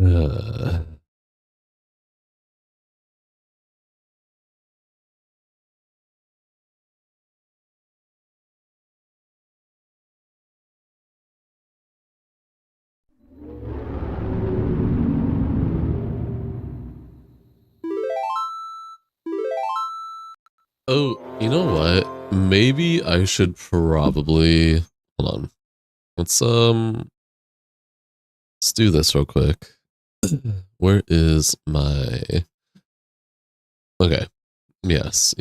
Uh, oh, you know what? Maybe I should probably hold on. Let's do this real quick. Where is my okay? Yes.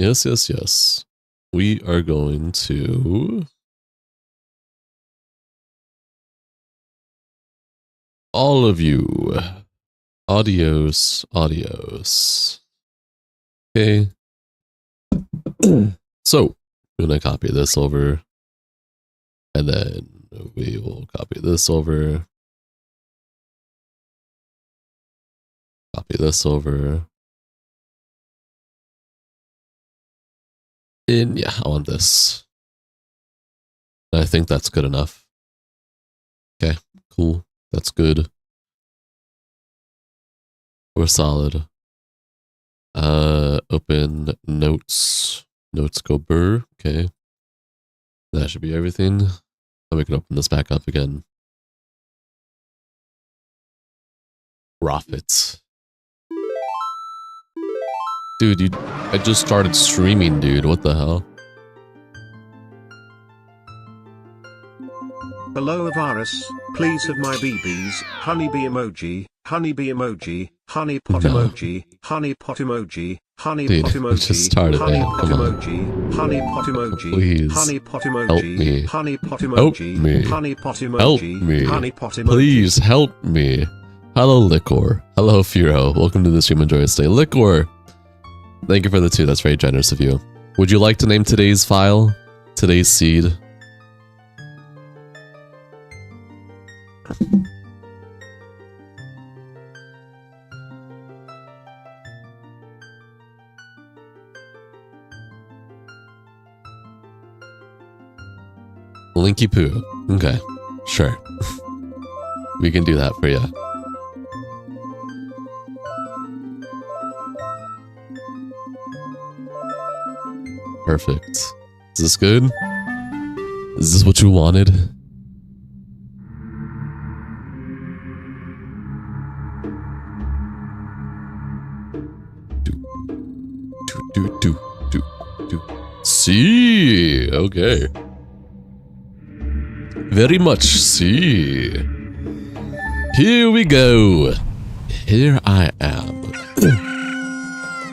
We are going to all of you. Adios. Okay. So, I'm gonna copy this over. And then we will copy this over. Copy this over. And yeah, I want this. I think that's good enough. Okay, cool. That's good. We're solid. Open notes. Notes go burr. Okay. That should be everything. And we can open this back up again. Profits. Dude, I just started streaming, dude. What the hell? Hello Avarus, please have my BBs, honeybee emoji, honeybee emoji, honey pot emoji, honey pot emoji, honey pot emoji, just started, honey man. pot Come on. emoji, honey pot emoji, Please. honey pot Help emoji, me. honey pot Help emoji, me. honey pot Help emoji, me. honey pot emoji. Please help me. Hello, Liquor. Hello, Furo. Welcome to the stream. Enjoy your stay. Liquor, thank you for the 2. That's very generous of you. Would you like to name today's file? Today's seed? Linky Poo. Okay, sure. We can do that for you. Perfect. Is this good? Is this what you wanted? Do. See. Okay. Very much see. Here we go. Here I am.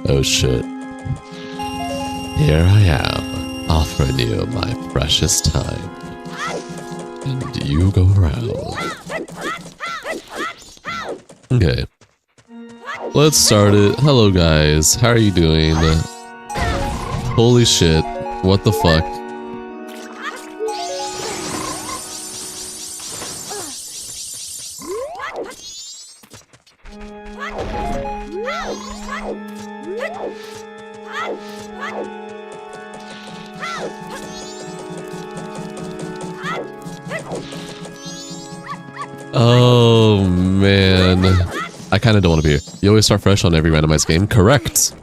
Oh shit. Here I am, offering you my precious time. And you go around. Okay. Let's start it. Hello guys, how are you doing? Holy shit, what the fuck? Oh man, I kind of don't want to be here. You always start fresh on every randomized game. Correct.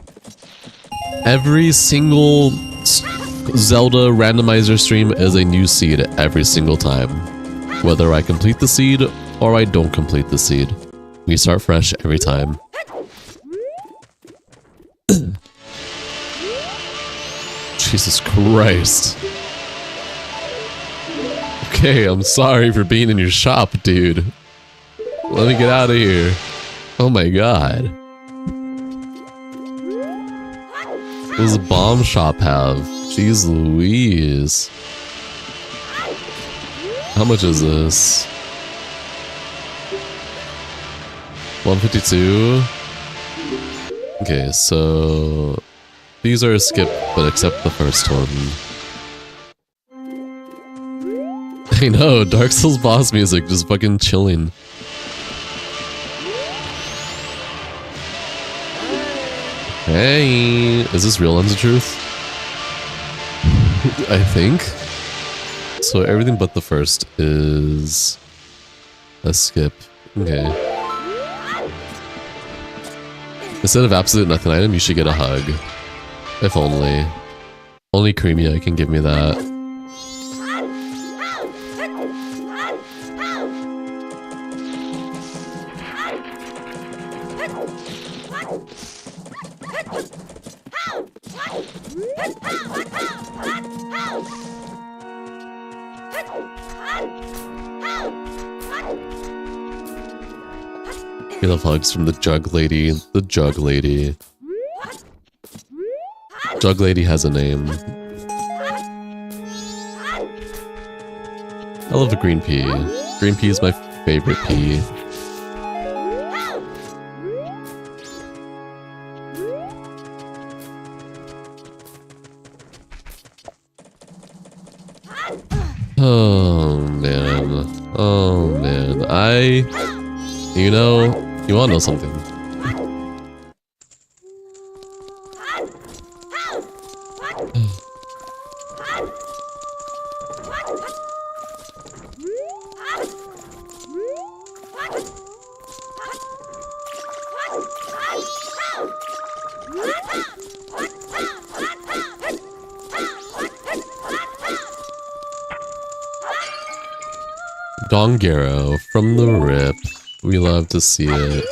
Every single Zelda randomizer stream is a new seed every single time. Whether I complete the seed or I don't complete the seed. We start fresh every time. Jesus Christ. Okay, I'm sorry for being in your shop, dude. Let me get out of here. Oh my god. What does a bomb shop have? Jeez Louise. How much is this? 152? Okay, so these are a skip, but except the first one. I know, Dark Souls boss music, just fucking chilling. Hey, is this real Lens of Truth? I think. So everything but the first is a skip. Okay. Instead of absolute nothing item, you should get a hug. If only. Only Creamia can give me that. We love hugs from the Jug Lady. The Jug Lady. Jug Lady has a name. I love the green pea. Green pea is my favorite pea. Oh man. Oh man. You know, you wanna know something? Dongero from the rip. We love to see it.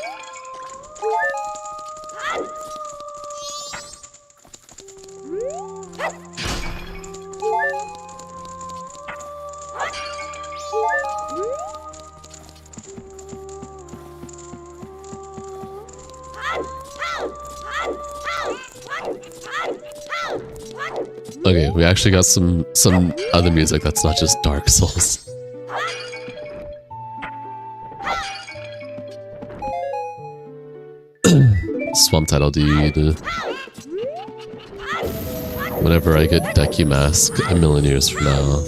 Okay, we actually got some other music that's not just Dark Souls. Swamp Title Deed. Whenever I get Deku Mask a million years from now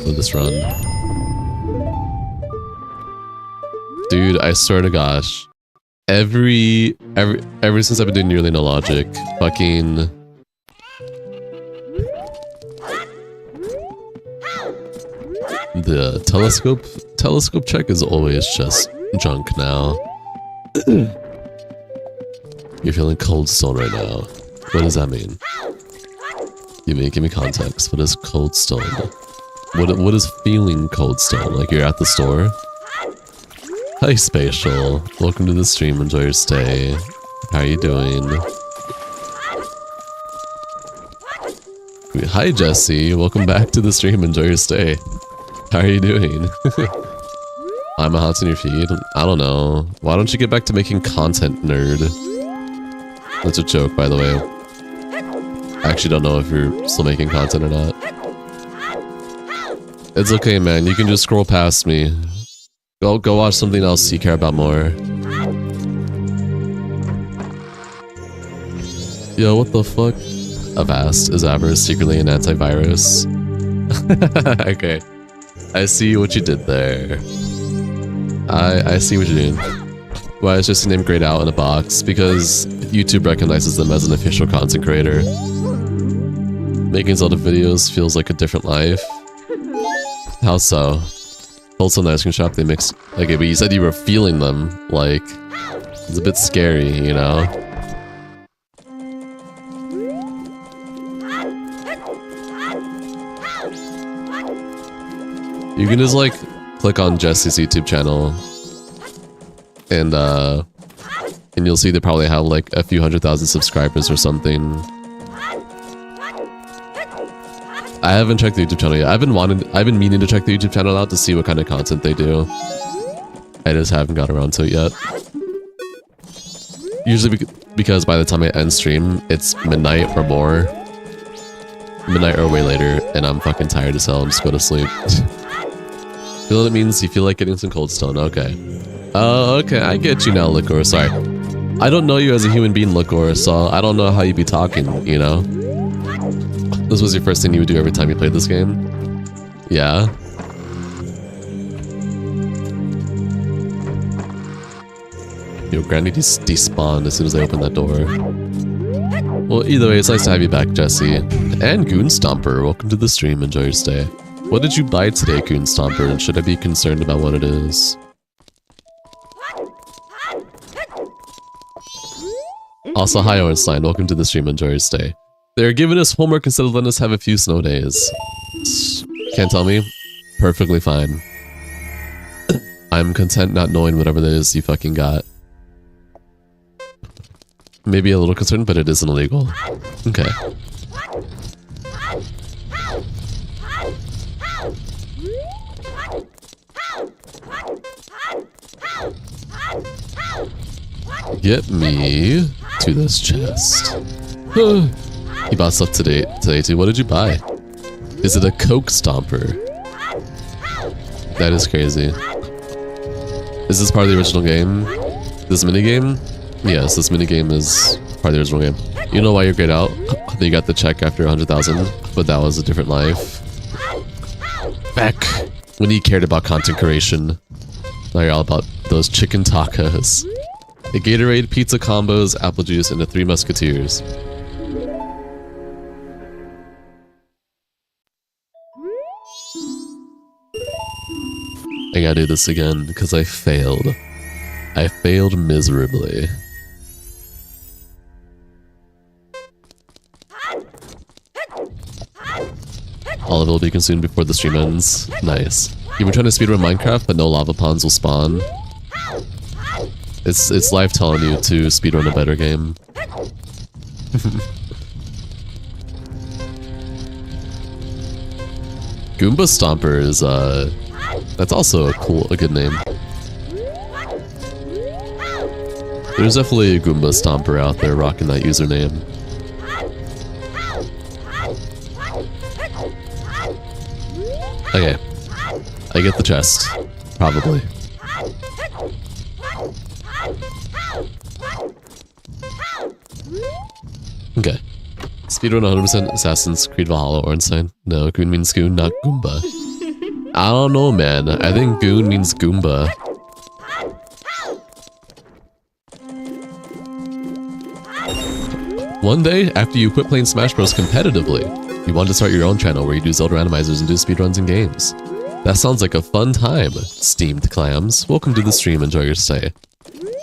for this run. Dude, I swear to gosh. Ever since I've been doing nearly no logic, fucking the telescope check is always just junk now. You're feeling cold stone right now. What does that mean? Give me context. What is cold stone? What is feeling cold stone? Like you're at the store? Hi Spatial. Welcome to the stream. Enjoy your stay. How are you doing? Hi Jesse. Welcome back to the stream. Enjoy your stay. How are you doing? I'm a hot in your feed. I don't know. Why don't you get back to making content, nerd? That's a joke, by the way. I actually don't know if you're still making content or not. It's okay, man. You can just scroll past me. Go watch something else you care about more. Yo, what the fuck? Avast is Avarice secretly an antivirus? Okay. I see what you did there. I see what you're doing. Why is Jesse named grayed out in a box? Because YouTube recognizes them as an official content creator. Making Zelda videos feels like a different life. How so? Also in the ice cream shop they mix... Okay, but you said you were feeling them. Like, it's a bit scary, you know? You can just like click on Jesse's YouTube channel and you'll see they probably have like a few 100,000 subscribers or something. I haven't checked the YouTube channel yet. I've been meaning to check the YouTube channel out to see what kind of content they do. I just haven't got around to it yet. Usually because by the time I end stream, it's midnight or more. Midnight or way later, and I'm fucking tired as hell and just go to sleep. Feel what it means? You feel like getting some cold stone. Okay. Oh, okay. I get you now, Liquor. Sorry. I don't know you as a human being, Liquor, so I don't know how you'd be talking, you know? This was your first thing you would do every time you played this game? Yeah? Yo, Granny despawned as soon as I opened that door. Well, either way, it's nice to have you back, Jesse. And Goon Stomper, welcome to the stream. Enjoy your stay. What did you buy today, Goon Stomper, and should I be concerned about what it is? Also, hi Ornstein, welcome to the stream, enjoy your stay. They're giving us homework instead of letting us have a few snow days. Can't tell me? Perfectly fine. I'm content not knowing whatever it is you fucking got. Maybe a little concerned, but it isn't illegal. Okay. Get me to this chest. You bought stuff today too. What did you buy? Is it a Coke Stomper? That is crazy. Is this part of the original game? This minigame? Yes, this minigame is part of the original game. You know why you're grayed out? That you got the check after 100,000, but that was a different life. Back when you cared about content creation. Now you're all about those chicken tacos. A Gatorade, pizza combos, apple juice, and the Three Musketeers. I gotta do this again, because I failed. I failed miserably. All of it will be consumed before the stream ends. Nice. You've been trying to speedrun Minecraft, but no lava ponds will spawn. It's life telling you to speedrun a better game. Goomba Stomper is, that's also a good name. There's definitely a Goomba Stomper out there rocking that username. Okay. I get the chest. Probably. Okay. Speedrun 100% Assassin's Creed Valhalla Ornstein. No, Goon means Goon, not Goomba. I don't know, man. I think Goon means Goomba. One day, after you quit playing Smash Bros. Competitively, you want to start your own channel where you do Zelda randomizers and do speedruns in games. That sounds like a fun time, steamed clams. Welcome to the stream, enjoy your stay.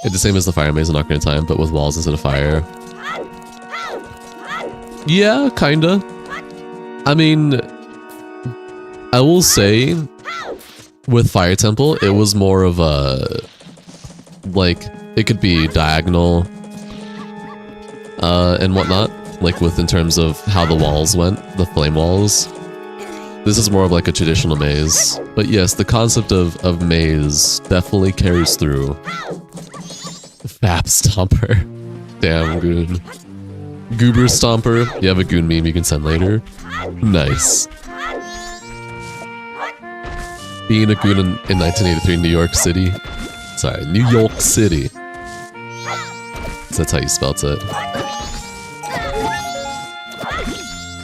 It's the same as the fire maze in Ocarina of Time, but with walls instead of fire. Yeah, kinda. I mean, I will say, with Fire Temple, it was more of a, like, it could be diagonal, and whatnot, like in terms of how the walls went, the flame walls. This is more of like a traditional maze, but yes, the concept of maze definitely carries through. Fap Stomper. Damn, Goon. Goober Stomper. You have a Goon meme you can send later? Nice. Being a Goon in 1983 in New York City. Sorry, New York City. That's how you spelt it.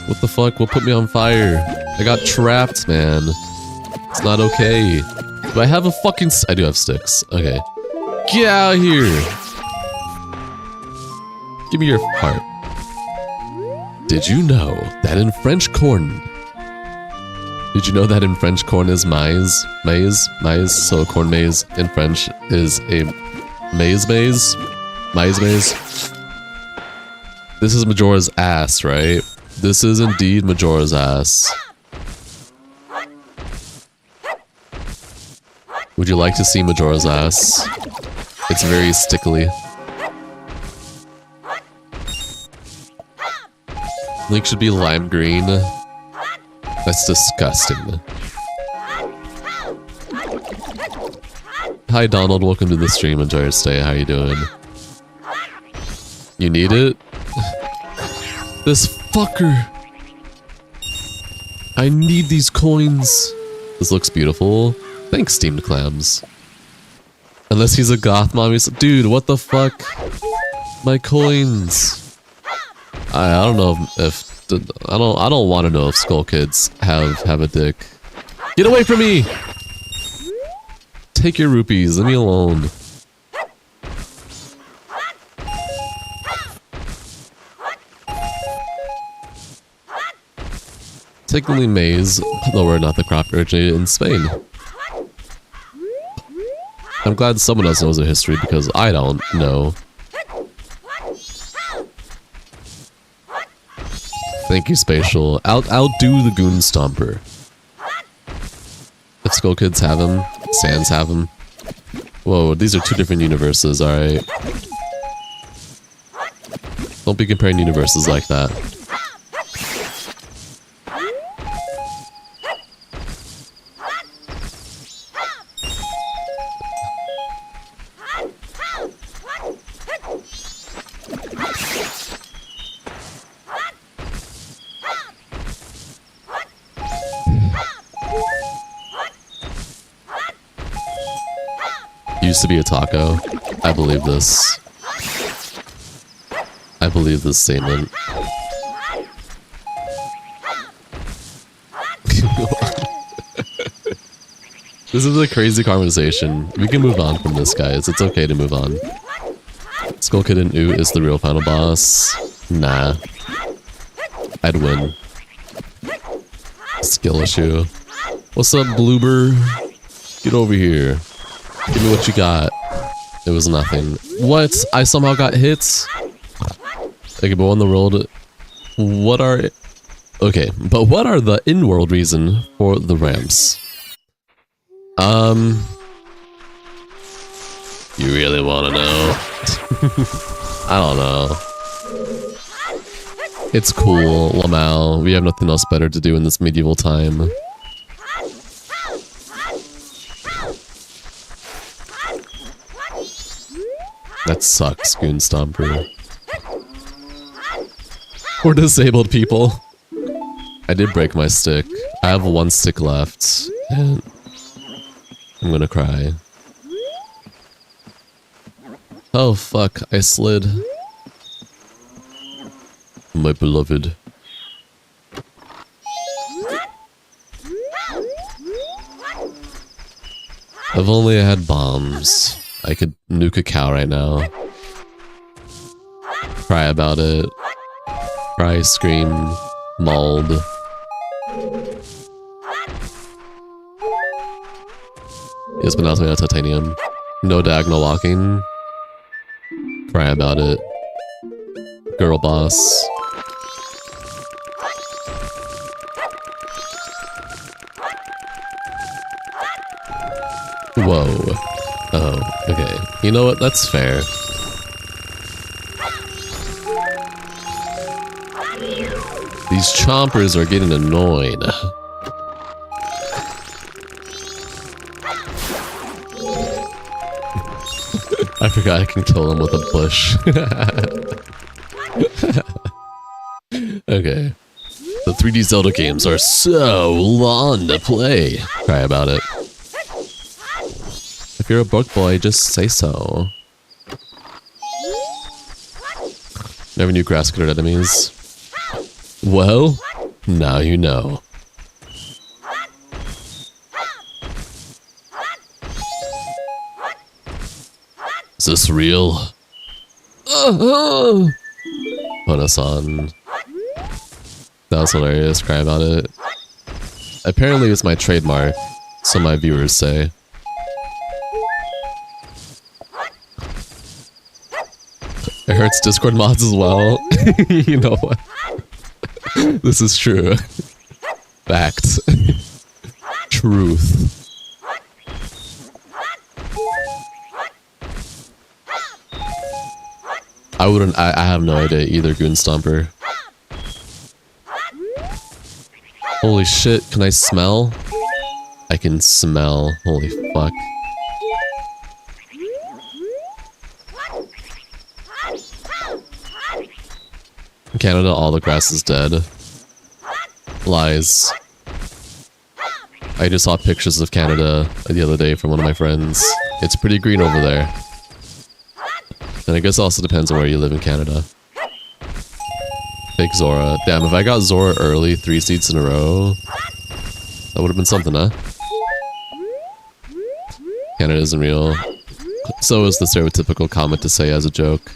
What the fuck? What put me on fire? I got trapped, man. It's not okay. Do I have a fucking... I do have sticks. Okay. Get out of here! Give me your heart. Did you know that in French corn... Did you know that in French corn is maize? Maize? Maize? So a corn maze in French is a maize maze? Maize maze? This is Majora's ass, right? This is indeed Majora's ass. Would you like to see Majora's ass? It's very stickly. Link should be lime green. That's disgusting. Hi Donald, welcome to the stream. Enjoy your stay. How you doing? You need it? This fucker! I need these coins. This looks beautiful. Thanks, steamed clams. Unless he's a goth mommy. Dude, what the fuck? My coins. I don't know if I don't want to know if Skull Kids have a dick. Get away from me! Take your rupees. Leave me alone. Technically maize, though we're not the crop originated in Spain. I'm glad someone else knows the history because I don't know. Thank you, Spatial. I'll do the Goon Stomper. If Skull Kids have him, Sans have him. Whoa, these are two different universes, alright. Don't be comparing universes like that. Used to be a taco. I believe this. I believe this statement. This is a crazy conversation. We can move on from this, guys. It's okay to move on. Skull Kid and Oot is the real final boss. Nah. I'd win. Skill issue. What's up, Bloober? Get over here. Give me what you got. It was nothing. What? I somehow got hits? Okay, but on the world, what are... Okay, but what are the in-world reason for the ramps? You really want to know? I don't know. It's cool, Lamau. We have nothing else better to do in this medieval time. That sucks, Goon Stomper. We're disabled people. I did break my stick. I have one stick left. And I'm gonna cry. Oh fuck, I slid. My beloved. If only I had bombs. I could nuke a cow right now. Cry about it. Cry, scream, mauled. Yes, but now it's made out of titanium. No diagonal walking. Cry about it. Girl boss. Whoa. Oh, okay. You know what? That's fair. These chompers are getting annoyed. I forgot I can kill them with a bush. Okay. The 3D Zelda games are so long to play. Cry about it. If you're a broke boy, just say so. Never knew grass could hurt enemies. Well, now you know. Is this real? Pona-san. That was hilarious, cry about it. Apparently it's my trademark, so my viewers say. It hurts Discord mods as well. You know what? This is true. Fact. Truth. I wouldn't, I have no idea either, Goon Stomper. Holy shit, can I smell? I can smell. Holy fuck. In Canada, all the grass is dead. Lies. I just saw pictures of Canada the other day from one of my friends. It's pretty green over there. And I guess it also depends on where you live in Canada. Fake Zora. Damn, if I got Zora early 3 seats in a row, that would have been something, huh? Canada isn't real. So is the stereotypical comment to say as a joke.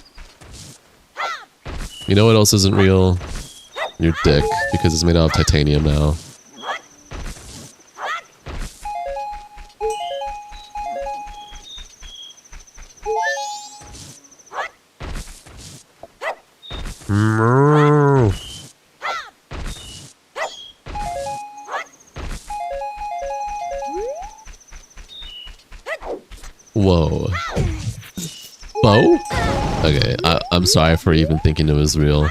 You know what else isn't real? Your dick, because it's made out of titanium now. Whoa. Bow? Okay, I'm sorry for even thinking it was real.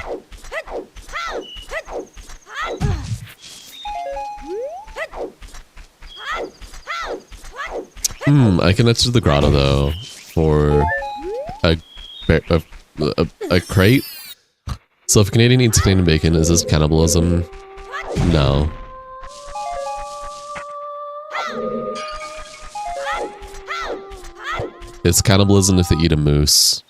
I can enter the grotto though for a crate. So if Canadian eats Canadian bacon, is this cannibalism? No. It's cannibalism if they eat a moose.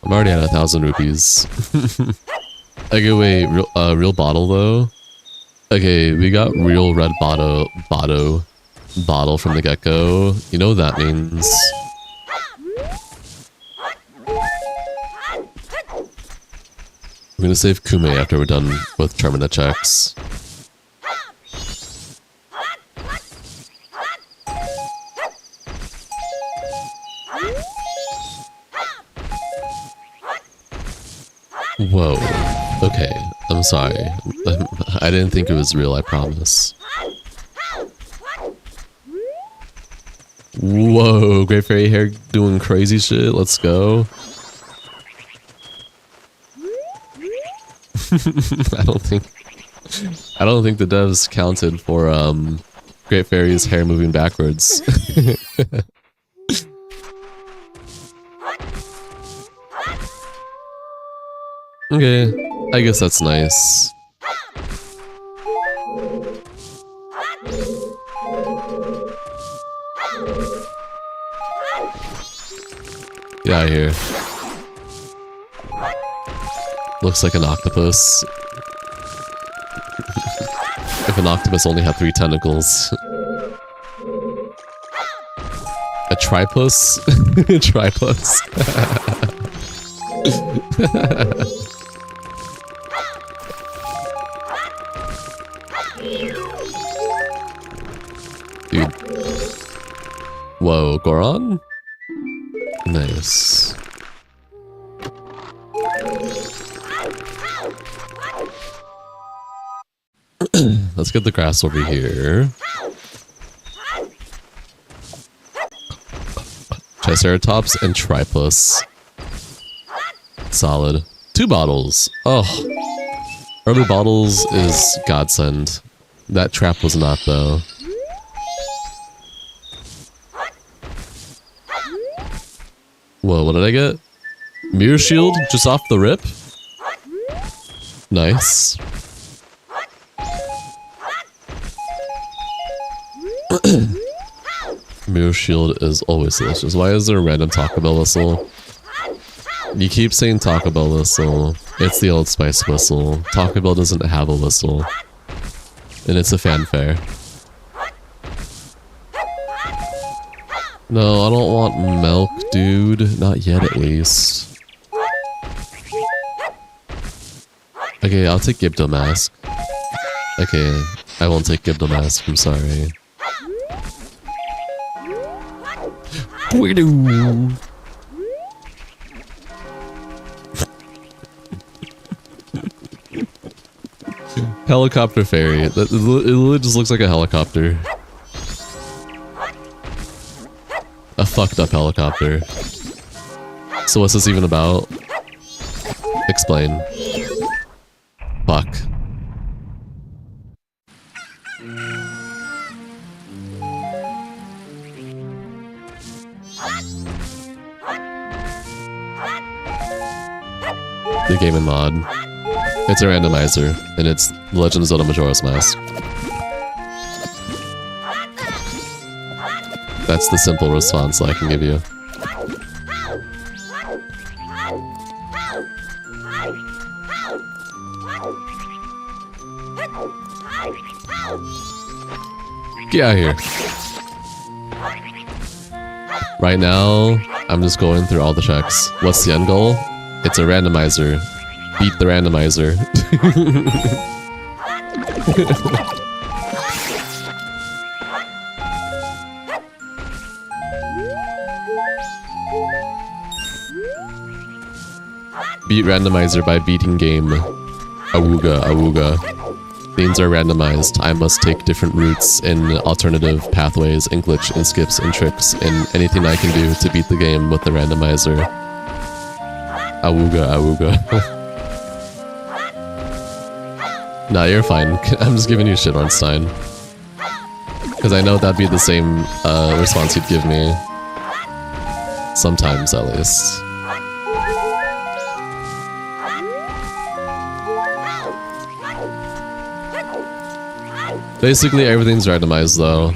I'm already at 1,000 rupees. Okay, wait, real bottle though? Okay, we got real red bottle from the get-go. You know what that means. I'm gonna save Kume after we're done with Termina checks. Whoa. Okay, I'm sorry. I didn't think it was real, I promise. Whoa, Great Fairy Hair doing crazy shit. Let's go. I don't think the devs counted for Great Fairy's hair moving backwards. Okay, I guess that's nice. Get out of here. Looks like an octopus. If an octopus only had 3 tentacles. A tripus? Tripus. Dude. Whoa, Goron? Nice. Let's get the grass over here. Triceratops and Tripus. Solid. 2 bottles. Oh. Early bottles is godsend. That trap was not though. Whoa, what did I get? Mirror shield just off the rip? Nice. Mirror shield is always delicious. Why is there a random Taco Bell whistle? You keep saying Taco Bell whistle. It's the Old Spice whistle. Taco Bell doesn't have a whistle. And it's a fanfare. No, I don't want milk, dude. Not yet, at least. Okay, I'll take Gibdo Mask. Okay, I won't take Gibdo Mask. I'm sorry. Whaddup. Helicopter fairy. It literally just looks like a helicopter. A fucked up helicopter. So what's this even about? Explain. Fuck. The game and mod. It's a randomizer, and it's The Legend of Zelda Majora's Mask. That's the simple response I can give you. Get out of here. Right now, I'm just going through all the checks. What's the end goal? It's a randomizer. Beat the randomizer. Beat randomizer by beating game. Awooga, awooga. Things are randomized. I must take different routes in alternative pathways, and glitch, and skips, and tricks, and anything I can do to beat the game with the randomizer. Awooga, awooga. Nah, you're fine. I'm just giving you shit, Ornstein. Because I know that'd be the same response you'd give me. Sometimes, at least. Basically, everything's randomized, though.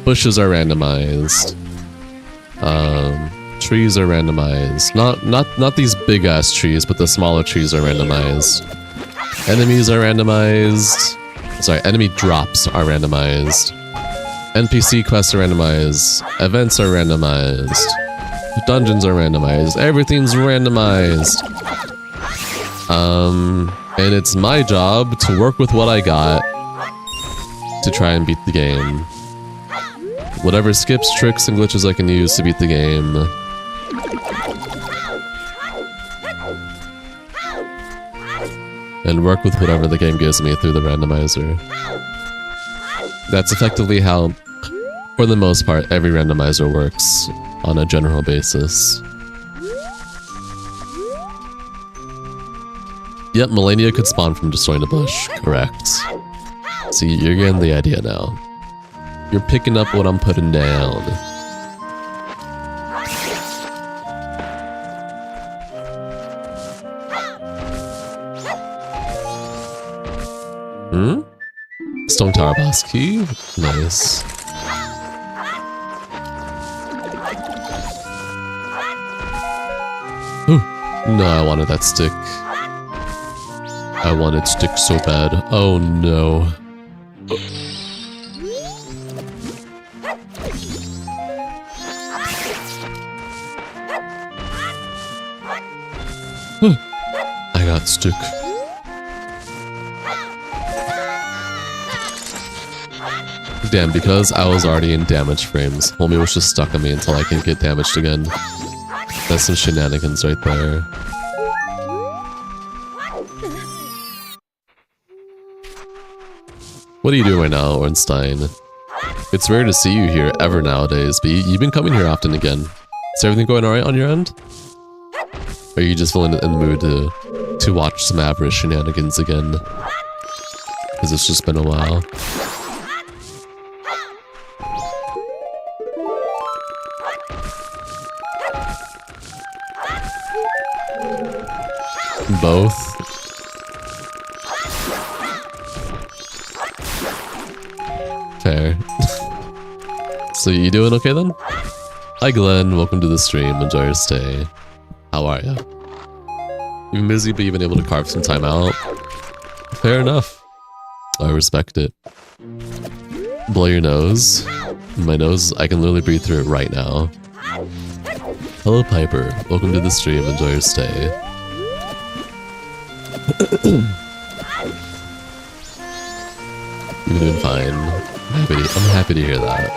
Bushes are randomized. Trees are randomized. Not these big-ass trees, but the smaller trees are randomized. Enemies are randomized. Sorry, enemy drops are randomized. NPC quests are randomized. Events are randomized. Dungeons are randomized. Everything's randomized. And it's my job to work with what I got to try and beat the game. Whatever skips, tricks, and glitches I can use to beat the game. And work with whatever the game gives me through the randomizer. That's effectively how, for the most part, every randomizer works on a general basis. Yep, Melania could spawn from destroying a bush. Correct. See, you're getting the idea now. You're picking up what I'm putting down. Stone Tower boss key? Nice. Ooh. No, I wanted that stick. I wanted stick so bad. Oh no. I got stick. Damn, because I was already in damage frames, homie was just stuck on me until I can get damaged again. That's some shenanigans right there. What are you doing right now, Ornstein? It's rare to see you here ever nowadays, but you've been coming here often again. Is everything going alright on your end? Or are you just feeling in the mood to watch some average shenanigans again? Because it's just been a while. Both. Fair. So you doing okay then? Hi Glenn, welcome to the stream, enjoy your stay. How are ya? You've been busy but you've been able to carve some time out. Fair enough. I respect it. Blow your nose. My nose, I can literally breathe through it right now. Hello Piper, welcome to the stream, enjoy your stay. You're doing fine. I'm happy to hear that.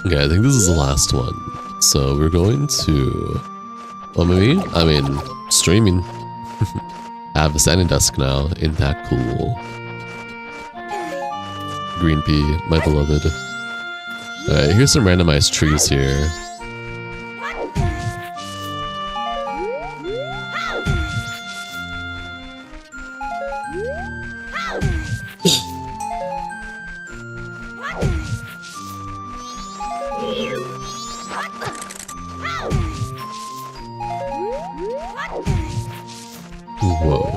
Okay, I think this is the last one. So we're going to... Well, maybe? I mean, streaming. I have a standing desk now. Ain't that cool? Green pea, my beloved. Alright, here's some randomized trees here. Whoa.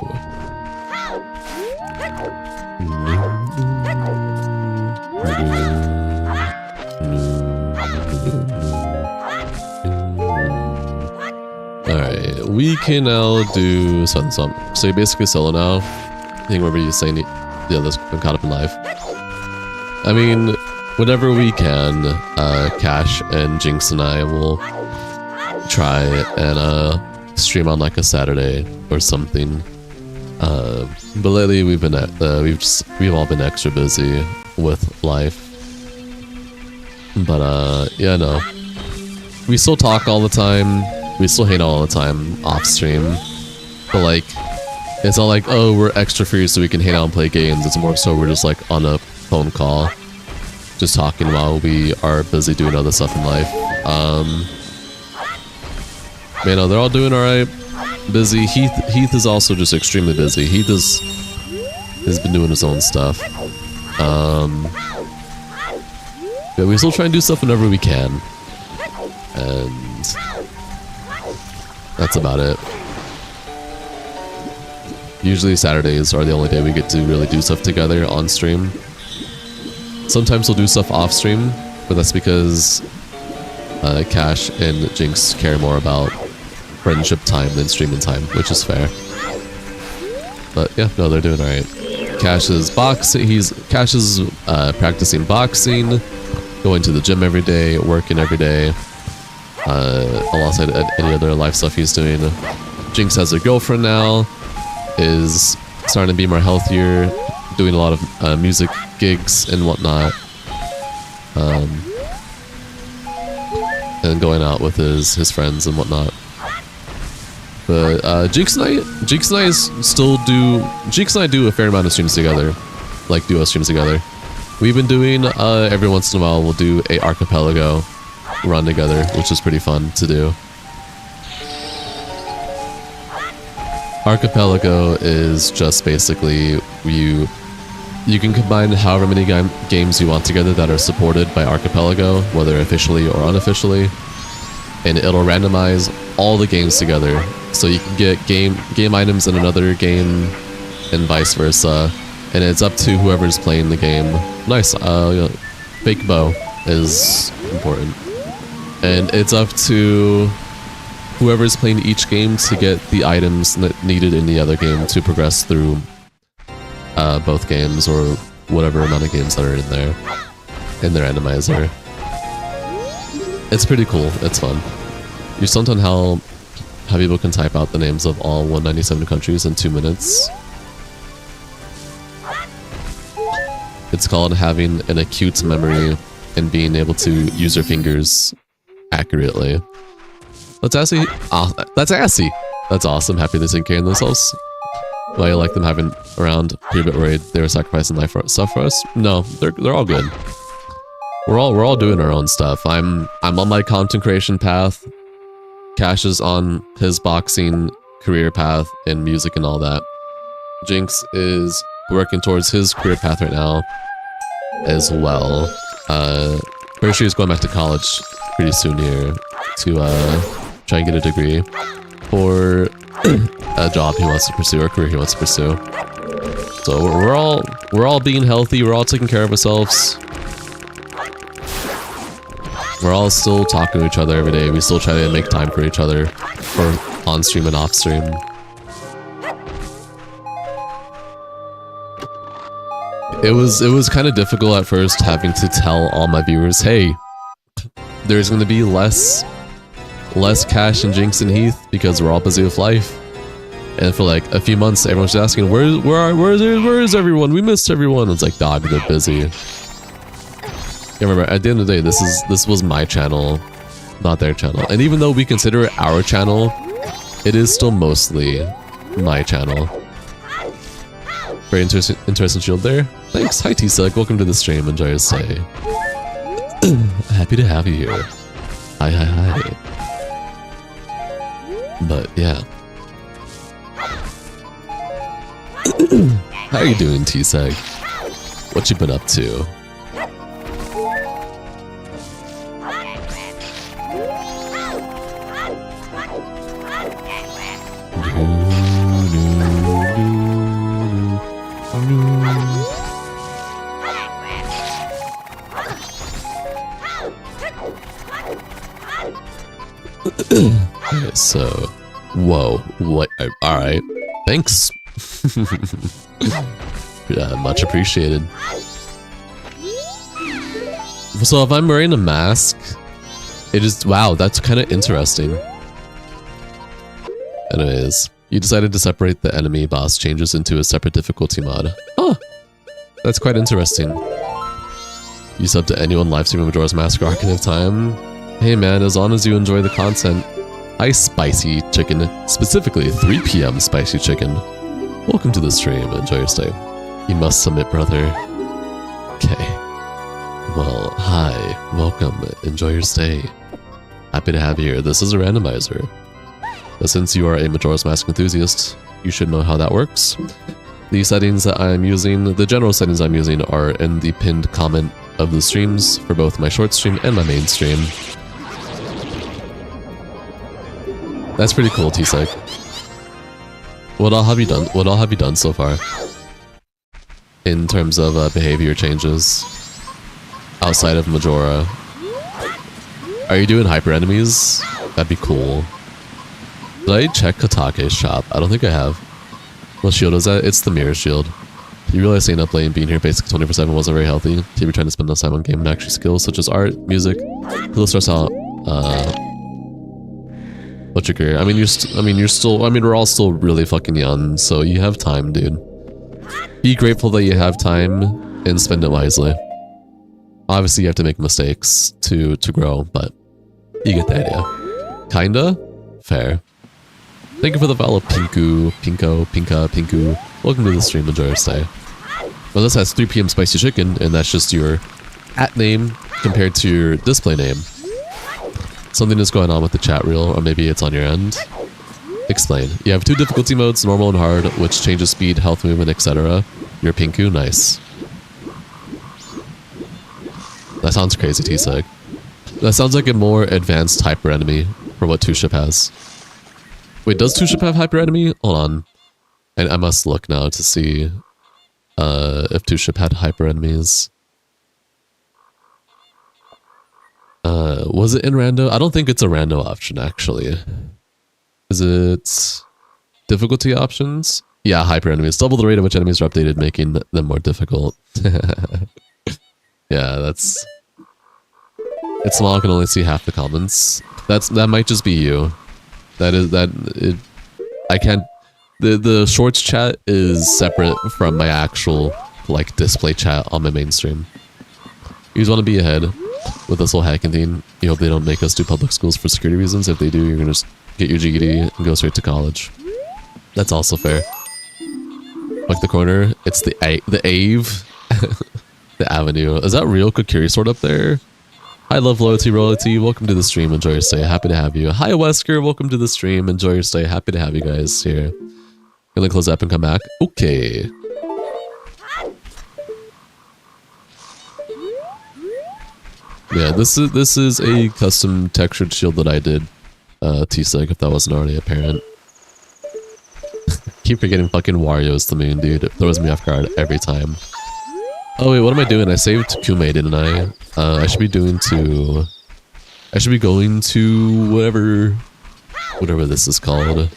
Alright, we can now do something. So you're basically solo now. I think remember you saying the others been caught up in life. I mean, whenever we can, Cash and Jinx and I will try and stream on like a Saturday or something. But lately we've all been extra busy with life. But yeah, no. We still talk all the time. We still hang out all the time off stream. But like, it's not like, oh, we're extra free so we can hang out and play games. It's more so we're just like on a phone call, just talking while we are busy doing other stuff in life. You know, they're all doing alright. Busy. Heath is also just extremely busy. Heath has been doing his own stuff. Yeah, we still try and do stuff whenever we can. And that's about it. Usually Saturdays are the only day we get to really do stuff together on stream. Sometimes we'll do stuff off stream, but that's because Cash and Jinx care more about friendship time than streaming time, which is fair. But yeah, no, they're doing alright. Cash is practicing boxing, going to the gym every day, working every day, alongside any other life stuff he's doing. Jinx has a girlfriend now, is starting to be more healthier, doing a lot of music gigs and whatnot, and going out with his friends and whatnot. But Jinx and I do a fair amount of streams together, like duo streams together. We've been doing every once in a while we'll do a archipelago run together, which is pretty fun to do. Archipelago is just basically you can combine however many games you want together that are supported by Archipelago, whether officially or unofficially, and it'll randomize all the games together. So you can get game items in another game and vice versa, and it's up to whoever's playing the game. Nice, fake bow is important. And it's up to whoever's playing each game to get the items needed in the other game to progress through both games, or whatever amount of games that are in their randomizer. It's pretty cool. It's fun. You're stunned on how people can type out the names of all 197 countries in 2 minutes. It's called having an acute memory and being able to use your fingers accurately. That's assy. That's assy. That's awesome. Happy they're taking care of themselves. Why you like them having around here, but worried they were sacrificing life for stuff for us? No, they're all good. We're all doing our own stuff. I'm on my content creation path. Cash is on his boxing career path and music and all that. Jinx is working towards his career path right now as well. Pretty sure he's going back to college pretty soon here to try and get a degree for a job he wants to pursue or a career he wants to pursue. So we're all being healthy. We're all taking care of ourselves. We're all still talking to each other every day. We still try to make time for each other, for on stream and off stream. It was kind of difficult at first having to tell all my viewers, hey, there's going to be less Cash and Jinx and Heath because we're all busy with life. And for like a few months, everyone's just asking, where is everyone? We missed everyone. It's like, dog, they're busy. Yeah, remember, at the end of the day, this was my channel, not their channel. And even though we consider it our channel, it is still mostly my channel. Very interesting shield there. Thanks. Hi, T-Sec. Welcome to the stream. Enjoy your stay. Happy to have you here. Hi. But, yeah. How you doing, T-Sec? What you been up to? Okay, so, whoa, what? All right, thanks. Yeah, much appreciated. So if I'm wearing a mask, it is, wow, that's kind of interesting. Anyways, you decided to separate the enemy boss changes into a separate difficulty mod. Oh, that's quite interesting. You sub to anyone live streaming Majora's Mask Archive time. Hey man, as long as you enjoy the content. Hi Spicy Chicken, specifically 3 PM Spicy Chicken. Welcome to the stream, enjoy your stay. You must submit, brother. Okay. Well, hi, welcome, enjoy your stay. Happy to have you here. This is a randomizer. But since you are a Majora's Mask enthusiast, you should know how that works. The settings that I'm using, the general settings I'm using are in the pinned comment of the streams for both my short stream and my main stream. That's pretty cool, T-Sec. What all have you done? What all have you done so far? In terms of behavior changes outside of Majora. Are you doing hyper enemies? That'd be cool. Did I check Katake's shop? I don't think I have. What shield is that? It's the mirror shield. You realize staying up late and being here basically 24/7 wasn't very healthy. You're trying to spend less time on game and actually skills such as art, music, it'll stress out. What's your career? I mean, we're all still really fucking young, so you have time, dude. Be grateful that you have time and spend it wisely. Obviously, you have to make mistakes to grow, but you get the idea. Kinda? Fair. Thank you for the follow, Pinku. Welcome to the stream, enjoy your stay. Well, this has 3 PM Spicy Chicken, and that's just your @name compared to your display name. Something is going on with the chat reel, or maybe it's on your end. Explain. You have 2 difficulty modes, normal and hard, which changes speed, health, movement, etc. You're Pinku, nice. That sounds crazy, T-Seg. That sounds like a more advanced hyper enemy for what 2-Ship has. Wait, does 2-Ship have hyper enemy? Hold on. And I must look now to see if 2-Ship had hyper enemies. Was it in Rando? I don't think it's a Rando option, actually. Is it difficulty options? Yeah, hyper enemies. Double the rate at which enemies are updated, making them more difficult. Yeah, that's... It's small, I can only see half the comments. That might just be you. I can't... The shorts chat is separate from my actual, like, display chat on my mainstream. You just want to be ahead with this whole hacking thing. You hope they don't make us do public schools for security reasons. If they do, you're gonna just get your GED and go straight to college. That's also fair. Like the corner, it's the Ave. The Avenue. Is that real Kokiri sword up there? Hi, love, loyalty, royalty. Welcome to the stream. Enjoy your stay. Happy to have you. Hi, Wesker. Welcome to the stream. Enjoy your stay. Happy to have you guys here. Gonna close up and come back. Okay. Yeah, this is a custom textured shield that I did. T-Seg, if that wasn't already apparent. Keep forgetting fucking Wario's the moon, dude. It throws me off guard every time. Oh wait, what am I doing? I saved Kume, didn't I? I should be going to whatever this is called.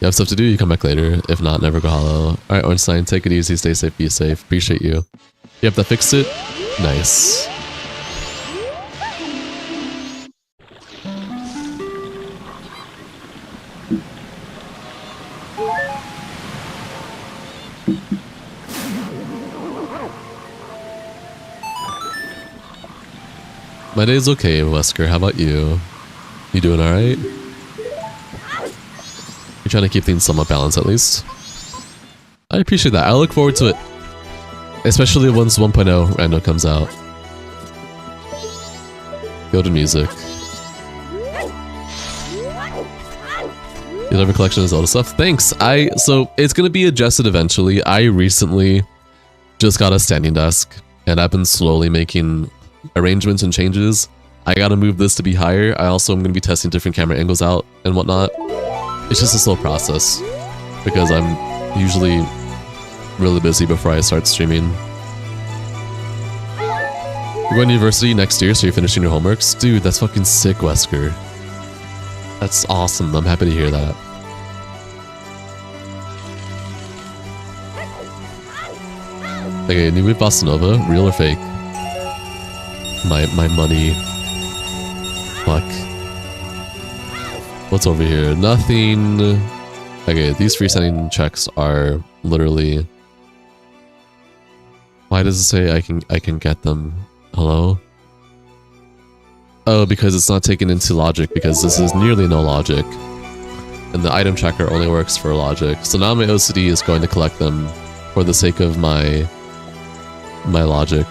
You have stuff to do, you come back later. If not, never go hollow. Alright, Ornstein, take it easy, stay safe, be safe. Appreciate you. Yep, that fixed it. Nice. My day's okay, Wesker. How about you? You doing alright? You're trying to keep things somewhat balanced at least. I appreciate that. I look forward to it. Especially once 1.0 Rando comes out. Go to music. You love your collection of Zelda stuff? Thanks! So it's gonna be adjusted eventually. I recently just got a standing desk, and I've been slowly making arrangements and changes. I gotta move this to be higher. I also am gonna be testing different camera angles out and whatnot. It's just a slow process because I'm usually really busy before I start streaming. You're going to university next year, so you're finishing your homeworks? Dude, that's fucking sick, Wesker. That's awesome. I'm happy to hear that. Okay, new with Bossa Nova, real or fake? My money. Fuck. What's over here? Nothing. Okay, these freestanding checks are literally Why does it say I can get them? Hello? Oh, because it's not taken into logic, because this is nearly no logic. And the item tracker only works for logic. So now my OCD is going to collect them for the sake of my logic.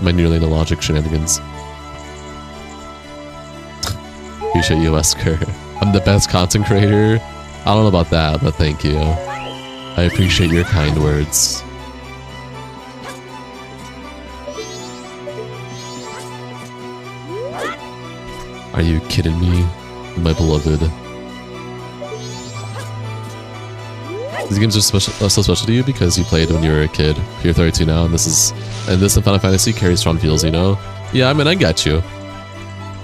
My nearly no logic shenanigans. Appreciate you, Wesker. I'm the best content creator. I don't know about that, but thank you. I appreciate your kind words. Are you kidding me, my beloved? These games are so special to you because you played when you were a kid. You're 32 now, and this in Final Fantasy carries strong feels, you know? Yeah, I mean, I get you.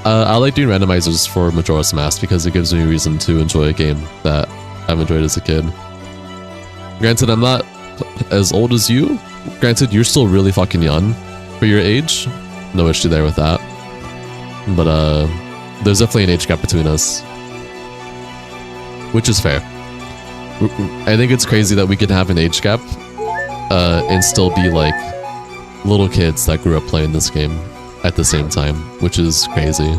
I like doing randomizers for Majora's Mask because it gives me a reason to enjoy a game that I've enjoyed as a kid. Granted, I'm not as old as you. Granted, you're still really fucking young for your age. No issue there with that. But, there's definitely an age gap between us. Which is fair. I think it's crazy that we can have an age gap and still be like little kids that grew up playing this game at the same time, which is crazy.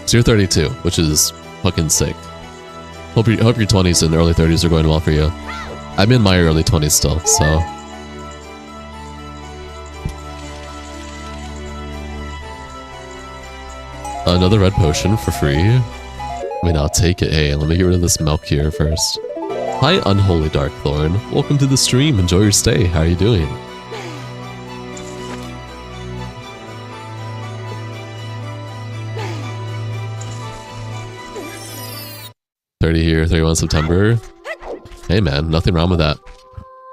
So you're 32, which is fucking sick. Hope your 20s and early 30s are going well for you. I'm in my early 20s still, so... Another red potion for free? I mean, I'll take it. Hey, let me get rid of this milk here first. Hi, Unholy Darkthorn. Welcome to the stream. Enjoy your stay. How are you doing? $30 here, 31 September. Hey man, nothing wrong with that.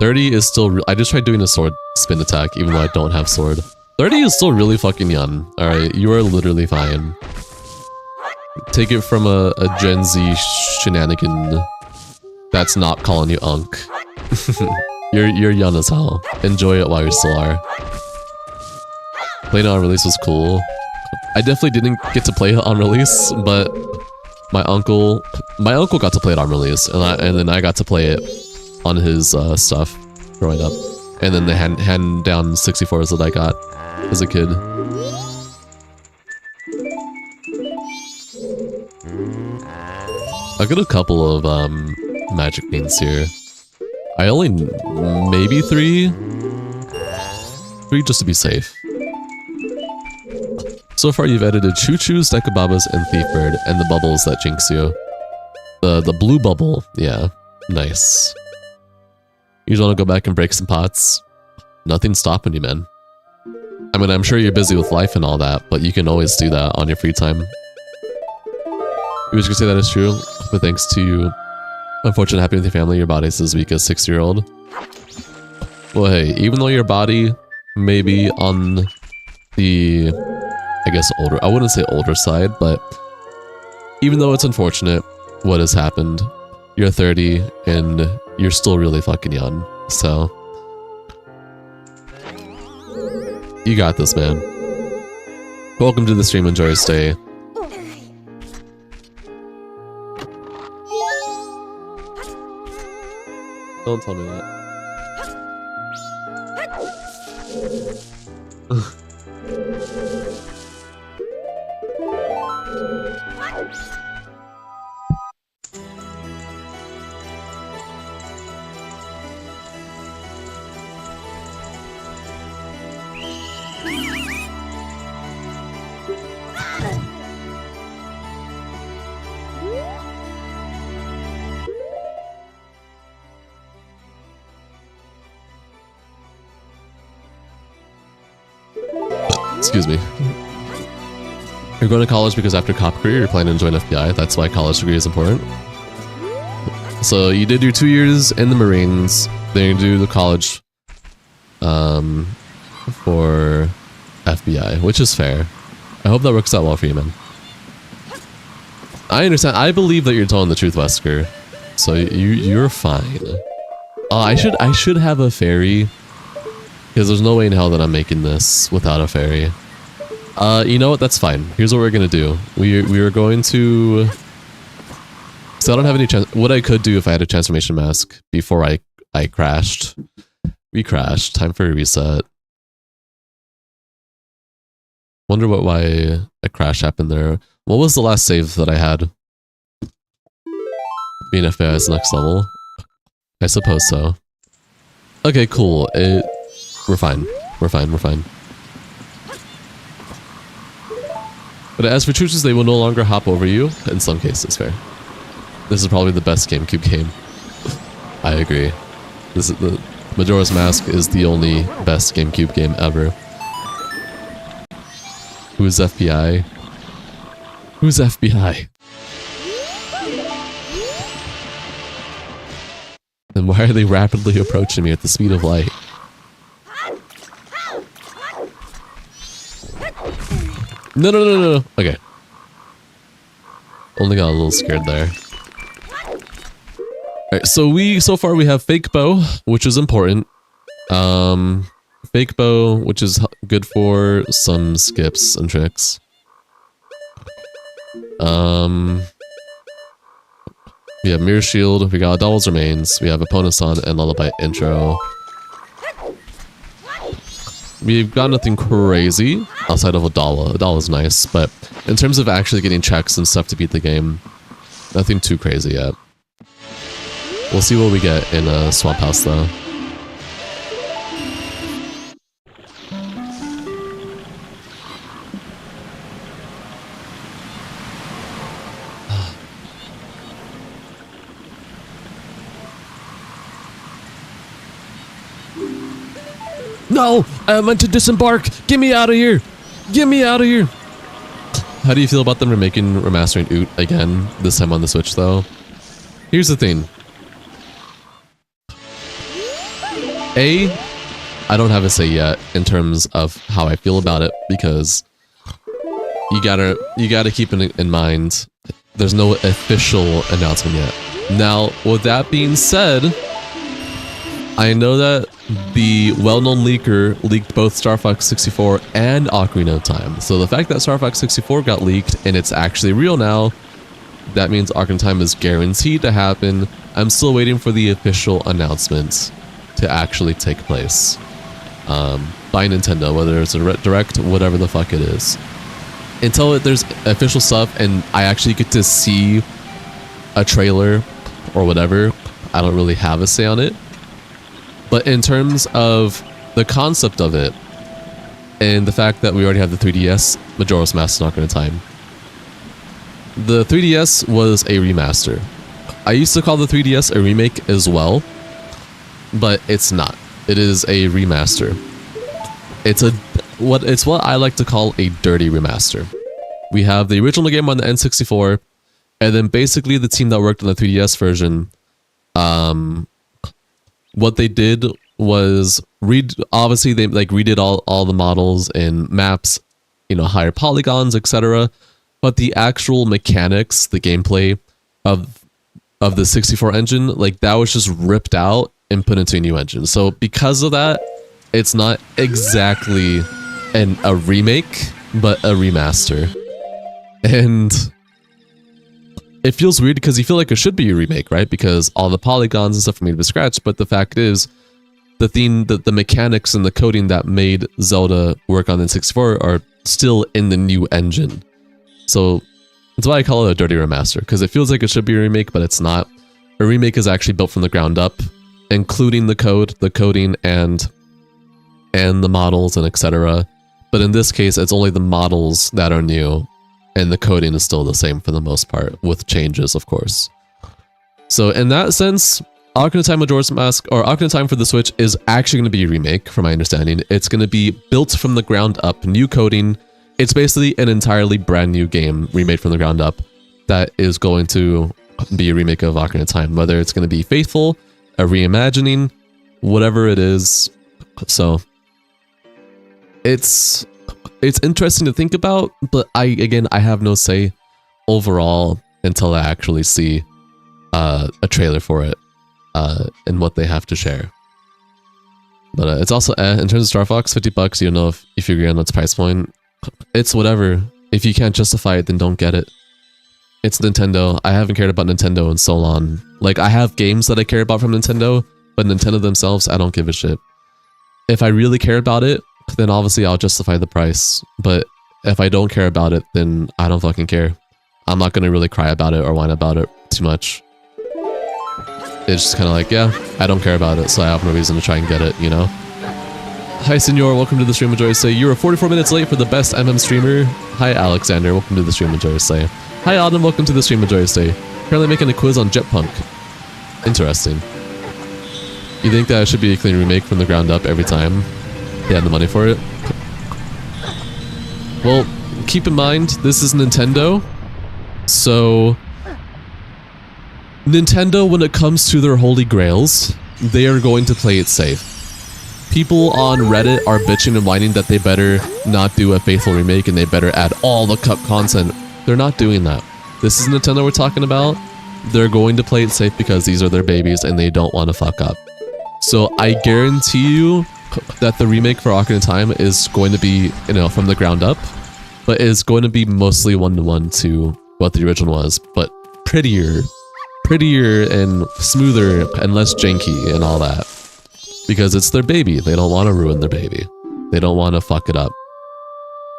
30 is still... I just tried doing a sword spin attack, even though I don't have sword. 30 is still really fucking young. Alright, you are literally fine. Take it from a Gen Z shenanigan that's not calling you Unk. You're young as hell. Enjoy it while you still are. Playing it on release was cool. I definitely didn't get to play it on release, but my uncle got to play it on release, and then I got to play it on his stuff growing up. And then the hand down 64s that I got as a kid. I got a couple of magic beans here. I only maybe three just to be safe. So far you've edited Choo Choo's, Dekababas, and Thief Bird, and the bubbles that jinx you. The blue bubble, yeah, nice. You just want to go back and break some pots? Nothing's stopping you, man. I mean, I'm sure you're busy with life and all that, but you can always do that on your free time. You wish you could say that is true, but thanks to you, unfortunately happy with your family, your body's as weak as 6-year-old. Well, hey, even though your body may be on the, I guess, older, I wouldn't say older side, but even though it's unfortunate what has happened, you're 30 and you're still really fucking young, so you got this, man. Welcome to the stream, enjoy your stay. Don't tell me that. Excuse me. You're going to college because after cop career, you're planning to join FBI. That's why college degree is important. So you did your 2 years in the Marines, then you do the college for FBI, which is fair. I hope that works out well for you, man. I understand. I believe that you're telling the truth, Wesker. So you're fine. I should have a fairy. Because there's no way in hell that I'm making this without a fairy. You know what? That's fine. Here's what we're gonna do. We are going to So I don't have any chance. What I could do if I had a transformation mask before I crashed. We crashed. Time for a reset. Wonder why a crash happened there. What was the last save that I had? Being FBI's next level? I suppose so. Okay, cool. We're fine. We're fine. We're fine. But as for chooses, they will no longer hop over you. In some cases, fair. This is probably the best GameCube game. I agree. This is the Majora's Mask is the only best GameCube game ever. Who's FBI? Who's FBI? And why are they rapidly approaching me at the speed of light? No. Okay. Only got a little scared there. Alright, so far we have fake bow, which is important. Fake bow, which is good for some skips and tricks. We have Mirror Shield, we got Devil's Remains, we have Opponent's On, and Lullaby Intro. We've got nothing crazy outside of Adala. Adala's nice, but in terms of actually getting checks and stuff to beat the game, nothing too crazy yet. We'll see what we get in Swamp House though. No! I meant to disembark! Get me out of here! Get me out of here! How do you feel about them remastering Oot again, this time on the Switch though? Here's the thing. I don't have a say yet in terms of how I feel about it because you gotta keep it in mind. There's no official announcement yet. Now, with that being said, I know that the well-known leaker leaked both Star Fox 64 and Ocarina of Time. So the fact that Star Fox 64 got leaked and it's actually real now, that means Ocarina of Time is guaranteed to happen. I'm still waiting for the official announcements to actually take place by Nintendo, whether it's a direct, whatever the fuck it is. Until there's official stuff and I actually get to see a trailer or whatever, I don't really have a say on it. But in terms of the concept of it, and the fact that we already have the 3DS, Majora's Mask is Ocarina of Time. The 3DS was a remaster. I used to call the 3DS a remake as well, but it's not. It is a remaster. It's what I like to call a dirty remaster. We have the original game on the N64, and then basically the team that worked on the 3DS version, what they did was obviously they redid all the models and maps, higher polygons, etc. But the actual mechanics, the gameplay of the 64 engine, that was just ripped out and put into a new engine. So because of that, it's not exactly a remake, but a remaster. And it feels weird because you feel like it should be a remake, right? Because all the polygons and stuff are made from scratch, but the fact is, the mechanics and the coding that made Zelda work on the N64 are still in the new engine. So that's why I call it a dirty remaster, because it feels like it should be a remake, but it's not. A remake is actually built from the ground up, including the code, the coding, and the models and etc. But in this case, it's only the models that are new, and the coding is still the same for the most part, with changes, of course. So in that sense, Ocarina of Time Majora's Mask, or Ocarina of Time for the Switch, is actually going to be a remake, from my understanding. It's going to be built from the ground up, new coding. It's basically an entirely brand new game, remade from the ground up, that is going to be a remake of Ocarina of Time. Whether it's going to be faithful, a reimagining, whatever it is. So it's interesting to think about, but I have no say overall until I actually see a trailer for it and what they have to share. But it's also in terms of Star Fox, $50. You don't know if you agree on its price point. It's whatever. If you can't justify it, then don't get it. It's Nintendo. I haven't cared about Nintendo in so long. Like, I have games that I care about from Nintendo, but Nintendo themselves, I don't give a shit. If I really care about it, then obviously I'll justify the price. But if I don't care about it, then I don't fucking care. I'm not gonna really cry about it or whine about it too much. It's just kind of like, yeah, I don't care about it, so I have no reason to try and get it, you know? Hi, Senor. Welcome to the stream. Majora Say. You were 44 minutes late for the best MM streamer. Hi, Alexander. Welcome to the stream. Majora Say. Hi, Autumn. Welcome to the stream. Majora Say. Currently making a quiz on Jetpunk. Interesting. You think that it should be a clean remake from the ground up every time they had the money for it? Well, keep in mind, this is Nintendo. So, Nintendo, when it comes to their holy grails, they are going to play it safe. People on Reddit are bitching and whining that they better not do a faithful remake and they better add all the cut content. They're not doing that. This is Nintendo we're talking about. They're going to play it safe because these are their babies and they don't want to fuck up. So I guarantee you that the remake for Ocarina of Time is going to be, you know, from the ground up, but it's going to be mostly one-to-one to what the original was, but prettier and smoother and less janky and all that. Because it's their baby. They don't want to ruin their baby. They don't want to fuck it up.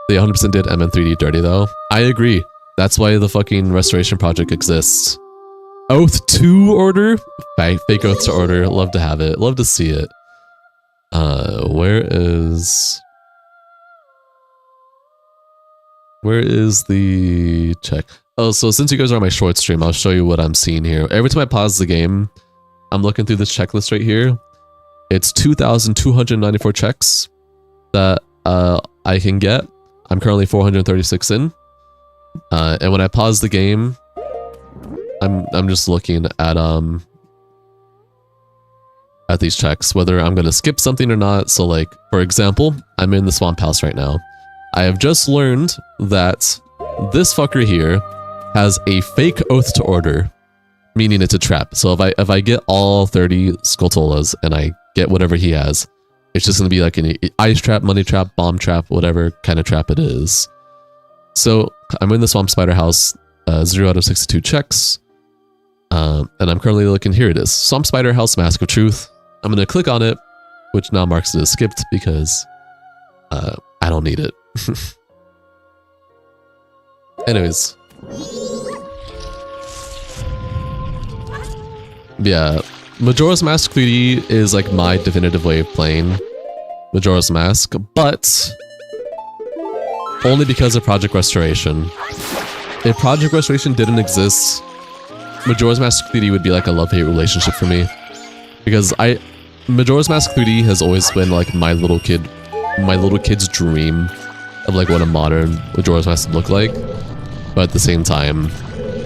They 100% did MM3D dirty though. I agree. That's why the fucking restoration project exists. Oath to order? Fake oath to order. Love to have it. Love to see it. Where is the check? Oh, so since you guys are on my short stream, I'll show you what I'm seeing here. Every time I pause the game, I'm looking through this checklist right here. It's 2,294 checks that I can get. I'm currently 436 in. And when I pause the game, I'm just looking at these checks, whether I'm gonna skip something or not. So like, for example, I'm in the swamp house right now. I have just learned that this fucker here has a fake oath to order, meaning it's a trap. So if I get all 30 Skulltulas and I get whatever he has, it's just gonna be like an ice trap, money trap, bomb trap, whatever kind of trap it is. So I'm in the swamp spider house, 0 out of 62 checks. And I'm currently looking, here it is. Swamp Spider House Mask of Truth. I'm going to click on it, which now marks it as skipped because I don't need it. Anyways. Yeah, Majora's Mask 3D is like my definitive way of playing Majora's Mask, but only because of Project Restoration. If Project Restoration didn't exist, Majora's Mask 3D would be like a love-hate relationship for me. Because Majora's Mask 3D has always been like my little kid's dream of like what a modern Majora's Mask would look like. But at the same time,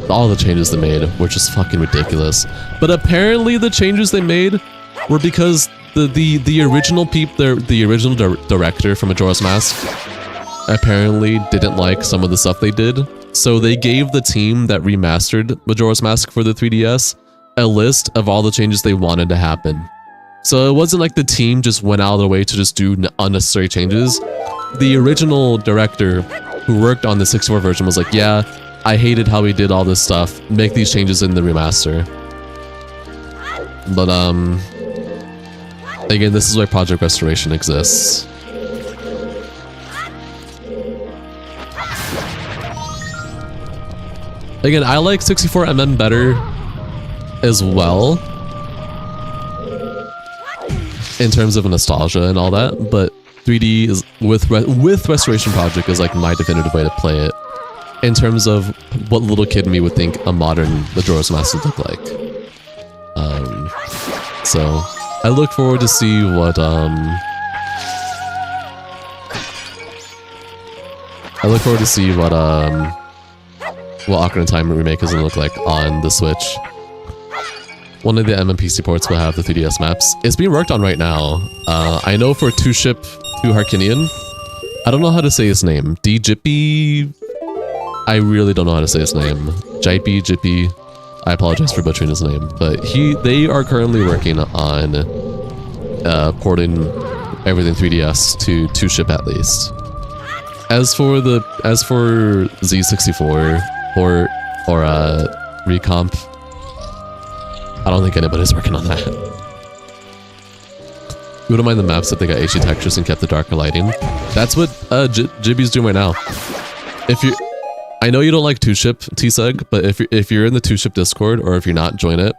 all the changes they made were just fucking ridiculous. But apparently the changes they made were because the original director from Majora's Mask apparently didn't like some of the stuff they did. So they gave the team that remastered Majora's Mask for the 3DS a list of all the changes they wanted to happen. So it wasn't like the team just went out of their way to just do unnecessary changes. The original director who worked on the 64 version was like, yeah, I hated how we did all this stuff. Make these changes in the remaster. But again, this is why Project Restoration exists. Again, I like 64mm better as well in terms of nostalgia and all that, but 3D is with Restoration Project is like my definitive way to play it in terms of what little kid me would think a modern Majora's Mask would look like. So I look forward to see what Ocarina of Time remake is gonna look like on the Switch. One of the MMPC ports will have the 3DS maps. It's being worked on right now. I know for Two Harkinian, I don't know how to say his name. Jippy. I really don't know how to say his name. Jippy. I apologize for butchering his name, but they are currently working on porting everything 3DS to Two Ship at least. As for Z64 port, or recomp. I don't think anybody's working on that. You wouldn't mind the maps if they got HD textures and kept the darker lighting. That's what Jibby's doing right now. If you, I know you don't like 2-ship T-Seg, but if you're in the 2-ship Discord, or if you're not, join it.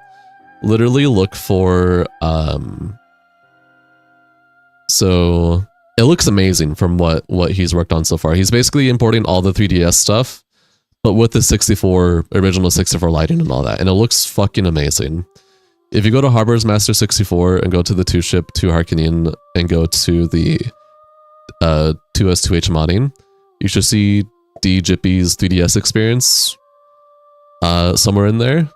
Literally look for so it looks amazing from what he's worked on so far. He's basically importing all the 3DS stuff, but with the original 64 lighting and all that, and it looks fucking amazing. If you go to Harbor's Master 64 and go to the 2-ship 2 Harkinian and go to the 2S2H modding, you should see Jippy's 3DS experience somewhere in there.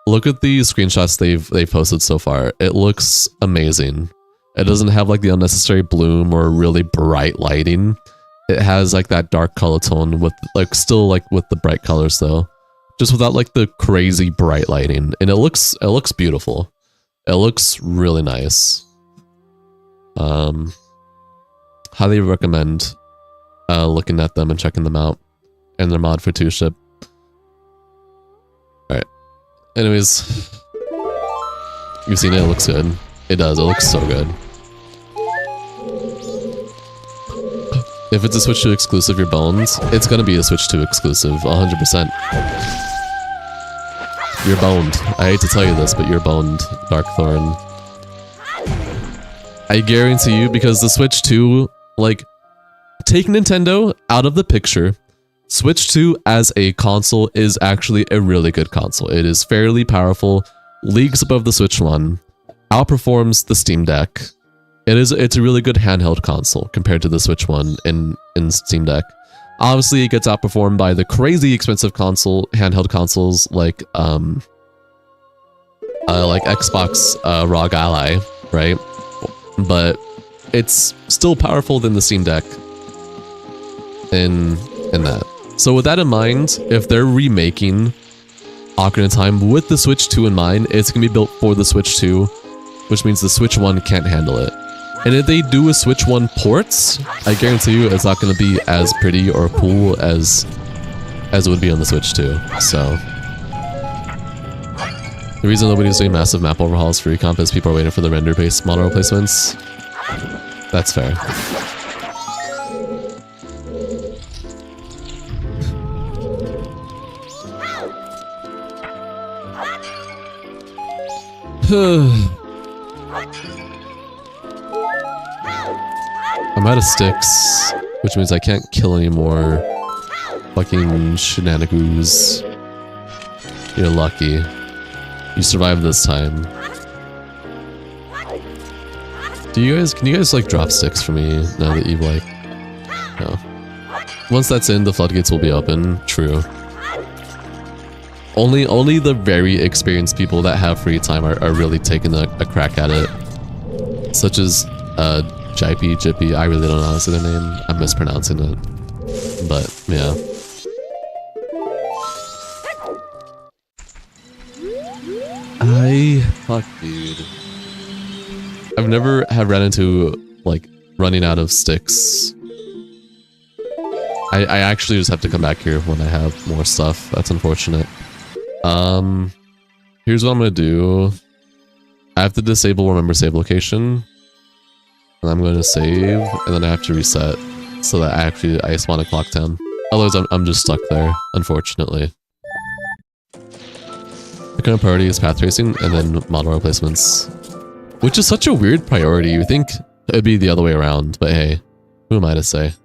Look at the screenshots they've posted so far. It looks amazing. It doesn't have like the unnecessary bloom or really bright lighting. It has like that dark color tone with like still like with the bright colors though, just without like the crazy bright lighting. And it looks beautiful. It looks really nice. Highly recommend looking at them and checking them out and their mod for 2-ship. All right. Anyways, you've seen it. It looks good. It does. It looks so good. If it's a Switch 2 exclusive, you're boned. It's gonna be a Switch 2 exclusive, 100%. You're boned. I hate to tell you this, but you're boned, Darkthorn. I guarantee you, because the Switch 2, like, take Nintendo out of the picture. Switch 2 as a console is actually a really good console. It is fairly powerful, leagues above the Switch 1, outperforms the Steam Deck. It's a really good handheld console compared to the Switch 1 in Steam Deck. Obviously, it gets outperformed by the crazy expensive handheld consoles like Xbox ROG Ally, right? But it's still powerful than the Steam Deck in that. So with that in mind, if they're remaking Ocarina of Time with the Switch 2 in mind, it's gonna be built for the Switch 2, which means the Switch 1 can't handle it. And if they do a Switch 1 ports, I guarantee you it's not going to be as pretty or cool as it would be on the Switch 2. So the reason nobody's doing massive map overhauls for recomp is people are waiting for the render-based model replacements. That's fair. I'm out of sticks, which means I can't kill any more fucking shenanigans. You're lucky. You survived this time. Can you guys like drop sticks for me now that you've like... No. Once that's in, the floodgates will be open. True. Only the very experienced people that have free time are really taking a crack at it. Such as, Jippy, I really don't know how to say their name. I'm mispronouncing it. But, yeah. Fuck, dude. I've never have ran into, like, running out of sticks. I actually just have to come back here when I have more stuff. That's unfortunate. Here's what I'm gonna do. I have to disable remember save location. And I'm going to save, and then I have to reset so that I spawn a clock town. Otherwise, I'm just stuck there, unfortunately. The current priority is path tracing, and then model replacements. Which is such a weird priority. You think it'd be the other way around, but hey, who am I to say?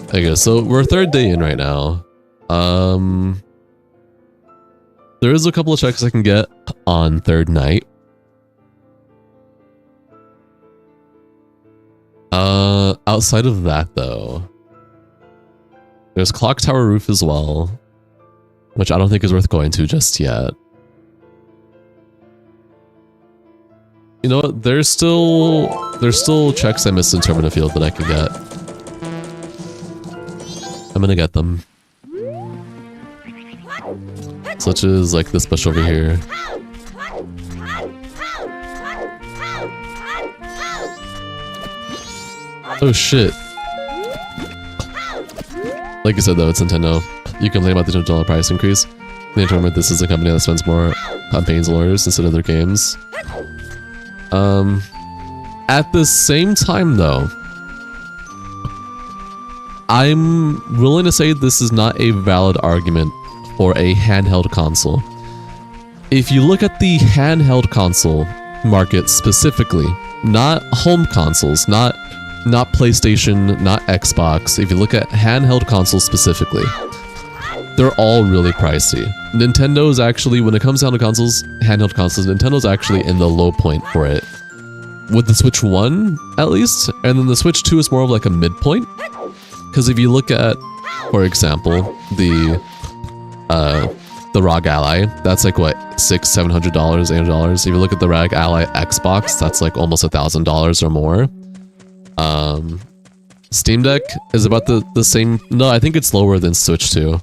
Okay, so we're 3rd day in right now. There is a couple of checks I can get on 3rd night. Outside of that though, there's Clock Tower Roof as well, which I don't think is worth going to just yet. You know what? There's still checks I missed in Termina Field that I can get. I'm gonna get them. Such as like this bush over here. Oh shit. Like I said though, it's Nintendo. You complain about the $200 price increase. They determined this is a company that spends more on pains and lawyers instead of their games. At the same time, though, I'm willing to say this is not a valid argument for a handheld console. If you look at the handheld console market specifically, not home consoles, not PlayStation, not Xbox, if you look at handheld consoles specifically, they're all really pricey. Nintendo is actually, when it comes down to consoles, handheld consoles, Nintendo's actually in the low point for it. With the Switch 1, at least, and then the Switch 2 is more of like a midpoint. Because if you look at, for example, the ROG Ally, that's like what, $600, $700, $800. If you look at the ROG Ally Xbox, that's like almost $1,000 or more. Steam Deck is about the same. No, I think it's lower than Switch 2.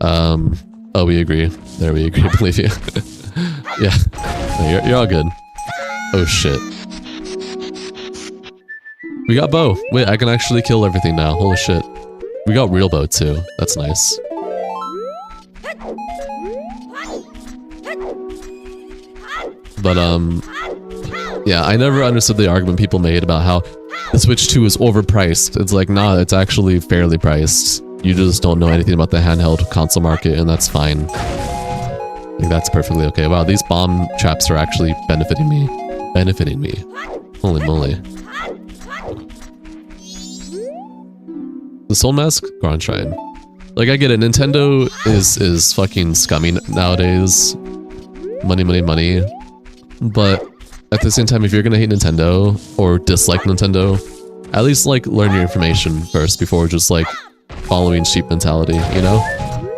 Oh, we agree. There, we agree. Believe you. Yeah, no, you're all good. Oh shit. We got bow. Wait, I can actually kill everything now. Holy shit. We got real bow too. That's nice. But yeah, I never understood the argument people made about how the Switch 2 is overpriced. It's like, nah, it's actually fairly priced. You just don't know anything about the handheld console market, and that's fine. I think that's perfectly okay. Wow, these bomb traps are actually benefiting me. Benefiting me. Holy moly. The Soul Mask? Goron Shrine. Like, I get it. Nintendo is fucking scummy nowadays. Money, money, money. But at the same time, if you're gonna hate Nintendo or dislike Nintendo, at least like learn your information first before just like following sheep mentality, you know?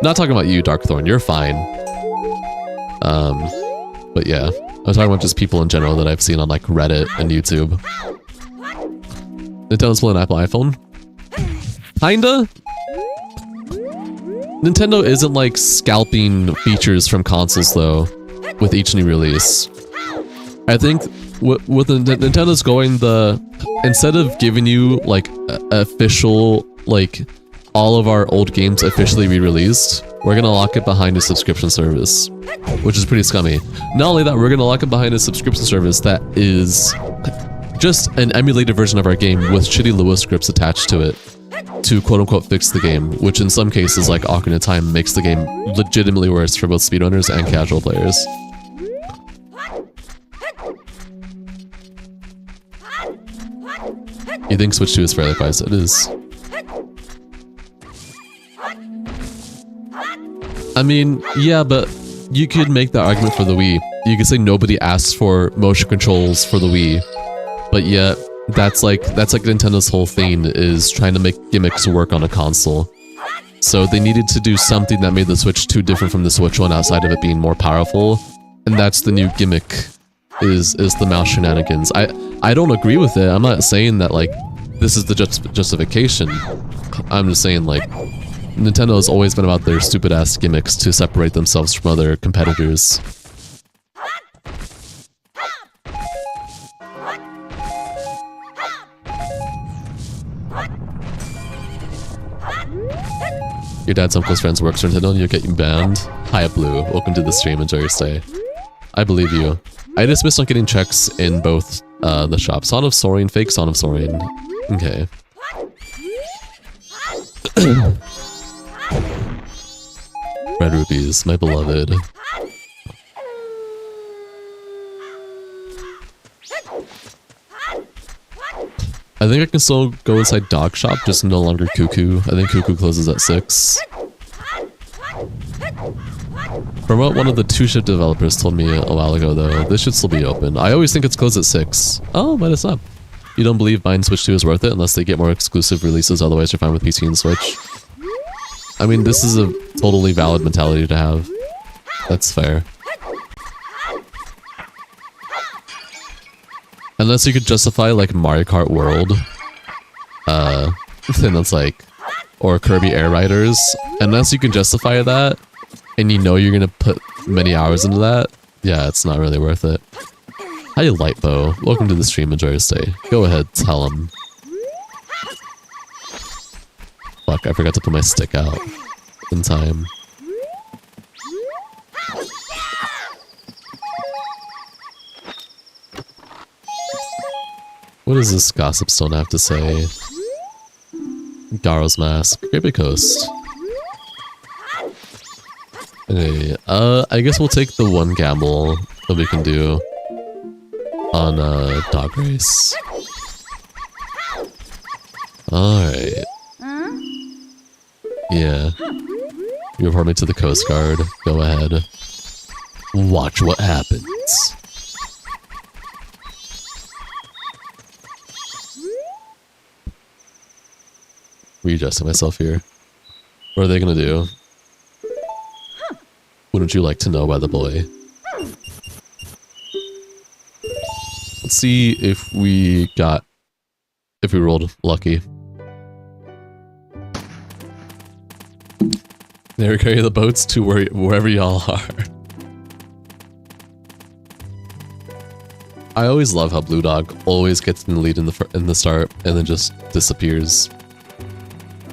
Not talking about you, Darkthorn, you're fine. But yeah, I'm talking about just people in general that I've seen on like Reddit and YouTube. Nintendo's pulling Apple iPhone? Kinda? Nintendo isn't like scalping features from consoles though, with each new release. I think with Nintendo's going instead of giving you like official, like all of our old games officially re-released, we're gonna lock it behind a subscription service, which is pretty scummy. Not only that, we're gonna lock it behind a subscription service that is just an emulated version of our game with shitty Lua scripts attached to it to quote-unquote fix the game, which in some cases, like Ocarina of Time, makes the game legitimately worse for both speedrunners and casual players. You think Switch 2 is fairly priced? It is. I mean, yeah, but you could make that argument for the Wii. You could say nobody asked for motion controls for the Wii, but yet that's like Nintendo's whole thing is trying to make gimmicks work on a console. So they needed to do something that made the Switch 2 different from the Switch 1 outside of it being more powerful, and that's the new gimmick. Is the mouse shenanigans. I don't agree with it. I'm not saying that like this is the justification. I'm just saying like Nintendo has always been about their stupid ass gimmicks to separate themselves from other competitors. Your dad's uncle's friends works for Nintendo and you'll get you banned. Hi Blue, welcome to the stream, enjoy your stay. I believe you. I just missed on getting checks in both the shops. Son of Soaring, fake Son of Soaring. Okay. Red rupees, my beloved. I think I can still go inside Dog Shop, just no longer Cuckoo. I think Cuckoo closes at 6. From what one of the 2-shift developers told me a while ago though, this should still be open. I always think it's closed at 6. Oh, but it's not. You don't believe buying Switch 2 is worth it unless they get more exclusive releases, otherwise you're fine with PC and Switch. I mean, this is a totally valid mentality to have. That's fair. Unless you could justify like Mario Kart World, then it's like, or Kirby Air Riders. Unless you can justify that, and you know you're gonna put many hours into that, yeah, it's not really worth it. Hi, Lightbow. Welcome to the stream. Enjoy your stay. Go ahead, tell him. Fuck, I forgot to put my stick out in time. What does this gossip stone have to say? Garo's mask. Great Big Coast. Okay, I guess we'll take the one gamble that we can do on dog race. Alright. Yeah. You report me to the Coast Guard. Go ahead. Watch what happens. Readjusting myself here. What are they gonna do? Wouldn't you like to know, by the boy? Let's see if we rolled lucky. There we carry the boats to wherever y'all are. I always love how Blue Dog always gets in the lead in the start and then just disappears.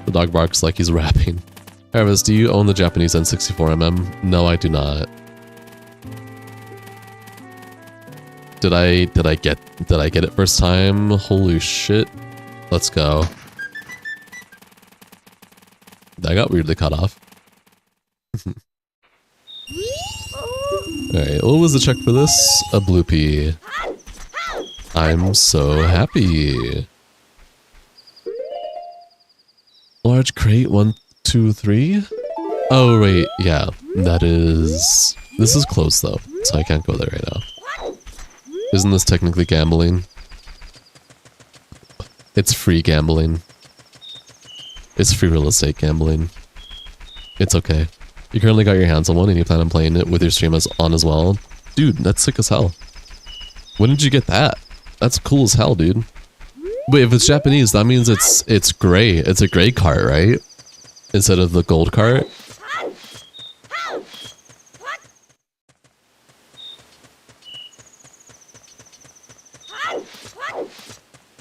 The dog barks like he's rapping. Travis, do you own the Japanese N64mm? No, I do not. Did I get it first time? Holy shit. Let's go. That got weirdly cut off. Alright, what was the check for this? A blue pea. I'm so happy. Large crate, 1, 2, 3? Oh, right, yeah. That is... This is closed, though, so I can't go there right now. Isn't this technically gambling? It's free gambling. It's free real estate gambling. It's okay. You currently got your hands on one and you plan on playing it with your stream on as well. Dude, that's sick as hell. When did you get that? That's cool as hell, dude. Wait, if it's Japanese, that means it's gray. It's a gray cart, right? Instead of the gold cart.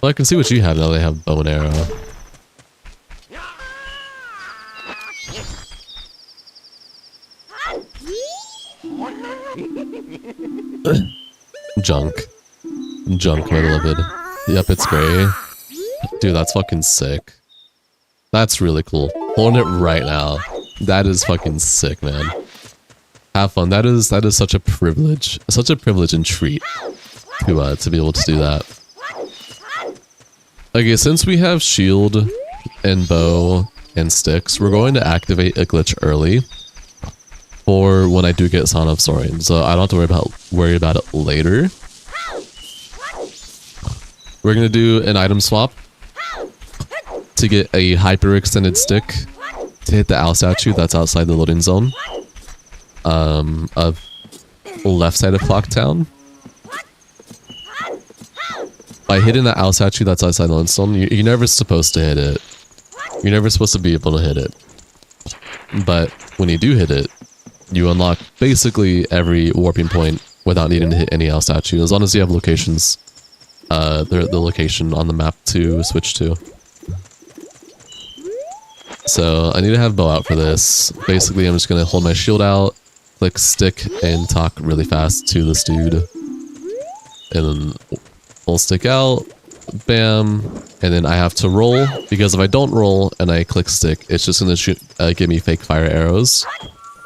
Well, I can see what you have now. They have bow and arrow. Junk. Junk, my beloved. Yep, it's gray. Dude, that's fucking sick. That's really cool. Holding it right now. That is fucking sick, man. Have fun. That is such a privilege. Such a privilege and treat to be able to do that. Okay, since we have shield and bow and sticks, we're going to activate a glitch early for when I do get Son of Soaring, so I don't have to worry about it later. We're gonna do an item swap to get a hyper extended stick to hit the owl statue that's outside the loading zone of left side of Clock Town. By hitting the owl statue that's outside the loading zone, you're never supposed to hit it. You're never supposed to be able to hit it. But when you do hit it, you unlock basically every warping point without needing to hit any owl statue, as long as you have locations. The location on the map to switch to. So I need to have bow out for this. Basically, I'm just gonna hold my shield out, click stick, and talk really fast to this dude. And then pull stick out, bam, and then I have to roll, because if I don't roll and I click stick, it's just gonna give me fake fire arrows,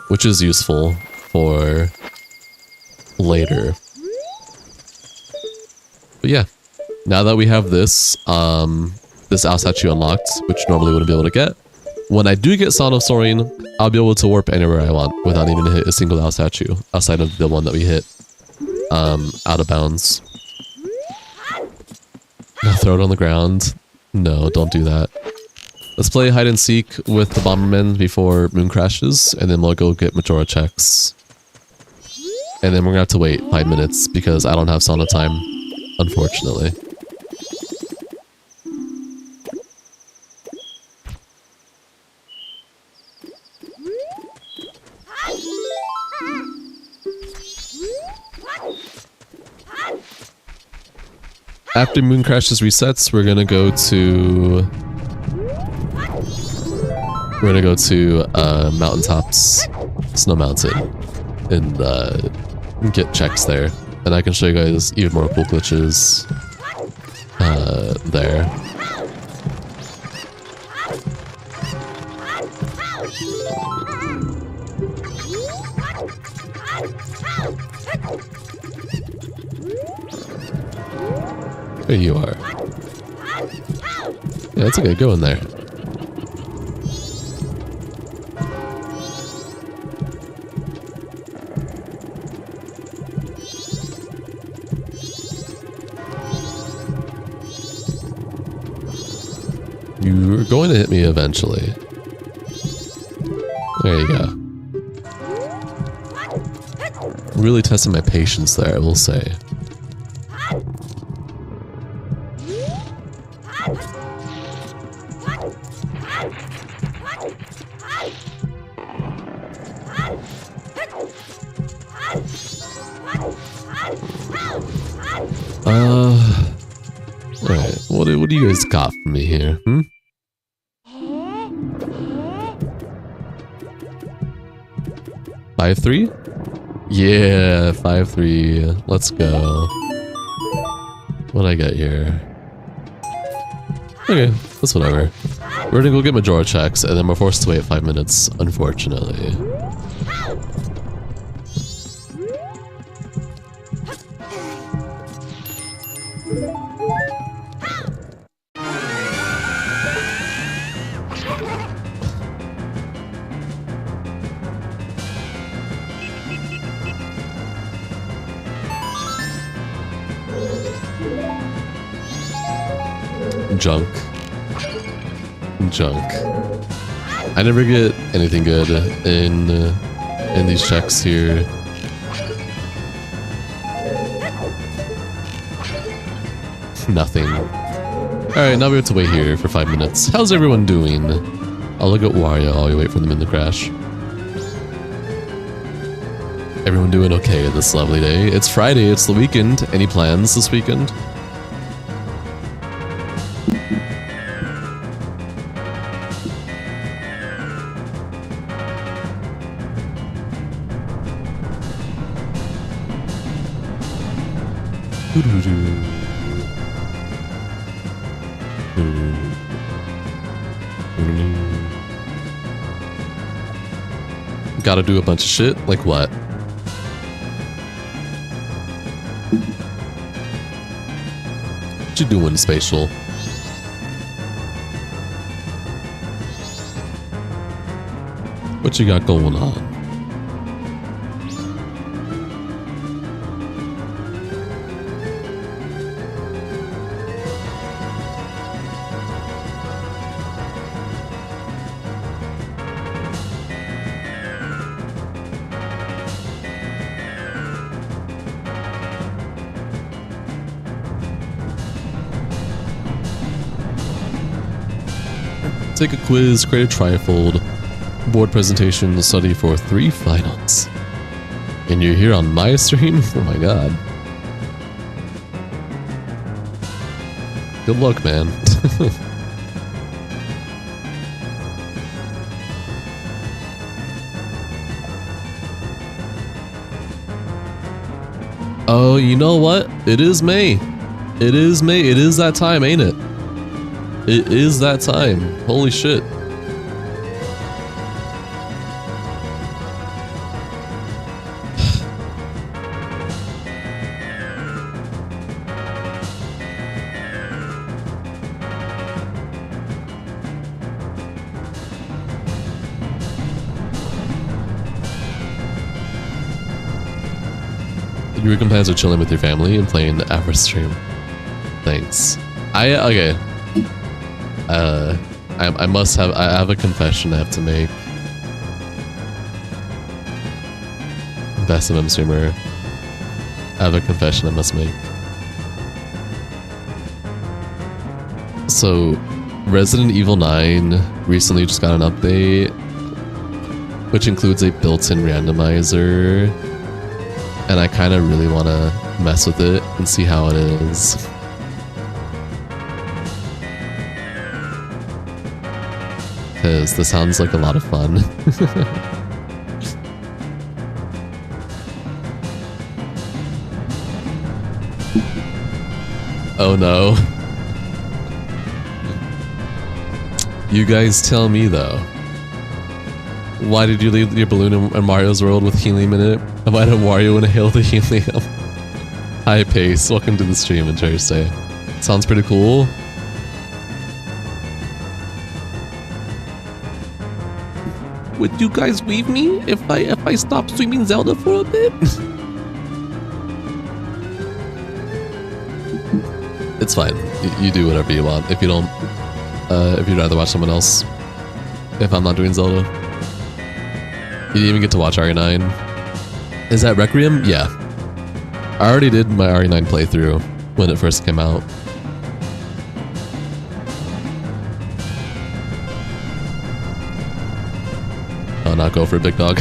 which is useful for later. But yeah, now that we have this, this owl statue unlocked, which normally wouldn't be able to get, when I do get Son of Soaring, I'll be able to warp anywhere I want without needing to hit a single owl statue, outside of the one that we hit, out of bounds. Now throw it on the ground. No, don't do that. Let's play hide and seek with the Bomberman before Moon crashes, and then we'll go get Majora checks. And then we're gonna have to wait 5 minutes, because I don't have sauna time. Unfortunately. After Moon Crashes resets, we're gonna go to We're gonna go to Mountaintops, Snow Mountain, and get checks there. And I can show you guys even more cool glitches there. There you are. Yeah, that's okay. Go in there. You're going to hit me eventually. There you go. Really testing my patience there, I will say. Alright, what do you guys got for me here, 5-3? Yeah, 5-3. Let's go. What'd I get here? Okay, that's whatever. We're gonna go get Majora checks, and then we're forced to wait 5 minutes, unfortunately. Junk. I never get anything good in these checks here. Nothing. Alright, now we have to wait here for 5 minutes. How's everyone doing? I'll look at Wario while we wait for them in to crash. Everyone doing okay this lovely day? It's Friday, it's the weekend. Any plans this weekend? Gotta do a bunch of shit? Like what? What you doing, Spatial? What you got going on? Take a quiz, create a trifold, board presentation, study for 3 finals. And you're here on my stream? Oh my god. Good luck, man. Oh, you know what? It is May. It is May. It is that time, ain't it? It is that time. Holy shit. Your weekend plans are chilling with your family and playing the Afro stream. Thanks. Okay. I have a confession I have to make. Best MM streamer. I have a confession I must make. So, Resident Evil 9 recently just got an update, which includes a built-in randomizer, and I kind of really want to mess with it and see how it is. because this sounds like a lot of fun. Oh no. You guys tell me though. Why did you leave your balloon in Mario's world with helium in it? And why did Wario inhale the helium? Hi Pace, welcome to the stream, enjoy your stay. Sounds pretty cool. Would you guys leave me if I stop streaming Zelda for a bit? It's fine. You do whatever you want. If you don't, if you'd rather watch someone else, if I'm not doing Zelda, you didn't even get to watch RE9. Is that Requiem? Yeah. I already did my RE9 playthrough when it first came out. Oh, not go for a big dog.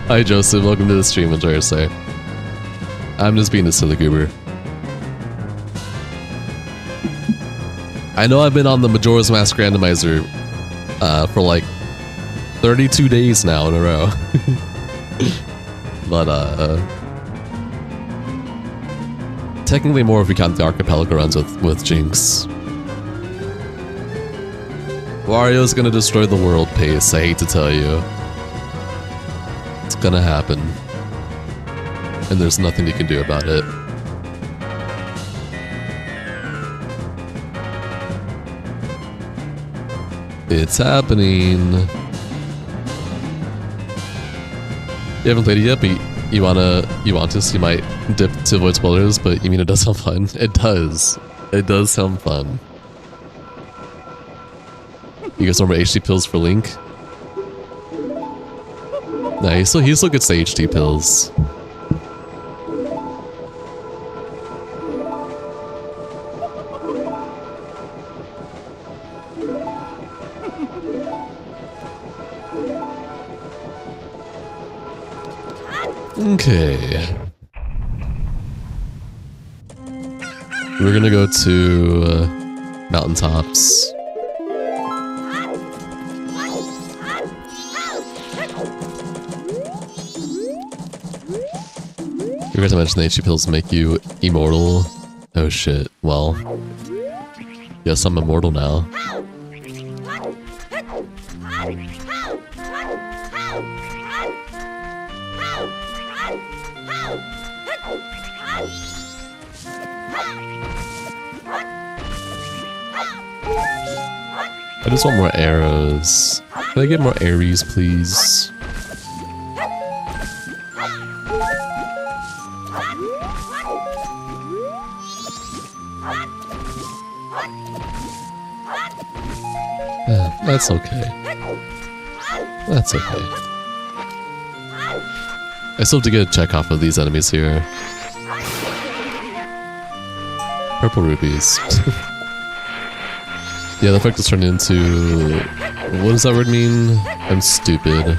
Hi Joseph, welcome to the stream, enjoy your stay. I'm just being a silly goober. I know I've been on the Majora's Mask randomizer for like 32 days now in a row. But technically more if we count the archipelago runs with Jinx. Wario's gonna destroy the world, Pace, I hate to tell you. It's gonna happen. And there's nothing you can do about it. It's happening. You haven't played it yet, but you want to, so you might dip to avoid spoilers, but you mean it does sound fun? It does. It does sound fun. You guys want more HD pills for Link? Nah, he still gets the HD pills. Okay. We're gonna go to mountaintops. You guys mentioned the HP pills make you immortal. Oh shit. Well, yes, I'm immortal now. I just want more arrows. Can I get more Aries, please? That's okay. That's okay. I still have to get a check off of these enemies here. Purple rubies. Yeah, the effect is turned into... What does that word mean? I'm stupid.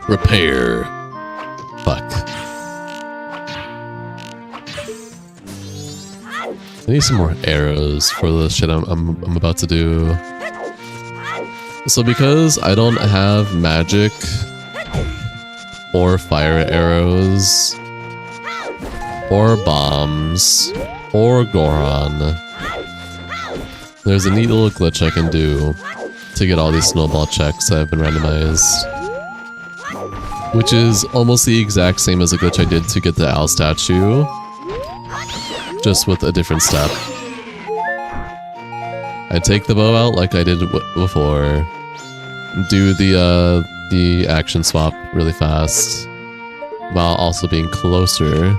Repair. Fuck. I need some more arrows for the shit I'm about to do. So because I don't have magic or fire arrows or bombs or Goron, there's a neat little glitch I can do to get all these snowball checks that have been randomized. Which is almost the exact same as the glitch I did to get the owl statue, just with a different step. I take the bow out like I did before, do the action swap really fast, while also being closer.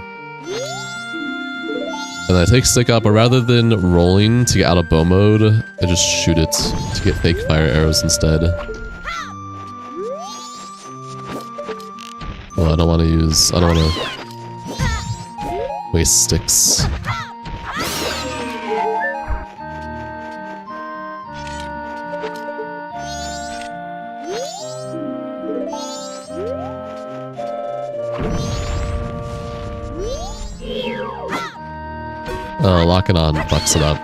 And I take stick out, but rather than rolling to get out of bow mode, I just shoot it to get fake fire arrows instead. Well, I don't want to waste sticks. Oh, lock it on, fucks it up.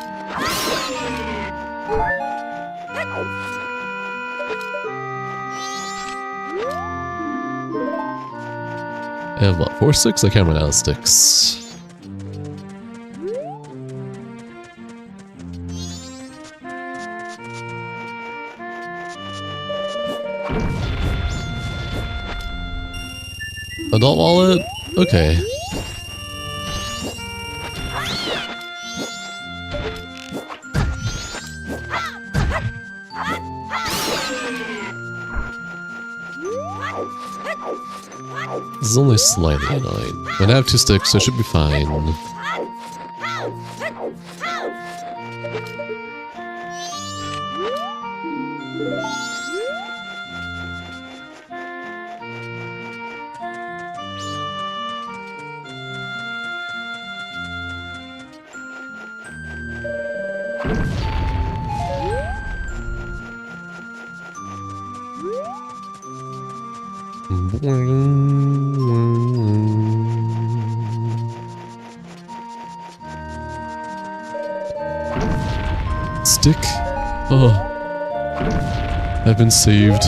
I have what, 4 sticks? I can't run out of sticks. Adult wallet? Okay. This is only slightly annoying. I have 2 sticks, so it should be fine. Stick? Oh. I've been saved.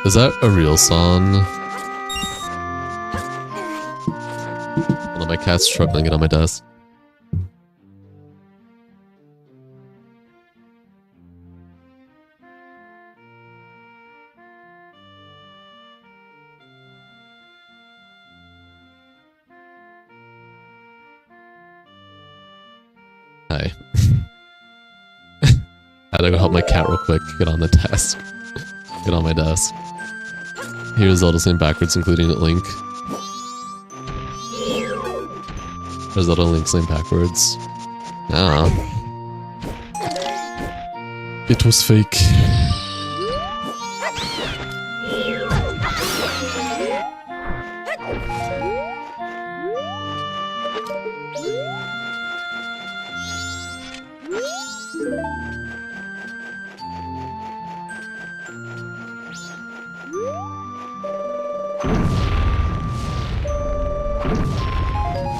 Is that a real song? One of my cat's struggling to get on my desk. Hi. I had to go help my cat real quick, get on the desk. Get on my desk. Here's Zelda's name backwards, including Link. There's Zelda Link's name backwards. Ah. It was fake.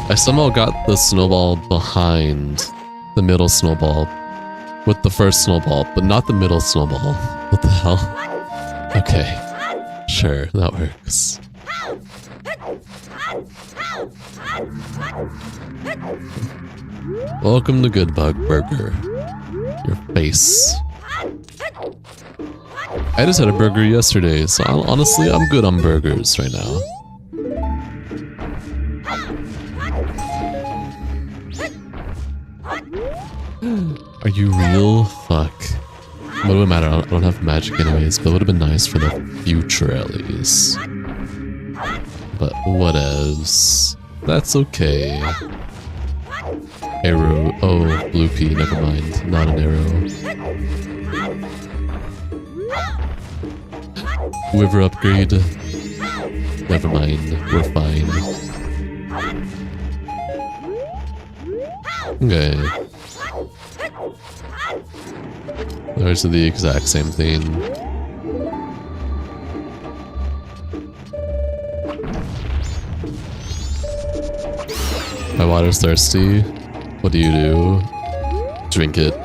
I somehow got the snowball behind the middle snowball with the first snowball, but not the middle snowball. What the hell? Okay. Sure, that works. Welcome to Good Bug Burger. Your face. I just had a burger yesterday, so honestly, I'm good on burgers right now. Are you real? Fuck. What would it matter? I don't have magic anyways, but it would have been nice for the future at least. But whatevs. That's okay. Arrow. Oh, blue pea. Never mind. Not an arrow. Quiver upgrade. Never mind. We're fine. Okay. Those are the exact same thing. My water's thirsty. What do you do? Drink it.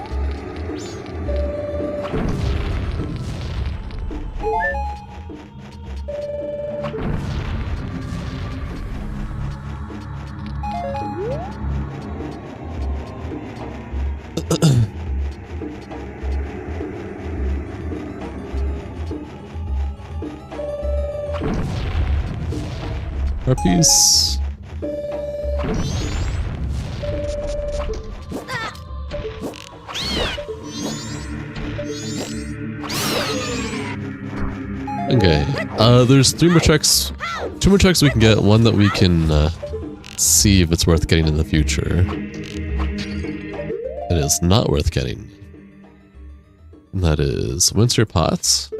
Harpies. Okay. There's 3 more checks. 2 more checks we can get. One that we can see if it's worth getting in the future. It is not worth getting. And that is Winter Pots.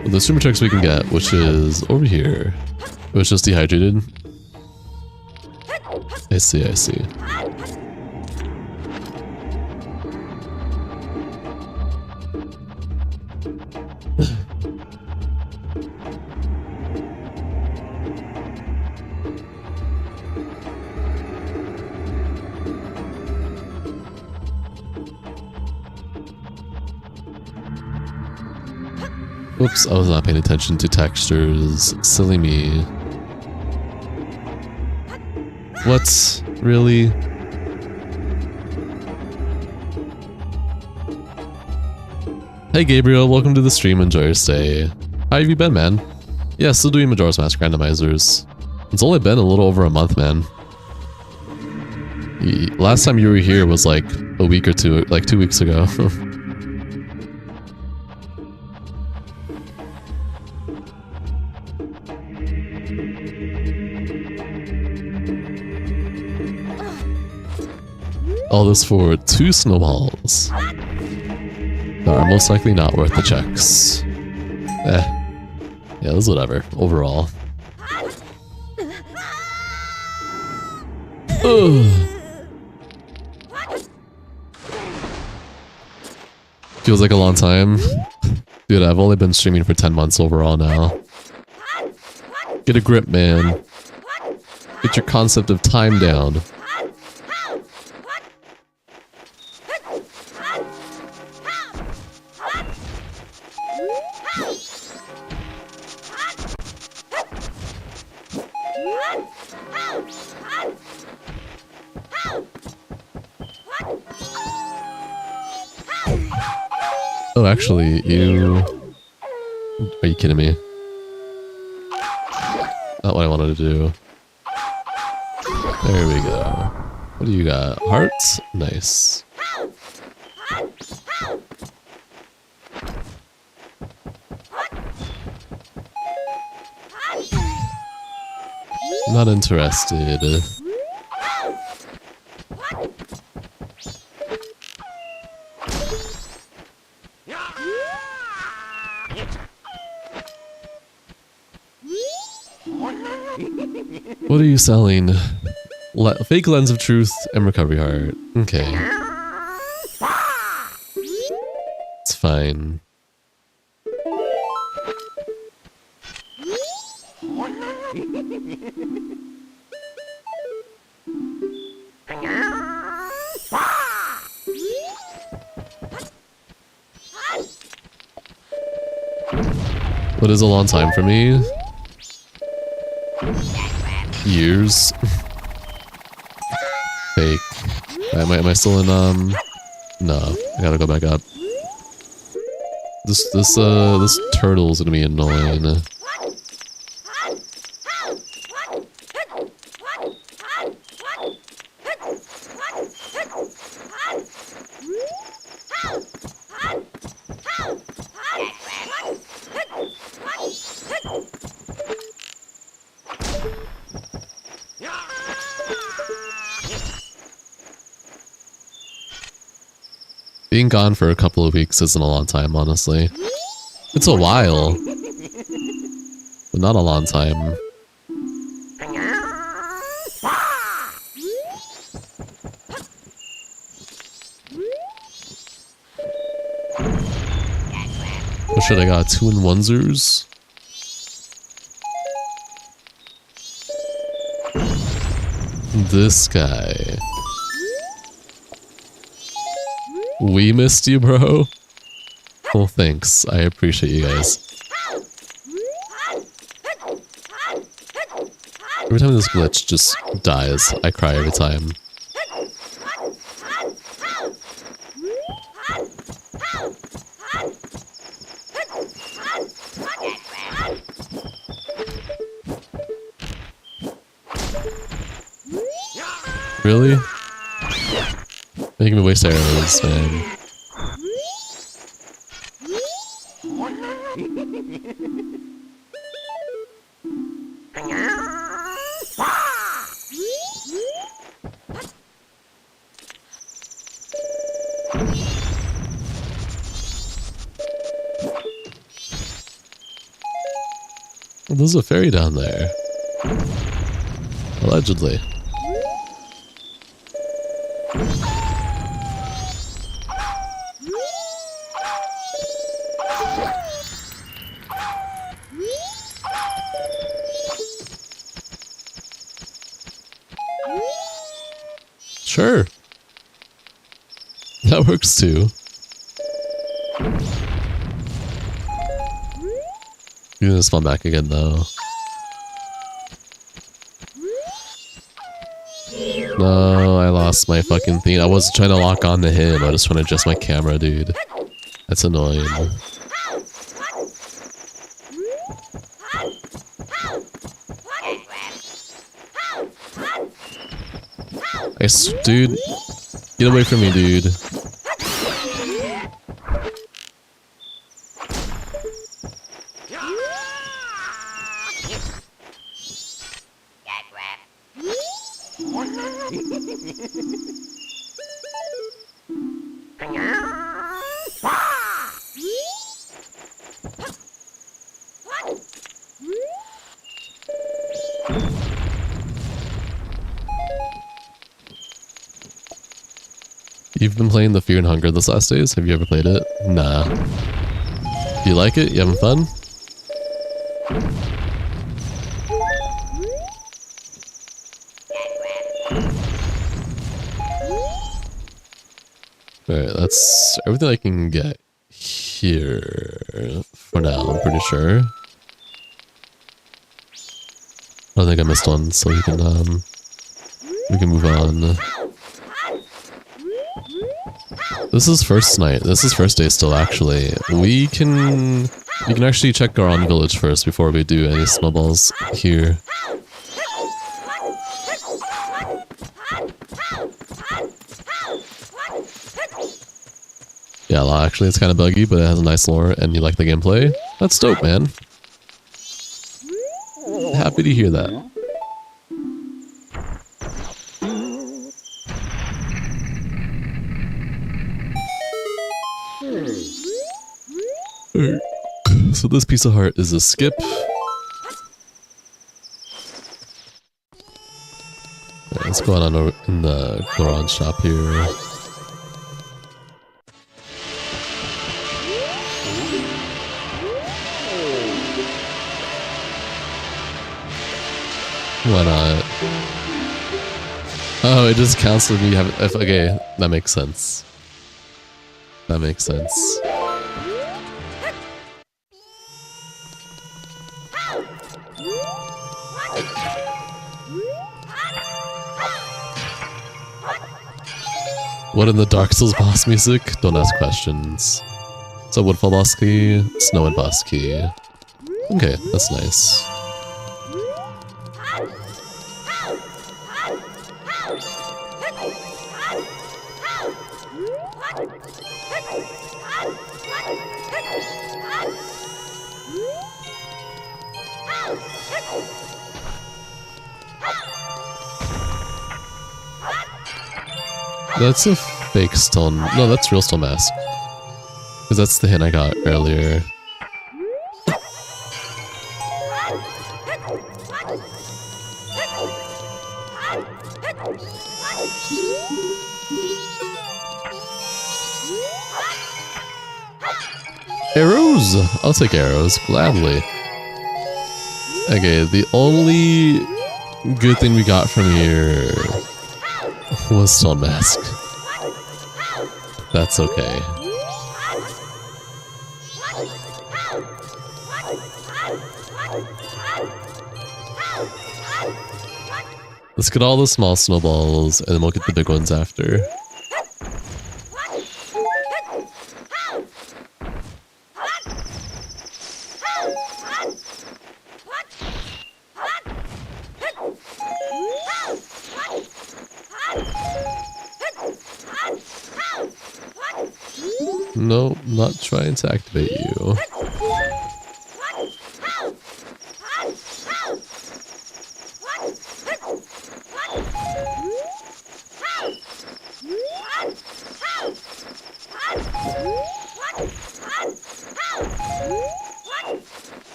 Well, there's 2 more checks we can get, which is over here. It was just dehydrated. I see, I see. Oops, I was not paying attention to textures. Silly me. What? Really? Hey Gabriel, welcome to the stream. Enjoy your stay. How have you been, man? Yeah, still doing Majora's Mask randomizers. It's only been a little over a month, man. Last time you were here was like a week or two, like 2 weeks ago. All this for 2 snowballs. That are most likely not worth the checks. Yeah, it was whatever, overall. Ugh. Feels like a long time. Dude, I've only been streaming for 10 months overall now. Get a grip, man. Get your concept of time down. Oh, actually, you... Are you kidding me? Not what I wanted to do. There we go. What do you got? Hearts? Nice. Not interested. What are you selling? Fake lens of truth and recovery heart. Okay. It's fine. What is a long time for me? Years. Fake. Am I still in, no. I gotta go back up. This turtle's gonna be annoying. Being gone for a couple of weeks isn't a long time, honestly. It's a while, but not a long time. What should I got? 2 and 1-zers? This guy. We missed you, bro. Well, thanks. I appreciate you guys. Every time this glitch just dies, I cry every time. Really? Making me waste arrows, man. Well, there's a fairy down there. Allegedly. Sure. That works too. You're gonna spawn back again though. No, I lost my fucking thing. I wasn't trying to lock on to him. I was trying to adjust my camera, dude. That's annoying. Dude, get away from me, dude. You've been playing The Fear and Hunger this last days? Have you ever played it? Nah. Do you like it? You having fun? Alright, that's everything I can get here for now, I'm pretty sure. I don't think I missed one, so we can move on. This is first night. This is first day still, actually. We can actually check our own village first before we do any snowballs here. Yeah, well, actually it's kind of buggy, but it has a nice lore, and you like the gameplay. That's dope, man. Happy to hear that. So this piece of heart is a skip. Right, let's go on over in the Goron shop here. Why not? Oh, it just counts when you have. Okay, that makes sense. That makes sense. What in the Dark Souls boss music? Don't ask questions. So Woodfall boss key, Snow and boss key. Okay, that's nice. That's a fake stone. No, that's real stone mask. Because that's the hint I got earlier. Arrows! I'll take arrows, gladly. Okay, the only good thing we got from here was stone mask. That's okay. Let's get all the small snowballs and then we'll get the big ones after. No, not trying to activate you.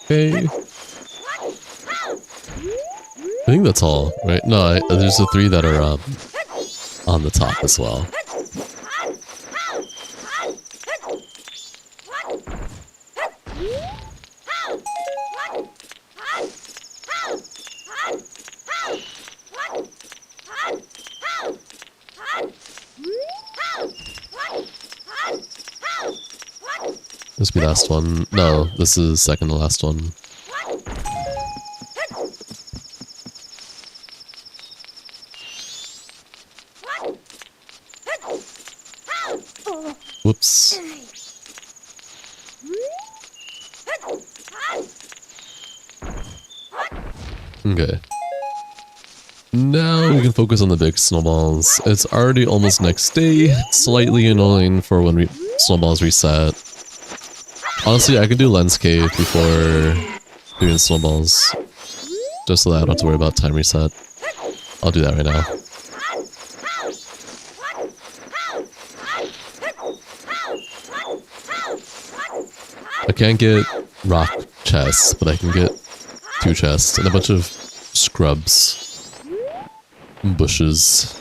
Okay. I think that's all, right? No, there's the 3 that are on the top as well. This will be the last one. No, this is second to last one. Whoops. Okay. Now we can focus on the big snowballs. It's already almost next day. Slightly annoying for when snowballs reset. Honestly, I could do landscape before doing snowballs. Just so that I don't have to worry about time reset. I'll do that right now. I can't get rock chests, but I can get 2 chests and a bunch of scrubs and bushes.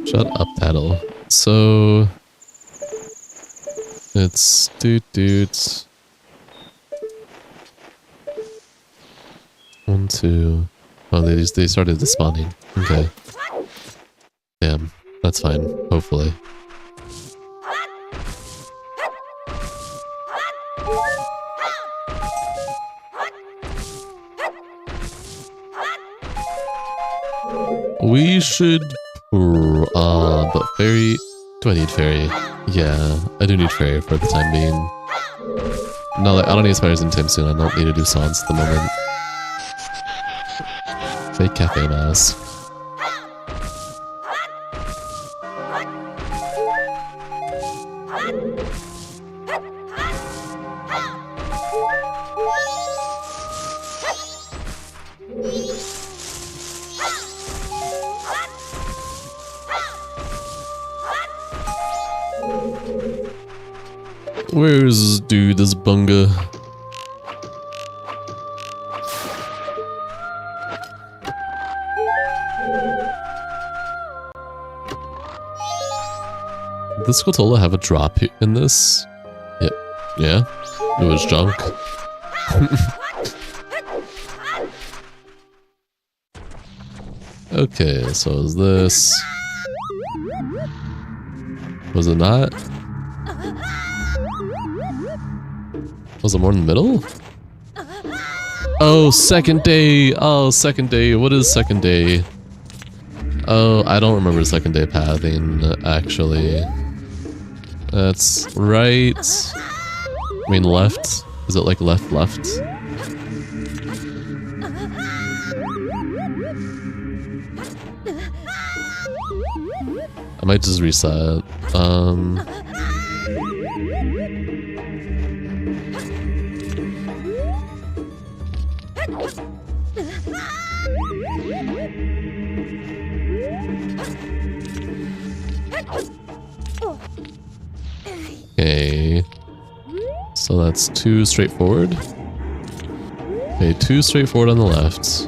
Shut up, Paddle. So it's dudes. 1, 2. Oh, they started despawning. Okay. Damn, that's fine. Hopefully. We should. But fairy. Do I need fairy? Yeah, I do need fairy for the time being. No, like, I don't need spiders anytime soon. I don't need to do songs at the moment. Fake cafe mask. Where's dude, this bunga? Did the Scotola have a drop in this? Yep. Yeah. It was junk. Okay, so is this... Was it not? Was it more in the middle? Oh, second day! Oh, second day. What is second day? Oh, I don't remember second day pathing, actually. That's right. I mean left. Is it like left? I might just reset. Okay. So that's 2 straightforward. Okay, 2 straightforward on the left.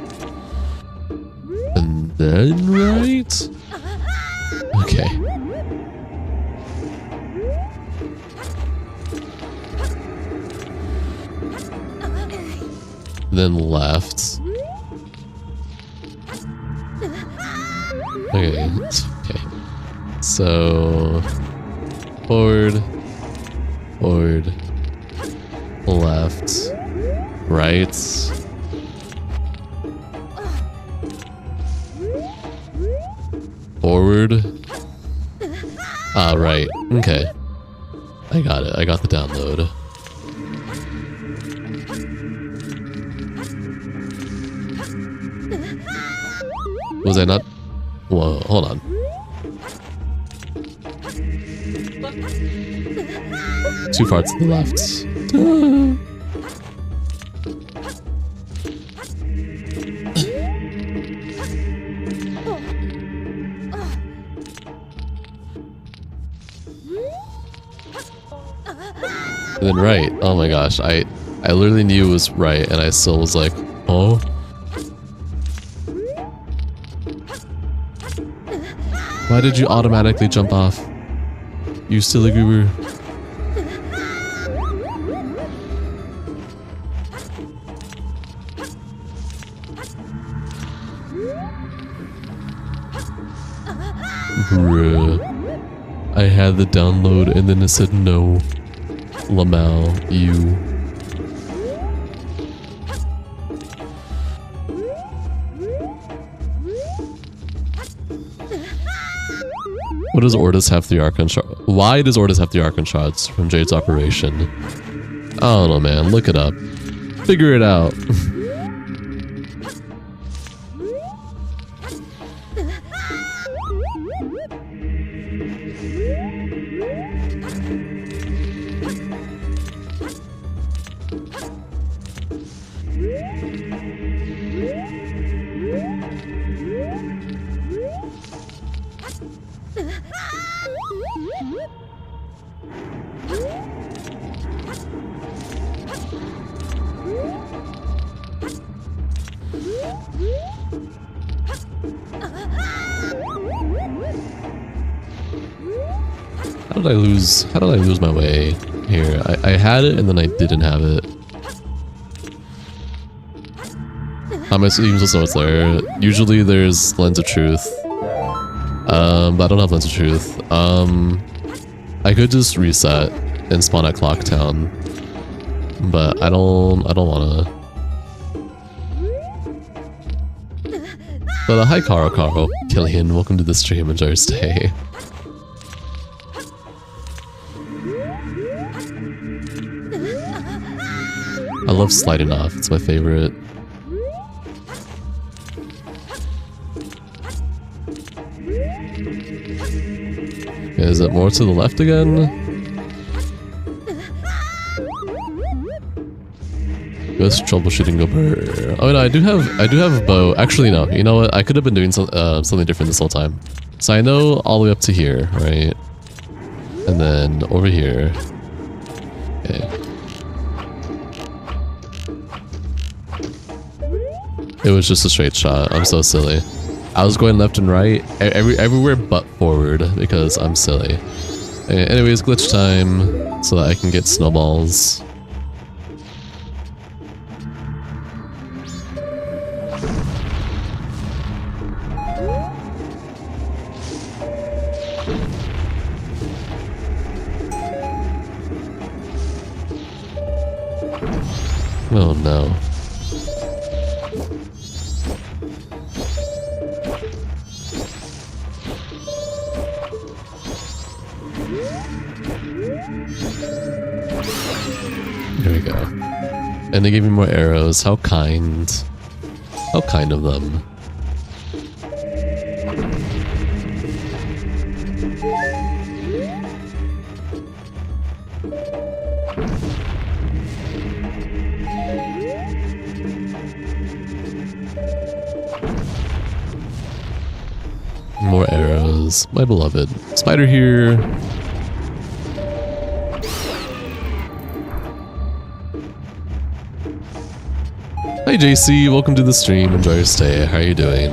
And then right? Okay. Then left. Okay. Okay. So forward, left, right. Forward. Ah, right. Okay. I got it. I got the download. Was I not? Whoa, hold on. Too far to the left. And then right. Oh my gosh, I literally knew it was right, and I still was like, oh. Why did you automatically jump off? You silly goober. Bruh. I had the download and then it said no. Lamau, you. What does Ordis have the Archon shard? Why does Ordis have the Archon shards from Jade's operation? I don't know, man. Look it up. Figure it out. How did I lose my way here? I had it and then I didn't have it. I'm assuming so it's there. Usually there's Lens of Truth. But I don't have Lens of Truth. I could just reset and spawn at Clocktown. But I don't wanna. But hi Karo. Killian, welcome to the stream, enjoy your stay. I love sliding off, it's my favorite. Is it more to the left again? Just troubleshooting over. Oh no, I do have a bow. Actually no, you know what? I could have been doing something different this whole time. So I know all the way up to here, right? And then over here. Okay. It was just a straight shot. I'm so silly. I was going left and right, everywhere but forward because I'm silly. Anyways, glitch time so that I can get snowballs. Oh no. There we go. And they gave me more arrows. How kind. How kind of them. More arrows. My beloved. Spider here. Hi JC, welcome to the stream. Enjoy your stay. How are you doing?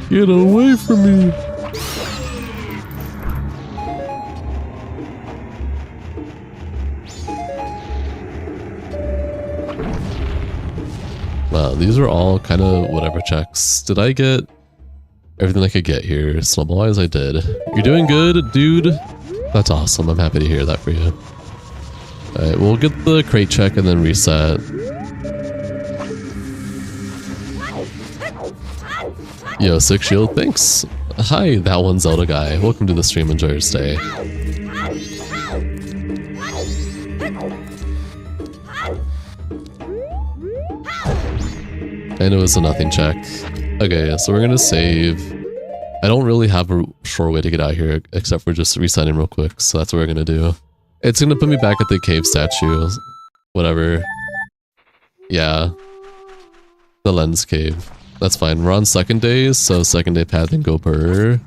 Get away from me. Wow, these are all kind of whatever checks. Did I get everything I could get here? Snowball-wise, I did. You're doing good, dude. That's awesome. I'm happy to hear that for you. Alright, we'll get the crate check and then reset. Yo, 6 shield, thanks. Hi, that one Zelda guy. Welcome to the stream, enjoy your stay. And it was a nothing check. Okay, so we're gonna save. I don't really have a sure way to get out of here except for just resetting real quick, so that's what we're gonna do. It's gonna put me back at the cave statue. Whatever. Yeah. The lens cave. That's fine. We're on second day, so second day path and go per.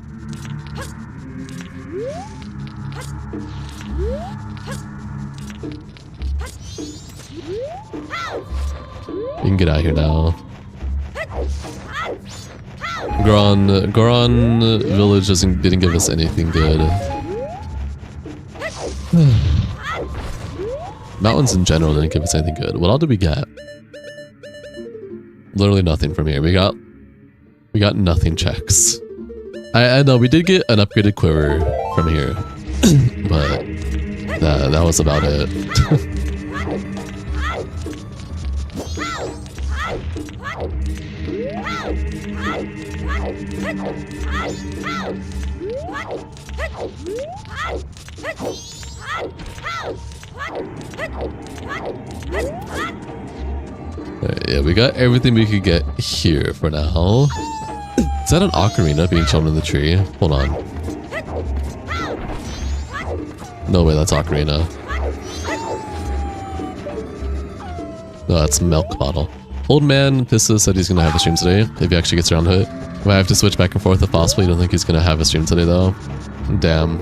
You can get out of here now. Goron village didn't give us anything good. Mountains in general didn't give us anything good. What all did we get? Literally nothing from here. We got nothing checks. I know we did get an upgraded quiver from here, but that was about it. Yeah, we got everything we could get here for now. Is that an ocarina being shown in the tree? Hold on. No way, that's ocarina. No, that's milk bottle. Old man Pissa said he's gonna have a stream today, if he actually gets around to it. Might have to switch back and forth if possible. You don't think he's gonna have a stream today though? Damn.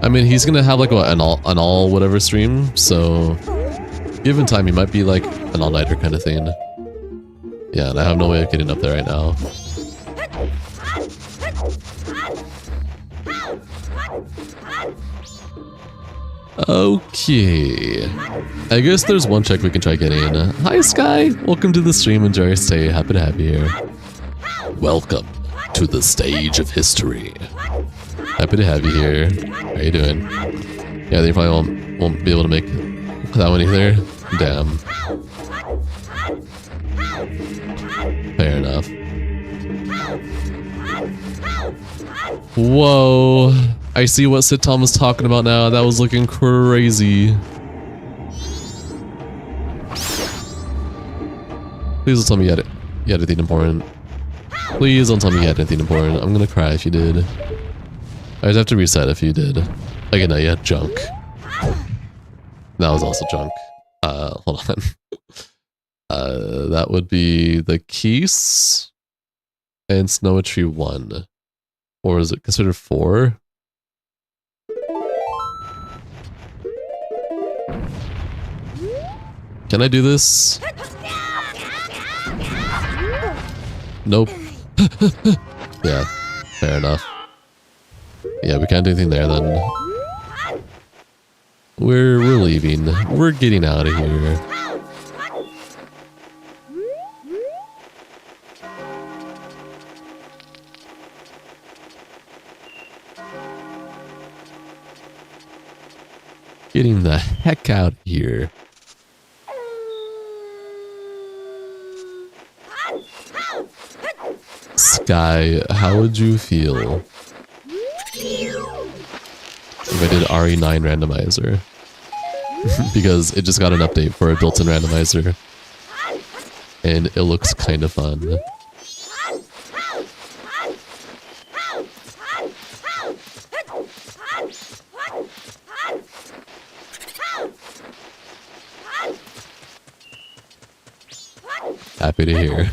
I mean, he's gonna have like an all whatever stream, so given time, he might be like an all-nighter kind of thing. Yeah, and I have no way of getting up there right now. Okay. I guess there's one check we can try getting. Hi, Sky! Welcome to the stream. Enjoy your stay. Happy to have you here. Welcome to the stage of history. Happy to have you here. How you doing? Yeah, they probably won't be able to make that one either. Damn. Fair enough. Whoa. I see what Sid Tom was talking about now. That was looking crazy. Please don't tell me you had anything important. Please don't tell me you had anything important. I'm gonna cry if you did. I'd have to reset if you did. Okay, no, you had junk. That was also junk. Hold on. That would be the keys and Snowy 1. Or is it considered 4? Can I do this? Nope. Yeah, fair enough. Yeah, we can't do anything there then. We're leaving. We're getting out of here. Getting the heck out of here. Sky, how would you feel if I did RE9 randomizer? Because it just got an update for a built-in randomizer. And it looks kind of fun. Happy to hear.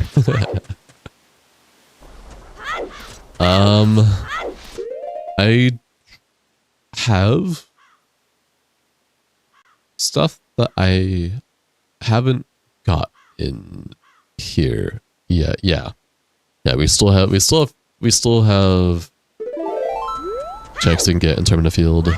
I have stuff that I haven't got in here yet. Yeah, we still have checks we can get in terms of field.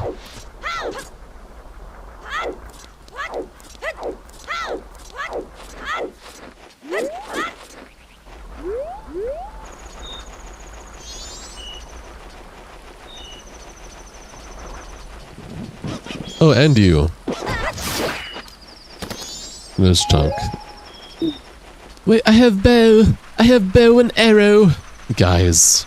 Oh, and you. There's junk. Wait, I have bow. I have bow and arrow. Guys,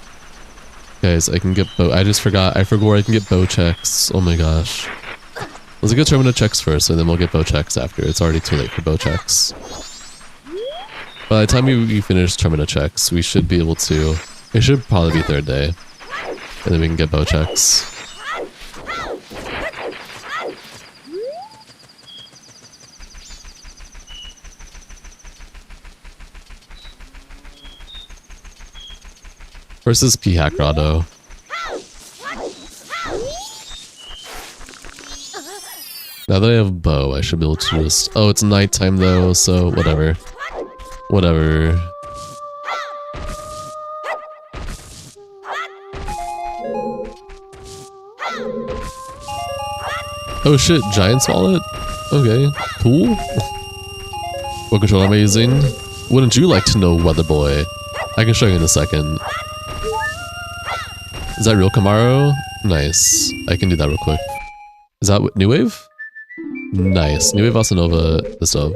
I can get bow. I forgot where I can get bow checks. Oh my gosh. Let's get terminal checks first, and then we'll get bow checks after. It's already too late for bow checks. By the time we finish Termina checks, we should be able to... It should probably be third day. And then we can get bow checks. Versus P-Hack Rando. Now that I have bow, I should be able to just... Oh, it's nighttime though, so whatever. Whatever. Oh shit, Giant's Wallet? Okay, cool. What controller am I using? Wouldn't you like to know, Weather Boy? I can show you in a second. Is that real Camaro? Nice. I can do that real quick. Is that New Wave? Nice. New Wave Asanova, this stuff.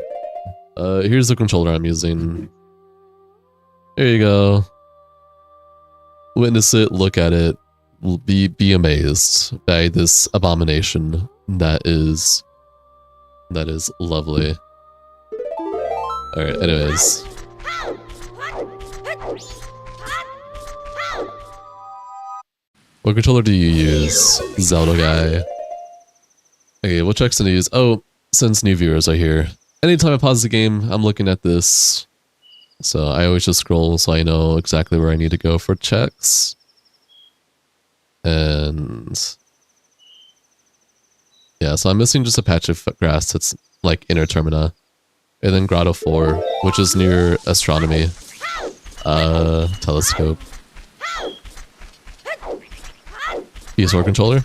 Here's the controller I'm using. There you go. Witness it, look at it, be amazed by this abomination that is lovely. Alright, anyways. What controller do you use, Zelda guy? Okay, what checks to use? Oh, since new viewers are here. Anytime I pause the game, I'm looking at this. So I always just scroll so I know exactly where I need to go for checks. And... yeah, so I'm missing just a patch of grass that's like inner Termina. And then Grotto 4, which is near Astronomy. Telescope. PS4 controller?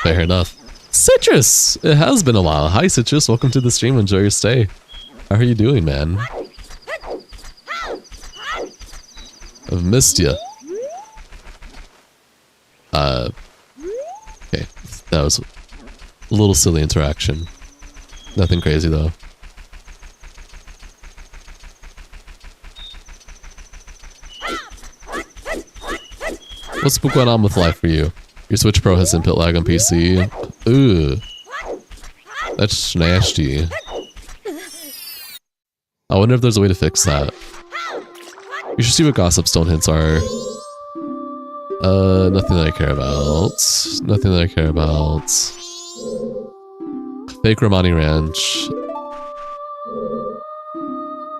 Fair enough. Citrus! It has been a while. Hi Citrus, welcome to the stream. Enjoy your stay. How are you doing, man? I've missed you. Okay. That was a little silly interaction. Nothing crazy though. What's going on with life for you? Your Switch Pro has input lag on PC. Ooh. That's nasty. I wonder if there's a way to fix that. You should see what Gossip Stone hints are. Nothing that I care about. Nothing that I care about. Fake Romani Ranch.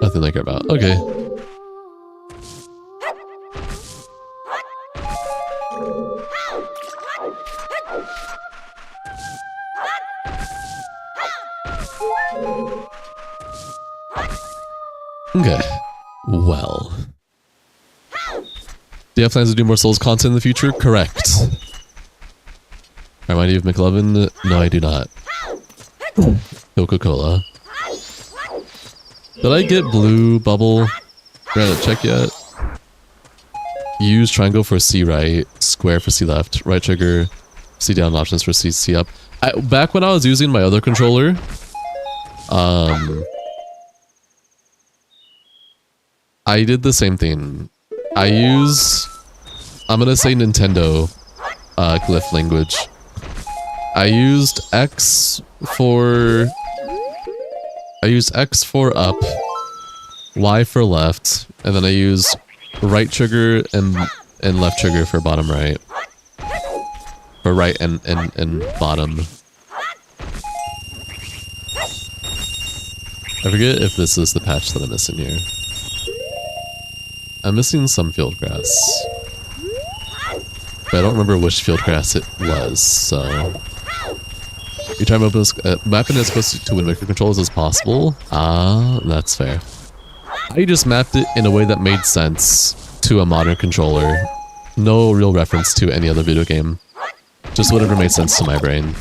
Nothing that I care about. Okay. Okay. Well. Do you have plans to do more Souls content in the future? Correct. Remind you of McLovin? No, I do not. Coca-Cola. Did I get blue bubble? Granite check yet? Use triangle for C right, square for C left, right trigger, C down options for C up. Back when I was using my other controller, I did the same thing. I'm gonna say Nintendo glyph language. I used X for up, Y for left, and then I used right trigger and left trigger for bottom right. For right and bottom. I forget if this is the patch that I'm missing here. I'm missing some field grass. But I don't remember which field grass it was, so... You're trying to open mapping as close to Wind Waker controls as possible? Ah, that's fair. I just mapped it in a way that made sense to a modern controller. No real reference to any other video game. Just whatever made sense to my brain.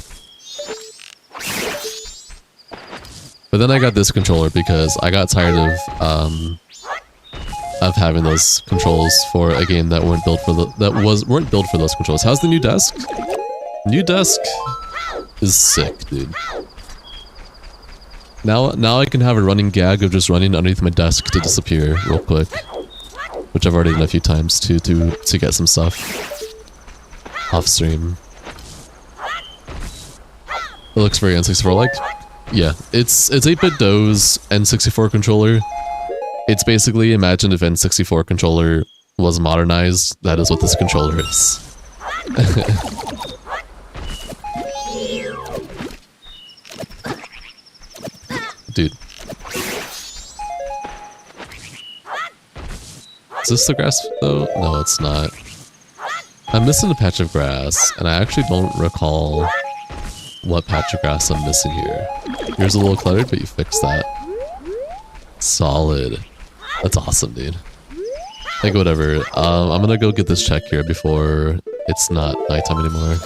But then I got this controller because I got tired of having those controls for a game that weren't built for weren't built for those controls. How's the new desk? New desk is sick, dude. Now I can have a running gag of just running underneath my desk to disappear real quick, which I've already done a few times to get some stuff off stream. It looks very N64 like. Yeah, it's 8-bit DOS N64 controller. It's basically, imagine if N64 controller was modernized. That is what this controller is. Dude. Is this the grass though? No, it's not. I'm missing a patch of grass, and I actually don't recall what patch of grass I'm missing here. Here's a little cluttered, but you fixed that. Solid. That's awesome, dude. Like, whatever. I'm gonna go get this check here before it's not nighttime anymore.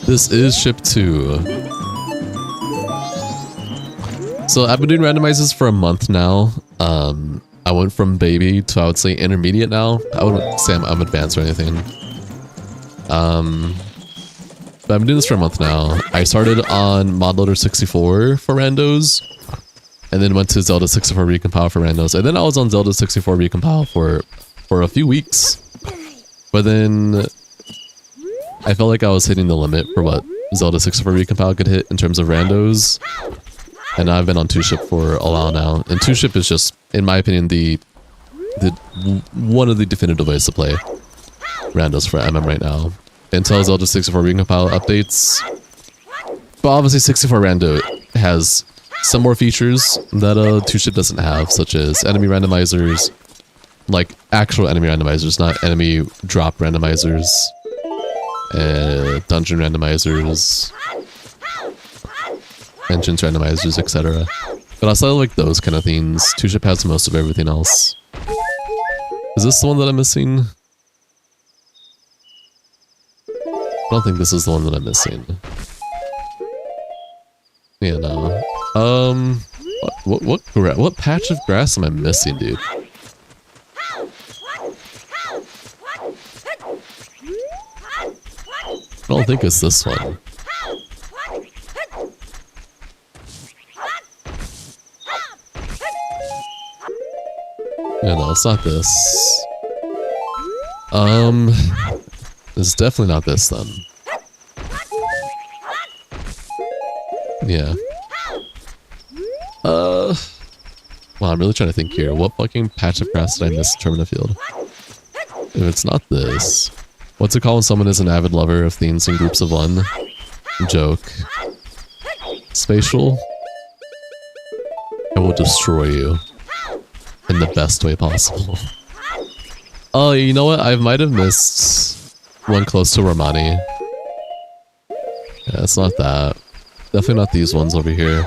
This is ship 2. So I've been doing randomizers for a month now. I went from baby to, I would say, intermediate now. I wouldn't say I'm advanced or anything. But I've been doing this for a month now. I started on ModLoader 64 for randos, and then went to Zelda 64 Recompile for randos, and then I was on Zelda 64 Recompile for a few weeks. But then I felt like I was hitting the limit for what Zelda 64 Recompile could hit in terms of randos. And I've been on 2-ship for a while now. And 2-ship is just, in my opinion, the one of the definitive ways to play randos for MM right now. Until Zelda 64 Recompile updates. But obviously 64 Rando has some more features that 2-ship doesn't have, such as enemy randomizers. Like actual enemy randomizers, not enemy drop randomizers. Dungeon randomizers. Entrance randomizers, etc. But outside of like those kind of things, 2-ship has most of everything else. Is this the one that I'm missing? I don't think this is the one that I'm missing. Yeah, no. What patch of grass am I missing, dude? I don't think it's this one. Yeah, no, it's not this. It's definitely not this then. Yeah. Well, I'm really trying to think here. What fucking patch of grass did I miss in Termina Field? If it's not this. What's it called when someone is an avid lover of things in groups of one? Joke. Spatial? I will destroy you. In the best way possible. Oh, you know what? I might have missed one close to Romani. Yeah, it's not that. Definitely not these ones over here.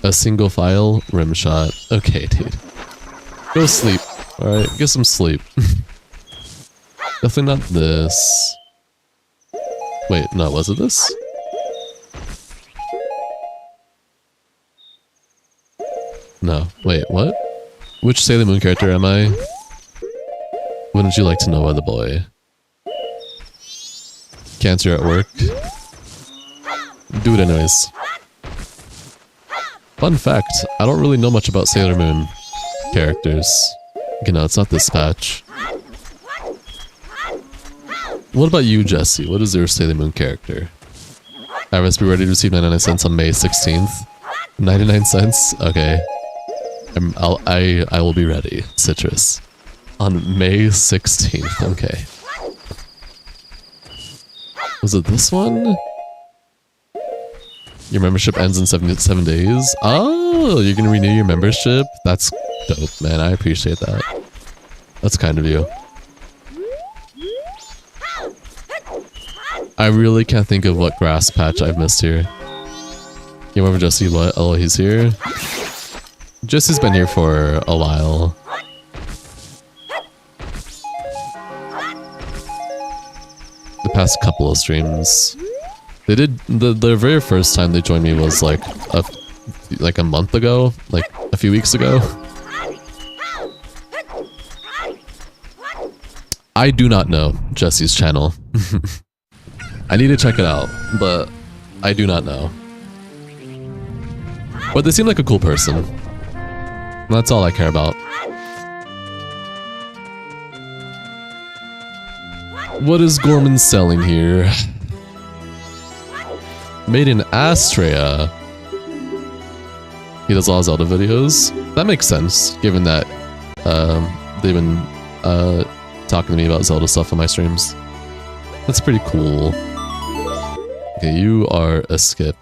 A single file rim shot. Okay, dude. Go sleep. Alright, get some sleep. Definitely not this. Wait, no, was it this? No. Wait, what? Which Sailor Moon character am I? Wouldn't you like to know, other boy? Cancer at work? Do it anyways. Fun fact, I don't really know much about Sailor Moon characters. You know, it's not this patch. What about you, Jesse? What is your Sailor Moon character? Iris, be ready to receive 99 cents on May 16th. 99 cents? Okay. I will be ready, Citrus. On May 16th, okay. Was it this one? Your membership ends in 77 days? Oh, you're gonna renew your membership? That's dope, man. I appreciate that. That's kind of you. I really can't think of what grass patch I've missed here. You remember Jesse? What? Oh, he's here? Jesse's been here for a while. The past couple of streams. They did, the very first time they joined me was like a month ago, like a few weeks ago. I do not know Jesse's channel. I need to check it out, but I do not know. But they seem like a cool person. That's all I care about. What is Gorman selling here? Made in Astrea. He does a lot of Zelda videos. That makes sense, given that they've been talking to me about Zelda stuff on my streams. That's pretty cool. Okay, you are a skip.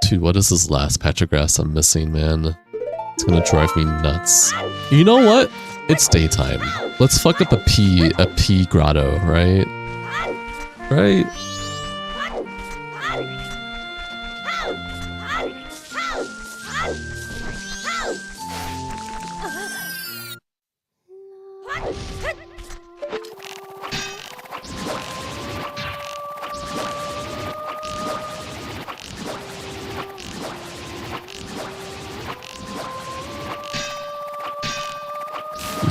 Dude, what is this last patch of grass I'm missing, man? It's gonna drive me nuts. You know what? It's daytime. Let's fuck up a pea grotto, right? Right?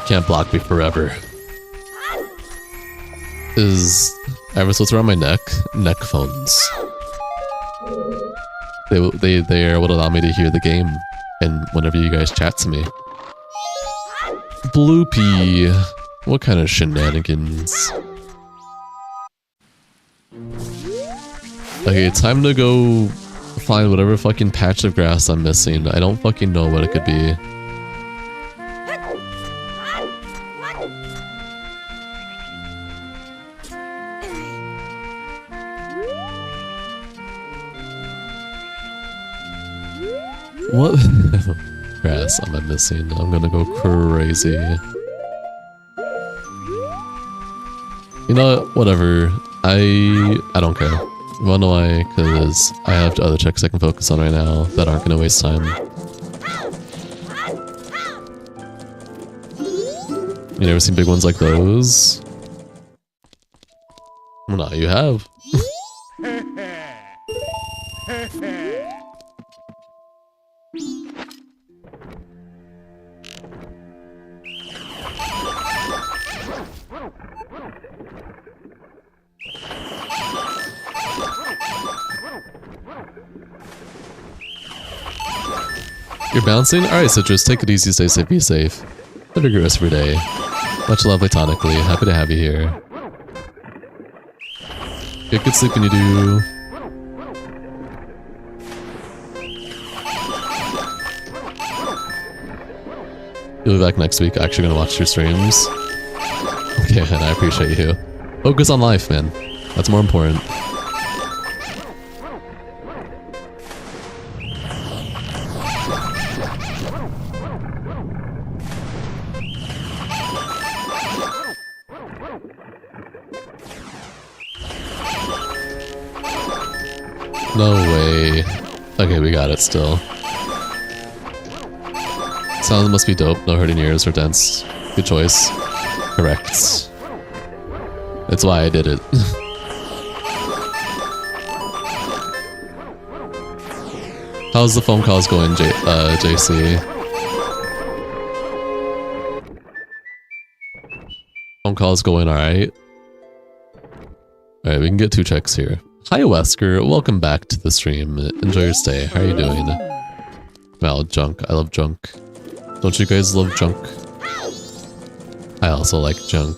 Can't block me forever. Is ever so around my neck? Neck phones. They are what allow me to hear the game, and whenever you guys chat to me. Bloopy, what kind of shenanigans? Okay, time to go find whatever fucking patch of grass I'm missing. I don't fucking know what it could be. What grass am I missing? I'm gonna go crazy. You know what? Whatever. I don't care. You wanna know why? Because I have other checks I can focus on right now that aren't gonna waste time. You never seen big ones like those? Well, no, you have. You're bouncing? Alright, Citrus, take it easy, stay safe, be safe. Have a good rest of your day. Much love platonically, happy to have you here. Get good sleep when you do. You'll be back next week, actually gonna watch your streams. Okay, and I appreciate you. Focus on life, man. That's more important. No way. Okay, we got it still. Sounds must be dope. No hurting ears or dense. Good choice. Correct. That's why I did it. How's the phone calls going, JC? Phone calls going alright? Alright, we can get 2 checks here. Hi Wesker, welcome back to the stream. Enjoy your stay. How are you doing? Well, junk. I love junk. Don't you guys love junk? I also like junk.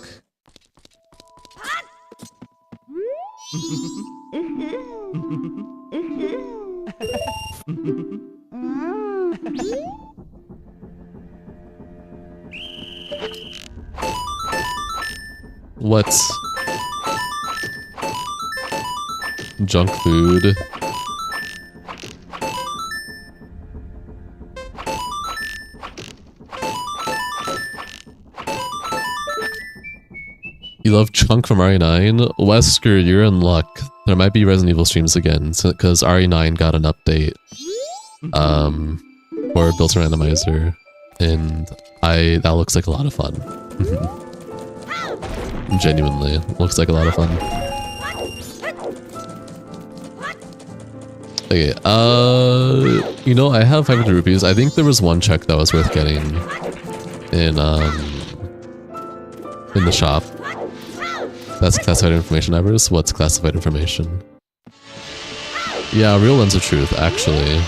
What? Junk food. You love Chunk from RE9? Wesker, you're in luck. There might be Resident Evil streams again, because RE9 got an update. For built-in randomizer. And that looks like a lot of fun. Genuinely, looks like a lot of fun. Okay, you know, I have 500 rupees. I think there was one check that was worth getting in the shop. That's classified information, Everest. What's classified information? Yeah, real lens of truth, actually.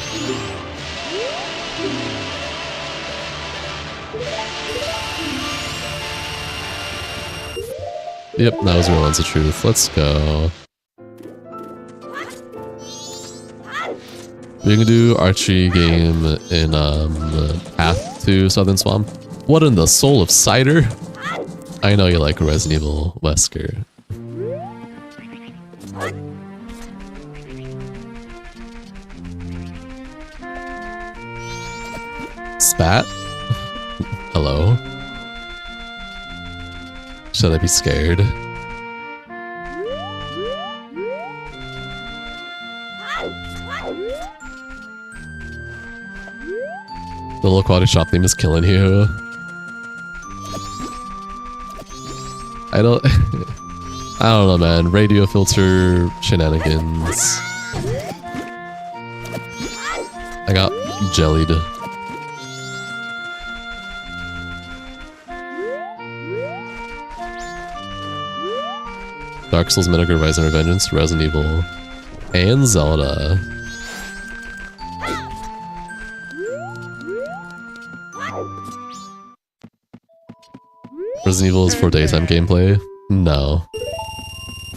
Yep, that was real lens of truth. Let's go. We can do archery game in Path to Southern Swamp. What in the soul of cider? I know you like Resident Evil, Wesker. Spat? Hello? Should I be scared? The little aquatic shop theme is killing you. I don't know, man. Radio filter shenanigans. I got jellied. Dark Souls, Metal Gear Rise and Revengeance, Resident Evil, and Zelda. Resident Evil is for daytime gameplay? No.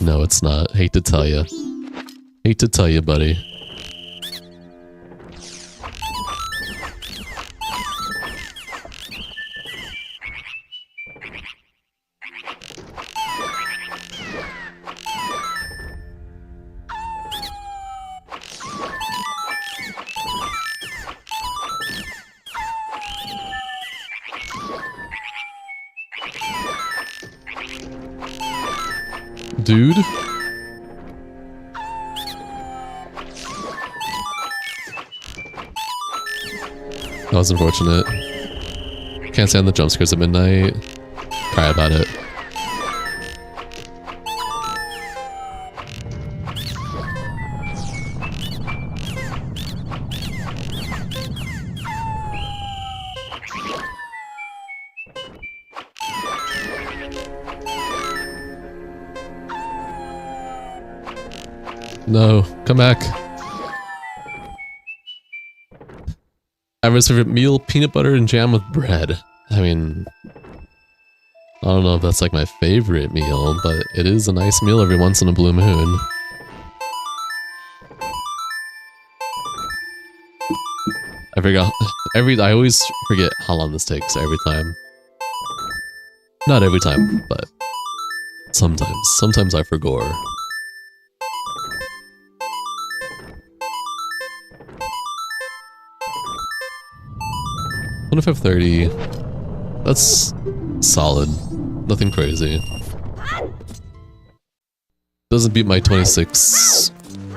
No, it's not. Hate to tell you. Hate to tell you, buddy. Dude? That was unfortunate. Can't stand the jump scares at midnight. Cry about it. No, come back. Average favorite meal, peanut butter and jam with bread. I mean, I don't know if that's like my favorite meal, but it is a nice meal every once in a blue moon. I always forget how long this takes every time. Not every time, but sometimes. Sometimes I forgot. 2530. That's solid. Nothing crazy. Doesn't beat my 26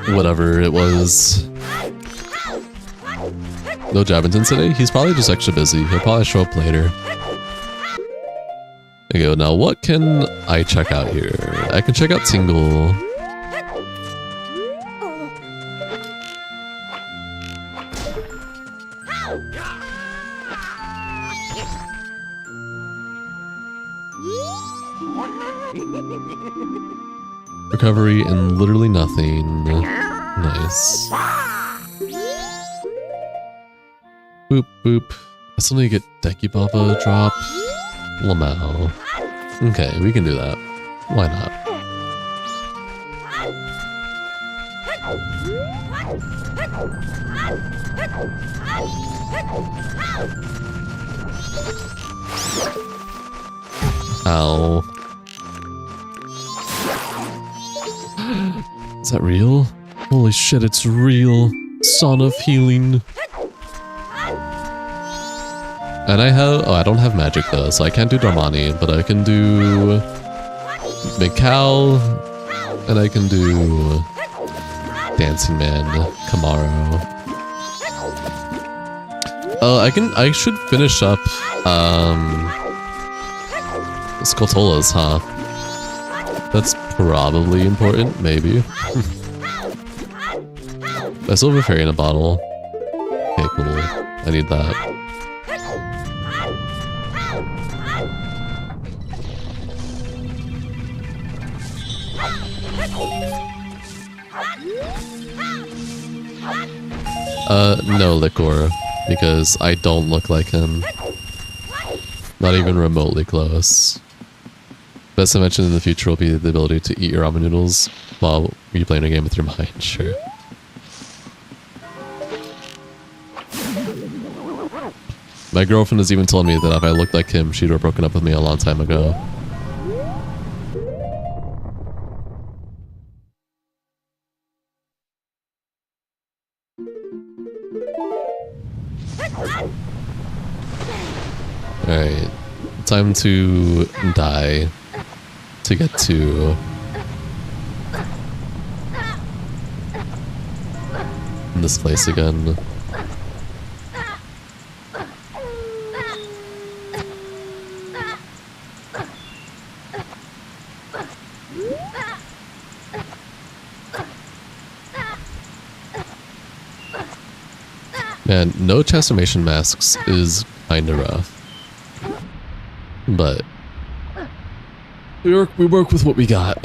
whatever it was. No Jabbington today? He's probably just extra busy. He'll probably show up later. There you go. Now what can I check out here? I can check out Tingle. Recovery and literally nothing. Nice. Boop boop. I still need to get Deki Baba drop. Lamau. Okay, we can do that. Why not? Ow. Is that real? Holy shit, it's real. Son of Healing. And I have... Oh, I don't have magic though, so I can't do Darmani, but I can do... Mikal, and I can do... Dancing Man, Kamaro. I should finish up, Skotolas, huh? That's probably important, maybe. A silver fairy in a bottle. Okay, cool. I need that. No liquor, because I don't look like him. Not even remotely close. Best invention in the future will be the ability to eat your ramen noodles while you're playing a game with your mind, sure. My girlfriend has even told me that if I looked like him, she'd have broken up with me a long time ago. Alright, time to die to get to this place again. Man, no transformation masks is kinda rough. But we work with what we got.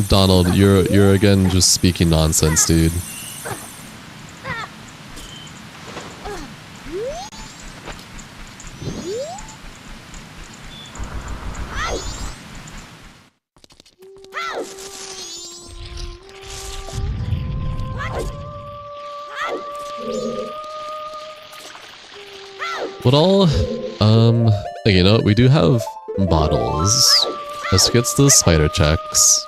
Donald, you're again just speaking nonsense, dude. What all, you know, we do have bottles. Let's get the spider checks.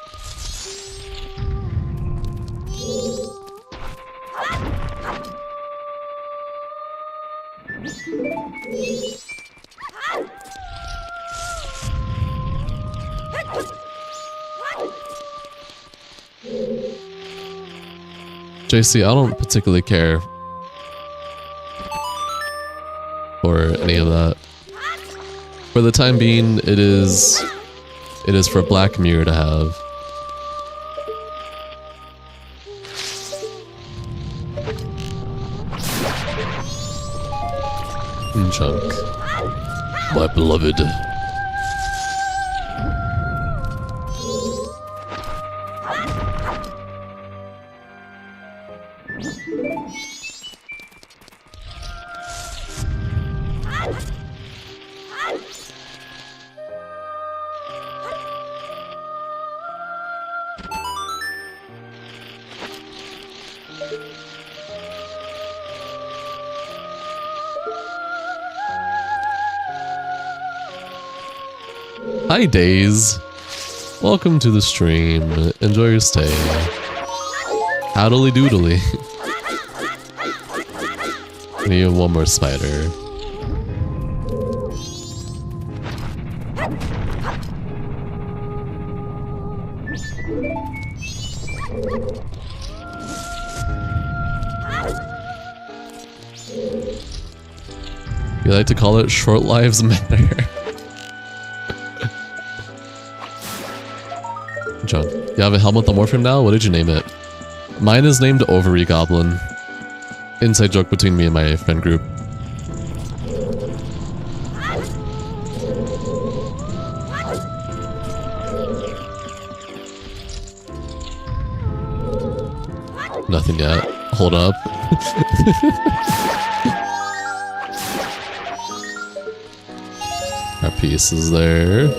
JC, I don't particularly care for any of that. For the time being, it is for Black Mirror to have. Chunk. My beloved. Hi Days, welcome to the stream, enjoy your stay. Howdly doodly. We need one more spider. You like to call it Short Lives Matter. John, you have a helmethamorphium now? What did you name it? Mine is named Ovary Goblin. Inside joke between me and my friend group. Nothing yet. Hold up. Our piece is there.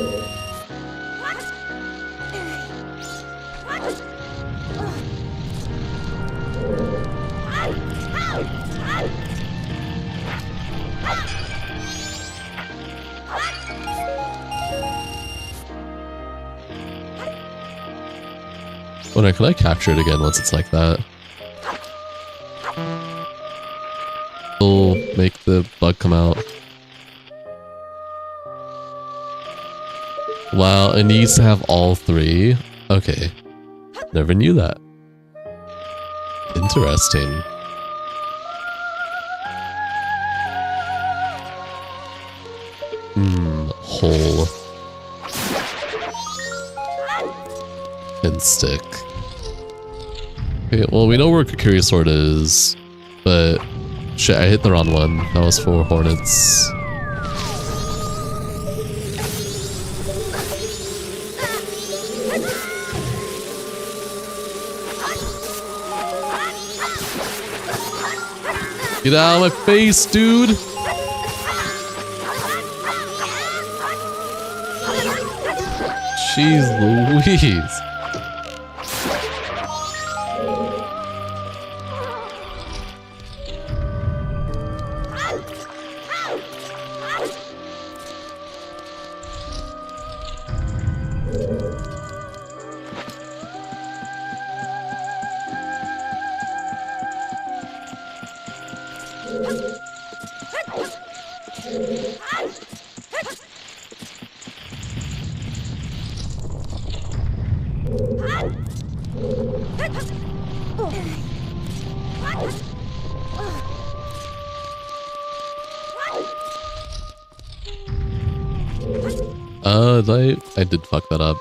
Wonder, can I capture it again once it's like that? It'll make the bug come out. Wow, it needs to have all three? Okay. Never knew that. Interesting. Hole. and stick. Okay, well, we know where Kakiri's sword is, but shit, I hit the wrong one. That was for hornets. Get out of my face, dude! Jeez Louise. I did fuck that up.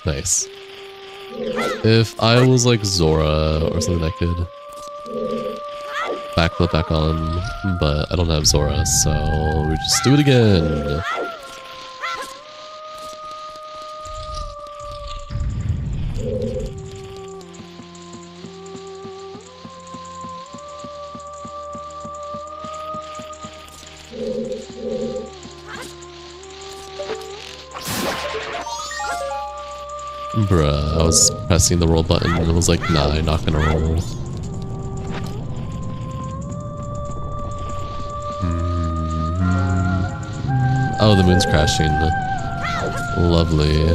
Nice. If I was like Zora or something, I could backflip back on, but I don't have Zora, so we just do it again. Bruh, I was pressing the roll button and it was like, nah, you're not gonna roll. Oh, the moon's crashing. Lovely.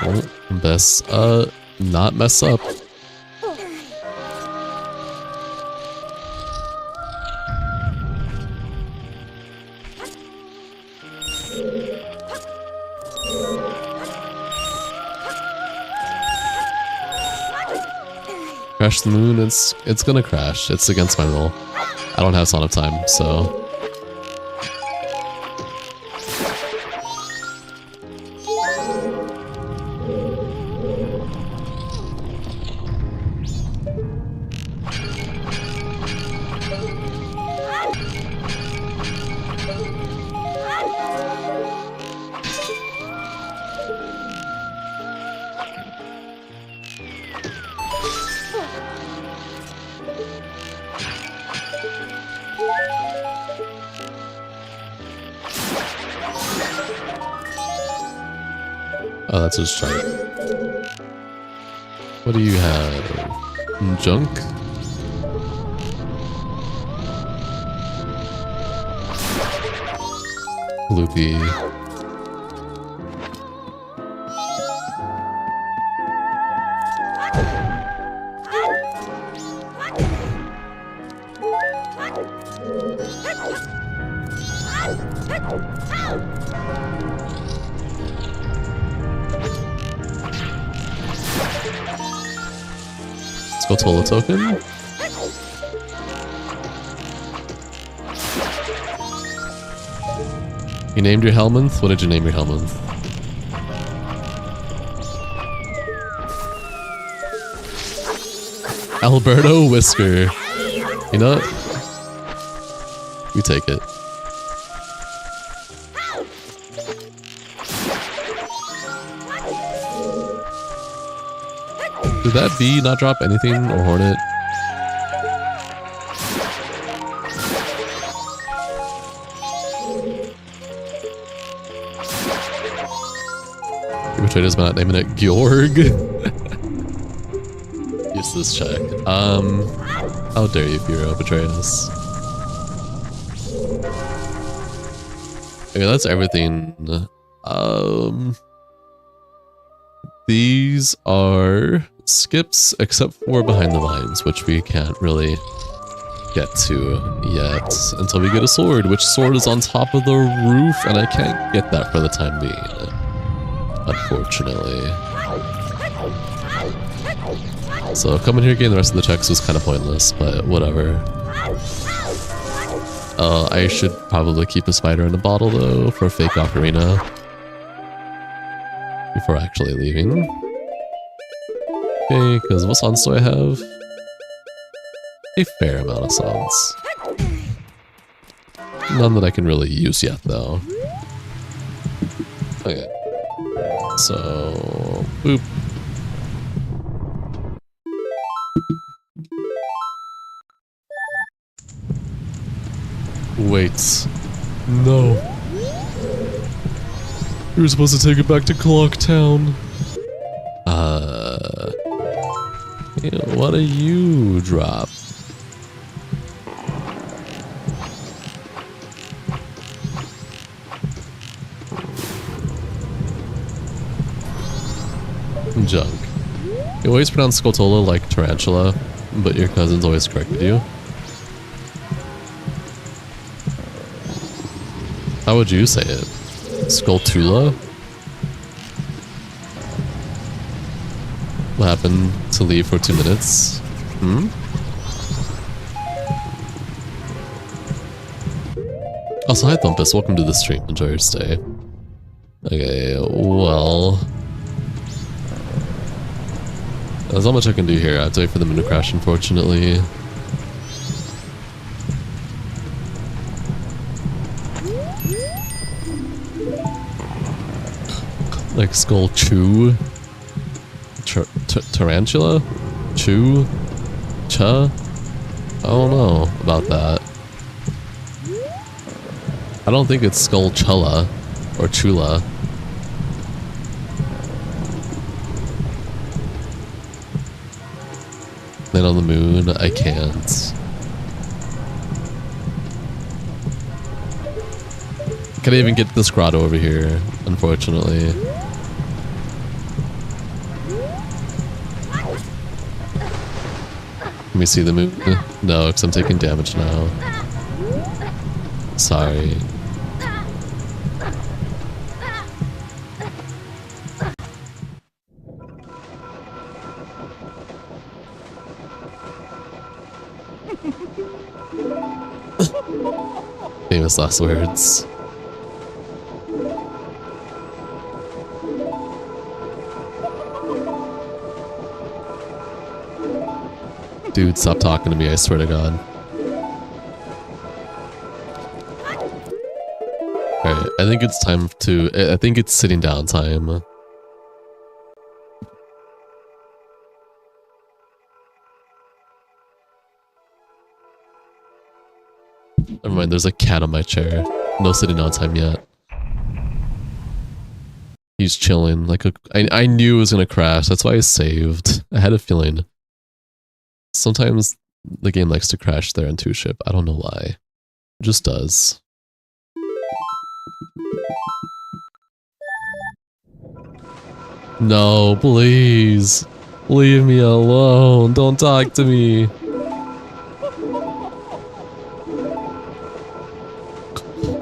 Oh, best, not mess up. Crash the moon, it's gonna crash. It's against my rule. I don't have Son of Time, so... Oh, that's his chart. What do you have? Junk? Loopy. Let's go Tola token. You named your Helminth? What did you name your Helminth? Alberto Whisker. You know what? You take it. Did that bee not drop anything or hornet? Your betrayed us by not naming it Georg. Useless check. How dare you, Firo, betray us? Okay, that's everything. These are skips except for Behind the Vines, which we can't really get to yet until we get a sword, which sword is on top of the roof, and I can't get that for the time being, unfortunately. So coming here getting the rest of the checks was kind of pointless, but whatever. I should probably keep a spider in a bottle though for a fake ocarina before actually leaving. Okay, because what songs do I have? A fair amount of songs. None that I can really use yet though. Okay. So, boop. Wait. No. You were supposed to take it back to Clock Town. Yeah, what do you drop? Junk. You always pronounce Scotola like tarantula, but your cousins always corrected you. How would you say it? Skoltula? What happened to leave for 2 minutes? Hmm? Also, hi Thumpus, welcome to the stream. Enjoy your stay. Okay, well... There's not much I can do here. I have to wait for them to crash, unfortunately. Like Skull Chew? Tarantula? Chew? Cha? I don't know about that. I don't think it's Skull Chulla or Chula. Then on the moon, I can't. Can't even get this grotto over here, unfortunately. Let me see the moon. No, because I'm taking damage now. Sorry. Famous last words. Dude, stop talking to me, I swear to God. Alright, I think it's time to... I think it's sitting down time. Never mind, there's a cat on my chair. No sitting down time yet. He's chilling. Like I knew it was gonna crash, that's why I saved. I had a feeling. Sometimes the game likes to crash their N2 ship. I don't know why. It just does. No, please. Leave me alone. Don't talk to me.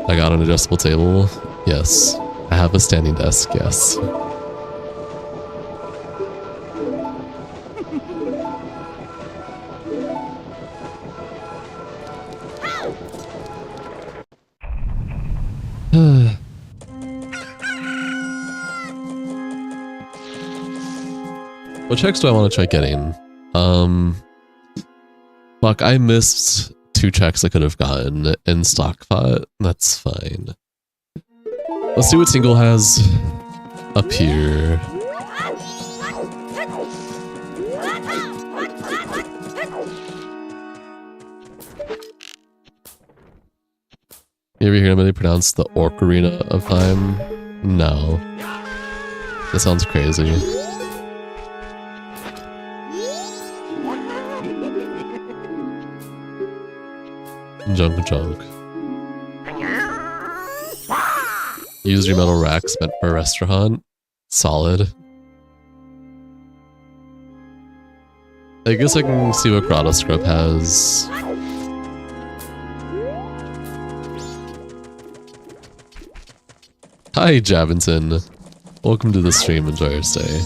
I got an adjustable table. Yes. I have a standing desk. Yes. What checks do I want to try getting? Fuck, I missed 2 checks I could have gotten in Stockpot. That's fine. Let's see what Tingle has up here. You ever hear anybody pronounce the Ocarina of Time? No. That sounds crazy. Junk. Use your metal racks meant for a restaurant. Solid. I guess I can see what Grotto Scrub has. Hi, Javinton. Welcome to the stream. Enjoy your stay.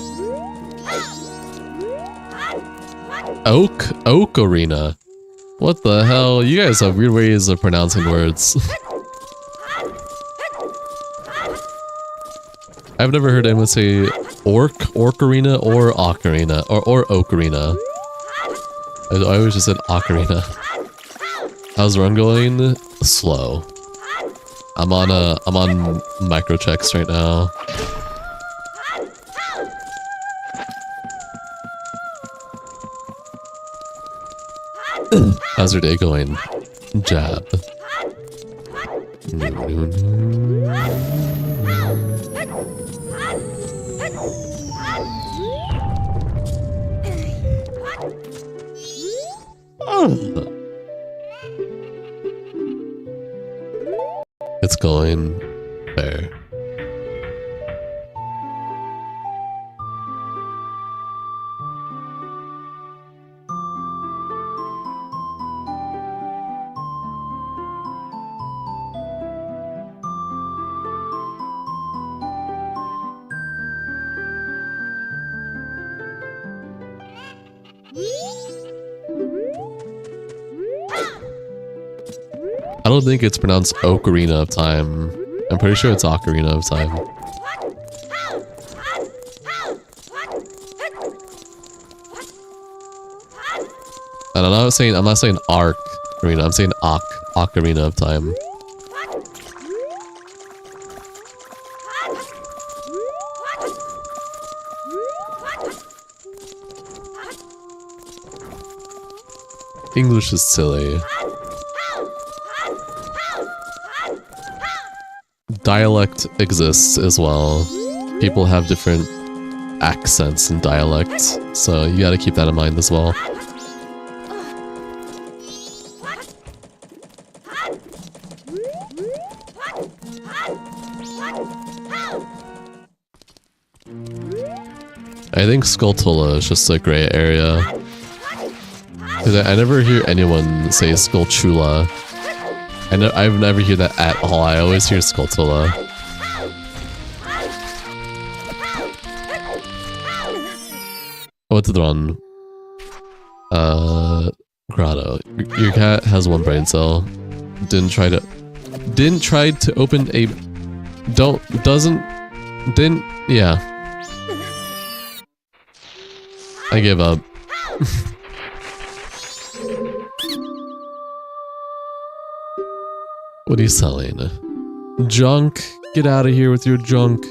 Oak Arena. What the hell? You guys have weird ways of pronouncing words. I've never heard anyone say Orc Arena or Ocarina or Ocarina. I always just said Ocarina. How's the run going? Slow. I'm on micro checks right now. How's your day going? Jab. It's going there. I don't think it's pronounced Ocarina of Time. I'm pretty sure it's Ocarina of Time. And I'm not saying Arc Arena, I'm saying Ocarina of Time. English is silly. Dialect exists as well. People have different accents and dialects, so you gotta keep that in mind as well. I think Skulltula is just a gray area. Because I never hear anyone say Skulltula. I've never heard that at all. I always hear Skulltula. What's the run? Grotto. Your cat has one brain cell. Didn't try to open a... Yeah. I give up. What are you selling? Junk? Get out of here with your junk.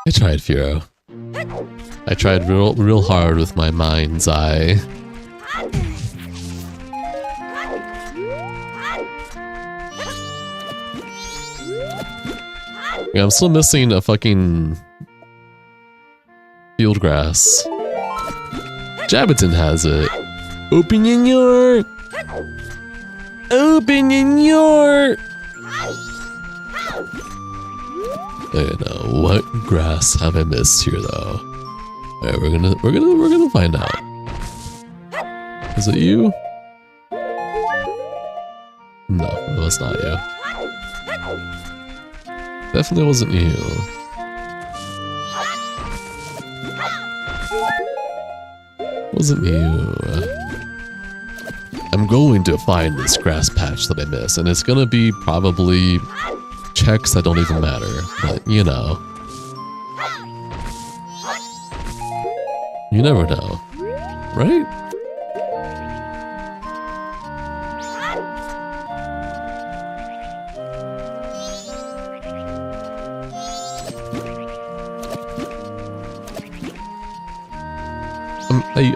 I tried, Firo. I tried real hard with my mind's eye. Yeah, I'm still missing a fucking field grass. Jabberton has it. Open your... I don't know what grass have I missed here though. Alright, we're gonna find out. Is it you? No, it was not you. Definitely wasn't you. Wasn't you. I'm going to find this grass patch that I missed, and it's gonna be probably checks that don't even matter, but you know. You never know, right?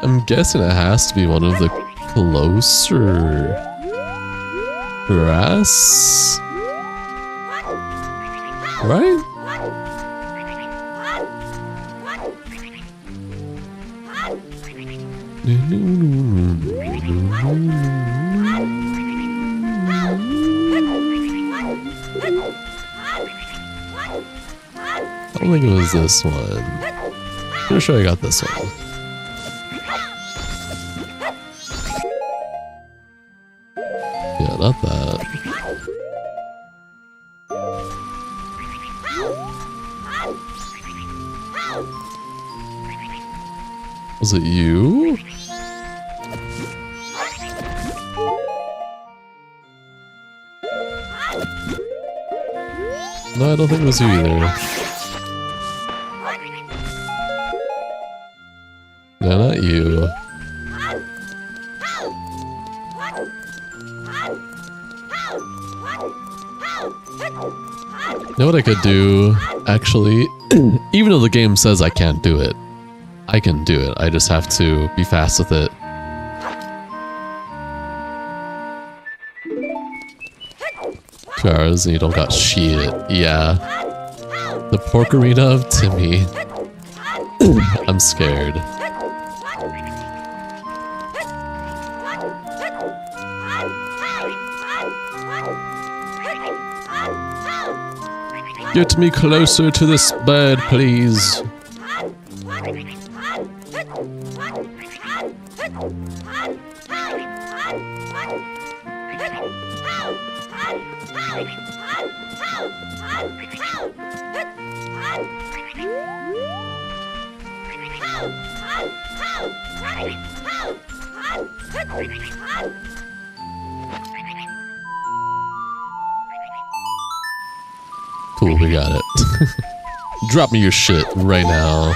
I'm guessing it has to be one of the closer grass, right? I don't think it was this one. Pretty sure I got this one. not that. Was it you? No, I don't think it was you either. No, not you. You know what I could do, actually? Even though the game says I can't do it, I can do it. I just have to be fast with it. Two hours and you don't got shit. Yeah. The pork arena of Timmy. I'm scared. Get me closer to this bird, please. Cool, we got it. Drop me your shit right now.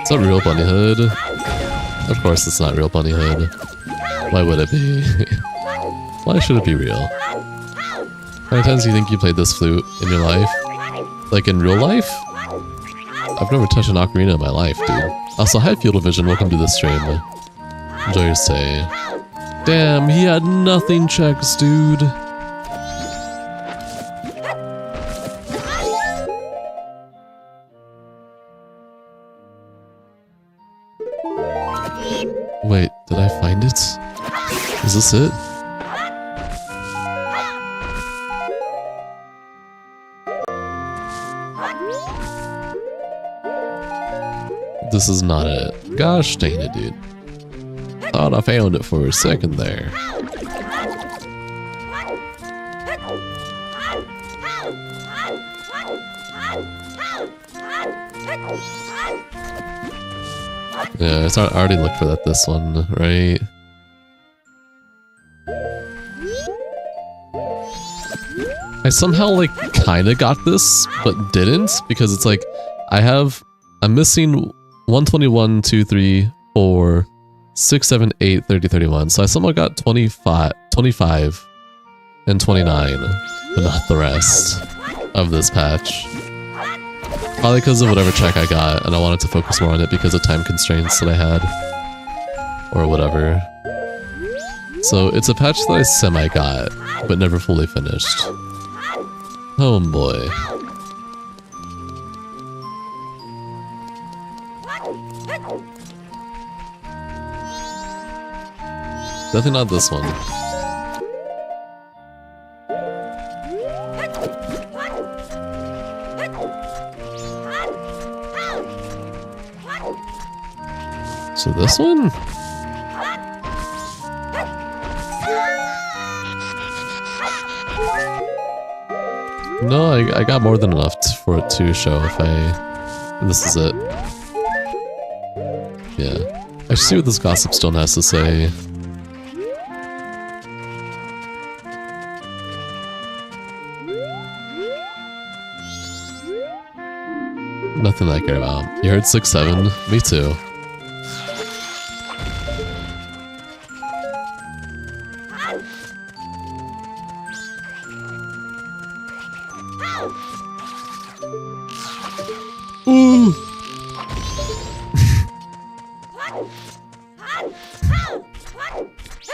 Is that real Bunny Hood? Of course it's not real Bunny Hood. Why would it be? Why should it be real? How many times do you think you played this flute in your life? Like in real life? I've never touched an ocarina in my life, dude. Also, hi Field of Vision, welcome to the stream. Enjoy your stay. Damn, he had nothing checks, dude. Wait, did I find it? Is this it? This is not it. Gosh dang it, dude. Thought I found it for a second there. Yeah, I already looked for that this one, right? I somehow like kinda got this, but didn't, because it's like I'm missing 121, 2, 3, 4, 6, 7, 8, 30, 31. So I somehow got 25, and 29, but not the rest of this patch. Probably because of whatever check I got, and I wanted to focus more on it because of time constraints that I had. Or whatever. So it's a patch that I semi-got, but never fully finished. Homeboy. Definitely not this one. So this one? No, I got more than enough for it to show if this is it. Yeah. I should see what this Gossip Stone has to say. Nothing I care about. You heard 6-7? Me too. Ooh.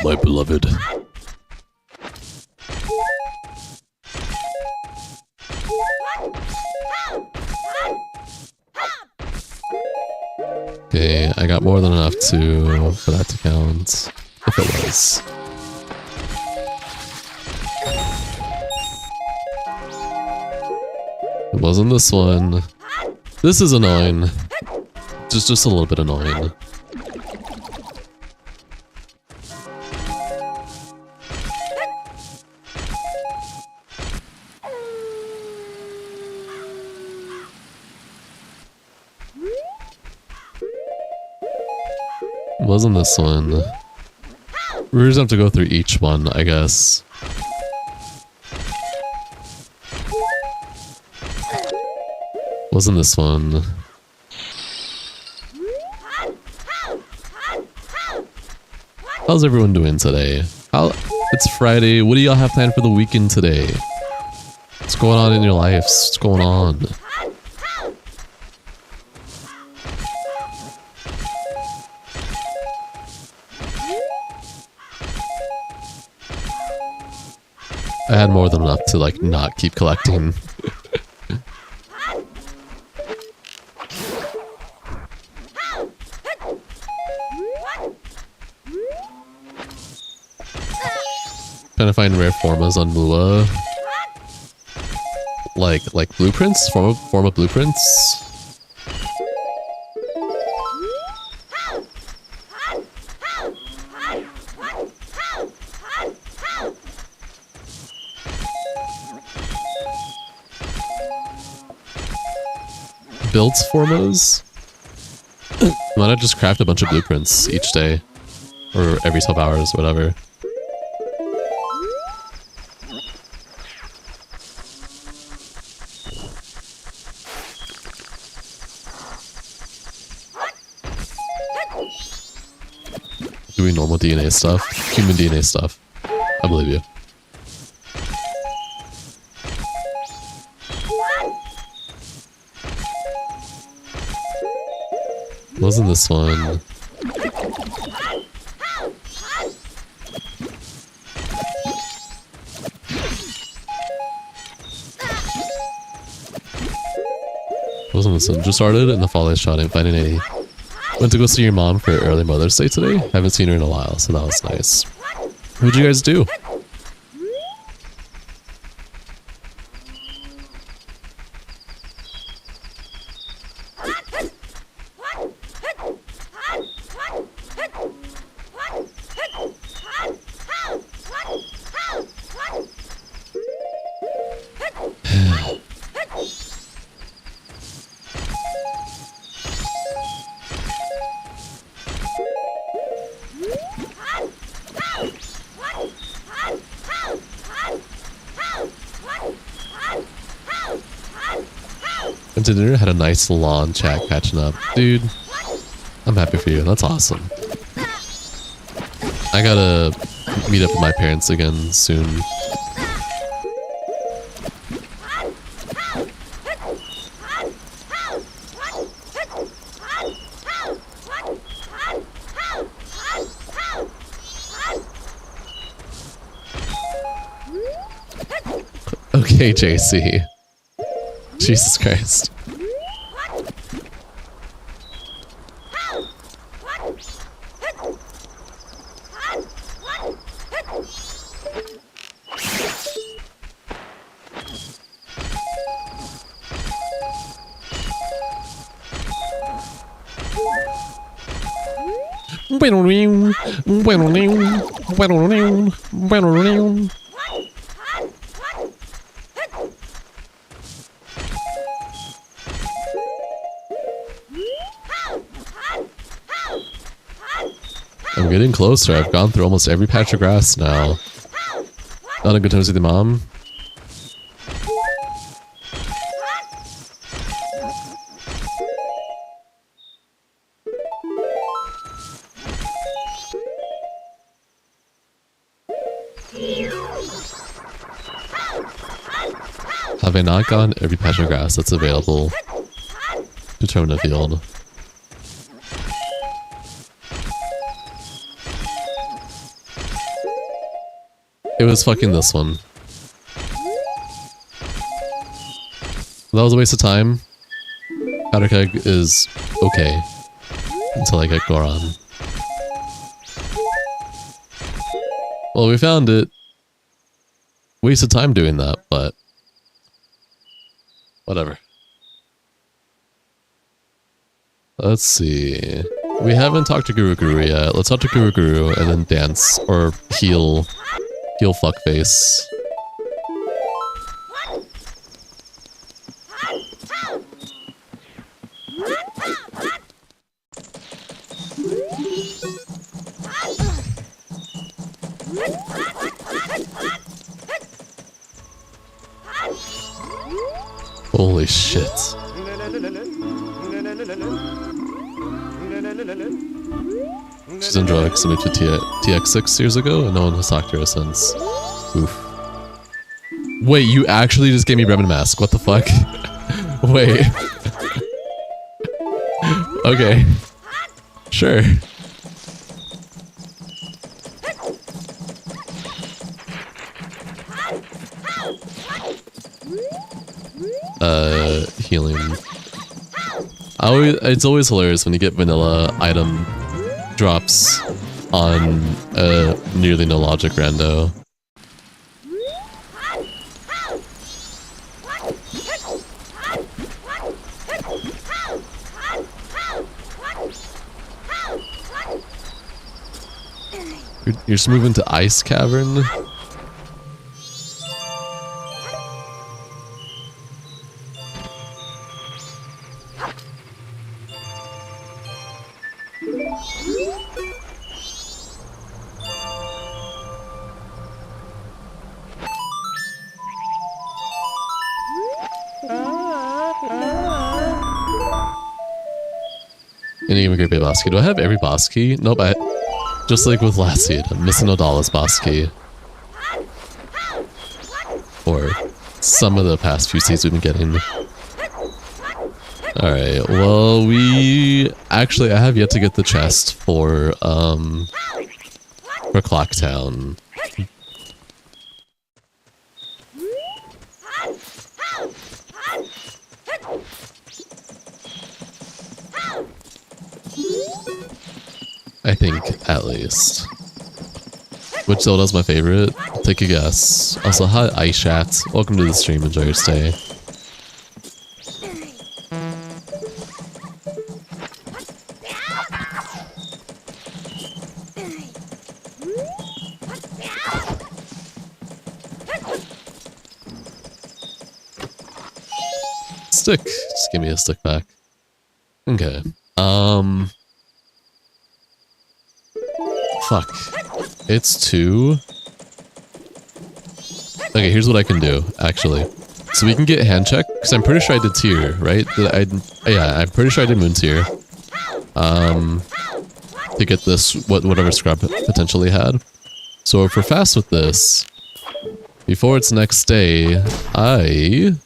My beloved. Okay, I got more than enough for that to count, if it was. Wasn't this one. This is annoying. Just a little bit annoying. Wasn't this one. We just have to go through each one, I guess. Wasn't this one. How's everyone doing today? It's Friday. What do y'all have planned for the weekend today? What's going on in your lives? What's going on? I had more than enough to like not keep collecting. Trying to find rare formas on Lua. Like blueprints? Form of blueprints? Builds formas? Why not just craft a bunch of blueprints each day? Or every 12 hours, whatever. Doing normal DNA stuff. Human DNA stuff. I believe you. Wasn't this one? Wasn't this one? Just started in the fall I shot finding a... Went to go see your mom for early Mother's Day today. Haven't seen her in a while, so that was nice. What'd you guys do? Went to dinner, had a nice long chat catching up. Dude, I'm happy for you. That's awesome. I gotta meet up with my parents again soon. Okay, JC. Jesus Christ. I'm getting closer. I've gone through almost every patch of grass now. Not a good time to see the mom. Have I not gone every patch of grass that's available to term the field? It was fucking this one. That was a waste of time. Powder keg is okay until I get Goron. Well, we found it. Waste of time doing that, but Whatever. Let's see. We haven't talked to Guru Guru yet. Let's talk to Guru Guru and then dance or heal fuckface. Holy shit. She's on drugs. I moved to TX 6 years ago and no one has talked to her since. Oof. Wait, you actually just gave me Bremen Mask. What the fuck? Wait. Okay. Sure. Healing. It's always hilarious when you get vanilla item drops on nearly no logic rando. You're just moving to Ice Cavern? Enigma Great Bay Boss Key. Do I have every boss key? Nope, just like with last seed, I'm missing Odala's boss key. Or some of the past few seeds we've been getting. Alright, well actually I have yet to get the chest for Clocktown. I think, at least. Which Zelda's my favorite? Take a guess. Also, hi iChat. Welcome to the stream, enjoy your stay. Stick! Just give me a stick back. Okay. Fuck. It's 2. Okay, here's what I can do, actually. So we can get hand check, because I'm pretty sure I did tier, right? Yeah, I'm pretty sure I did moon tier. To get this, whatever scrub potentially had. So if we're fast with this, before it's next day, I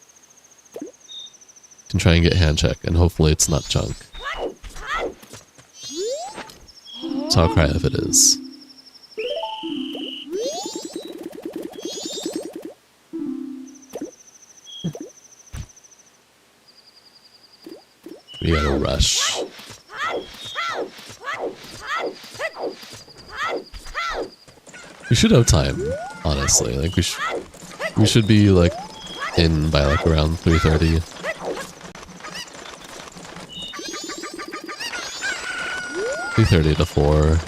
can try and get hand check, and hopefully it's not junk. So I'll cry if it is. We gotta rush. We should have time, honestly. Like we should be like in by like around 3:30. 3:30 to 4.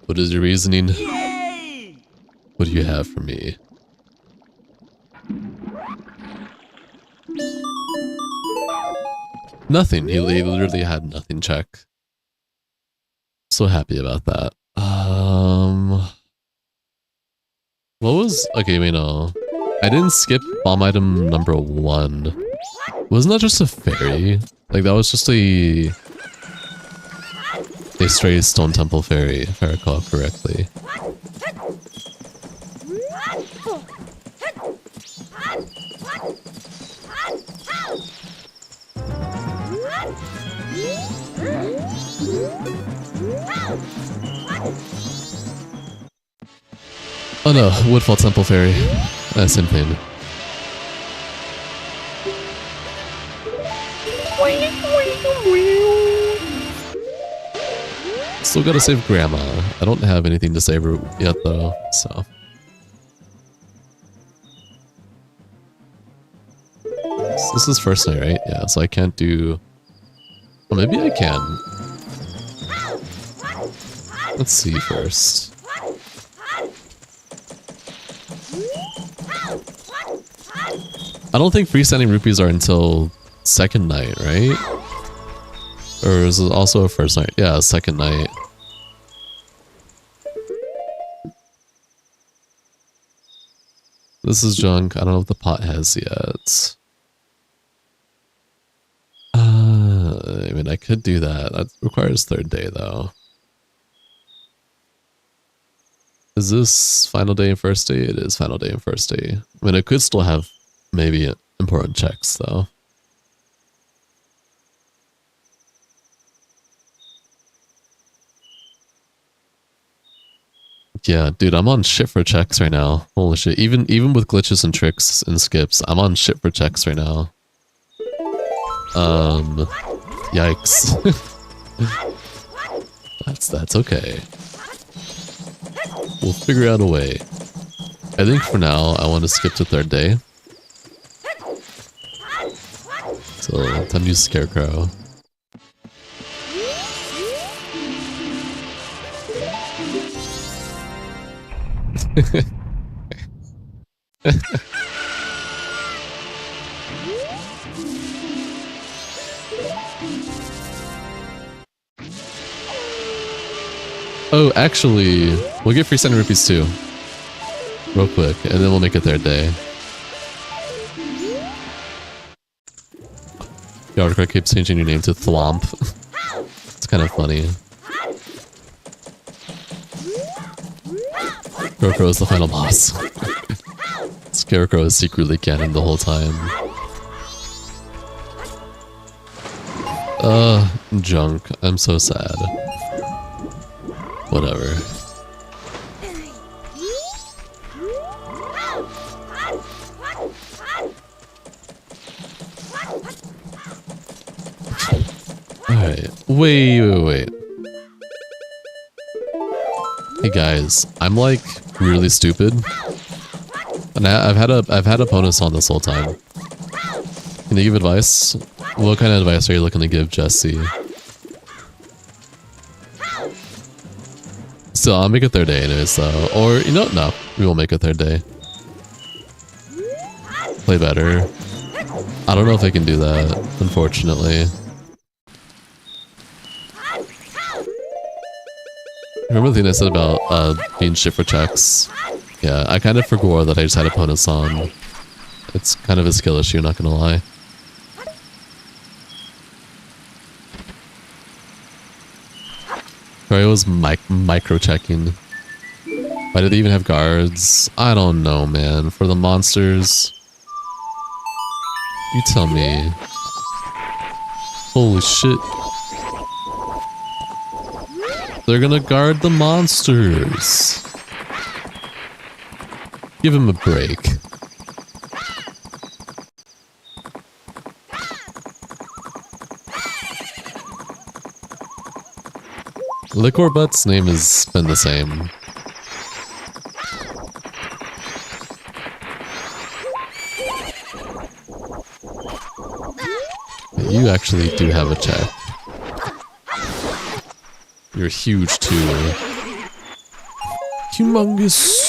What is your reasoning? Yay! What do you have for me? Nothing. He literally had nothing check. So happy about that. What was... Okay, wait, no. I didn't skip bomb item number 1. Wasn't that just a fairy? Like, that was just a stray stone temple fairy, if I recall correctly. Oh no, Woodfall Temple Fairy. Same thing. Still gotta save Grandma. I don't have anything to save her yet though, so. This is first night, right? Yeah, so I can't do... Well, maybe I can. Let's see first. I don't think freestanding rupees are until second night, right? Or is it also a first night? Yeah, second night. This is junk. I don't know if the pot has yet. I mean, I could do that. That requires third day, though. Is this final day and first day? It is final day and first day. I mean, I could still have maybe important checks, though. Yeah, dude, I'm on shit for checks right now. Holy shit. Even with glitches and tricks and skips, I'm on shit for checks right now. Yikes. That's okay. We'll figure out a way. I think for now, I want to skip to third day. So, time to use Scarecrow. Oh, actually, we'll get free 7 rupees too. Real quick, and then we'll make a third day. The article keeps changing your name to Thwomp. It's kind of funny. Scarecrow is the final boss. Scarecrow is secretly canon the whole time. Junk. I'm so sad. Whatever. Alright. Wait. Hey guys, I'm like really stupid. And I've had opponents on this whole time. Can you give advice? What kind of advice are you looking to give Jesse? Still, I'll make a third day anyways though. Or, you know, no. We won't make a third day. Play better. I don't know if I can do that, unfortunately. Remember the thing I said about being shit for checks? Yeah, I kind of forgot that I just had opponents on. It's kind of a skill issue, not gonna lie. Sorry, I was micro-checking. Why did they even have guards? I don't know, man. For the monsters... You tell me. Holy shit. They're gonna guard the monsters. Give him a break. Liquor Butt's name has been the same. You actually do have a check. You're huge too. Humongous.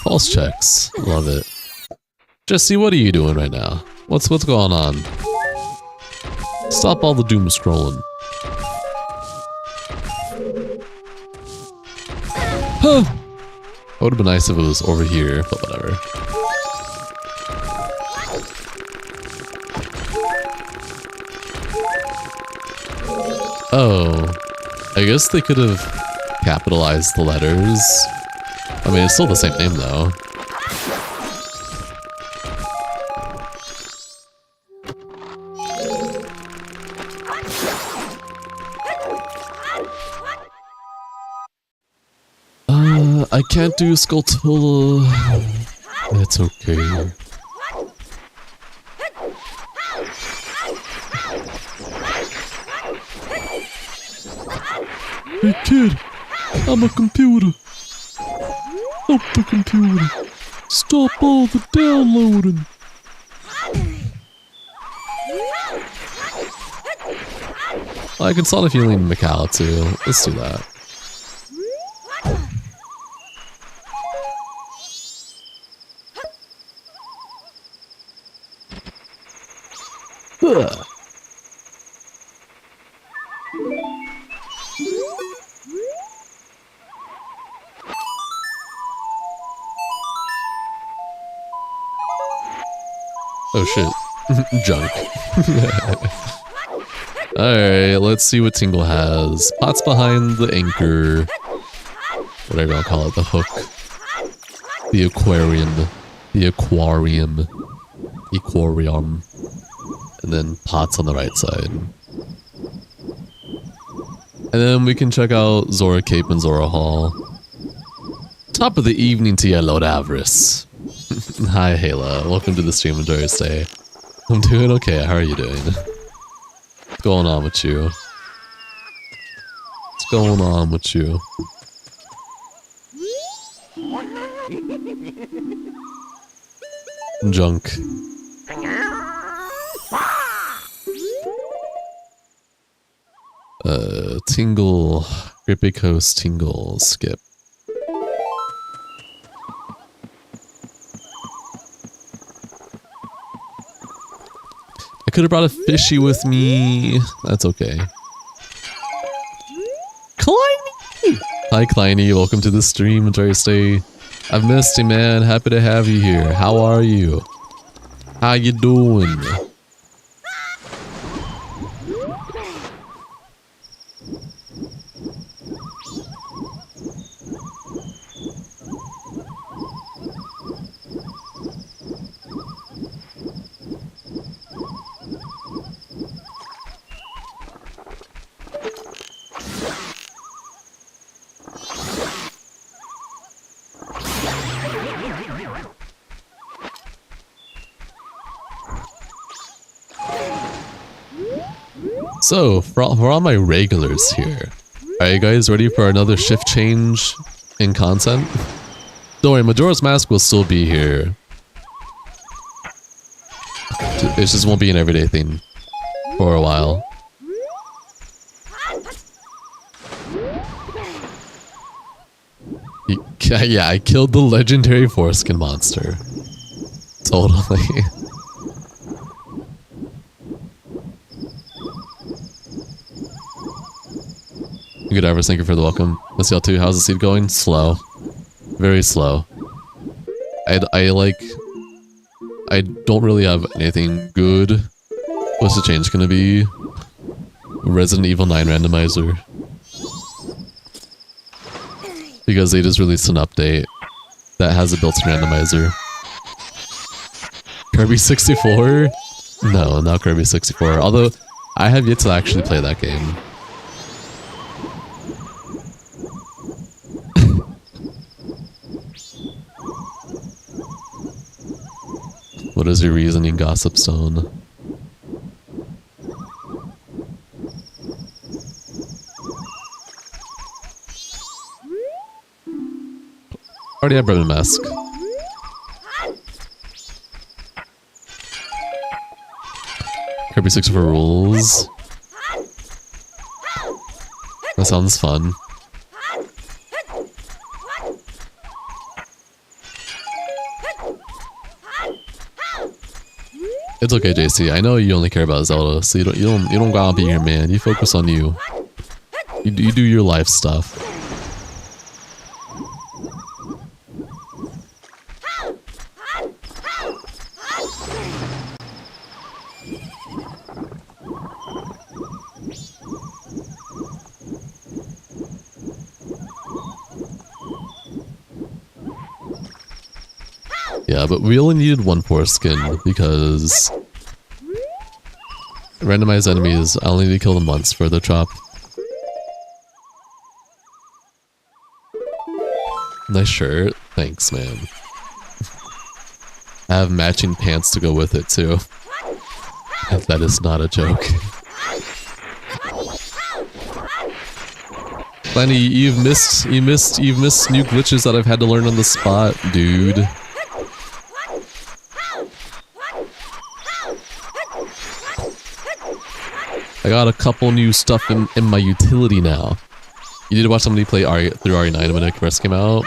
False checks. Love it. Jesse, what are you doing right now? What's going on? Stop all the doom scrolling. Huh. It would have been nice if it was over here, but whatever. Oh. I guess they could have capitalize the letters. I mean, it's still the same name though. I can't do Skulltula. It's okay. Hey kid, I'm a computer. Help the computer. Stop all the downloading. I can Sonic Healing Macau too. Let's do that. Ugh. Oh shit. Junk. Alright, let's see what Tingle has. Pots behind the anchor. Whatever I'll call it, the hook. The aquarium. The aquarium. Aquarium. And then pots on the right side. And then we can check out Zora Cape and Zora Hall. Top of the evening to you, Lord Avarice. Hi, Hayla. Welcome to the stream. Enjoy your stay. I'm doing okay. How are you doing? What's going on with you? What's going on with you? Junk. Tingle. Great Big Coast Tingle. Skip. I could have brought a fishy with me. That's okay. Kleiny! Hi, Kleiny. Welcome to the stream. Enjoy your stay. I've missed you, man. Happy to have you here. How are you? How you doing? So, for all my regulars here, are you guys ready for another shift change in content? Don't worry, Majora's Mask will still be here. It just won't be an everyday thing for a while. Yeah, I killed the legendary foreskin monster. Totally. Good Iris, thank you for the welcome. Miss y'all too. How's the seed going? Slow. Very slow. I don't really have anything good. What's the change gonna be? Resident Evil 9 randomizer. Because they just released an update that has a built-in randomizer. Kirby 64? No, not Kirby 64. Although, I have yet to actually play that game. What is your reasoning, Gossip Stone? Already have Brother Mask. Kirby 64 rules. That sounds fun. It's okay, JC. I know you only care about Zelda, so you don't gotta be here, man. You focus on you. You do your life stuff. Yeah, but we only needed one foreskin because randomized enemies, I only need to kill them once for the chop. Nice shirt. Thanks, man. I have matching pants to go with it too. That is not a joke. Lenny, you've missed new glitches that I've had to learn on the spot, dude. I got a couple new stuff in my utility now. You need to watch somebody play through RE9 when it first came out.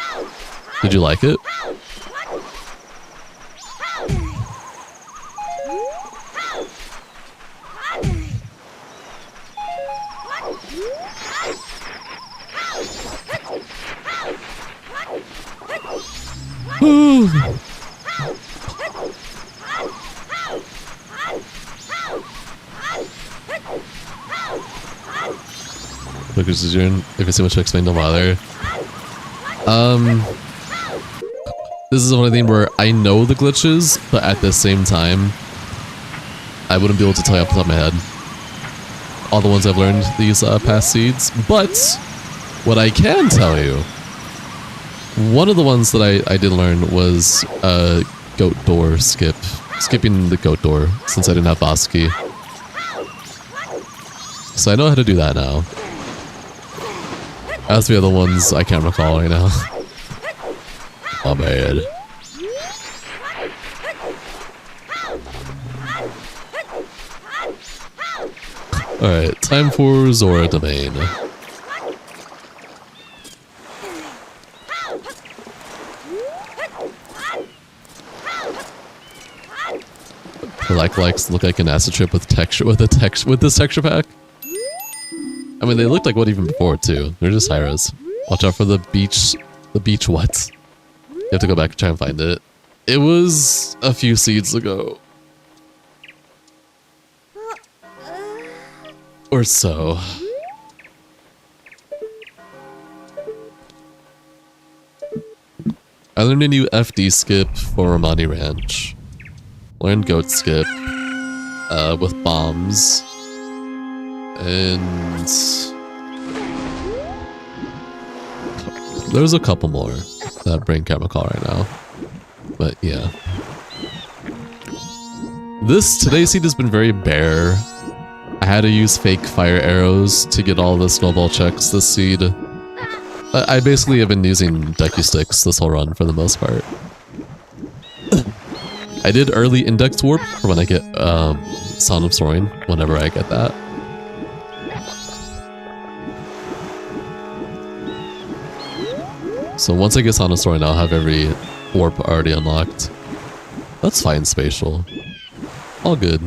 Did you like it? Woo. Focus is doing. If it's too much to explain, don't bother. This is one of the things where I know the glitches, but at the same time, I wouldn't be able to tell you off the top of my head all the ones I've learned these past seeds. But what I can tell you, one of the ones that I did learn was goat door skip. Skipping the goat door since I didn't have boss key. So I know how to do that now. As the other ones, I can't recall right now. Oh, bad. Alright, time for Zora Domain. Likes look like an acid trip with texture with this texture pack. I mean, they looked like what even before too. They're just Hyras. Watch out for the beach what? You have to go back and try and find it. It was a few seeds ago. Or so. I learned a new FD skip for Romani Ranch. Learned goat skip with bombs. And there's a couple more that brain can't recall right now. But yeah. Today's seed has been very bare. I had to use fake fire arrows to get all the snowball checks this seed. I basically have been using Deku Sticks this whole run for the most part. I did early index warp for when I get Sound of Soaring, whenever I get that. So once I get Sound of Soaring, I'll have every warp already unlocked. That's fine, Spatial. All good.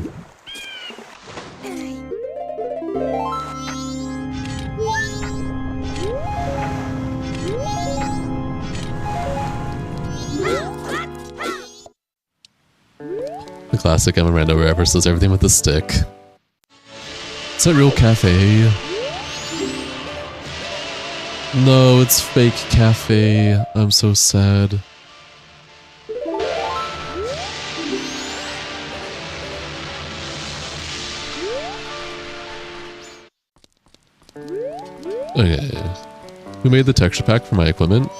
The classic Emma Rando rapper does everything with a stick. It's a real cafe. No, it's fake cafe. I'm so sad. Okay. Who made the texture pack for my equipment?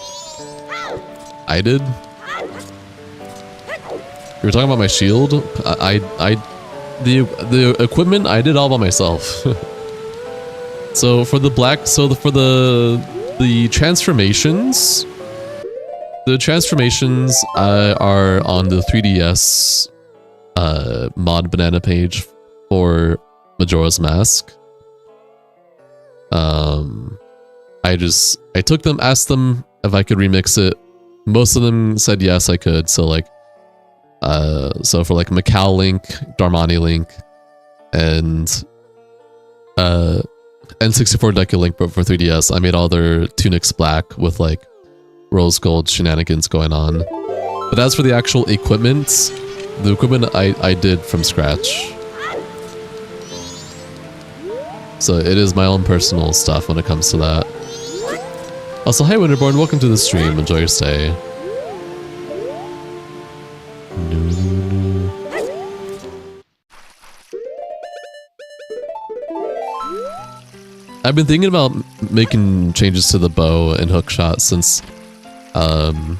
I did. You were talking about my shield? The equipment I did all by myself. So for the transformations, are on the 3DS mod banana page for Majora's Mask. I took them, asked them if I could remix it. Most of them said yes, I could. So like, so for like Macau Link, Darmani Link, and N64 Deku Link, but for 3DS, I made all their tunics black with like rose gold shenanigans going on. But as for the actual equipment, the equipment I did from scratch. So it is my own personal stuff when it comes to that. Also, hi Winterborn, welcome to the stream. Enjoy your stay. I've been thinking about making changes to the bow and hookshot since the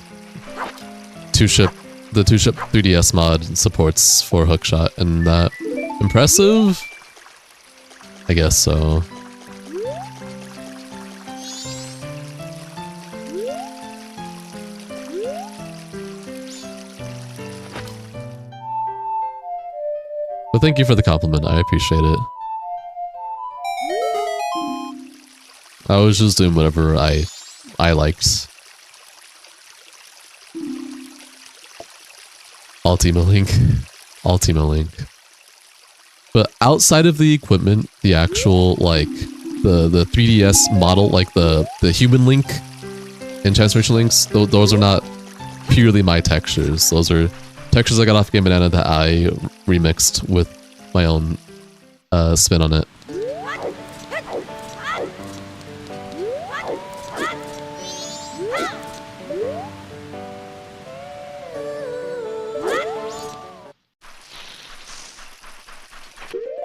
two-ship 3DS mod supports 4 hookshot, and that impressive? I guess so. But thank you for the compliment, I appreciate it. I was just doing whatever I liked. Ultima Link. Ultima Link. But outside of the equipment, the actual, like, the 3DS model, like the human Link and Transformation Links, those are not purely my textures. Those are textures I got off Game Banana that I remixed with my own spin on it.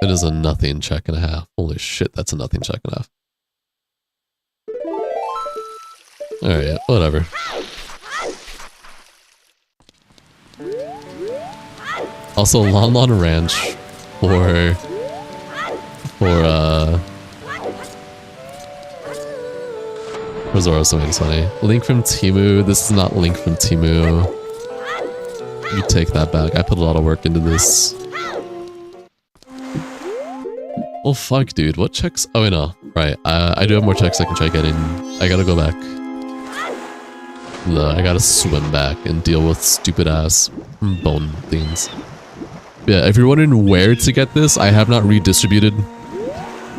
It is a nothing check and a half. Holy shit, that's a nothing check and a half. Alright, whatever. Also, Lon Lon Ranch for Zoro something's funny. Link from Temu. This is not Link from Temu. You take that back. I put a lot of work into this. Oh fuck, dude. What checks? Oh wait, no. Right. I do have more checks I can try getting. I gotta go back. No, I gotta swim back and deal with stupid ass bone things. Yeah, if you're wondering where to get this, I have not redistributed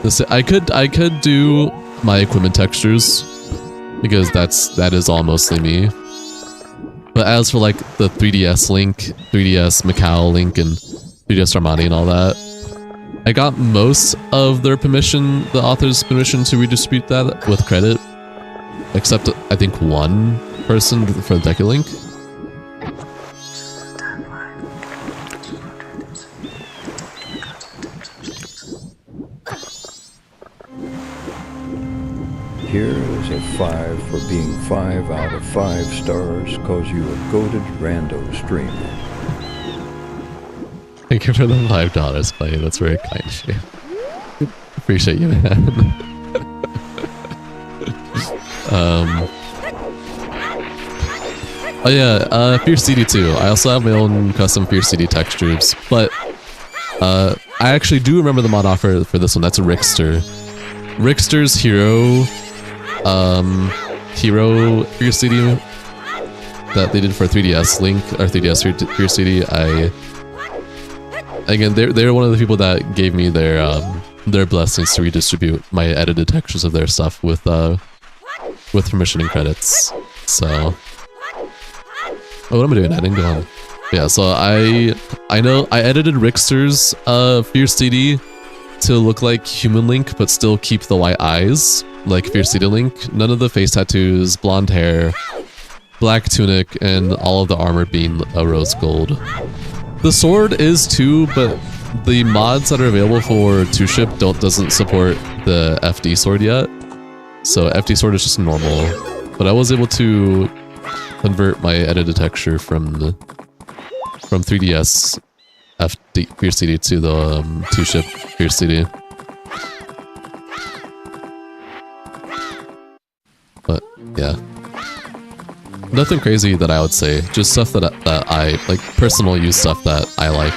this. I could do my equipment textures because that is all mostly me. But as for like the 3DS Link, 3DS Macau Link, and 3DS Armani and all that, I got most of their permission, the author's permission to redistribute that with credit, except I think one person for the Deku Link. Here is a 5 for being 5 out of 5 stars, cause you a goated Rando streamer. Thank you for the $5, Clay. That's very kind of you. Appreciate you, man. Oh yeah, Fierce CD too. I also have my own custom Fierce CD textures, but I actually do remember the mod offer for this one. That's a Rickster. Rickster's Hero Fierce CD that they did for 3DS Link or 3DS Fierce CD. Again, they're one of the people that gave me their blessings to redistribute my edited textures of their stuff with permission and credits. So, oh, what am I doing? I didn't go on. Yeah, so I know I edited Rickster's Fierce CD to look like human Link, but still keep the white eyes like Fierce CD Link. None of the face tattoos, blonde hair, black tunic, and all of the armor being a rose gold. The sword is too, but the mods that are available for 2-ship doesn't support the FD sword yet. So FD sword is just normal. But I was able to convert my edited texture from 3DS FD Fierce CD to the 2-ship Fierce CD. But yeah. Nothing crazy that I would say, just stuff that I like, personal use stuff that I like.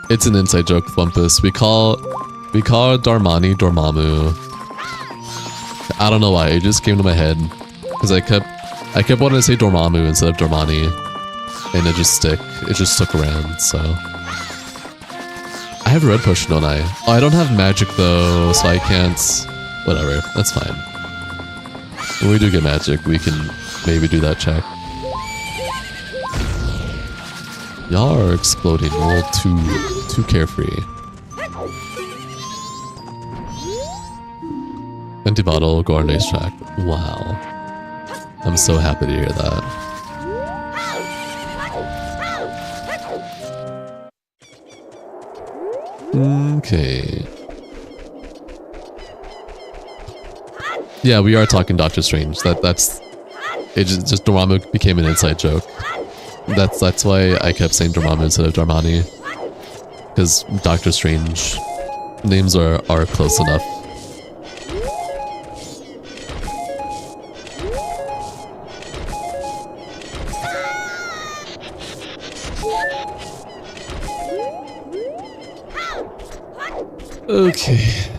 It's an inside joke, Flumpus. We call Darmani Dormammu. I don't know why, it just came to my head. Because I kept wanting to say Dormammu instead of Dormani. And it just stuck around, so. I have a red potion, don't I? Oh, I don't have magic though, so I can't. Whatever, that's fine. When we do get magic, we can maybe do that check. Y'all are exploding a little too carefree. Empty bottle, go on racetrack. Wow. I'm so happy to hear that. Okay. Yeah, we are talking Doctor Strange. That's it. Just Dormammu became an inside joke. That's why I kept saying Dormammu instead of Darmani, because Doctor Strange names are close enough. Okay.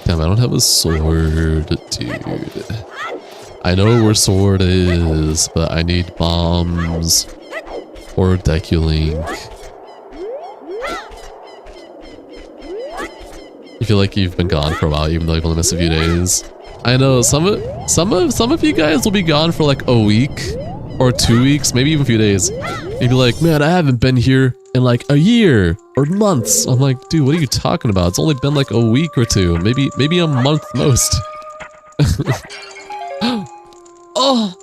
Damn, I don't have a sword, dude. I know where sword is, but I need bombs or Deculink. You feel like you've been gone for a while, even though you've only missed a few days. I know some of you guys will be gone for like a week or 2 weeks, maybe even a few days. You'd be like, man, I haven't been here in like a year or months. I'm like, dude, what are you talking about? It's only been like a week or two, maybe a month most. Oh!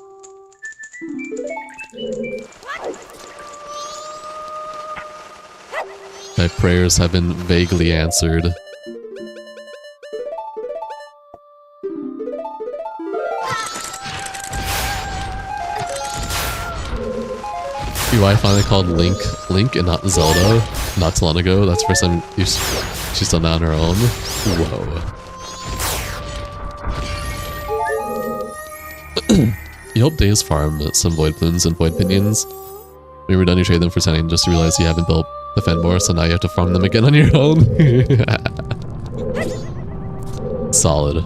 My prayers have been vaguely answered. UI finally called Link and not Zelda not too long ago. That's the first time she's done that on her own. Whoa. You hope Days farm some Void Plumes and Void Pinions. When you were done, you trade them for sending just to realize you haven't built the Fenmore, so now you have to farm them again on your own. Solid.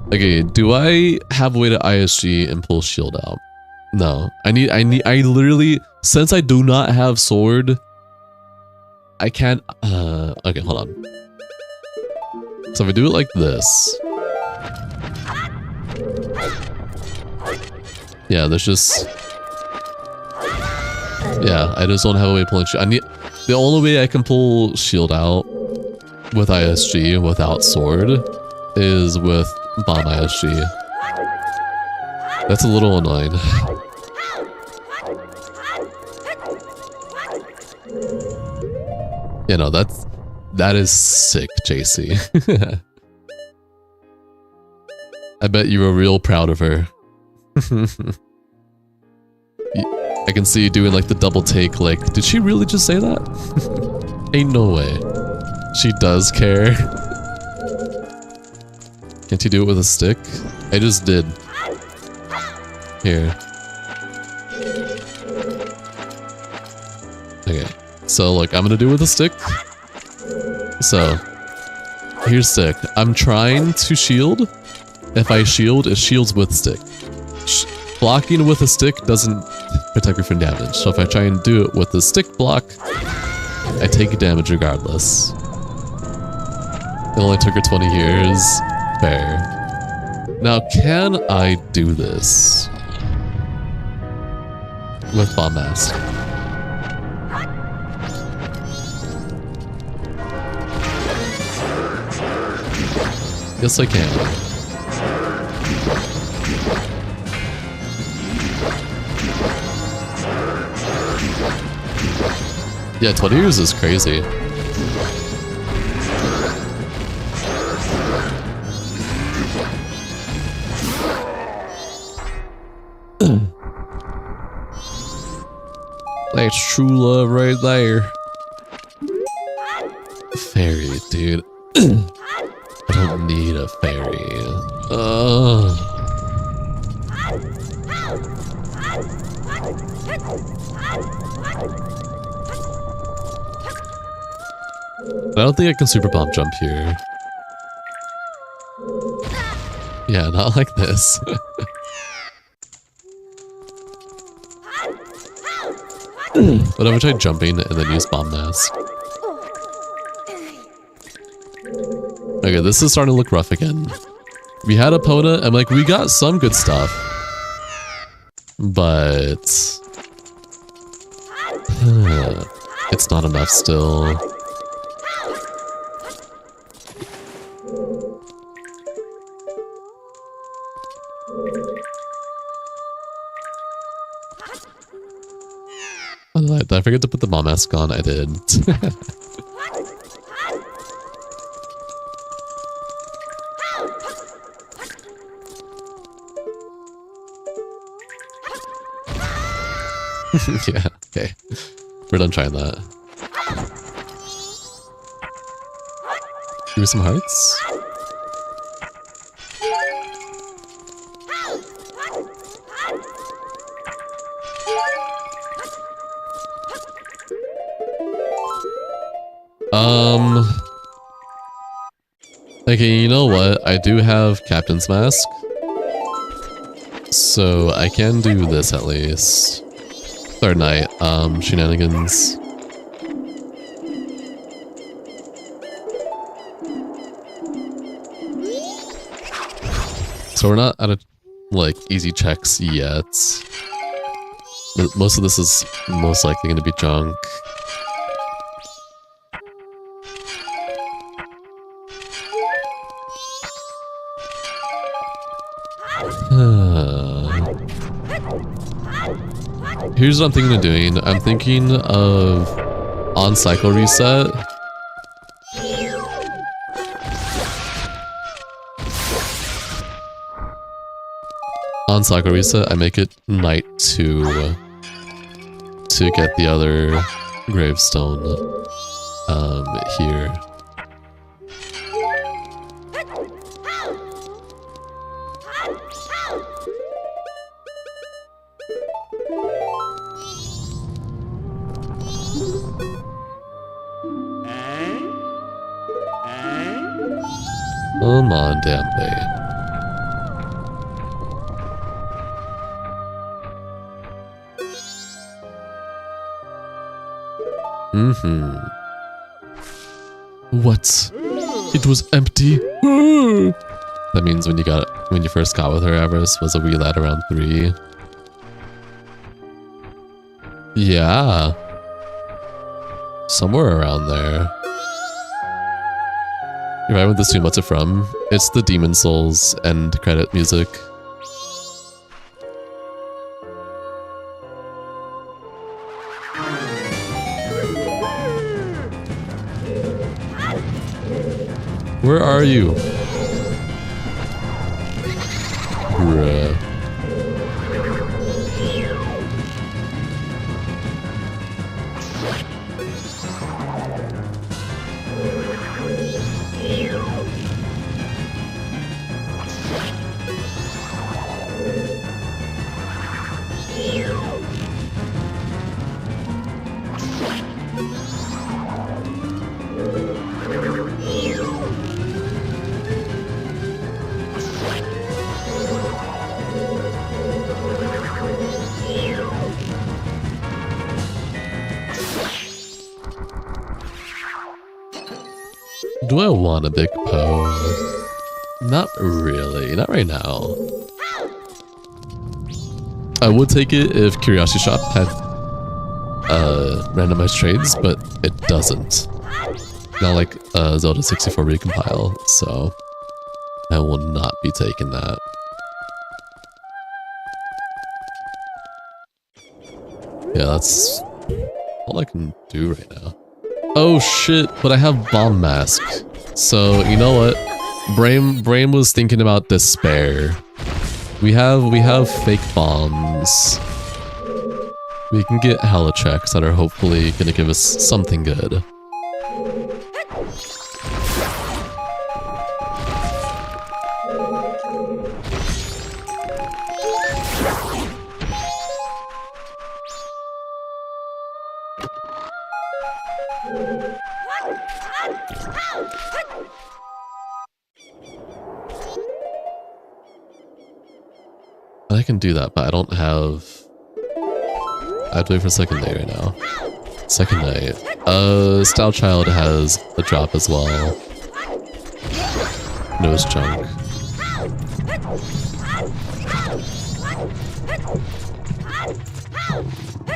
Okay, do I have a way to ISG and pull shield out? No. I literally, since I do not have sword, I can't, okay, hold on. So if I do it like this. Yeah, there's just, yeah, I just don't have a way of pulling shield. The only way I can pull shield out with ISG without sword is with bomb ISG. That's a little annoying. You know, that is sick, JC. I bet you were real proud of her. I can see you doing like the double take, like, did she really just say that? Ain't no way. She does care. Can't you do it with a stick? I just did. Here. Okay. So, like, I'm gonna do it with a stick. So, here's stick. I'm trying to shield. If I shield, it shields with stick. Blocking with a stick doesn't protect me from damage. So if I try and do it with the stick block, I take damage regardless. It only took her 20 years. Fair. Now, can I do this with Bomb Mask? Yes, I can. Yeah, 20 years is crazy. That's true love right there. Fairy, dude. I don't need a fairy. I don't think I can super bomb jump here. Yeah, not like this. But I'm gonna try jumping and then use Bomb Mask. Okay, this is starting to look rough again. We had Epona, and like, we got some good stuff. But... it's not enough still. forget to put the bomb mask on. I did. Yeah, okay. We're done trying that. Give me some hearts. Okay, you know what? I do have Captain's Mask. So I can do this at least. Third night, shenanigans. So we're not out of, like, easy checks yet. But most of this is most likely going to be junk. Here's what I'm thinking of doing. I'm thinking of on cycle reset. On cycle reset, I make it night 2 to get the other gravestone here. Come on, Dampe. What? It was empty. That means when you first got with her, Avarice was a wee lad around 3. Yeah. Somewhere around there. You're right with this tune. What's it from? It's the Demon Souls end credit music. Where are you? Bruh. Do I want a big Poe? Not really, not right now. I would take it if Curiosity Shop had randomized trades, but it doesn't. Not like Zelda 64 recompile, so I will not be taking that. Yeah, that's all I can do right now. Oh shit, but I have Bomb Mask. So, you know what? Brain was thinking about Despair. We have fake bombs. We can get hella checks that are hopefully gonna give us something good. I can do that, but I don't have... I have to wait for second day right now. Second night. Style Child has a drop as well. Nose junk.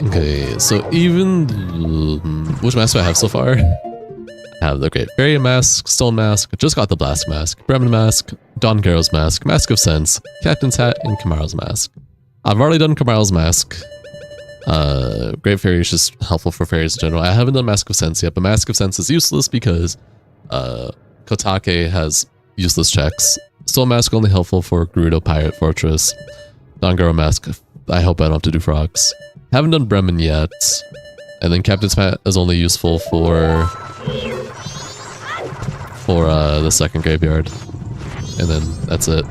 Okay, so even... which mask do I have so far? I have the Great Fairy Mask, Stone Mask, just got the Blast Mask, Bremen Mask, Don Garo's Mask, Mask of Sense, Captain's Hat, and Kamaro's Mask. I've already done Kamaro's Mask. Great Fairy is just helpful for fairies in general. I haven't done Mask of Sense yet, but Mask of Sense is useless because Kotake has useless checks. Soul Mask only helpful for Gerudo Pirate Fortress. Dongaro Mask, I hope I don't have to do frogs. Haven't done Bremen yet. And then Captain's Mat is only useful for the second graveyard. And then that's it.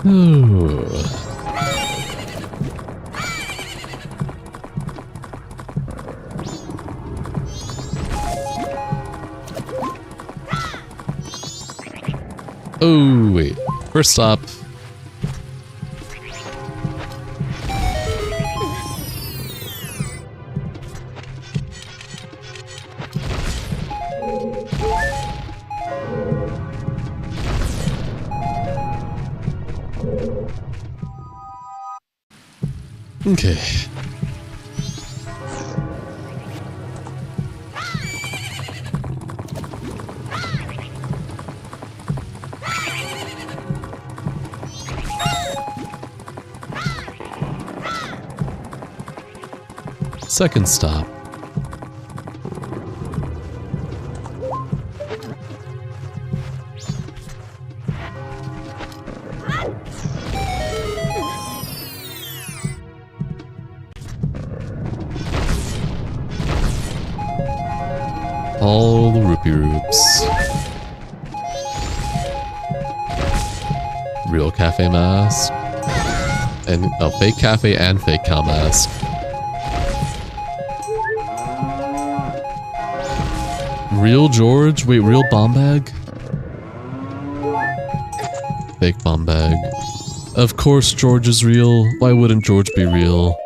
Ooh. Oh, wait. First stop. Okay. Second stop. All the rupee roops. Real cafe mask. And a fake cafe and fake cow mask. Real George? Wait, real bomb bag? Fake bomb bag. Of course George is real. Why wouldn't George be real?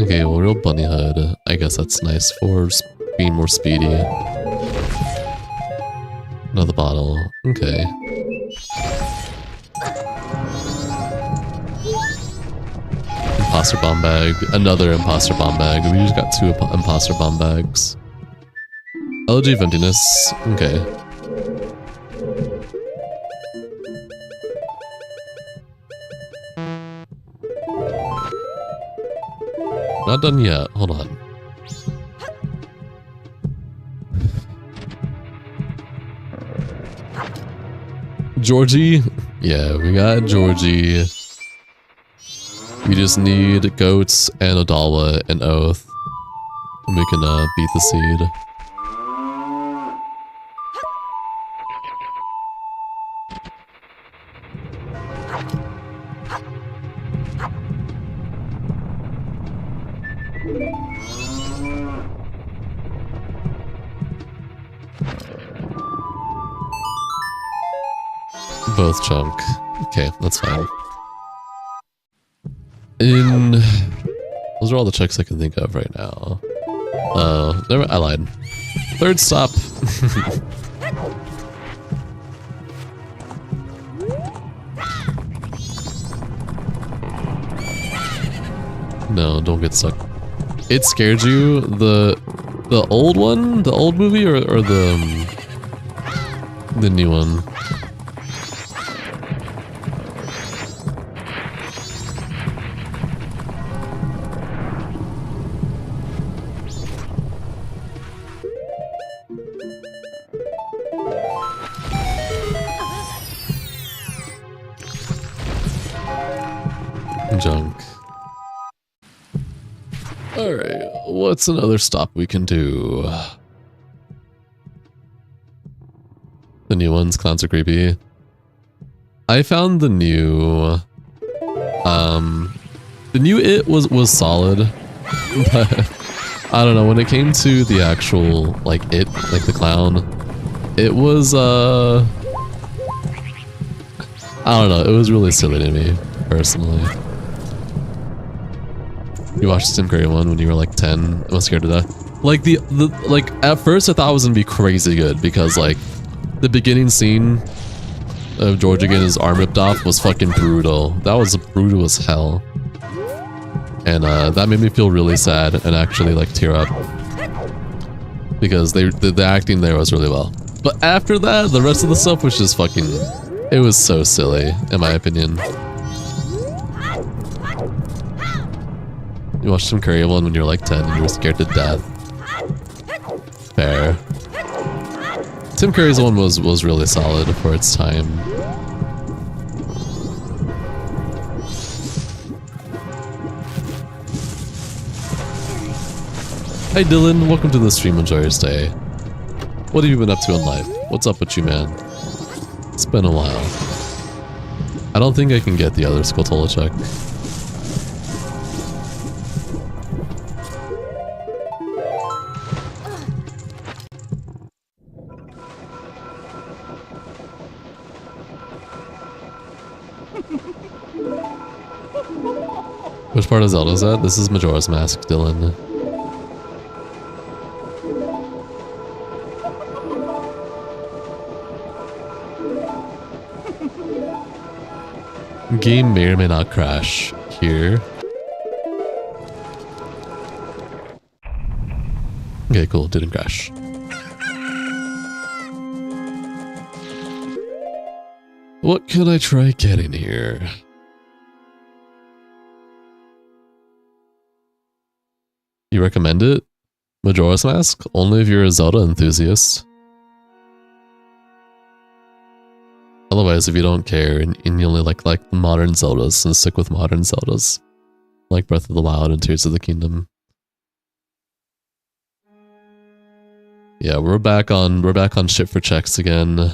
Okay, well, real bunny hood. I guess that's nice for being more speedy. Another bottle. Okay. Imposter bomb bag. Another imposter bomb bag. We just got 2 imposter bomb bags. LG of emptiness. Okay. Not done yet. Hold on. Georgie? Yeah, we got Georgie. We just need goats and Odalwa and Oath. And we can beat the seed. Both chunk. Okay, that's fine. Those are all the checks I can think of right now. Never, I lied. Third stop. No, don't get stuck. It scared you? The old one? The old movie or the new one? Junk. Alright, what's another stop we can do? The new ones, clowns are creepy. I found the new It was solid, but I don't know, when it came to the actual like the clown, it was I don't know, it was really silly to me, personally. You watched the Tim Curry one when you were like 10 and was scared to death. Like like at first I thought it was gonna be crazy good because like the beginning scene of Georgia getting his arm ripped off was fucking brutal. That was brutal as hell. And that made me feel really sad and actually like tear up. Because the acting there was really well. But after that, the rest of the stuff was just fucking... It was so silly, in my opinion. You watched Tim Curry one when you were like 10 and you were scared to death. Fair. Tim Curry's one was really solid for its time. Hey Dylan, welcome to the stream. Enjoy your stay. What have you been up to in life? What's up with you, man? It's been a while. I don't think I can get the other Skulltula check. Which part of Zelda is that? This is Majora's Mask, Dylan. Game may or may not crash here. Okay, cool. Didn't crash. What can I try getting here? You recommend it? Majora's Mask? Only if you're a Zelda enthusiast. Otherwise, if you don't care and you only like the modern Zeldas, then stick with modern Zeldas. Like Breath of the Wild and Tears of the Kingdom. Yeah, we're back on shit for checks again.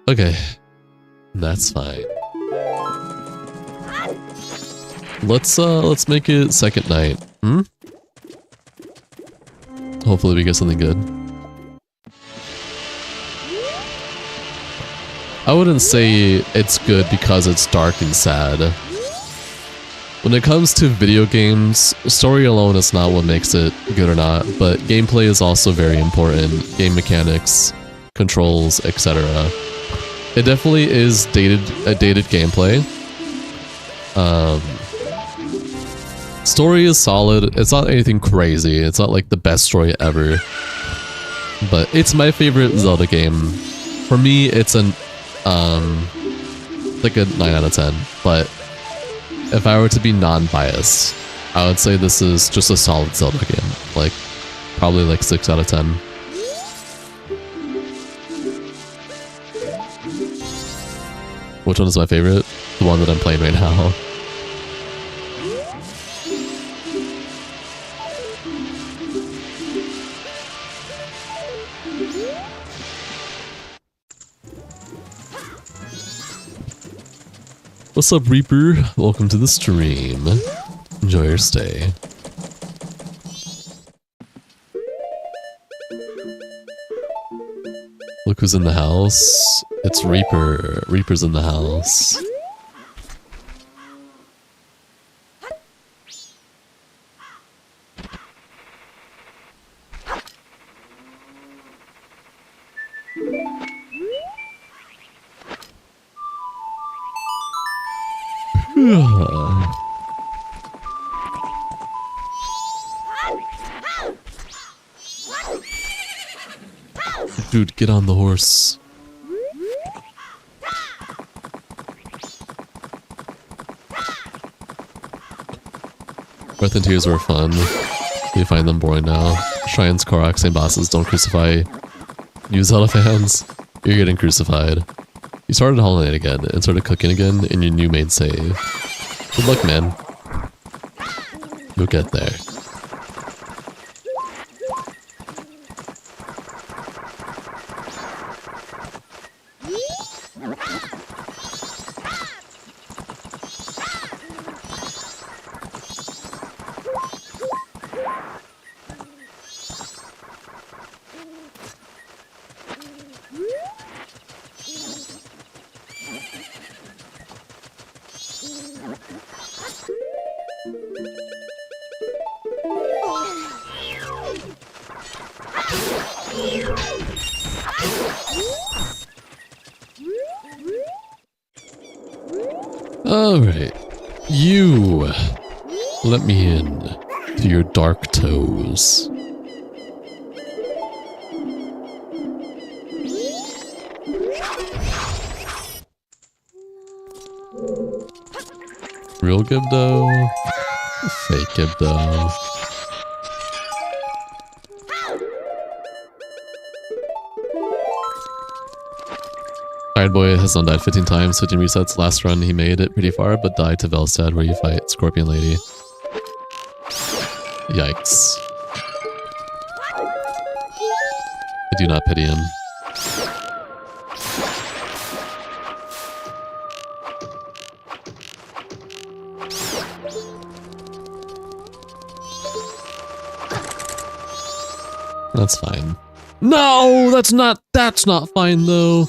Okay. That's fine. Let's make it second night. Hmm? Hopefully we get something good. I wouldn't say it's good because it's dark and sad. When it comes to video games, story alone is not what makes it good or not, but gameplay is also very important. Game mechanics, controls, etc. It definitely is dated gameplay. Story is solid. It's not anything crazy. It's not like the best story ever. But it's my favorite Zelda game. For me, it's an like a 9 out of 10. But if I were to be non-biased, I would say this is just a solid Zelda game. Like, probably like 6 out of 10. Which one is my favorite? The one that I'm playing right now. What's up, Reaper? Welcome to the stream. Enjoy your stay. Look who's in the house. It's Reaper. Reaper's in the house. Dude, get on the horse. Breath and Tears were fun. You find them boring now. Shrines, Korok, same bosses, don't crucify you Zelda fans. You're getting crucified. You started Hollow Knight again and started cooking again in your new main save. Good luck, man. You'll get there. Alright. You! Let me in to your dark toes. Real Gibdo? Fake Gibdo? Tired Boy has not died 15 times, 15 resets. Last run he made it pretty far, but died to Velstad where you fight Scorpion Lady. Yikes. I do not pity him. That's fine. No, that's not fine though.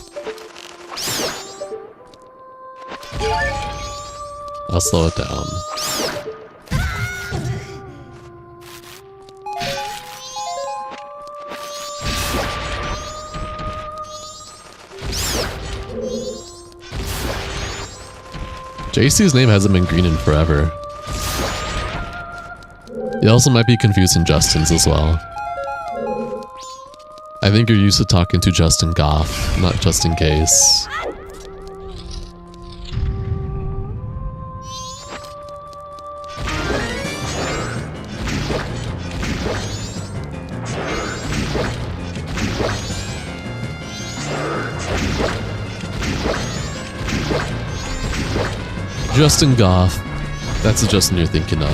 I'll slow it down. JC's name hasn't been green in forever. You also might be confusing Justin's as well. I think you're used to talking to Justin Goff, not Justin Case. Justin Goff. That's the Justin you're thinking of.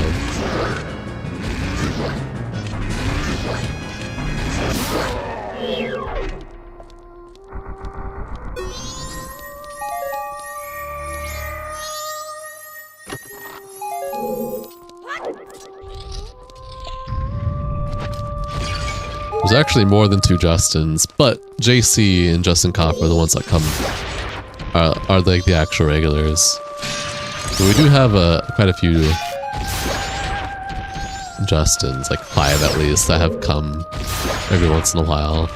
There's actually more than 2 Justins, but JC and Justin Koff are the ones that come are like the actual regulars. So we do have quite a few Justins, like 5 at least, that have come every once in a while.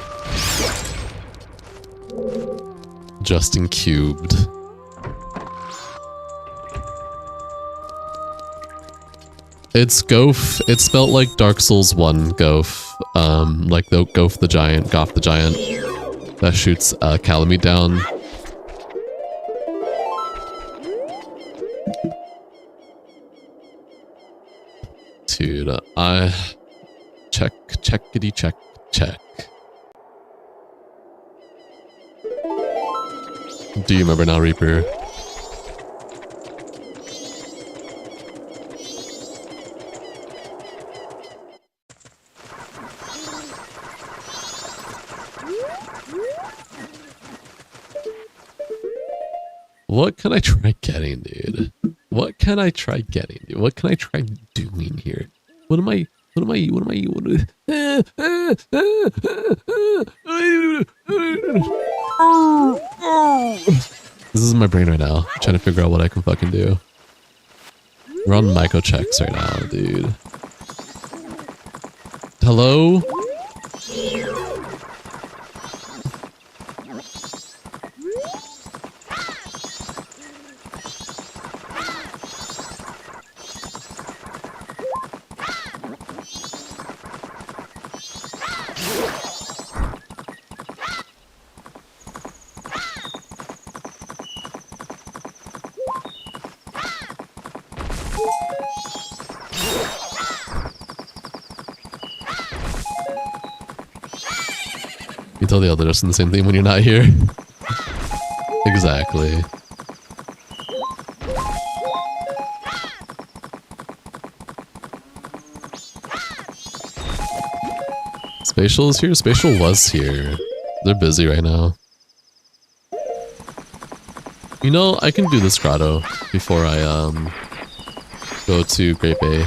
Justin Cubed. It's Gof. It's spelled like Dark Souls 1 Gof. Like the Gof the Giant, Goff the Giant that shoots Calamite down. Dude, I checkity check. Do you remember now, Reaper? What can I try getting, dude? What can I try getting, dude? What can I try doing here? What am I? This is my brain right now. I'm trying to figure out what I can fucking do. We're on micro checks right now, dude. Hello? You tell the other Justin the same thing when you're not here. Exactly. Spatial is here? Spatial was here. They're busy right now. You know, I can do this grotto before I go to Great Bay.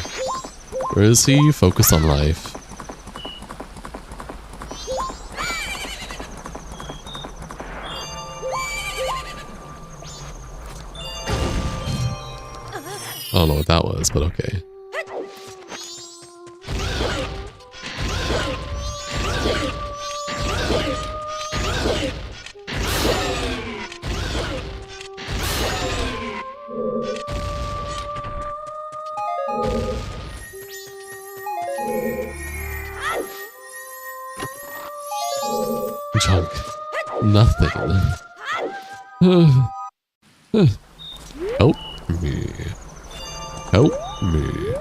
Where is he? Focus on life. I don't know what that was, but okay. Junk. Nothing. Help me. Help me.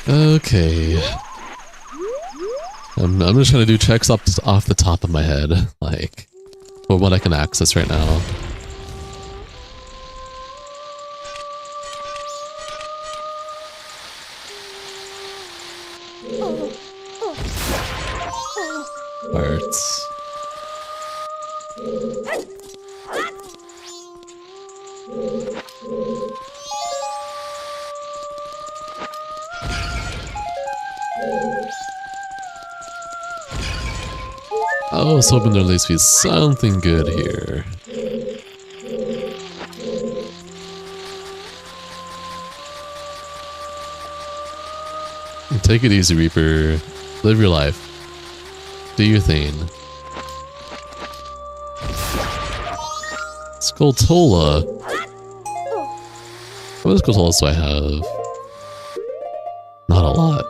Okay. I'm just trying to do checks up off the top of my head, like, for what I can access right now. Parts. I was hoping there'd at least be something good here. Take it easy, Reaper. Live your life. Do your thing. Skulltola. How many Skulltolas do I have? Not a lot.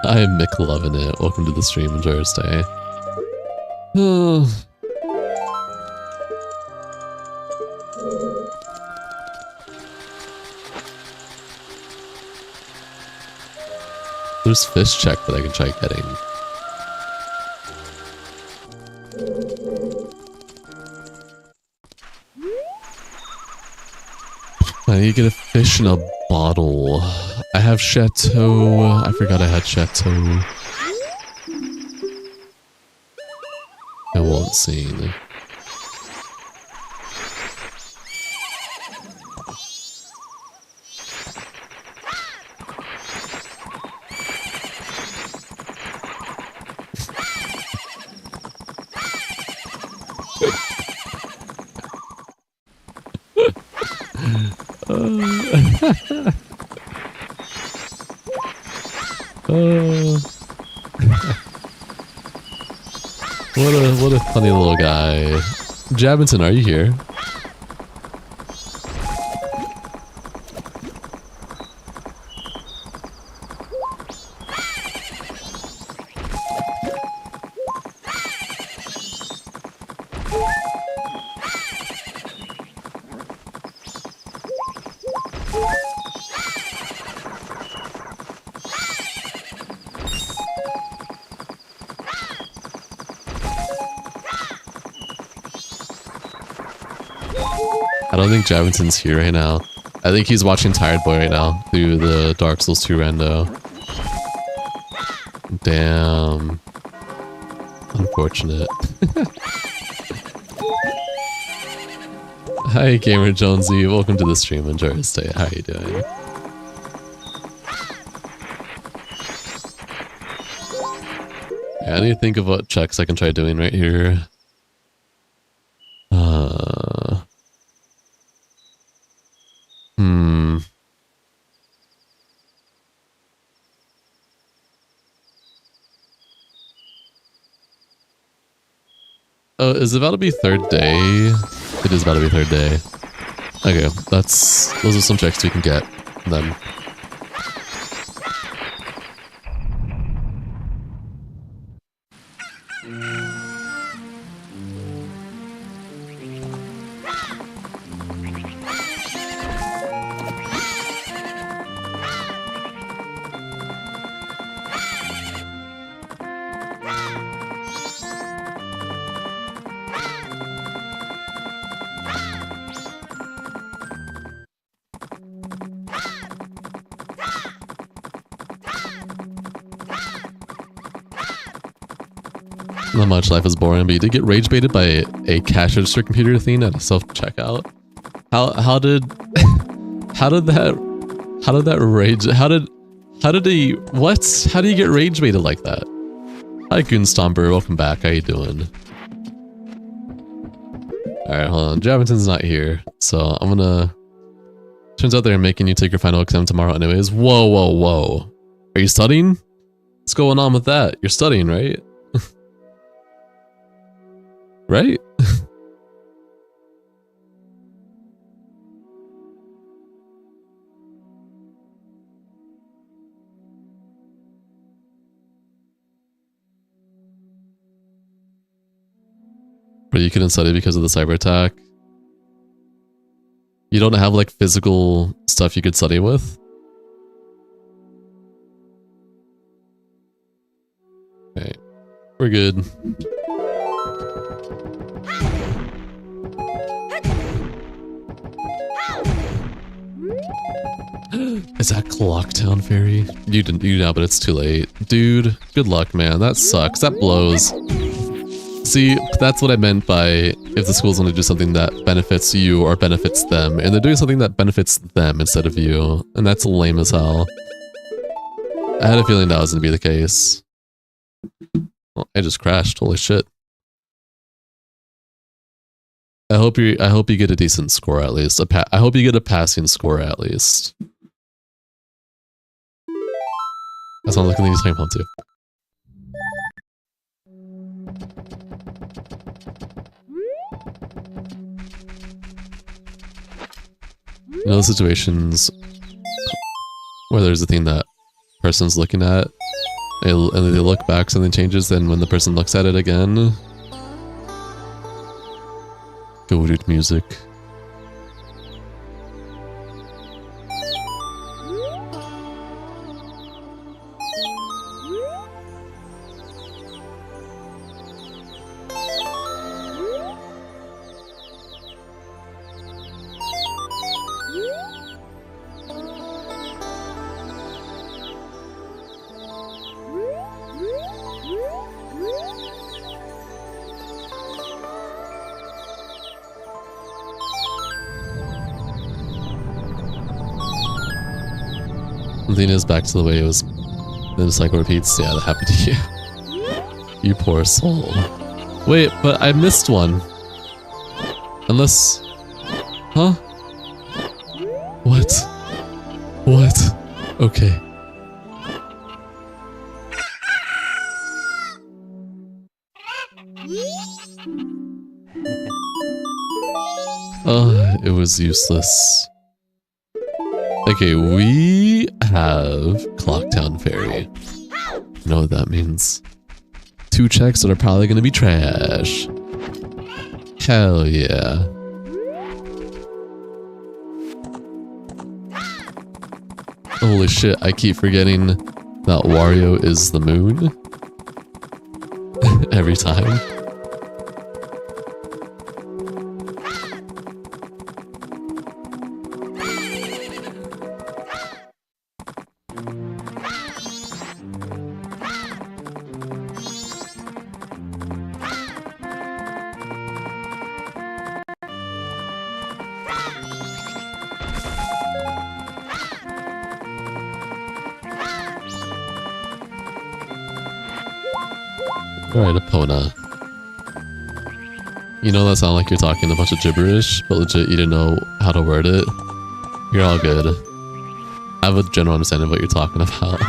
I am Mick loving it. Welcome to the stream. Enjoy your stay. There's fish check that I can try getting. I need to get a fish in a bottle. I have Chateau. I forgot I had Chateau. I won't see. What a funny little guy. Jabinton, are you here? I don't think Jabinton's here right now. I think he's watching Tired Boy right now through the Dark Souls 2 rando. Damn. Unfortunate. Hi, Gamer Jonesy. Welcome to the stream. Enjoy your stay. How are you doing? Yeah, I need to think of what checks I can try doing right here. Oh, is it about to be third day? It is about to be third day. Okay, those are some checks we can get then. Not much, life is boring, but you did get rage baited by a cash register computer thing at a self-checkout. How did he, what? How do you get rage baited like that? Hi Goonstomper, welcome back, how you doing? Alright, hold on, Javinton's not here, so I'm gonna... Turns out they're making you take your final exam tomorrow anyways. Whoa, whoa, whoa. Are you studying? What's going on with that? You're studying, right? Right? But you couldn't study because of the cyber attack? You don't have like physical stuff you could study with? Okay, we're good. Is that Clocktown Fairy? You know, but it's too late. Dude, good luck, man. That sucks. That blows. See, that's what I meant by if the school's going to do something that benefits you or benefits them, and they're doing something that benefits them instead of you, and that's lame as hell. I had a feeling that was going to be the case. Well, I just crashed. Holy shit. I hope you get a decent score at least. I hope you get a passing score at least. That's not looking like he's talking too. You know, situations where there's a thing that person's looking at, and they look back, something changes, then when the person looks at it again, goated music. Lena's back to the way it was. Then the cycle repeats. Yeah, that happened to you. You poor soul. Wait, but I missed one. Unless... Huh? What? What? Okay. It was useless. Okay, we have Clocktown Fairy. You know what that means. 2 checks that are probably going to be trash. Hell yeah. Holy shit, I keep forgetting that Wario is the moon. Every time. Alright, Epona. You know that sound like you're talking a bunch of gibberish, but legit you didn't know how to word it. You're all good. I have a general understanding of what you're talking about.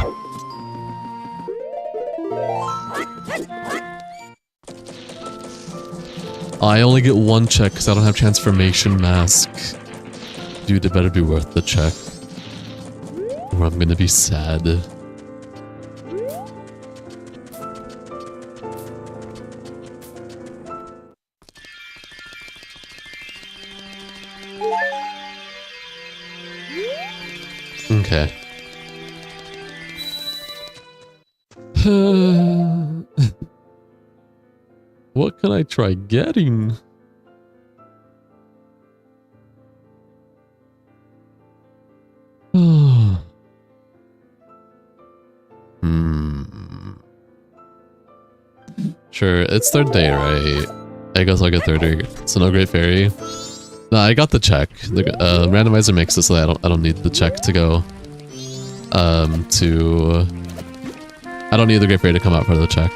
I only get 1 check because I don't have Transformation Mask. Dude, it better be worth the check. Or I'm gonna be sad. Okay. What can I try getting? Sure, it's third day, right? I guess I'll get third day. So no Great Fairy. No, I got the check. The randomizer makes it so that I don't need the check to go. I don't need the Great Fairy to come out for the check.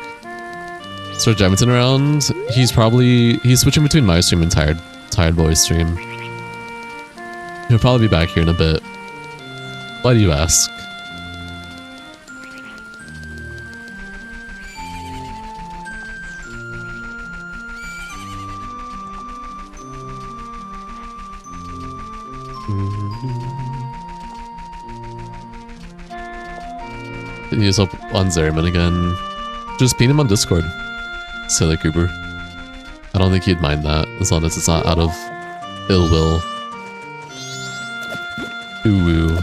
So Jamison around. He's switching between my stream and Tired Boy's stream. He'll probably be back here in a bit. Why do you ask? Use up on Zeriman again. Just ping him on Discord. Silly Cooper. I don't think he'd mind that, as long as it's not out of ill will. Ooh.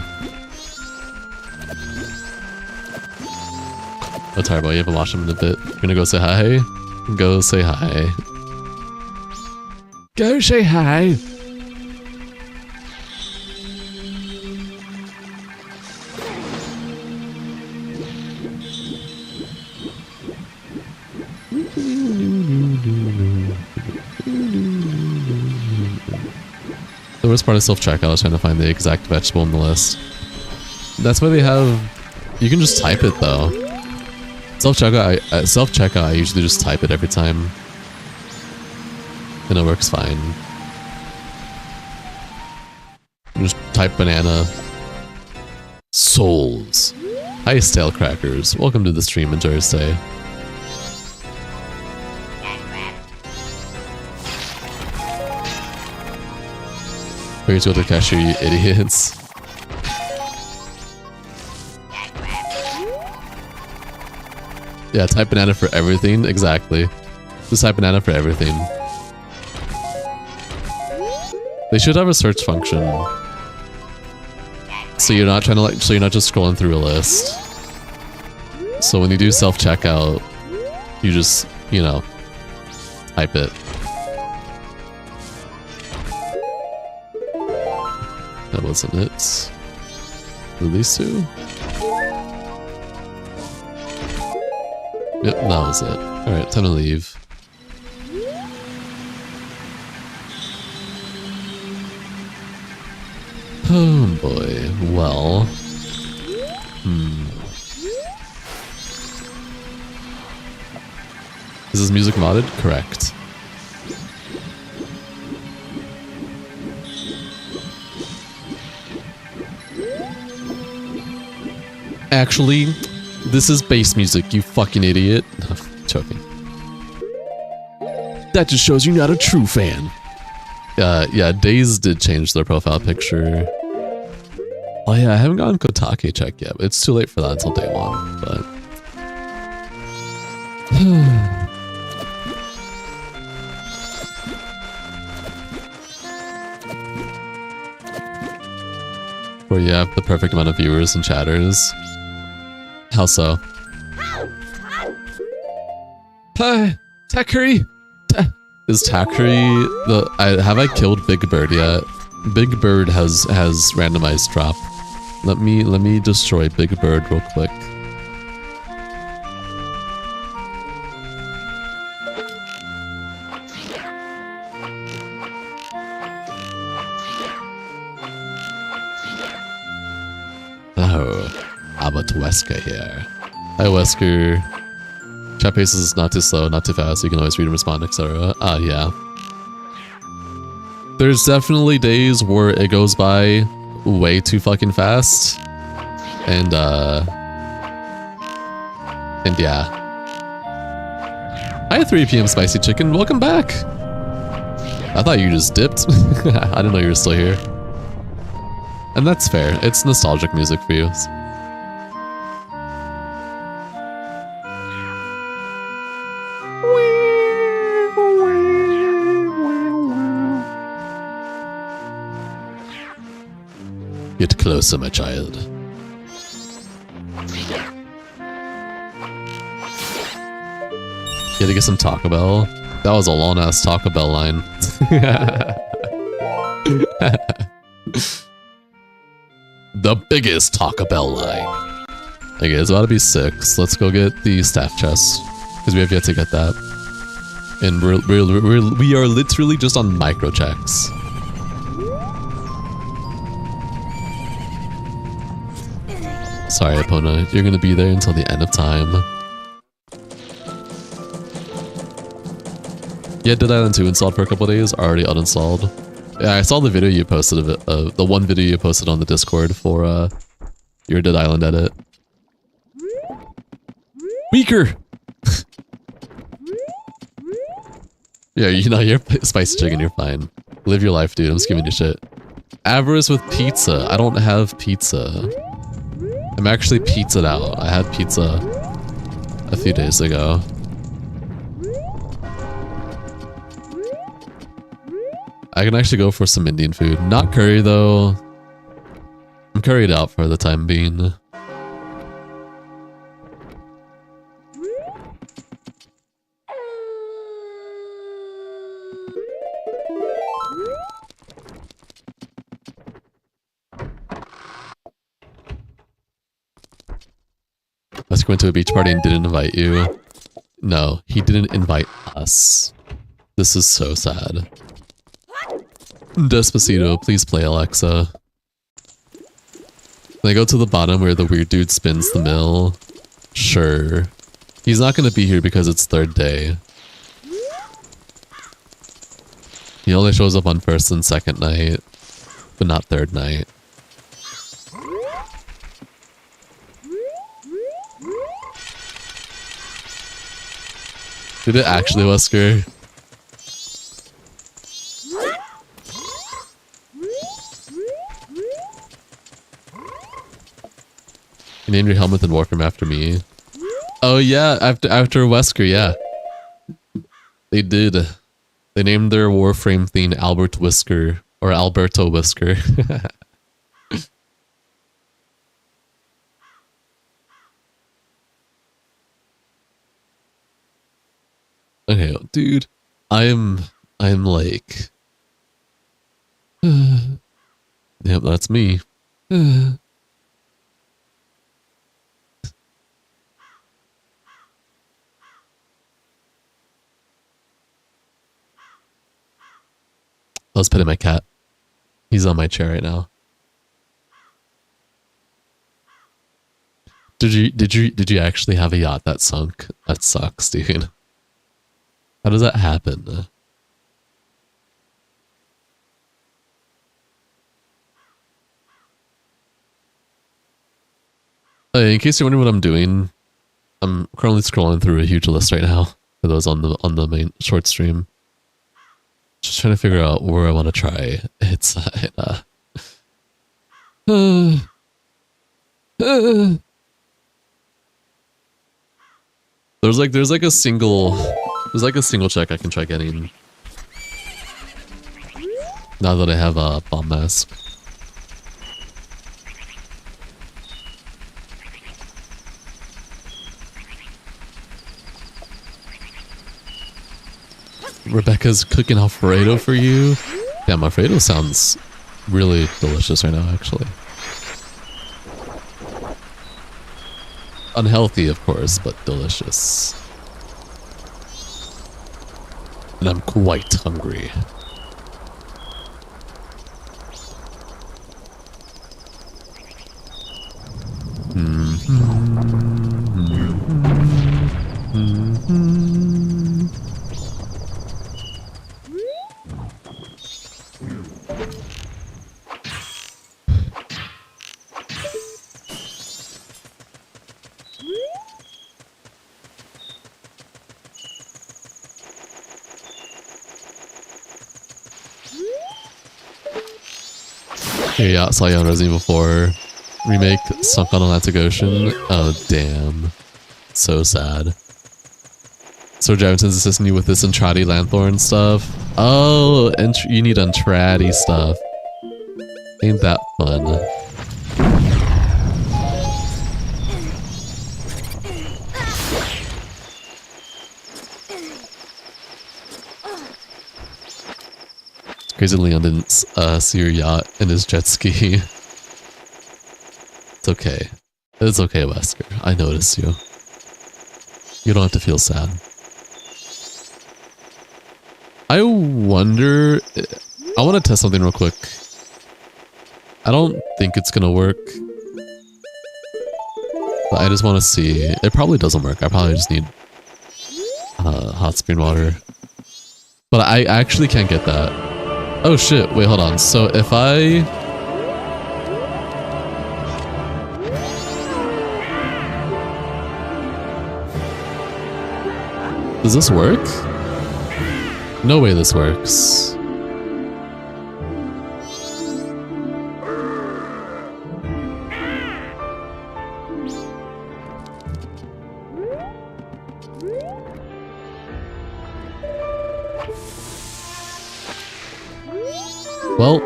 Oh, Tired Boy, you haven't watched him in a bit. You're gonna go say hi? Go say hi. Go say hi! The worst part of self-checkout is trying to find the exact vegetable in the list. That's why they have... You can just type it though. Self-checkout, I usually just type it every time. And it works fine. Just type banana. Souls. Hi, Stale Crackers. Welcome to the stream. Enjoy your stay. Please go to the cashier, you idiots. Yeah, type banana for everything. Exactly. Just type banana for everything. They should have a search function. So you're not trying to so you're not just scrolling through a list. So when you do self-checkout, you just, you know, type it. That wasn't it. Release two? Yep, that was it. Alright, time to leave. Oh boy, well... Is this music modded? Correct. Actually, this is bass music, you fucking idiot. Joking. That just shows you're not a true fan. Yeah, Days did change their profile picture. Oh yeah, I haven't gotten Kotake check yet, but it's too late for that until day one, but... Where you have the perfect amount of viewers and chatters. How so? Hi, Takuri! Is Takuri the... have I killed Big Bird yet? Big Bird has randomized drop. Let me destroy Big Bird real quick. Oh, Abbott Wesker here. Hi Wesker. Chat pace is not too slow, not too fast, you can always read and respond, etc. Yeah. There's definitely days where it goes by way too fucking fast. And yeah. Hi 3 PM Spicy Chicken, welcome back! I thought you just dipped. I didn't know you were still here. And that's fair, it's nostalgic music for you. Get closer, my child. You had to get some Taco Bell? That was a long-ass Taco Bell line. The biggest Taco Bell line. Okay, it's about to be 6. Let's go get the staff chest, because we have yet to get that. And we are literally just on micro checks. Sorry, Epona, you're gonna be there until the end of time. Yeah, Dead Island 2 installed for a couple days, already uninstalled. Yeah, I saw the video you posted of it, the one video you posted on the Discord for your Dead Island edit. Weaker! Yeah, you know, you're spicy chicken, you're fine. Live your life, dude, I'm just giving you shit. Avarice with pizza. I don't have pizza. I'm actually pizzaed out. I had pizza a few days ago. I can actually go for some Indian food. Not curry though. I'm curried out for the time being. Let's go into a beach party and didn't invite you. No, he didn't invite us. This is so sad. Despacito, please play Alexa. Can I go to the bottom where the weird dude spins the mill? Sure. He's not gonna be here because it's third day. He only shows up on first and second night, but not third night. Did it actually, Wesker? You named your helmet and Warframe after me. Oh yeah, after Wesker, yeah. They did. They named their Warframe theme Albert Whisker, or Alberto Whisker. Okay, dude, I'm like, yep, that's me. I was petting my cat. He's on my chair right now. Did you actually have a yacht that sunk? That sucks, dude. How does that happen? In case you're wondering what I'm doing, I'm currently scrolling through a huge list right now for those on the main short stream. Just trying to figure out where I want to try. It's there's like a single check I can try getting now that I have a bomb mask. Rebecca's cooking Alfredo for you. Damn, Alfredo sounds really delicious right now, actually. Unhealthy, of course, but delicious. And I'm quite hungry. Yeah, I saw you on Resident Evil 4 remake sunk on Atlantic Ocean. Oh damn, so sad. So Javison's assisting you with this Entrati Lanthorn stuff. Oh, you need Entrati stuff. Ain't that fun? Crazy Leon didn't see your yacht and his jet ski. It's okay. It's okay, Wesker. I noticed you. You don't have to feel sad. I wonder... I want to test something real quick. I don't think it's gonna work. But I just want to see. It probably doesn't work. I probably just need hot spring water. But I actually can't get that. Oh shit, wait, hold on. So if I... Does this work? No way this works. Well,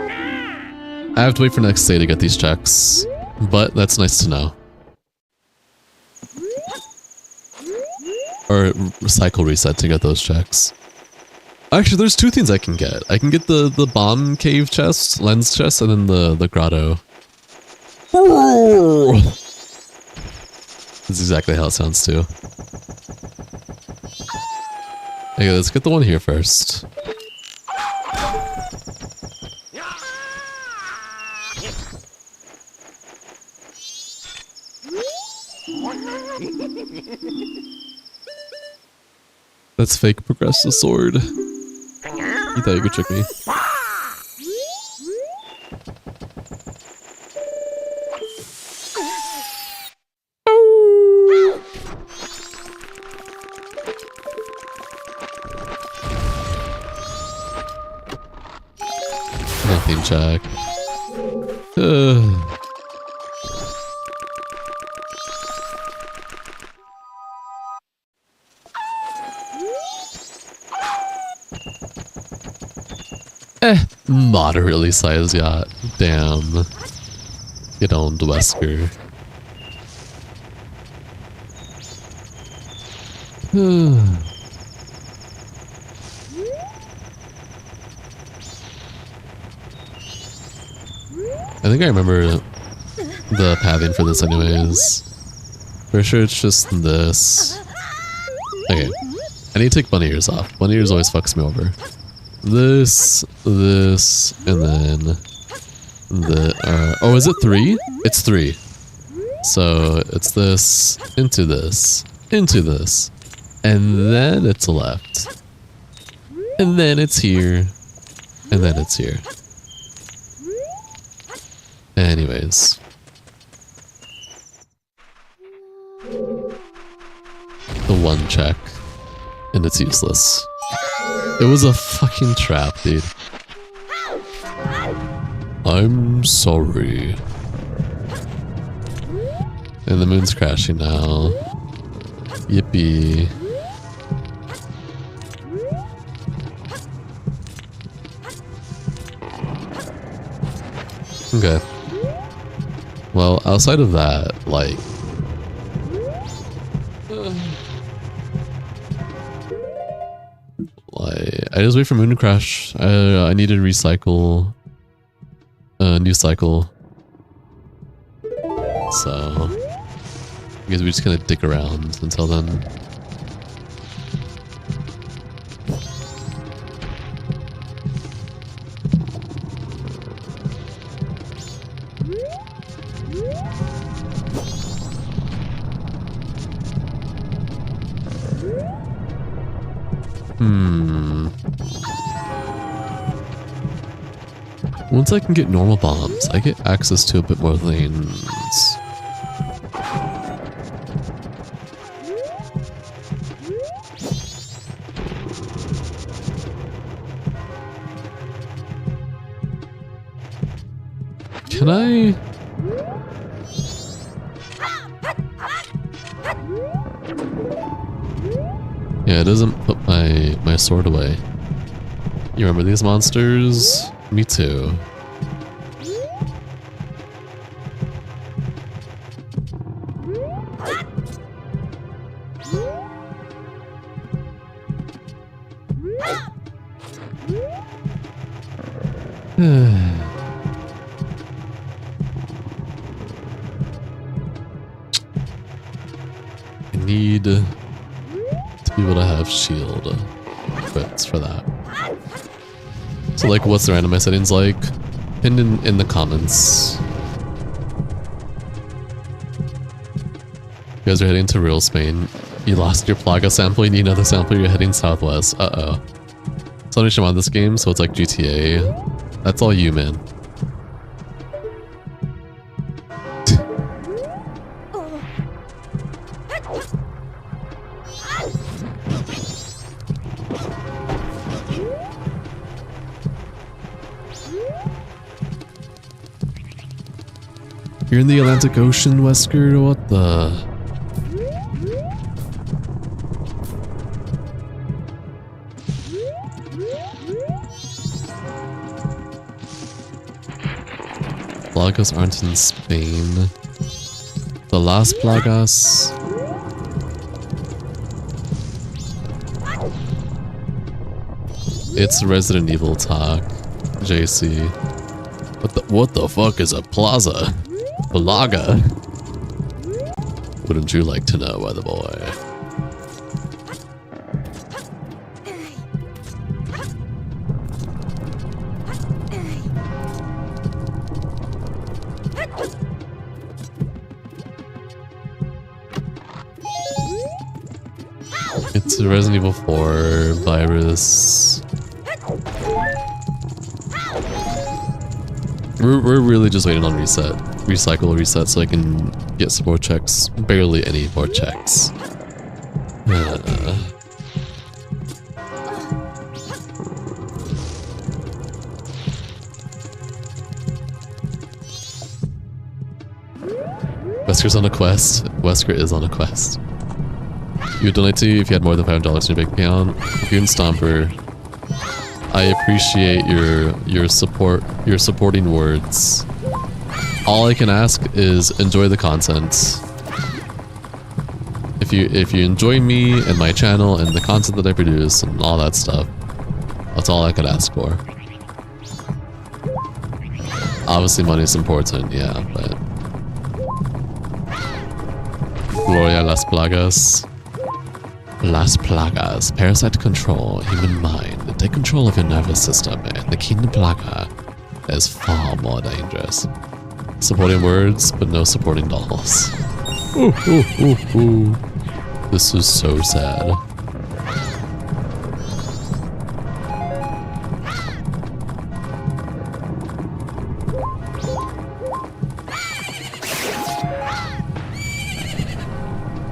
I have to wait for next day to get these checks, but that's nice to know. Or cycle reset to get those checks. Actually, there's two things I can get. I can get the bomb cave chest, lens chest, and then the grotto. That's exactly how it sounds too. Okay, let's get the one here first. That's fake progressive sword. You thought you could trick me. Nothing, check. Moderately sized yacht. Damn. Get on, Wesker. I think I remember the pathing for this anyways. For sure it's just this. Okay. I need to take bunny ears off. Bunny ears always fucks me over. This, and then the, oh, is it 3? It's 3. So it's this, into this, and then it's left. And then it's here, and then it's here. Anyways. The one check, and it's useless. It was a fucking trap, dude. I'm sorry. And the moon's crashing now. Yippee. Okay. Well, outside of that, like... I just wait for moon to crash. I need to recycle a new cycle. So I guess we're just gonna dick around until then. Once I can get normal bombs, I get access to a bit more lanes. Can I... Yeah, it doesn't put my sword away. You remember these monsters? Me too. I need to be able to have shield equipped for that. So like, what's the randomize settings like? Pinned in the comments. You guys are heading to real Spain. You lost your Plaga sample, you need another sample, you're heading southwest. Uh-oh. So I on this game, so it's like GTA. That's all you, man. You're in the Atlantic Ocean, Wesker? What the? Plagas aren't in Spain. The last Plagas. It's Resident Evil talk, JC. What the fuck is a plaza? Plaga? Wouldn't you like to know, weather boy? It's Resident Evil 4 virus. We're really just waiting on reset so I can get some more checks. Barely any more checks. Wesker's on a quest. Wesker is on a quest. You would donate to you if you had more than $500 in your bank account. Goon Stomper, I appreciate your support, your supporting words. All I can ask is enjoy the content. If you enjoy me and my channel and the content that I produce and all that stuff, that's all I could ask for. Obviously money's important, yeah, but Gloria Las Plagas. Las Plagas. Parasite control human mind. Take control of your nervous system, and the Kingdom Plaga is far more dangerous. Supporting words, but no supporting dolls. Ooh, ooh, ooh, ooh. This is so sad.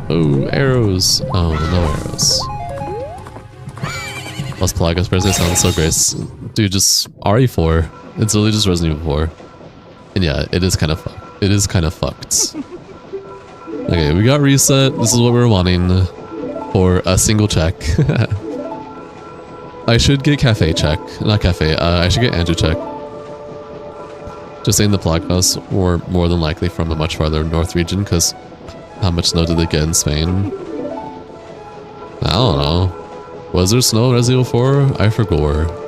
Oh, arrows. Oh, no arrows. Las Plagas Parasite sounds so great. Dude, just RE4. It's really just Resident Evil 4. And yeah, it is kind of fucked. Okay, we got reset. This is what we were wanting for a single check. I should get Cafe check. Not Cafe, I should get Andrew check. Just saying the Plagas were more than likely from a much farther north region, because how much snow did they get in Spain? I don't know. Was there snow in Resident Evil 4? I forgot.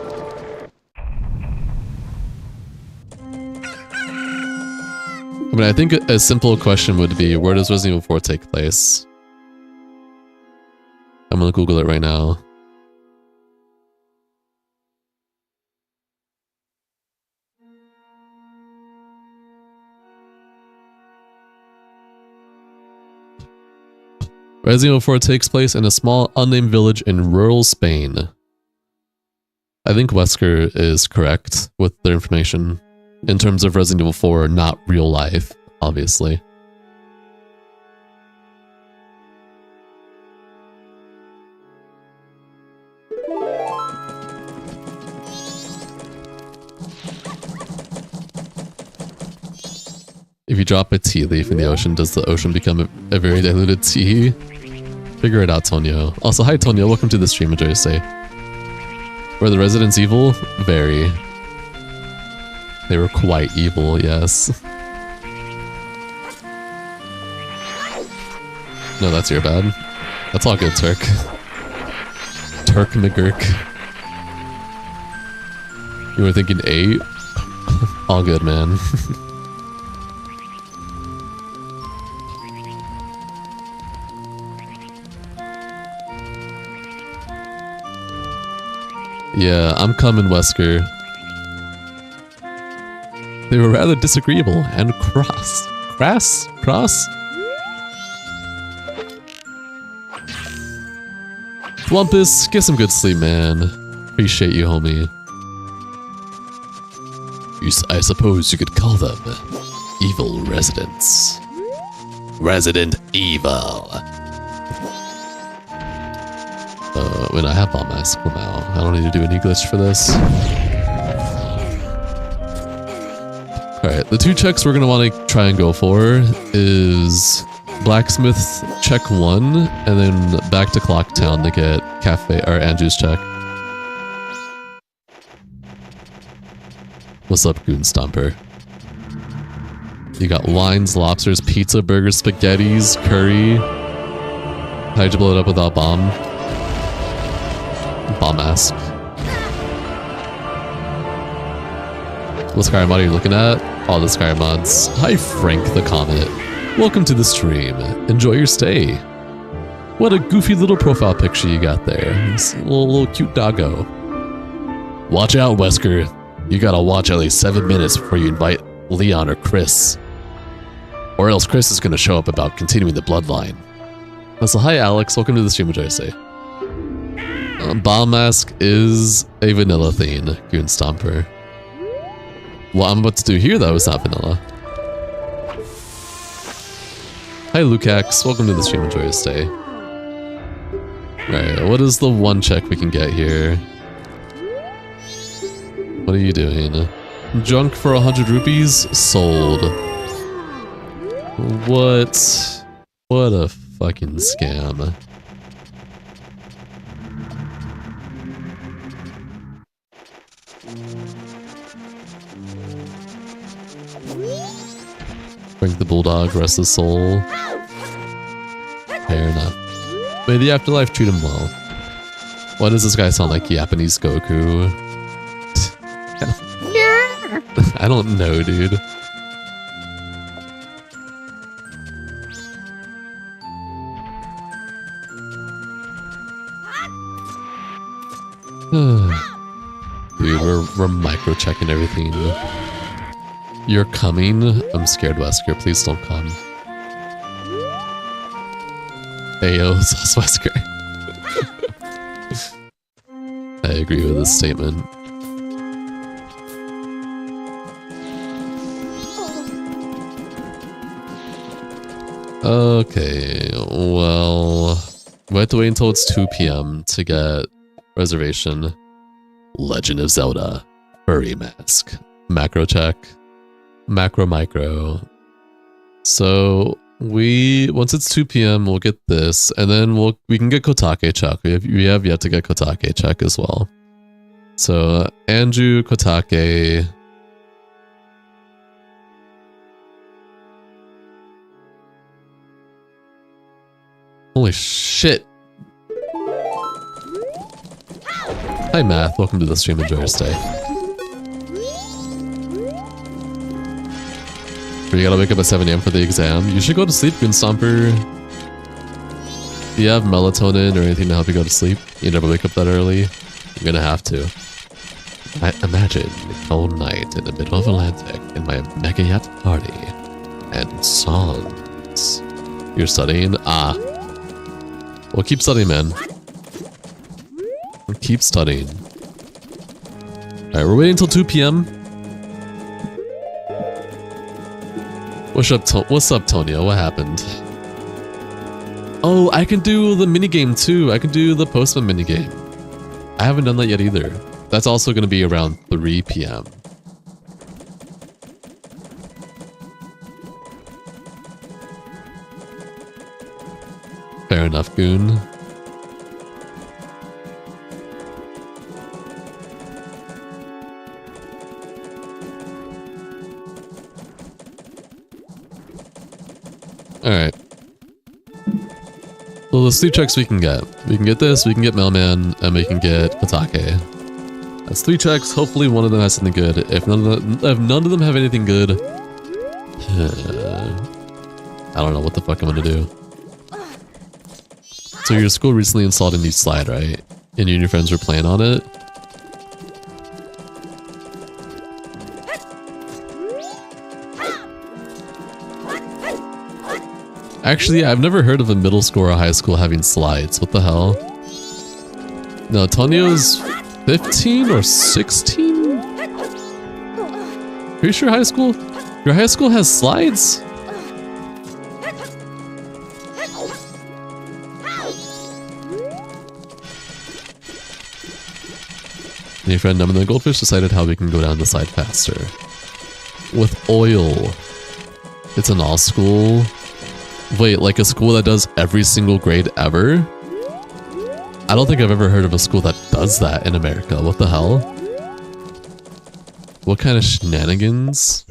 I mean, I think a simple question would be, where does Resident Evil 4 take place? I'm gonna Google it right now. Resident Evil 4 takes place in a small, unnamed village in rural Spain. I think Wesker is correct with their information. In terms of Resident Evil 4, not real life, obviously. If you drop a tea leaf in the ocean, does the ocean become a very diluted tea? Figure it out, Tonio. Also, hi Tonio, welcome to the stream, Majora say. Were the residents evil? Very. They were quite evil, yes. No, that's your bad. That's all good, Turk. Turk McGurk. You were thinking 8? All good, man. Yeah, I'm coming, Wesker. They were rather disagreeable and cross. Cross? Lumpus, get some good sleep, man. Appreciate you, homie. I suppose you could call them evil residents. Resident Evil. When I have Bomb Mask now, I don't need to do any glitch for this. Alright, the 2 checks we're gonna want to try and go for is Blacksmith check 1, and then back to Clocktown to get Cafe or Andrew's check. What's up, Goon Stomper? You got wines, lobsters, pizza, burgers, spaghettis, curry. How'd you blow it up without bomb? Bomb mask. What Skyrim mod are you looking at? All the Skyrim mods. Hi, Frank the Comet. Welcome to the stream. Enjoy your stay. What a goofy little profile picture you got there. It's a little cute doggo. Watch out, Wesker. You gotta watch at least 7 minutes before you invite Leon or Chris. Or else Chris is gonna show up about continuing the bloodline. So hi Alex, welcome to the stream, enjoy say. Bomb Mask is a vanilla theme, Goon Stomper. What I'm about to do here though is not vanilla. Hi Lucax, welcome to the stream, enjoy your stay. Right, what is the 1 check we can get here? What are you doing? Junk for 100 rupees? Sold. What? What a fucking scam. Bring the bulldog, rest his soul. Fair enough. May the afterlife treat him well. Why does this guy sound like Japanese Goku? I don't know, dude. Dude, we're micro-checking everything. You're coming? I'm scared, Wesker. Please don't come. Ayo, Sauce Wesker. I agree with this statement. Okay, well, we have to wait until it's 2 p.m. to get reservation. Legend of Zelda, Furry Mask, macro check, macro micro. So once it's 2 p.m. we'll get this, and then we can get Kotake check. We have yet to get Kotake check as well. So Andrew, Kotake. Holy shit. Hi Math, welcome to the stream, enjoy your stay. You gotta wake up at 7 a.m. for the exam. You should go to sleep, Goon Stomper. Do you have melatonin or anything to help you go to sleep? You never wake up that early? You're gonna have to. I imagine a cold night in the middle of Atlantic in my mega yacht party. And songs. You're studying? Ah. Well, keep studying, man. Keep studying. Alright, we're waiting until 2 p.m. What's up, Tonio? What happened? Oh, I can do the minigame too. I can do the postman minigame. I haven't done that yet either. That's also going to be around 3 p.m. Fair enough, Goon. Alright. So the sleep checks we can get. We can get this, we can get Mailman, and we can get Kotake. That's 3 checks. Hopefully one of them has something good. If none of them have anything good, I don't know what the fuck I'm gonna do. So your school recently installed a new slide, right? And you and your friends were playing on it? Actually, I've never heard of a middle school or a high school having slides. What the hell? No, Tonio's 15 or 16? Pretty sure high school? Your high school has slides? Your friend Numb and the Goldfish decided how we can go down the slide faster. With oil. It's an all school. Wait, like a school that does every single grade ever? I don't think I've ever heard of a school that does that in America. What the hell? What kind of shenanigans?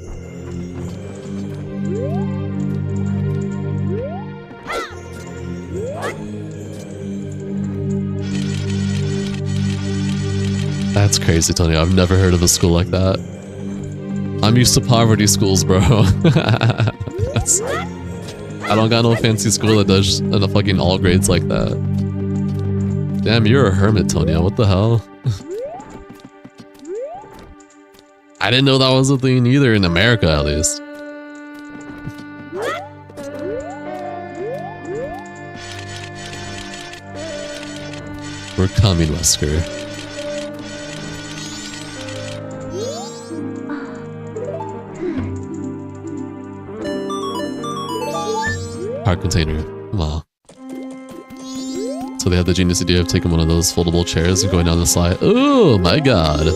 That's crazy, Tony. I've never heard of a school like that. I'm used to poverty schools, bro. I don't got no fancy school that does the fucking all grades like that. Damn, you're a hermit, Tonya. What the hell? I didn't know that was a thing either in America, at least. We're coming, Wesker. Park container. Wow. So they had the genius idea of taking one of those foldable chairs and going down the slide. Oh my god.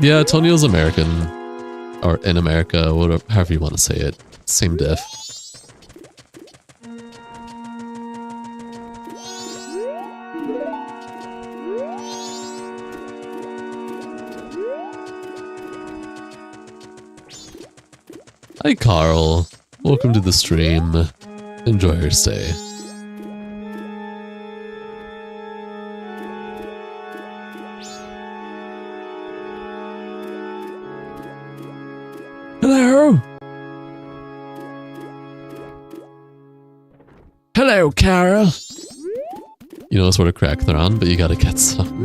Yeah, Tonio's American. Or in America, whatever, however you want to say it. Same diff. Hi Carl. Welcome to the stream. Enjoy your stay. Hello? Hello, Carol. You know what sort of crack they're on, but you gotta get some.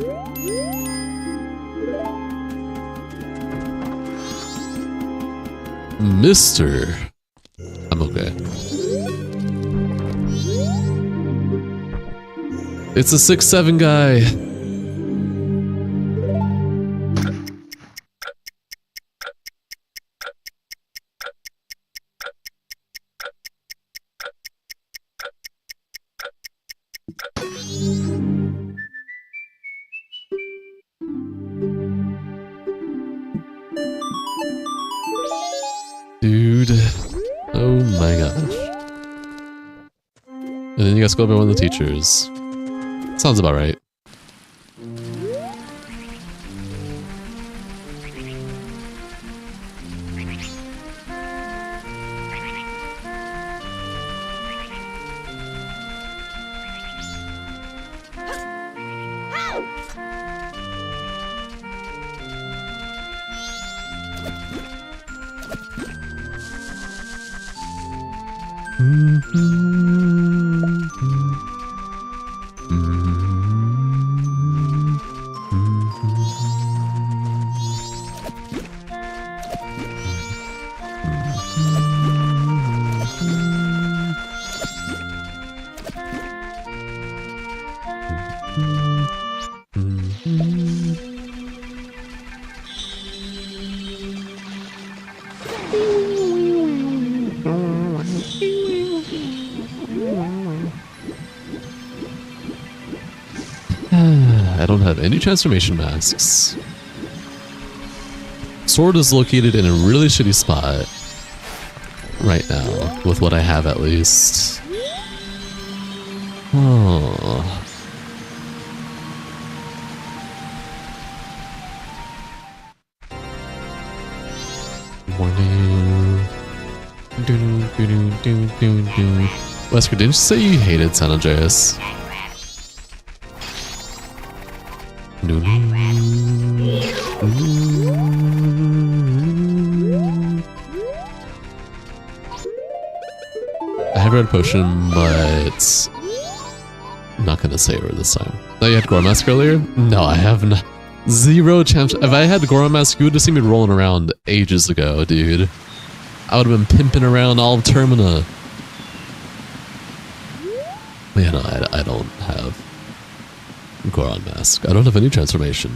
Mister. I'm okay. It's a 6'7" guy. Dude. Oh my gosh. And then you guys go over one of the teachers. Sounds about right. I don't have any transformation masks. Sword is located in a really shitty spot right now, with what I have at least. Oh. Wesker, didn't you say you hated San Andreas? I have red potion, but I'm not gonna save her this time. Thought you had Gore Mask earlier? No, I have not. Zero chance. If I had Gore Mask, you would have seen me rolling around ages ago, dude. I would have been pimping around all of Termina. Man, I don't have Goron Mask. I don't have any transformation.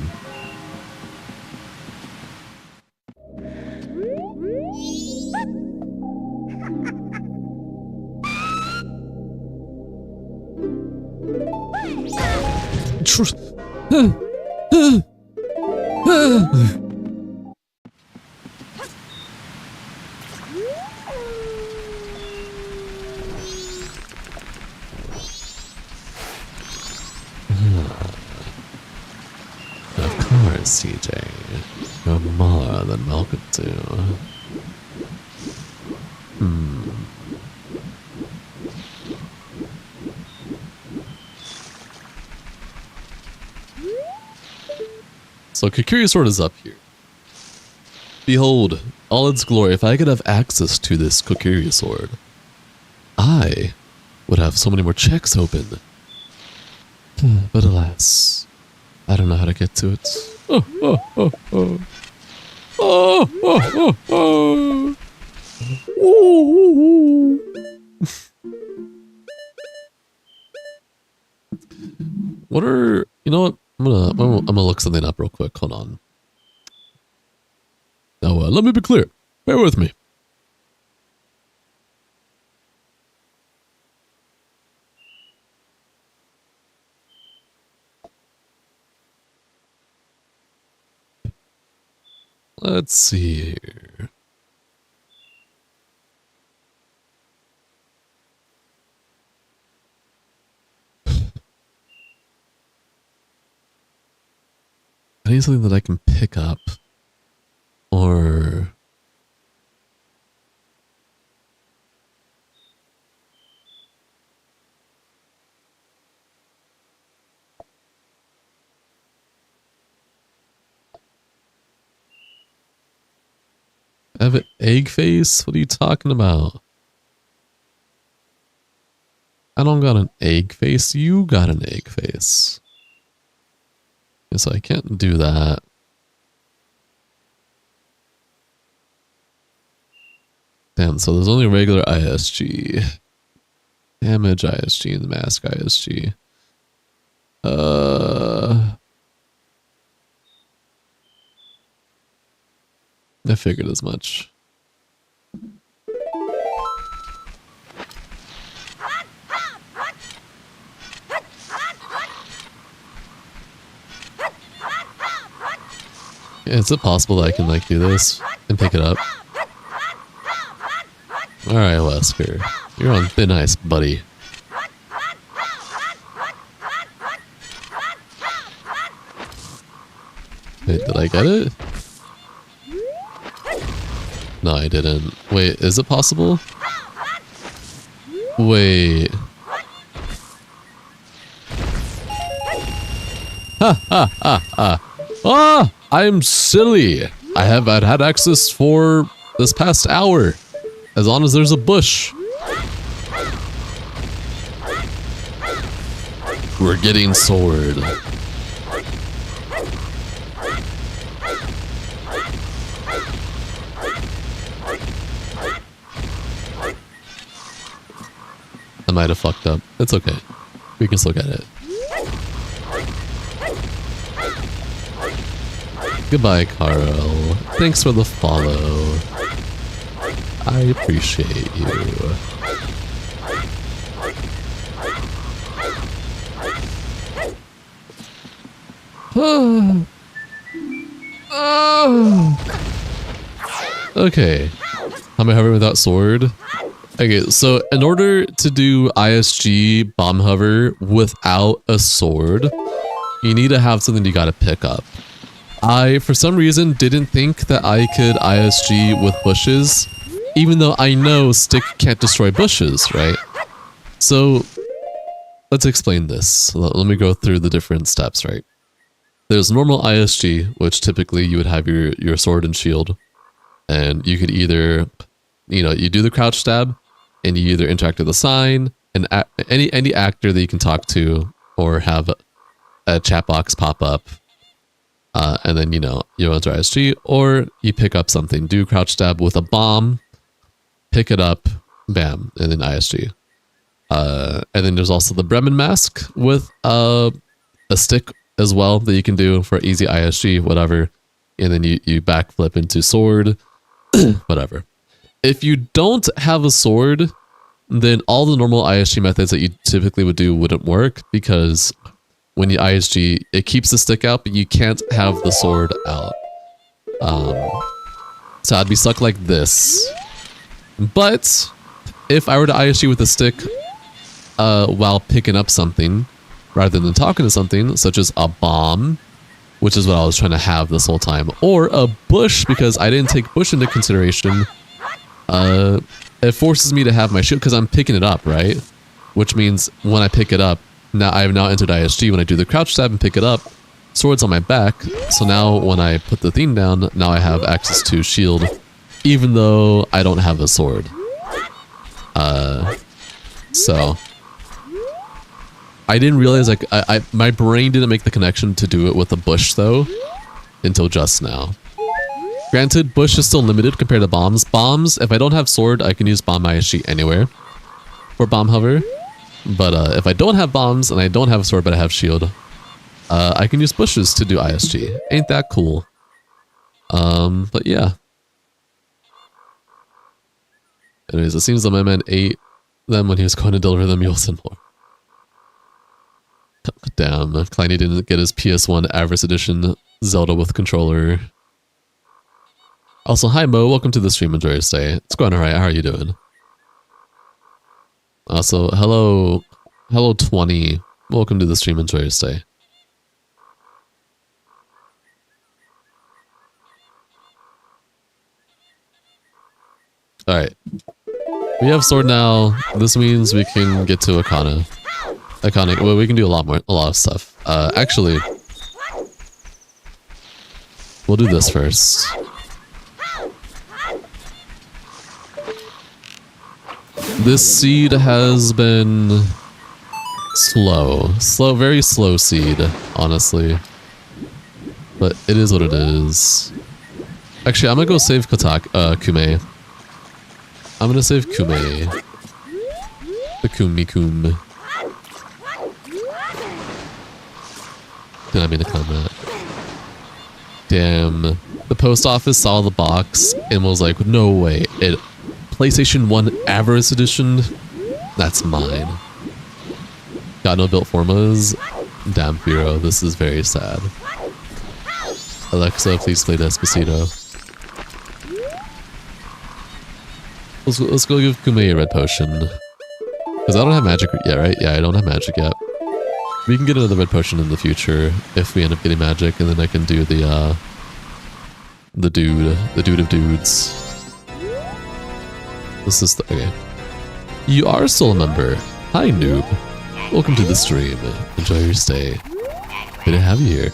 Of course, CJ. You're more than welcome to. So Kikiri's sword is up here. Behold, all its glory. If I could have access to this Kokiri sword, I would have so many more checks open. But alas, I don't know how to get to it. What are, you know what? I'm gonna look something up real quick. Hold on. Now, let me be clear. Bear with me. Let's see here. I need something that I can pick up, or I have an egg face? What are you talking about? I don't got an egg face. You got an egg face. So I can't do that. Damn, so there's only regular ISG. Damage ISG and the mask ISG. I figured as much. Is it possible that I can like do this and pick it up? Alright, Wesker. You're on thin ice, buddy. Wait, did I get it? No, I didn't. Wait, is it possible? Wait. Ha ha ha ha. Ah! I'm silly. I'd had access for this past hour. As long as there's a bush. We're getting sword. I might have fucked up. It's okay. We can still get it. Goodbye, Carl. Thanks for the follow. I appreciate you. Okay. How am I hovering without sword? Okay, so in order to do ISG bomb hover without a sword, you need to have something you gotta pick up. I, for some reason, didn't think that I could ISG with bushes, even though I know stick can't destroy bushes, right? So, let's explain this. Let me go through the different steps, right? There's normal ISG, which typically you would have your sword and shield, and you could either, you do the crouch stab, and you either interact with a sign, and any actor that you can talk to, or have a chat box pop up, and then, you enter ISG, or you pick up something, do crouch stab with a bomb, pick it up, bam, and then ISG. And then there's also the Bremen mask with a stick as well that you can do for easy ISG, whatever. And then you backflip into sword, whatever. If you don't have a sword, then all the normal ISG methods that you typically would do wouldn't work, because when you ISG, it keeps the stick out, but you can't have the sword out. So I'd be stuck like this. But if I were to ISG with a stick while picking up something, rather than talking to something, such as a bomb, which is what I was trying to have this whole time, or a bush, because I didn't take bush into consideration, it forces me to have my shield because I'm picking it up, right? Which means when I pick it up, now I've now entered ISG. When I do the crouch stab and pick it up, sword's on my back. So now when I put the thing down, now I have access to shield, even though I don't have a sword. So I didn't realize, like, my brain didn't make the connection to do it with a bush though until just now. Granted, bush is still limited compared to bombs. Bombs, if I don't have sword, I can use bomb ISG anywhere for bomb hover. But if I don't have bombs and I don't have a sword but I have shield, I can use bushes to do ISG. Ain't that cool? But yeah. Anyways, it seems that my man ate them when he was going to deliver the mules and more. Damn, Kleiny didn't get his PS1 Avarice Edition Zelda with controller. Also, hi Mo, welcome to the stream, enjoy your stay. It's going alright, how are you doing? Also, hello 20, welcome to the stream, enjoy your stay. Alright. We have sword now, this means we can get to Akana. Iconic, well, we can do a lot of stuff. Actually, we'll do this first. This seed has been slow, very slow seed, honestly. But it is what it is. Actually, I'm gonna go save Kume. I'm gonna save Kume. The Kume. Did I mean to comment? Damn. The post office saw the box and was like, no way. PlayStation 1 Avarice Edition? That's mine. Got no built formas? Damn, Firo, this is very sad. Alexa, please play Despacito. Let's go give Kume a red potion. Because I don't have magic yet, right? Yeah, I don't have magic yet. We can get another red potion in the future if we end up getting magic, and then I can do the dude of dudes. This is okay. You are still a member. Hi, noob. Welcome to the stream. Enjoy your stay. Good to have you here.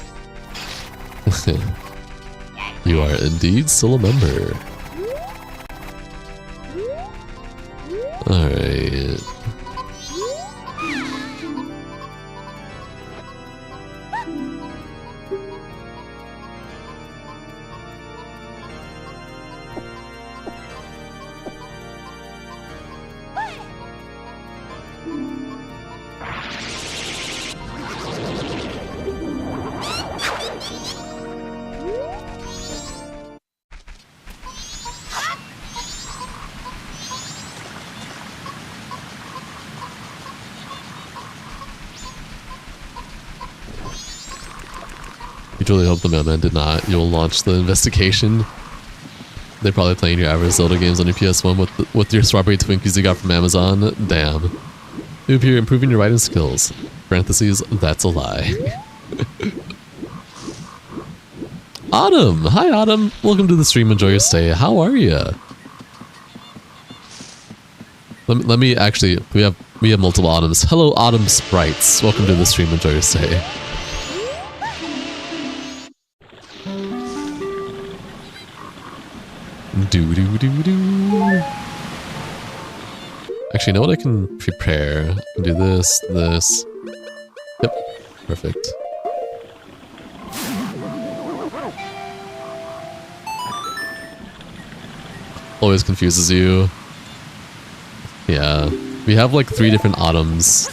You are indeed still a member. Alright. You truly hope the mailman did not. You'll launch the investigation. They're probably playing your average Zelda games on your PS1 with your strawberry Twinkies you got from Amazon. Damn. Noob here, improving your writing skills. Parentheses, that's a lie. Autumn! Hi Autumn! Welcome to the stream, enjoy your stay. How are you? Let me actually, we have multiple Autumns. Hello Autumn Sprites. Welcome to the stream, enjoy your stay. Actually, you know what I can prepare? I can do this. Yep, perfect. Always confuses you. Yeah. We have like 3 different autumns.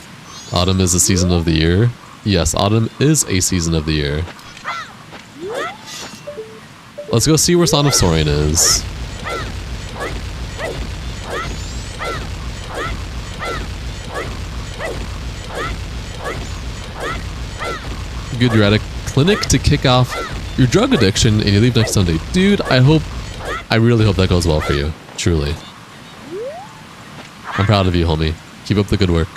Autumn is a season of the year. Yes, autumn is a season of the year. Let's go see where Son of Saurian is. Good, you're at a clinic to kick off your drug addiction and you leave next Sunday. Dude, I really hope that goes well for you. Truly. I'm proud of you, homie. Keep up the good work.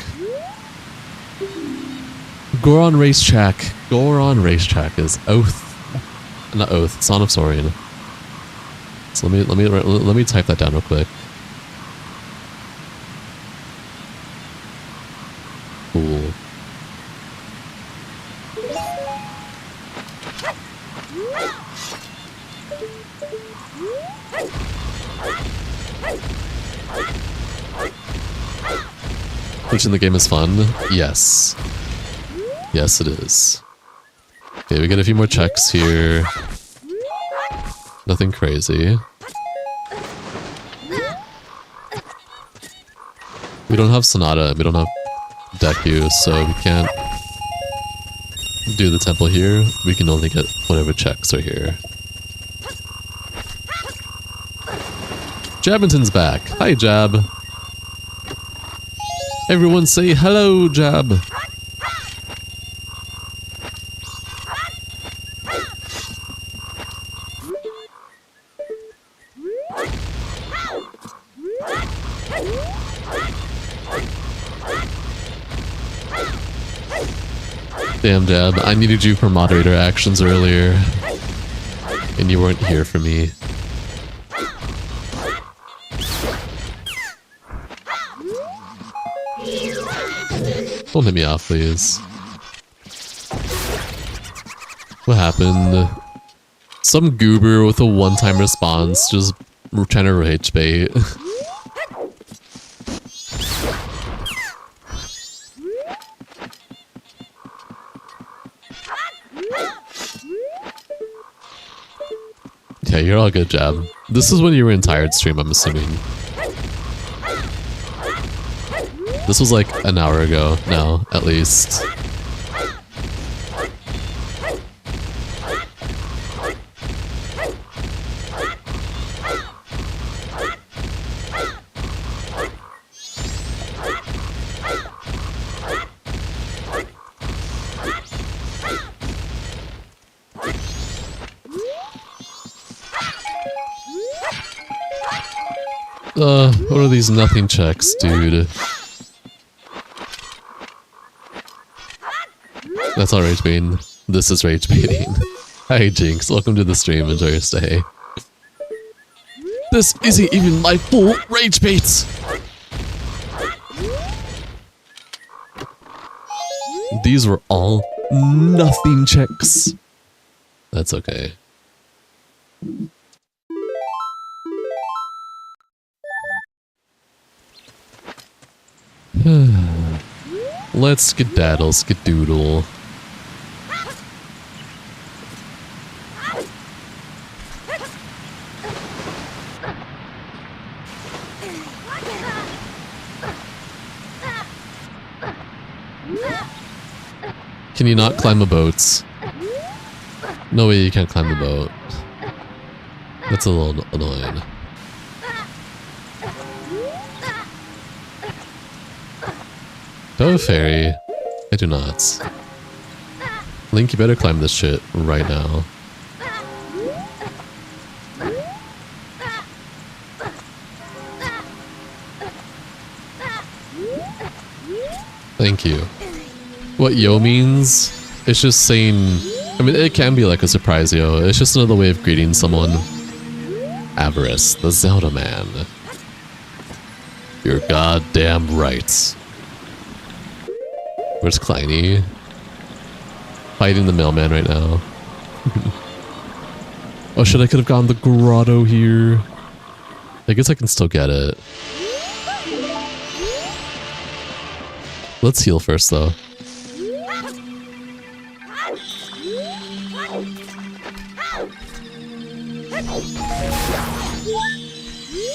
Goron Racetrack. Goron Racetrack is Oath. Not Oath, Son of Saurian. So let me type that down real quick. Cool. Glitching the game is fun? Yes. Yes, it is. Okay, we get a few more checks here. Nothing crazy. We don't have Sonata, we don't have Deku, so we can't do the temple here. We can only get whatever checks are here. Jabington's back. Hi, Jab. Everyone say hello, Jab. Damn, Jab, I needed you for moderator actions earlier, and you weren't here for me. Don't hit me off, please. What happened? Some goober with a one-time response just trying to rage bait. Yeah, you're all good, Jab. This is when you were in tired stream, I'm assuming. This was like an hour ago now, at least. What are these nothing checks, dude? That's not rage baiting. This is rage baiting. Hi Jinx, welcome to the stream, enjoy your stay. This isn't even my full rage bait! These were all nothing checks. That's okay. Let's skedaddle, skedoodle. Can you not climb the boats? No way you can't climb the boat. That's a little annoying. Oh, fairy. I do not. Link, you better climb this shit right now. Thank you. What yo means? It's just saying... I mean, it can be like a surprise yo. It's just another way of greeting someone. Avarice, the Zelda man. You're goddamn right. Where's Kleiny? Fighting the mailman right now. Oh shit, I could have gone the grotto here. I guess I can still get it. Let's heal first though.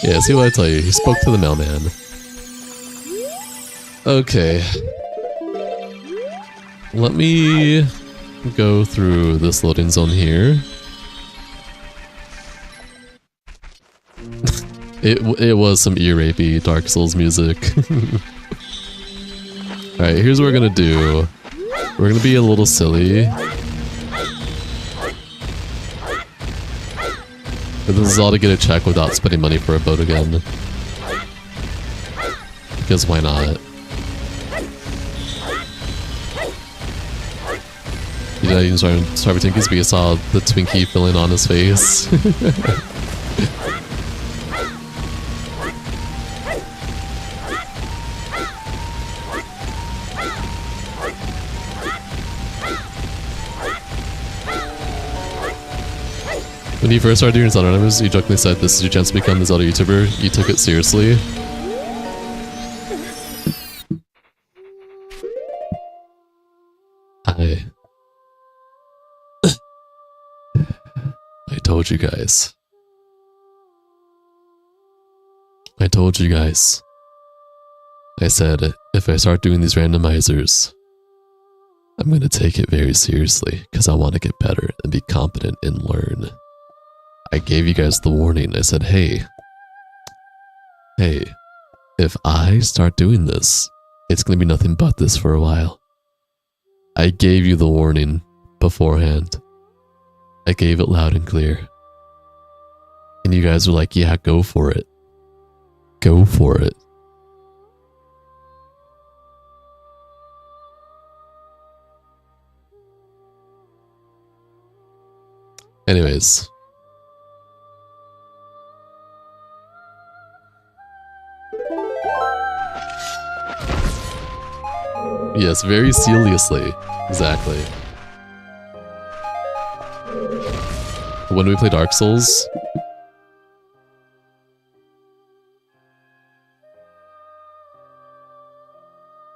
Yeah, see what I tell you. He spoke to the mailman. Okay. Let me go through this loading zone here. It was some ear rapey Dark Souls music. Alright, here's what we're gonna do. We're gonna be a little silly. But this is all to get a check without spending money for a boat again. Because why not? You know, you can start with Twinkies, but you saw the Twinkie filling on his face. When you first started doing Zelda randoms, you jokingly said this is your chance to become the Zelda YouTuber. You took it seriously. I told you guys. I told you guys. I said, if I start doing these randomizers, I'm going to take it very seriously because I want to get better and be competent and learn. I gave you guys the warning. I said, hey, if I start doing this, it's going to be nothing but this for a while. I gave you the warning beforehand. I gave it loud and clear. And you guys were like, yeah, go for it. Go for it. Anyways. Yes, very seriously. Exactly. When do we play Dark Souls?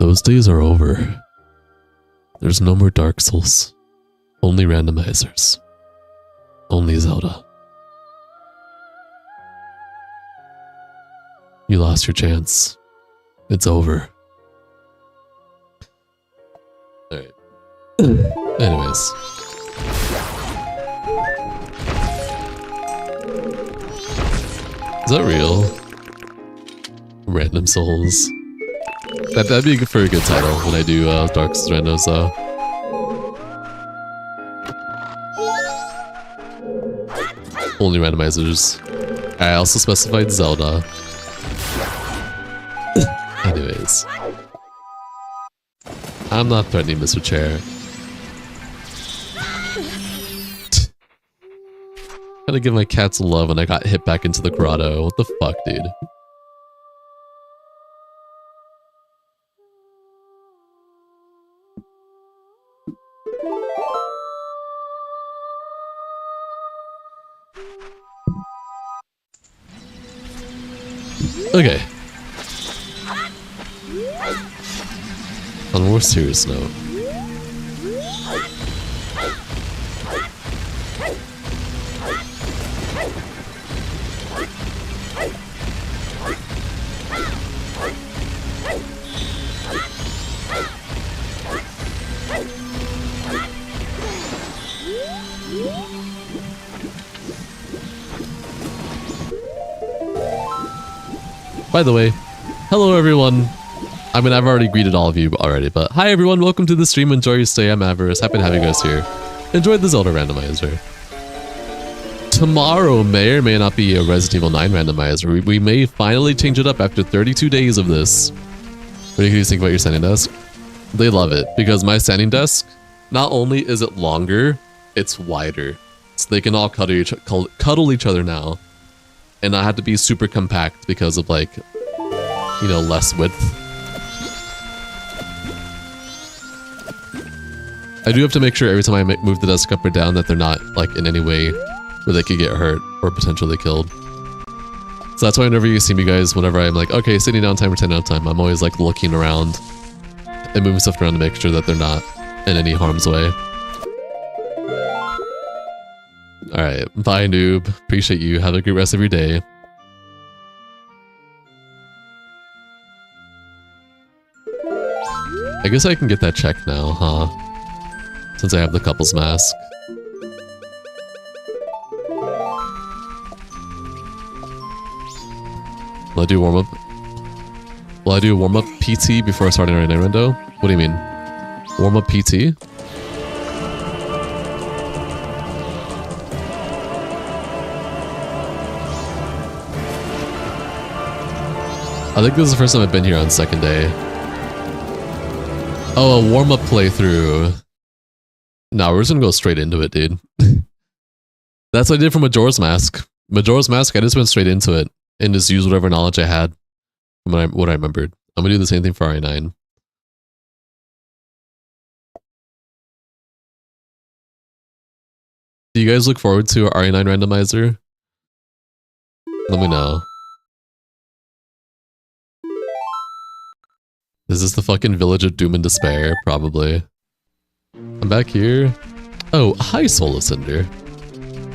Those days are over. There's no more Dark Souls. Only randomizers. Only Zelda. You lost your chance. It's over. Alright. Anyways. Is that real? Random Souls. That'd be for a good title when I do Dark Souls randos though. Only randomizers. I also specified Zelda. Anyways. I'm not threatening Mr. Chair. Gotta give my cats love and I got hit back into the grotto. What the fuck, dude? Okay. On a more serious note. By the way, hello everyone. I mean, I've already greeted all of you already, but hi everyone, welcome to the stream. Enjoy your stay. I'm Avarice. Happy to have you guys here. Enjoy the Zelda randomizer. Tomorrow may or may not be a Resident Evil 9 randomizer. We may finally change it up after 32 days of this. What do you guys think about your standing desk? They love it because my standing desk, not only is it longer, it's wider. So they can all cuddle each other now. And I had to be super compact because of like, you know, less width. I do have to make sure every time I move the desk up or down that they're not like in any way where they could get hurt or potentially killed. So that's why whenever you see me guys, whenever I'm like, okay, sitting down time or 10 down time, I'm always like looking around and moving stuff around to make sure that they're not in any harm's way. Alright, bye noob. Appreciate you. Have a good rest of your day. I guess I can get that checked now, huh? Since I have the couple's mask. Will I do warm-up? Will I do warm-up PT before starting our Rando? What do you mean? Warm-up PT? I think this is the first time I've been here on second day. Oh, a warm-up playthrough. No, we're just gonna go straight into it, dude. That's what I did for Majora's Mask. Majora's Mask, I just went straight into it and just used whatever knowledge I had from what I remembered. I'm gonna do the same thing for RE9. Do you guys look forward to our RE9 randomizer? Let me know. Is this the fucking Village of Doom and Despair? Probably. I'm back here. Oh, hi Soul Cinder.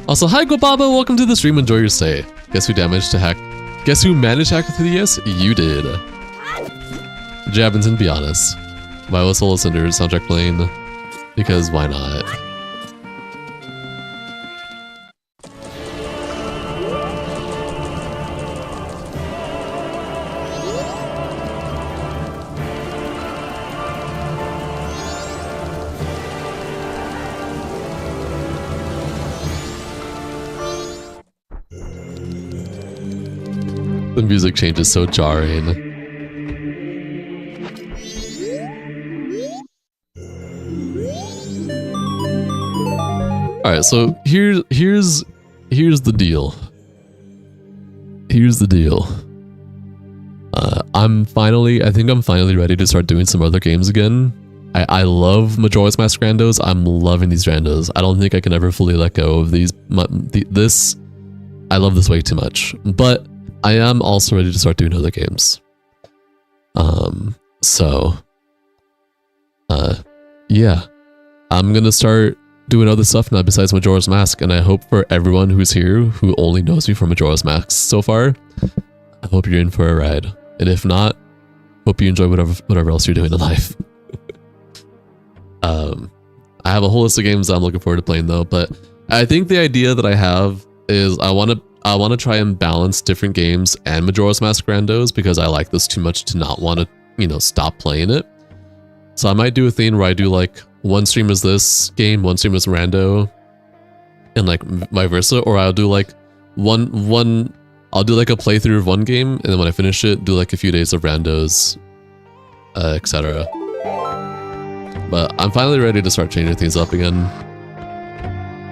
Also, hi Gobaba, welcome to the stream, enjoy your stay. Guess who managed to hack the 3DS? You did. Jabbins, and be honest. Why was Soul Cinder soundtrack playing? Because why not? The music change is so jarring. Alright, so here's the deal. Here's the deal. I think I'm finally ready to start doing some other games again. I love Majora's Mask randos. I'm loving these randos. I don't think I can ever fully let go of these. I love this way too much. But I am also ready to start doing other games. Yeah. I'm gonna start doing other stuff now besides Majora's Mask, and I hope for everyone who's here who only knows me from Majora's Mask so far, I hope you're in for a ride. And if not, hope you enjoy whatever else you're doing in life. I have a whole list of games that I'm looking forward to playing though, but I think the idea that I have is I want to try and balance different games and Majora's Mask randos because I like this too much to not want to, stop playing it. So I might do a thing where I do like one stream is this game, one stream is rando, and like vice versa, or I'll do like I'll do like a playthrough of one game, and then when I finish it, do like a few days of randos, etc. But I'm finally ready to start changing things up again.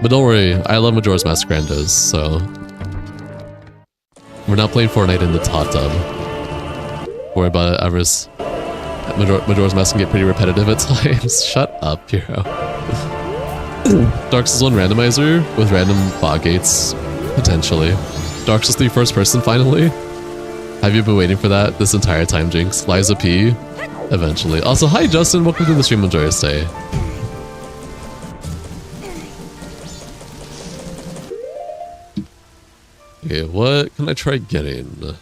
But don't worry, I love Majora's Mask randos, so we're not playing Fortnite in the hot tub. Don't worry about it, Avarice. Majora's Mask can get pretty repetitive at times. Shut up, Hero. Dark Souls 1 randomizer with random bot gates, potentially. Dark Souls 3 first person finally? Have you been waiting for that this entire time, Jinx? Liza P? Eventually. Also, hi Justin, welcome to the stream, enjoy your stay. Okay, what can I try getting?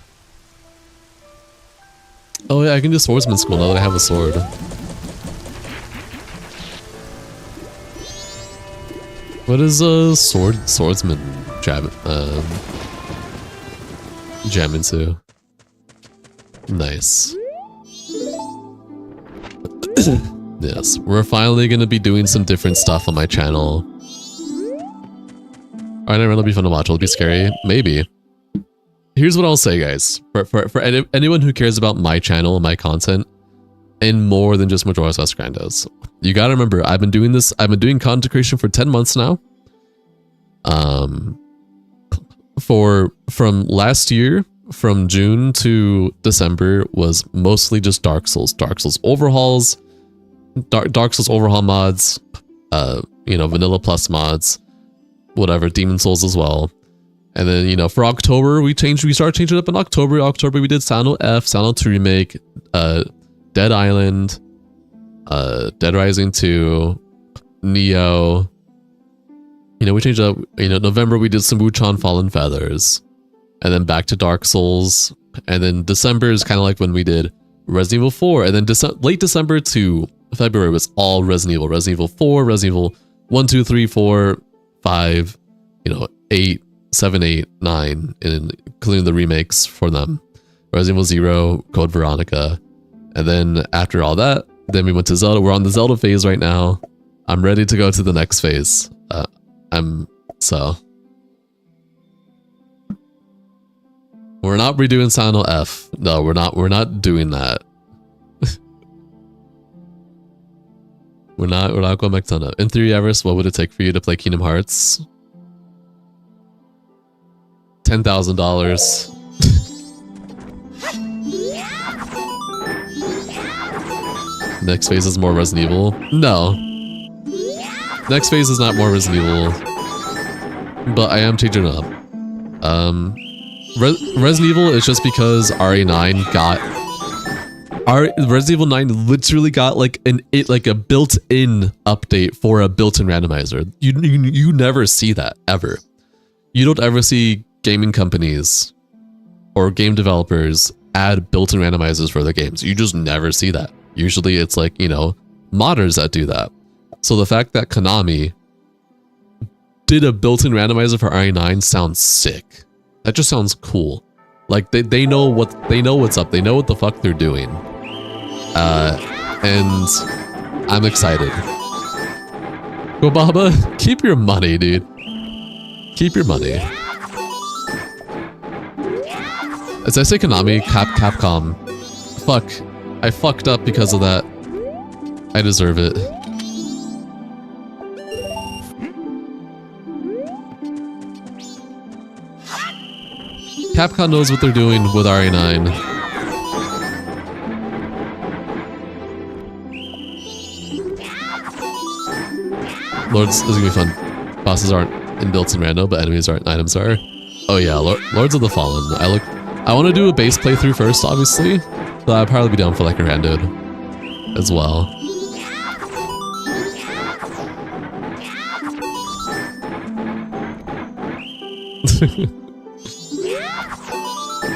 Oh yeah, I can do swordsman school now that I have a sword. What is a swordsman jam into? Nice. Yes, we're finally gonna be doing some different stuff on my channel. Alright, it'll be fun to watch. It'll be scary. Maybe. Here's what I'll say, guys. For anyone who cares about my channel and my content, and more than just Majora's Mask randos, you gotta remember, I've been doing this. I've been doing content creation for 10 months now. From last year, from June to December, was mostly just Dark Souls overhauls, Dark Souls overhaul mods, vanilla plus mods, whatever, Demon Souls as well. And then, for October, we started changing it up in October. We did Sound F, Sound 2 Remake, Dead Island, Dead Rising 2, Neo. We changed up, November we did some Wuchan Fallen Feathers. And then back to Dark Souls. And then December is kind of like when we did Resident Evil 4. And then late December to February was all Resident Evil. Resident Evil 4, Resident Evil 1, 2, 3, 4, 5, 8, 7, 8, 9, including the remakes for them. Resident Evil 0, Code Veronica. And then after all that, then we went to Zelda. We're on the Zelda phase right now. I'm ready to go to the next phase. We're not redoing Silent Hill F. No, we're not doing that. We're not going back to Silent Hill. In theory, Everest, what would it take for you to play Kingdom Hearts? $10,000. Next phase is more Resident Evil. No. Next phase is not more Resident Evil. But I am changing it up. Resident Evil is just because RE9 got... Resident Evil 9 literally got like a built-in update for a built-in randomizer. You never see that, ever. You don't ever see gaming companies or game developers add built-in randomizers for their games. You just never see that. Usually it's like, modders that do that. So the fact that Konami did a built-in randomizer for RE9 sounds sick. That just sounds cool. Like they know what's up. They know what the fuck they're doing. And I'm excited. Go Baba, keep your money, dude. Keep your money. As I say Konami, Capcom. Fuck. I fucked up because of that. I deserve it. Capcom knows what they're doing with RE9. Lords is gonna be fun. Bosses aren't inbuilt in rando, but enemies aren't, items are. Oh yeah, Lords of the Fallen. I want to do a base playthrough first, obviously, but I'd probably be down for like a randoed as well.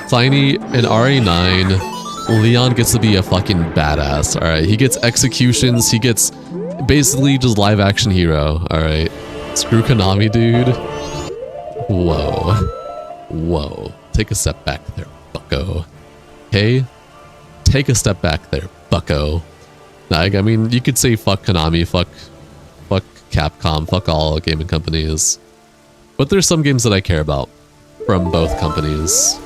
Tiny in RE9, Leon gets to be a fucking badass, alright? He gets executions, he gets basically just live action hero, alright? Screw Konami, dude. Whoa. Whoa. Take a step back there, bucko. Okay? Take a step back there, bucko. Like, I mean, you could say fuck Konami, fuck Capcom, fuck all gaming companies. But there's some games that I care about from both companies.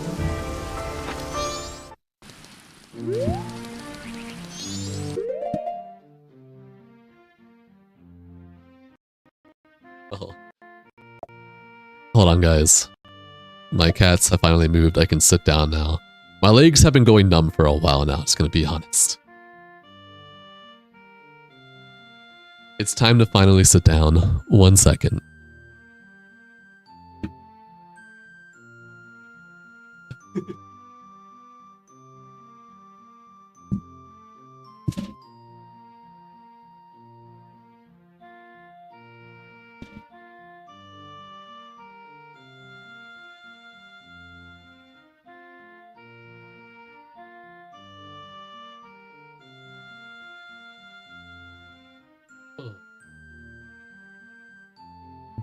Oh. Hold on, guys. My cats have finally moved. I can sit down now. My legs have been going numb for a while now, just gonna be honest. It's time to finally sit down. 1 second.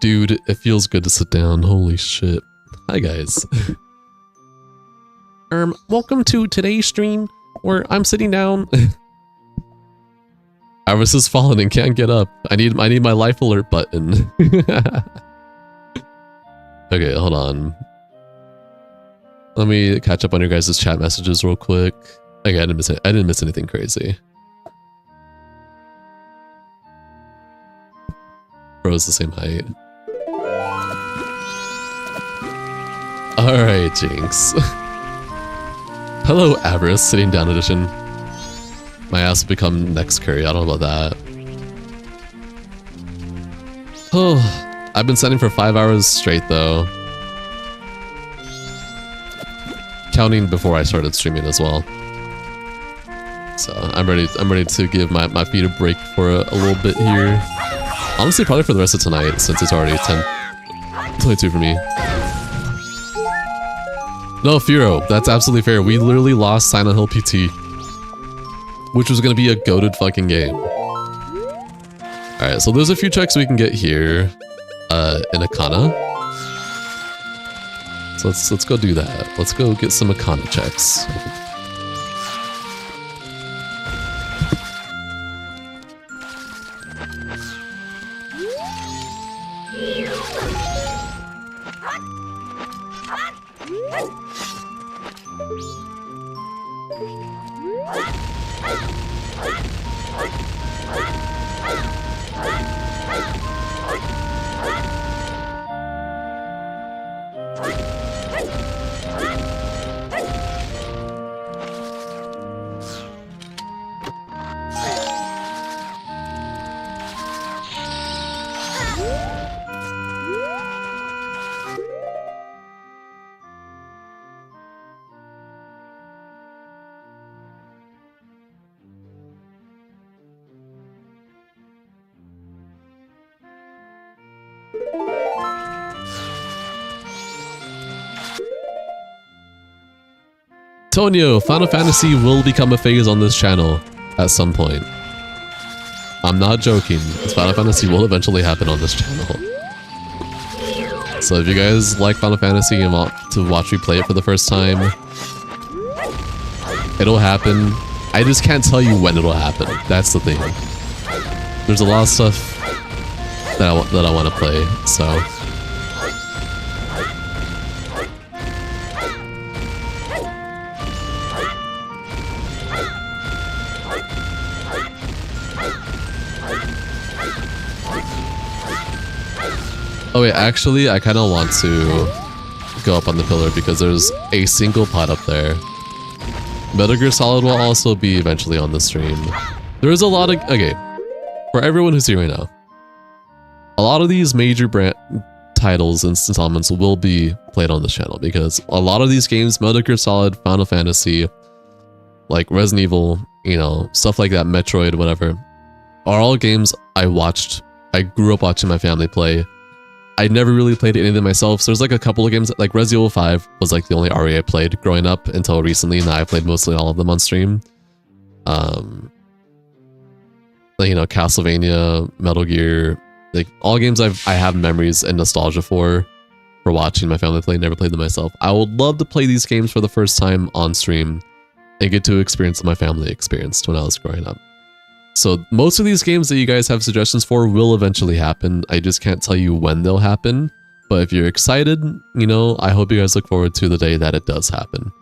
Dude, it feels good to sit down. Holy shit. Hi, guys. Welcome to today's stream where I'm sitting down. Iris has fallen and can't get up. I need my life alert button. Okay, hold on. Let me catch up on your guys' chat messages real quick. Okay, I didn't miss anything crazy. Bro's the same height. Alright, Jinx. Hello, Avarice, sitting down edition. My ass will become next curry, I don't know about that. Oh, I've been sending for 5 hours straight though. Counting before I started streaming as well. So I'm ready to give my feet a break for a little bit here. Honestly, probably for the rest of tonight, since it's already 10:22 for me. No, Firo, that's absolutely fair. We literally lost Silent Hill PT, which was gonna be a goated fucking game. Alright, so there's a few checks we can get here in Akana. So let's go do that. Let's go get some Akana checks. Tonio, Final Fantasy will become a phase on this channel at some point. I'm not joking. Final Fantasy will eventually happen on this channel. So if you guys like Final Fantasy and want to watch me play it for the first time, it'll happen. I just can't tell you when it'll happen. That's the thing. There's a lot of stuff that I want to play, so... Oh wait, actually, I kind of want to go up on the pillar because there's a single pot up there. Metal Gear Solid will also be eventually on the stream. There is a lot of... Okay, for everyone who's here right now, a lot of these major brand titles and installments will be played on this channel because a lot of these games, Metal Gear Solid, Final Fantasy, like Resident Evil, you know, stuff like that, Metroid, whatever, are all games I grew up watching my family play. I never really played any of them myself, so there's like a couple of games, like Resident Evil 5 was like the only RE I played growing up until recently, and now I played mostly all of them on stream. You know, Castlevania, Metal Gear, like all games I have memories and nostalgia for watching my family play, never played them myself. I would love to play these games for the first time on stream and get to experience what my family experienced when I was growing up. So most of these games that you guys have suggestions for will eventually happen. I just can't tell you when they'll happen. But if you're excited, you know, I hope you guys look forward to the day that it does happen.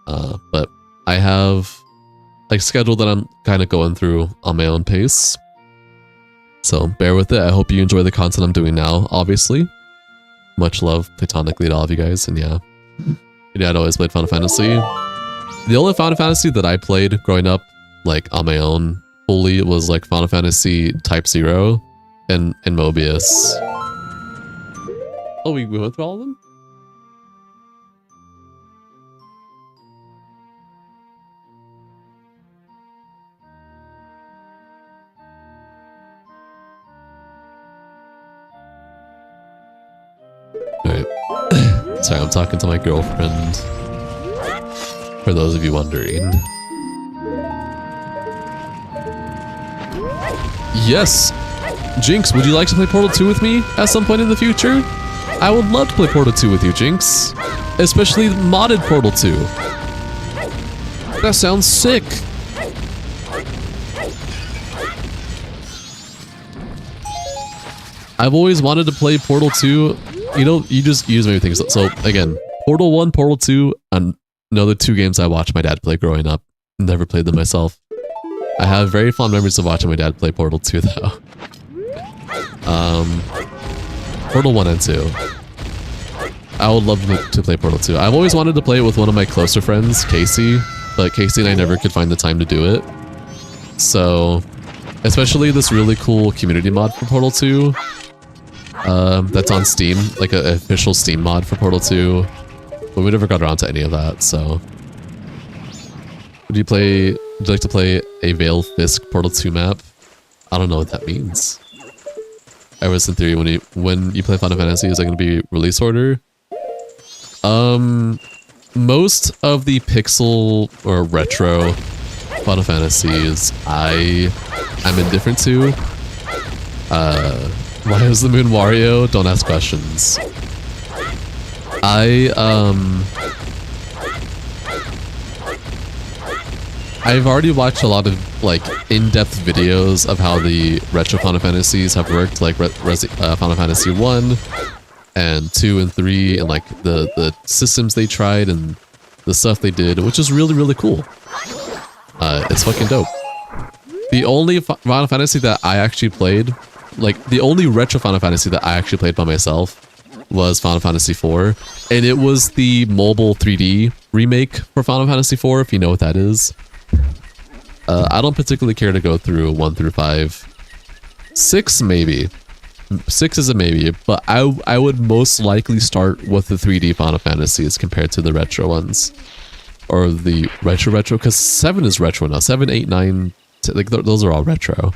But I have a schedule that I'm kind of going through on my own pace. So bear with it. I hope you enjoy the content I'm doing now, obviously. Much love platonically to all of you guys. And yeah, my dad always played Final Fantasy. The only Final Fantasy that I played growing up, like on my own, fully was like Final Fantasy Type 0 and Mobius. Oh, we went through all of them? Alright. Sorry, I'm talking to my girlfriend. For those of you wondering. Yes! Jinx, would you like to play Portal 2 with me at some point in the future? I would love to play Portal 2 with you, Jinx. Especially modded Portal 2. That sounds sick. I've always wanted to play Portal 2. You know, you just use many things. So again, Portal 1, Portal 2, and another 2 games I watched my dad play growing up. Never played them myself. I have very fond memories of watching my dad play Portal 2 though. Portal 1 and 2. I would love to play Portal 2. I've always wanted to play it with one of my closer friends, Casey, but Casey and I never could find the time to do it. So, especially this really cool community mod for Portal 2 that's on Steam, like an official Steam mod for Portal 2, but we never got around to any of that, so. Would you like to play a Veil Fisk Portal 2 map? I don't know what that means. I was in theory when you play Final Fantasy, is that going to be release order? Most of the pixel or retro Final Fantasies I'm indifferent to. Why is the moon Wario? Don't ask questions. I've already watched a lot of like in-depth videos of how the retro Final Fantasies have worked, like Final Fantasy 1 and 2 and 3, and like the systems they tried and the stuff they did, which is really, really cool. It's fucking dope. The only Final Fantasy that I actually played, like the only retro Final Fantasy that I actually played by myself was Final Fantasy IV, and it was the mobile 3D remake for Final Fantasy IV, if you know what that is. I don't particularly care to go through 1 through 5. 6 maybe. 6 is a maybe, but I would most likely start with the 3D Final Fantasies compared to the retro ones. Or the retro, because 7 is retro now. 7, 8, 9, like those are all retro.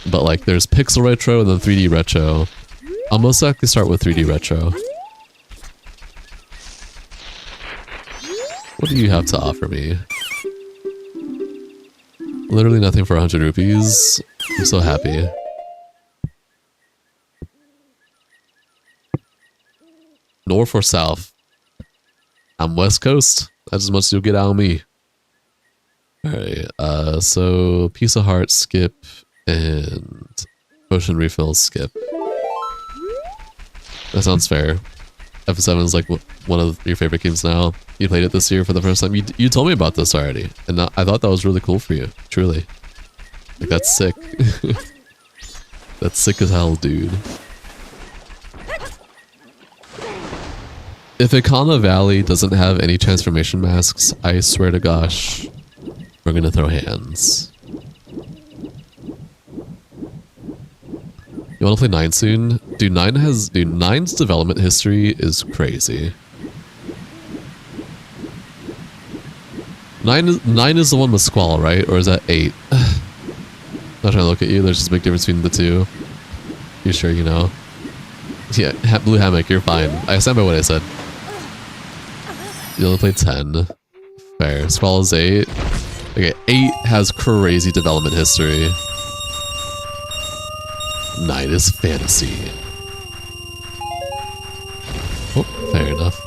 But like there's pixel retro and then 3D retro. I'll most likely start with 3D retro. What do you have to offer me? Literally nothing for 100 rupees. I'm so happy. North or south? I'm West Coast. That's as much as you'll get out of me. Alright, so Piece of Heart, skip, and Potion Refills, skip. That sounds fair. F7 is like one of your favorite games now. You played it this year for the first time. You told me about this already, and I thought that was really cool for you. Truly, like that's sick. That's sick as hell, dude. If Ikana Valley doesn't have any transformation masks, I swear to gosh, we're gonna throw hands. You wanna play 9 soon? Dude, 9's development history is crazy. 9 is the one with Squall, right? Or is that 8? Not trying to look at you, there's just a big difference between the two. You sure you know? Yeah, Blue Hammock, you're fine. I stand by what I said. You only played 10. Fair. Squall is 8. Okay, 8 has crazy development history. 9 is fantasy. Oh, fair enough.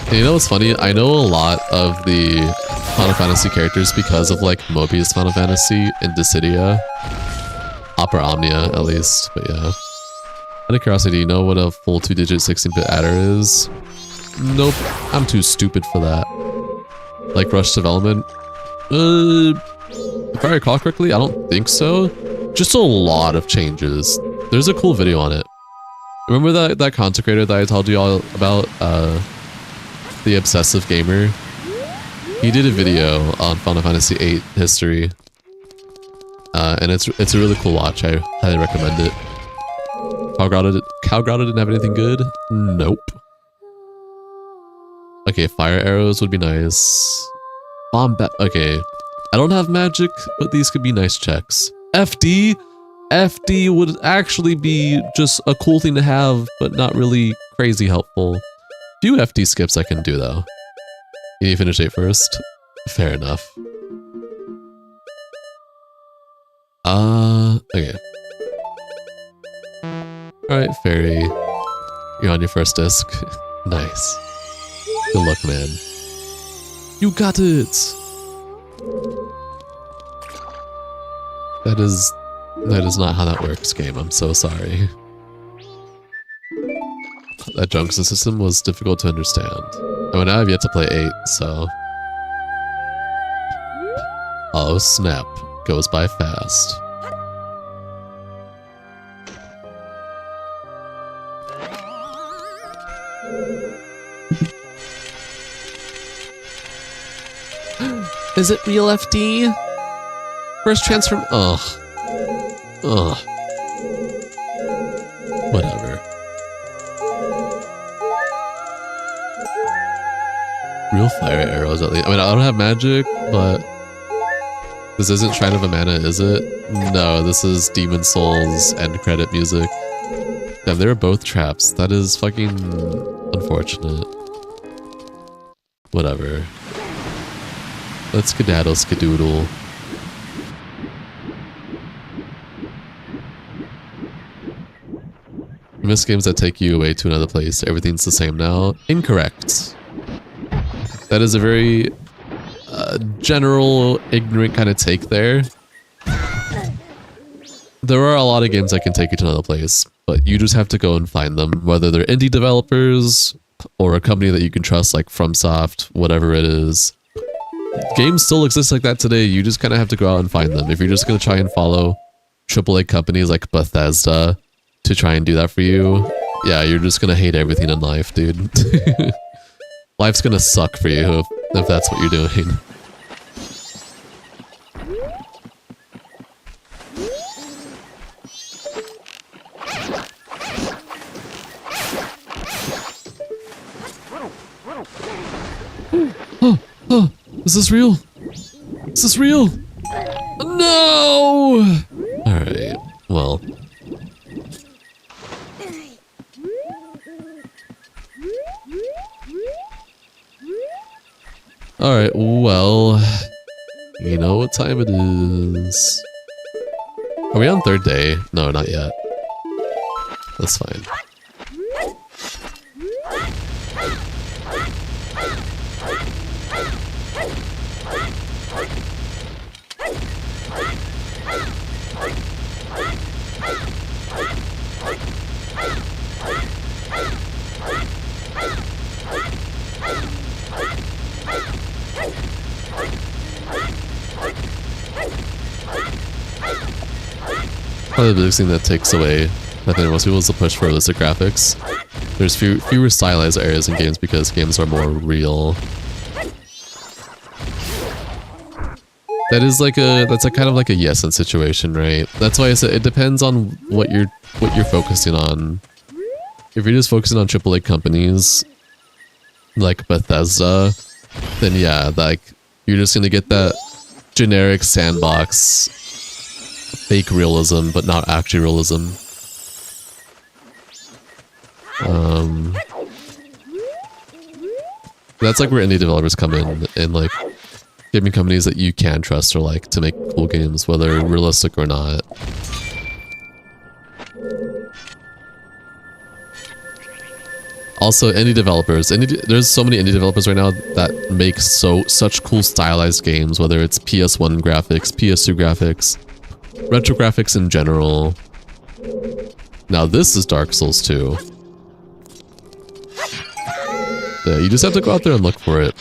And you know what's funny? I know a lot of the Final Fantasy characters because of like Mobius Final Fantasy and Dissidia. Opera Omnia, at least, but yeah. Out of curiosity, do you know what a full 2-digit 16-bit adder is? Nope, I'm too stupid for that. Like Rush development? If I recall correctly, I don't think so. Just a lot of changes. There's a cool video on it. Remember that content creator that I told you all about? The Obsessive Gamer? He did a video on Final Fantasy VIII history. And it's a really cool watch. I highly recommend it. Calgrotto didn't have anything good? Nope. Okay, fire arrows would be nice. Okay. I don't have magic, but these could be nice checks. FD? FD would actually be just a cool thing to have, but not really crazy helpful. Few FD skips I can do though. You need to finish 8 first? Fair enough. Okay. Alright, Fairy. You're on your first disc. Nice. Good luck, man. You got it! That is not how that works, game. I'm so sorry. That junction system was difficult to understand. I mean, now I've yet to play 8, so... Oh snap. Goes by fast. Is it real FD? First transform. Ugh. Ugh. Whatever. Real fire arrows at least. I mean, I don't have magic, but this isn't Shrine of Amana, is it? No, this is Demon Souls end credit music. Damn, they were both traps. That is fucking unfortunate. Whatever. Let's skedaddle skedoodle. You miss games that take you away to another place. Everything's the same now. Incorrect. That is a very general, ignorant kind of take there. There are a lot of games that can take you to another place, but you just have to go and find them, whether they're indie developers or a company that you can trust like FromSoft, whatever it is. Games still exist like that today. You just kind of have to go out and find them. If you're just going to try and follow AAA companies like Bethesda to try and do that for you, yeah, you're just going to hate everything in life, dude. Life's going to suck for you if that's what you're doing. Oh, is this real? Is this real? No! Alright, well. Alright, well. You know what time it is. Are we on third day? No, not yet. That's fine. Probably the biggest thing that takes away, I think most people, is the push for realistic graphics. There's fewer stylized areas in games because games are more real. That's a kind of like a yes and situation, right? That's why I said it depends on what you're focusing on. If you're just focusing on AAA companies like Bethesda, then yeah, like you're just gonna get that generic sandbox fake realism, but not actual realism. That's like where indie developers come in, and like gaming companies that you can trust or like to make cool games, whether realistic or not. Also, indie developers. There's so many indie developers right now that make such cool stylized games, whether it's PS1 graphics, PS2 graphics, retro graphics in general. Now this is Dark Souls 2. Yeah, you just have to go out there and look for it.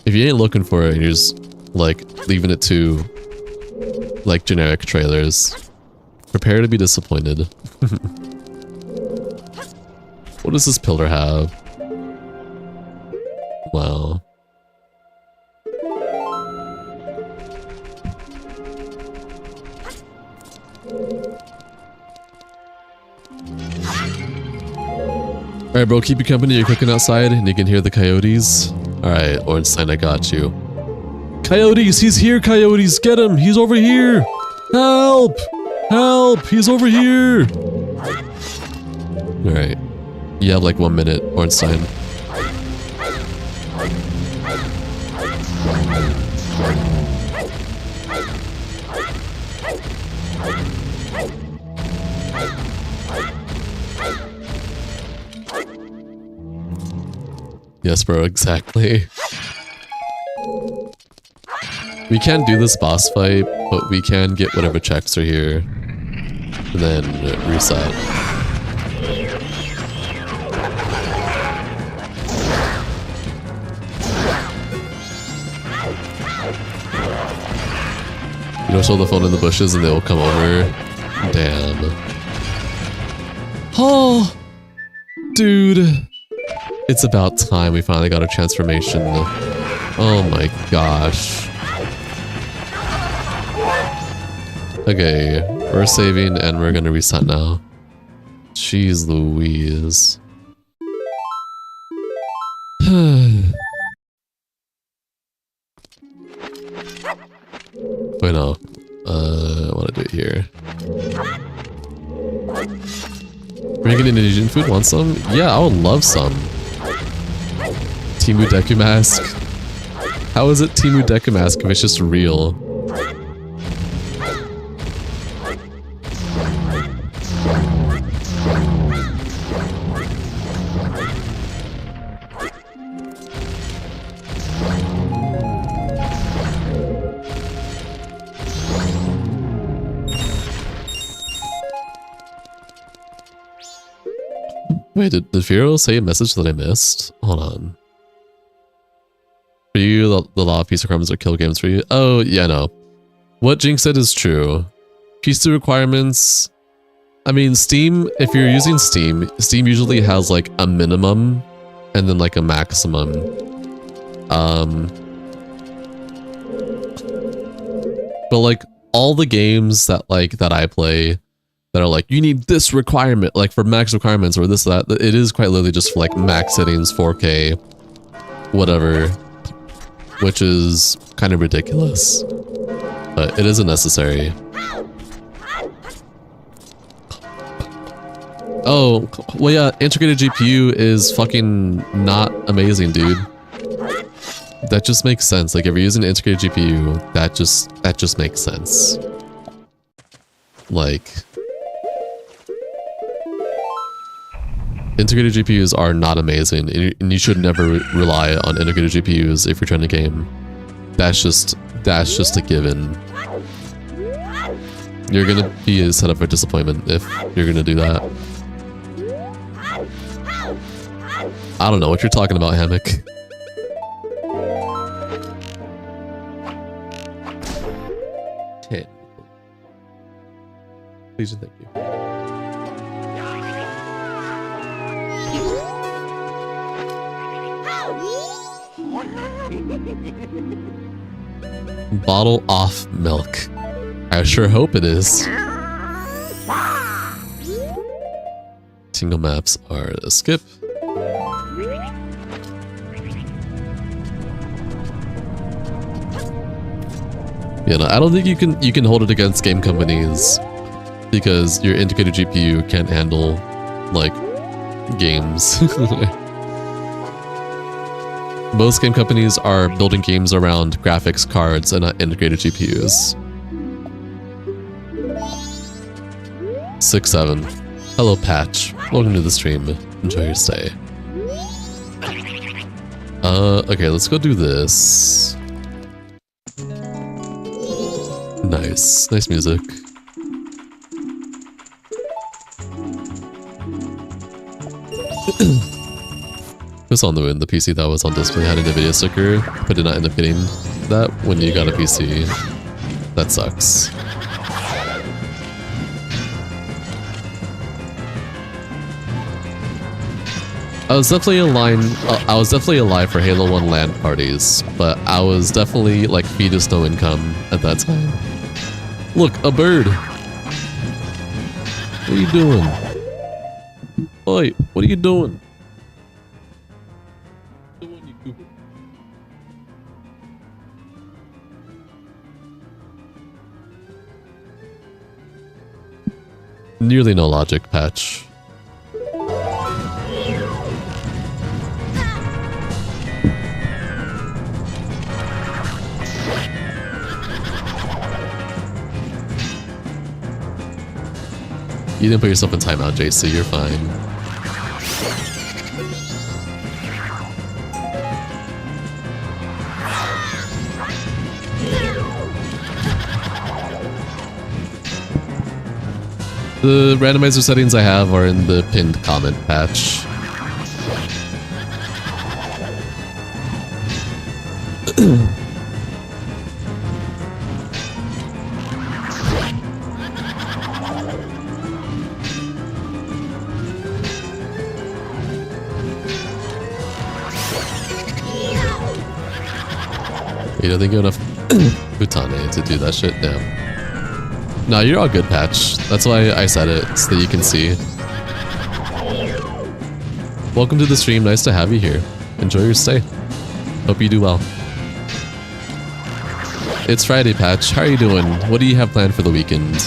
If you ain't looking for it and you're just like leaving it to like generic trailers, prepare to be disappointed. What does this pillar have? Wow. Alright, bro, keep you company. You're cooking outside and you can hear the coyotes. Alright, Ornstein, I got you. Coyotes! He's here, coyotes! Get him! He's over here! Help! Help! He's over here! Alright. You have like 1 minute, Ornstein. Yes, bro, exactly. We can't do this boss fight, but we can get whatever checks are here. And then reset. You don't show the phone in the bushes and they will come over. Damn. Oh! Dude. It's about time we finally got a transformation. Oh my gosh. Okay, we're saving and we're gonna reset now. Jeez Louise. Wait, no. I want to do it here. Bringing Indonesian food? Want some? Yeah, I would love some. Timu Deku mask. How is it Timu Dekamask if it's just real? Wait, did Firo say a message that I missed? Hold on. For you, the law of piece requirements are kill games for you. Oh, yeah, no. What Jinx said is true. Piece 2 requirements... I mean, Steam, if you're using Steam, Steam usually has like a minimum and then like a maximum. But like all the games that I play that are like, you need this requirement, like for max requirements or this, that, it is quite literally just for like max settings, 4K, whatever, which is kind of ridiculous, but it isn't necessary. Oh, well yeah, integrated GPU is fucking not amazing, dude. That just makes sense. Like if you're using an integrated GPU, that just makes sense. Like, integrated GPUs are not amazing, and you should never rely on integrated GPUs if you're trying to game. That's just a given. You're gonna be set up for disappointment if you're gonna do that. I don't know what you're talking about, Hammock. Please and thank you. Bottle off milk. I sure hope it is. Tingle maps are a skip. Yeah, no, I don't think you can hold it against game companies because your integrated GPU can't handle like games. Most game companies are building games around graphics cards and not integrated GPUs. 6-7. Hello, Patch. Welcome to the stream. Enjoy your stay. Okay, let's go do this. Nice. Nice music. Who's on the win? The PC that was on display had an NVIDIA sticker, but did not end up getting that when you got a PC. That sucks. I was definitely alive for Halo 1 LAN parties, but I was definitely like fetus no income at that time. Look, a bird! What are you doing? Oi, what are you doing? Nearly no logic, Patch. You didn't put yourself in timeout, JC, you're fine. The randomizer settings I have are in the pinned comment, Patch. You don't think you have enough Butane to do that shit? Damn. No, you're all good, Patch. That's why I said it, so that you can see. Welcome to the stream. Nice to have you here. Enjoy your stay. Hope you do well. It's Friday, Patch. How are you doing? What do you have planned for the weekend?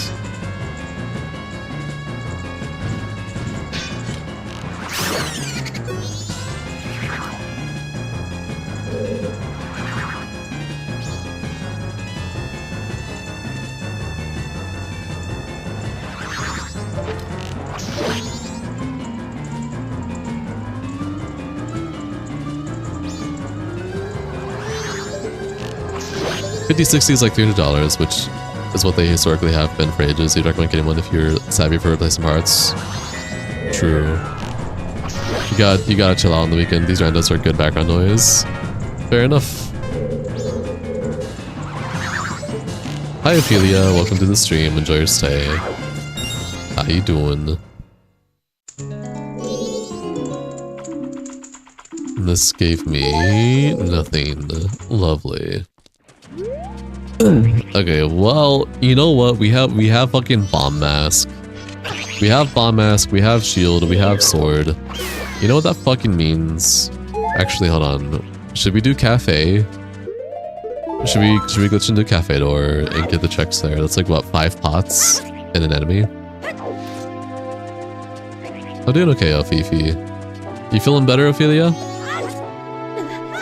5060 is like $300, which is what they historically have been for ages. You'd recommend getting one if you're savvy for replacement parts. True. You gotta chill out on the weekend. These randos are good background noise. Fair enough. Hi Ophelia, welcome to the stream. Enjoy your stay. How you doing? This gave me nothing. Lovely. Okay, well, you know what? We have fucking bomb mask. We have bomb mask, we have shield, we have sword. You know what that fucking means? Actually, hold on. Should we do cafe? Should we glitch into cafe door and get the checks there? That's like what, 5 pots and an enemy? I'm doing okay, Fifi. You feeling better, Ophelia?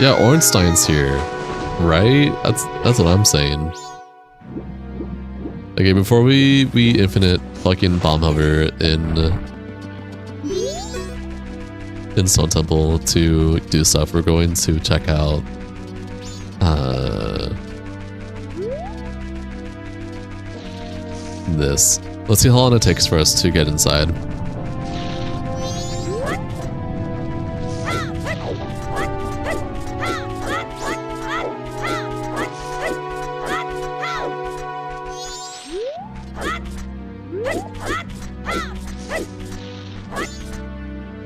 Yeah, Ornstein's here, right? That's what I'm saying. Okay, before we infinite fucking bomb hover in Stone Temple to do stuff, we're going to check out this. Let's see how long it takes for us to get inside.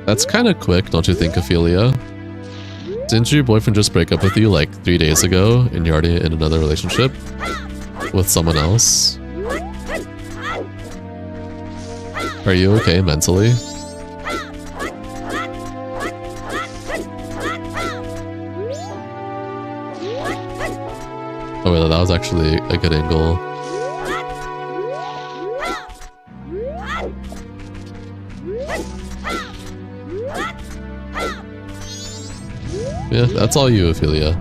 That's kind of quick, don't you think, Ophelia? Didn't your boyfriend just break up with you like 3 days ago and you're already in another relationship with someone else? Are you okay mentally? Oh wait, that was actually a good angle. Yeah, that's all you, Ophelia.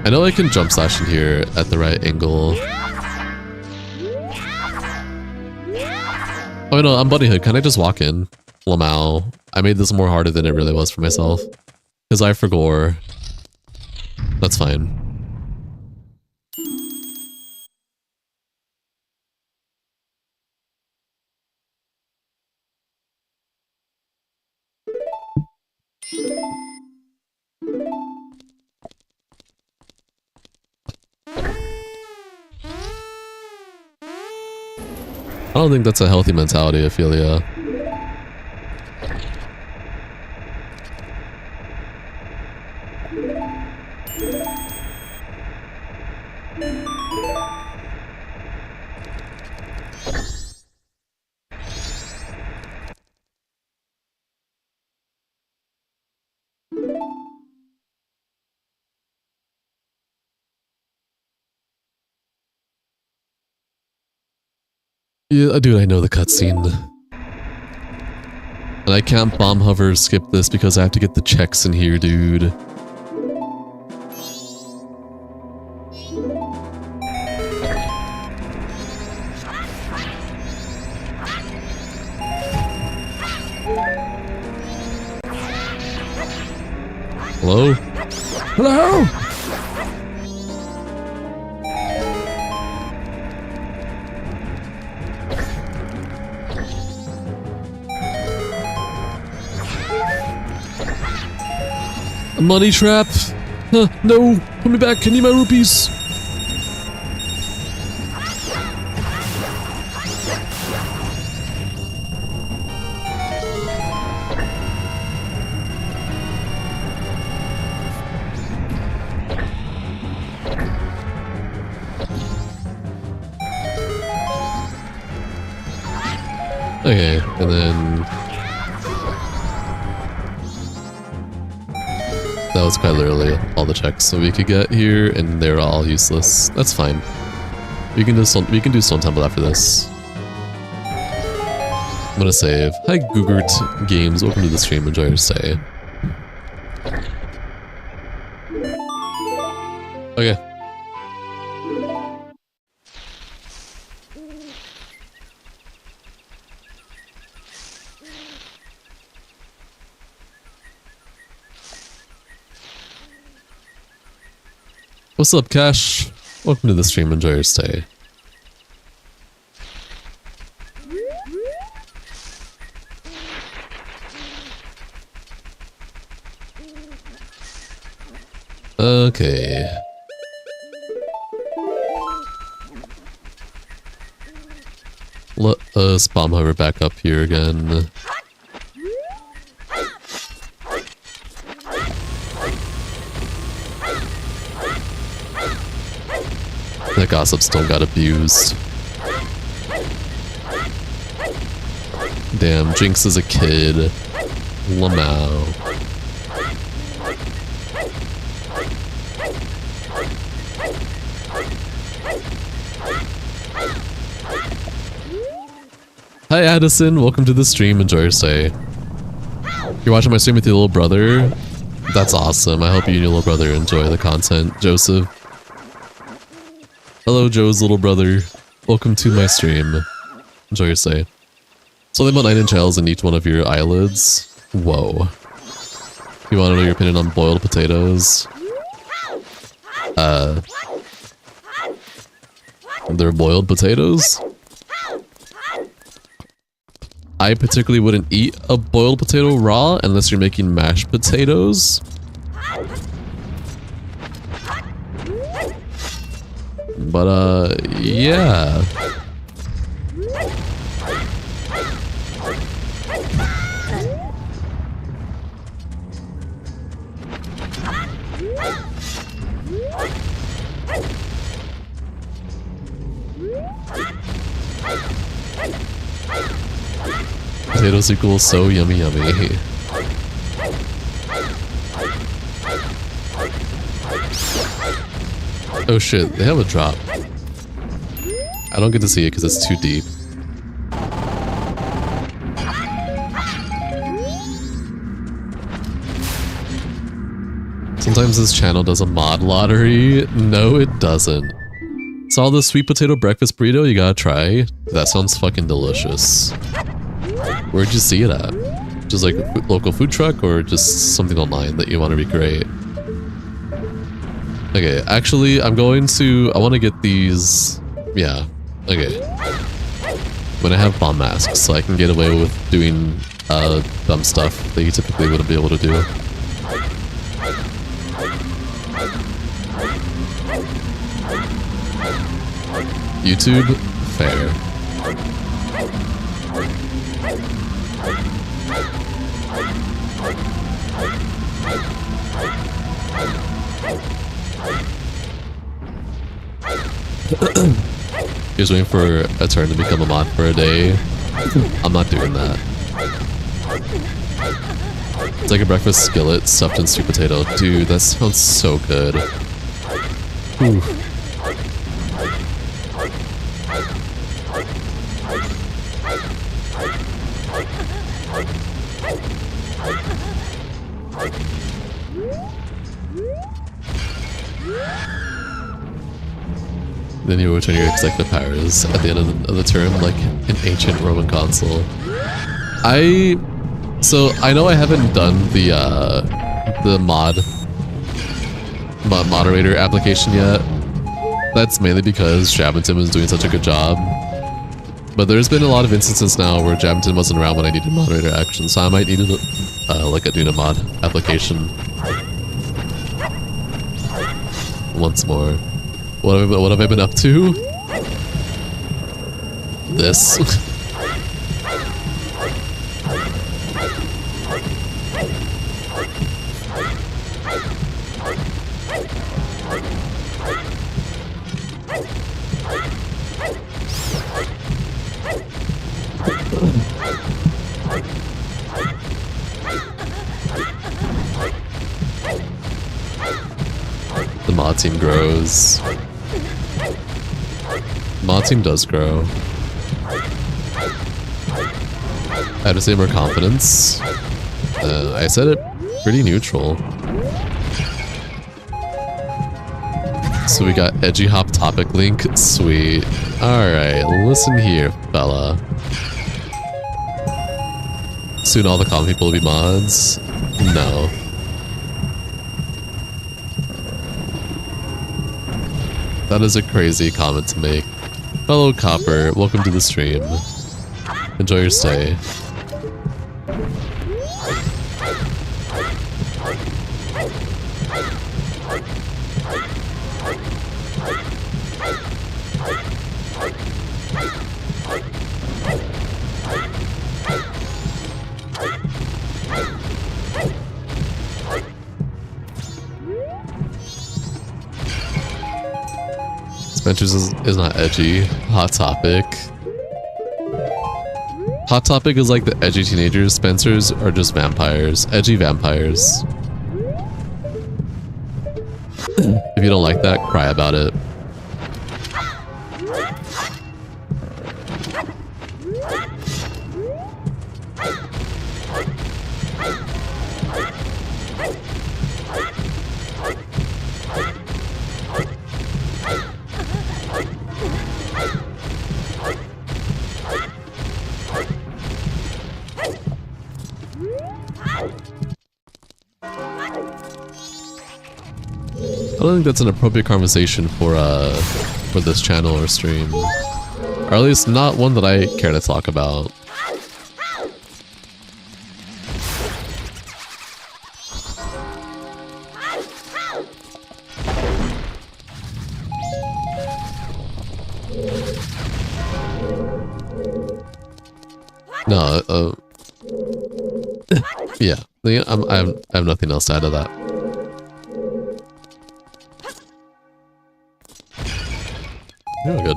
I know I can jump slash in here at the right angle. Oh no, I'm Bunny Hood. Can I just walk in? Lamau. I made this more harder than it really was for myself. Because I forgot. That's fine. I don't think that's a healthy mentality, Ophelia. Yeah, dude, I know the cutscene. And I can't bomb hover skip this because I have to get the checks in here, dude. Hello? Hello? A money trap? Huh, no! Put me back, I need my rupees! Okay, and then... that was quite literally all the checks so we could get here, and they're all useless. That's fine. We can do Stone Temple after this. I'm gonna save. Hi Googert Games, welcome to the stream, enjoy your stay. Okay. What's up, Cash? Welcome to the stream. Enjoy your stay. Okay. Let us bomb hover back up here again. That gossip still got abused. Damn, Jinx is a kid. Lamau. Hi Addison, welcome to the stream. Enjoy your stay. You're watching my stream with your little brother? That's awesome. I hope you and your little brother enjoy the content. Joseph. Hello, Joe's little brother. Welcome to my stream. Enjoy your stay. So they put 9-inch shells in each one of your eyelids. Whoa. You want to know your opinion on boiled potatoes? They're boiled potatoes? I particularly wouldn't eat a boiled potato raw unless you're making mashed potatoes. But, yeah. Potato sequel, so yummy yummy. Oh shit, they have a drop. I don't get to see it because it's too deep. Sometimes this channel does a mod lottery. No, it doesn't. Saw the sweet potato breakfast burrito, you gotta try. That sounds fucking delicious. Where'd you see it at? Just like a local food truck or just something online that you want to recreate? Okay, actually, I want to get these, yeah, okay. When I have bomb masks, so I can get away with doing dumb stuff that you typically wouldn't be able to do. YouTube? Fair. He was waiting for a turn to become a mod for a day. I'm not doing that. It's like a breakfast skillet stuffed in sweet potato. Dude, that sounds so good. Ooh. Then you return your executive powers at the end of the term, like an ancient Roman consul. So I know I haven't done the moderator application yet. That's mainly because Jabington was doing such a good job. But there's been a lot of instances now where Jabington wasn't around when I needed moderator action, so I might need like a Duna mod application once more. What have I been up to? This. The mod team grows. Mod team does grow. I have to say more confidence. I said it pretty neutral. So we got edgy hop topic link. Sweet. Alright, listen here, fella. Soon all the common people will be mods? No. That is a crazy comment to make. Fellow Copper, welcome to the stream. Enjoy your stay. Spencer's is not edgy. Hot Topic. Hot Topic is like the edgy teenagers. Spencer's are just vampires. Edgy vampires. If you don't like that, cry about it. I don't think that's an appropriate conversation for this channel or stream. Or at least not one that I care to talk about. No, yeah, I have nothing else to add to that. You're good.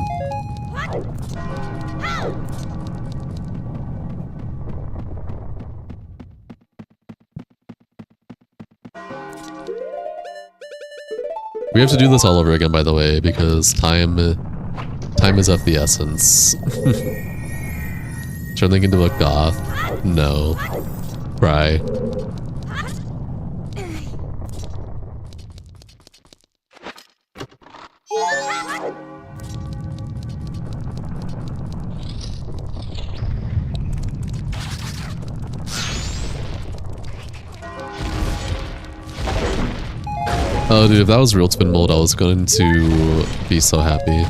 We have to do this all over again, by the way, because time is of the essence. Turning into a goth? No. Cry. Oh dude, if that was real twin mold, I was going to be so happy.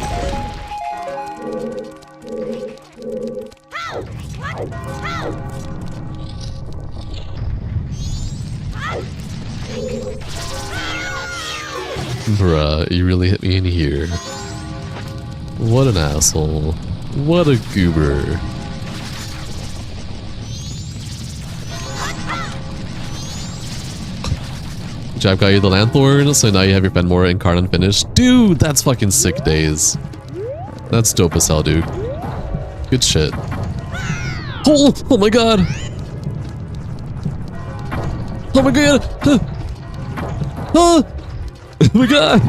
Bruh, you really hit me in here. What an asshole. What a goober. Jab got you the Lanthorn, so now you have your Fenmore and card unfinished. Dude, that's fucking sick days. That's dope as hell, dude. Good shit. Oh, oh my god! Oh my god! Oh my god!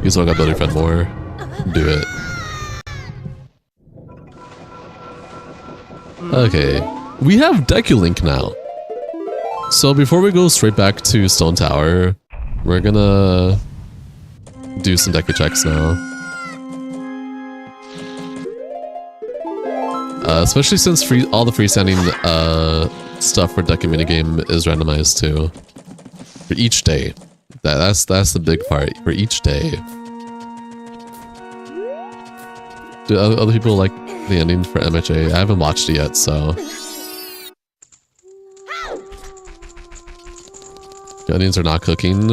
You still got better Fenmore. Do it. Okay, we have Deculink now. So before we go straight back to Stone Tower, we're gonna do some Deku checks now. Especially since all the freestanding stuff for Deku minigame is randomized too. For each day. That's the big part. For each day. Do other people like the ending for MHA? I haven't watched it yet, so. The onions are not cooking.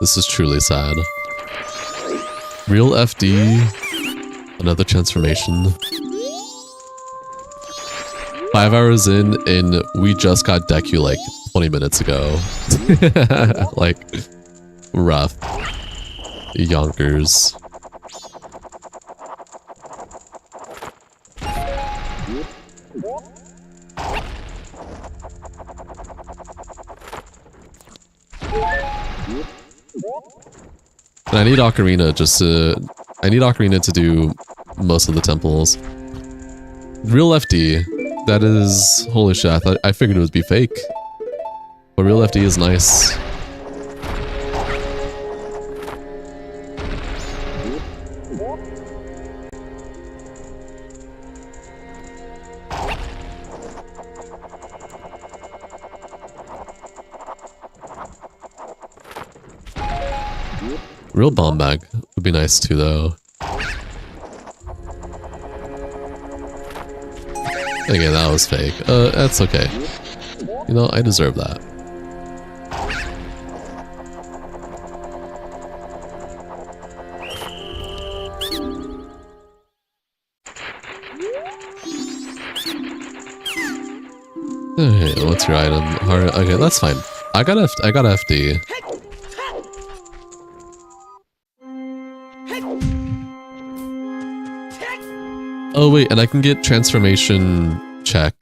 This is truly sad. Real FD. Another transformation. 5 hours in, and we just got Deku like 20 minutes ago. Like, rough. Yonkers. And I need Ocarina I need Ocarina to do most of the temples. Real FD, that is, holy shit, I figured it would be fake. But real FD is nice. Real bomb bag would be nice too, though. Again, that was fake. That's okay. You know, I deserve that. Okay, what's your item? Okay, that's fine. I got FD. Oh wait, and I can get transformation check.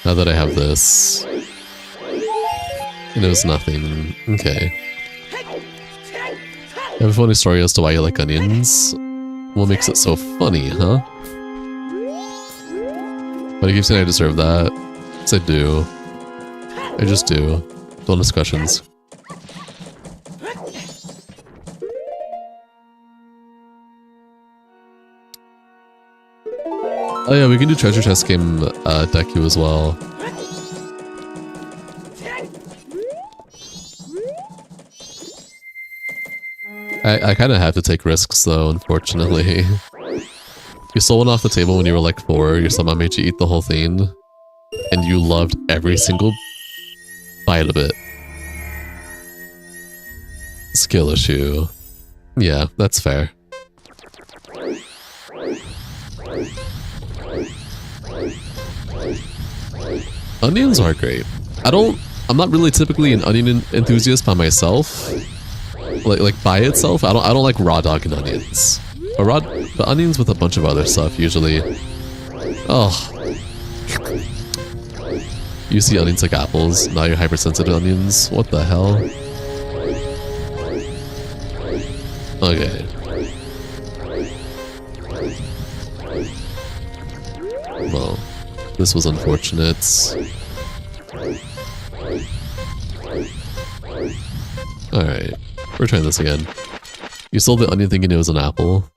Now that I have this. And it was nothing. Okay. I have a funny story as to why you like onions. What makes it so funny, huh? But I keep saying I deserve that. Yes, I do. I just do. Don't ask questions. Oh yeah, we can do treasure chest game Deku as well. I kind of have to take risks though, unfortunately. You stole one off the table when you were like 4, your stepmom made you eat the whole thing, and you loved every single bite of it. Skill issue. Yeah, that's fair. Onions are great. I'm not really typically an onion enthusiast by myself. Like by itself, I don't like raw dog and onions. But onions with a bunch of other stuff usually. Oh. You see onions like apples, now you're hypersensitive to onions. What the hell? Okay. Well, this was unfortunate. Alright, we're trying this again. You sold the onion thinking it was an apple.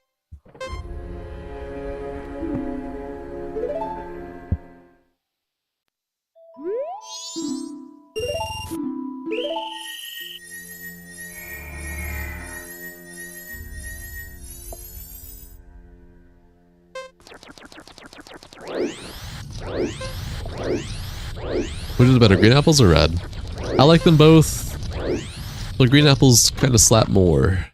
Which is better, green apples or red? I like them both. The green apples kind of slap more.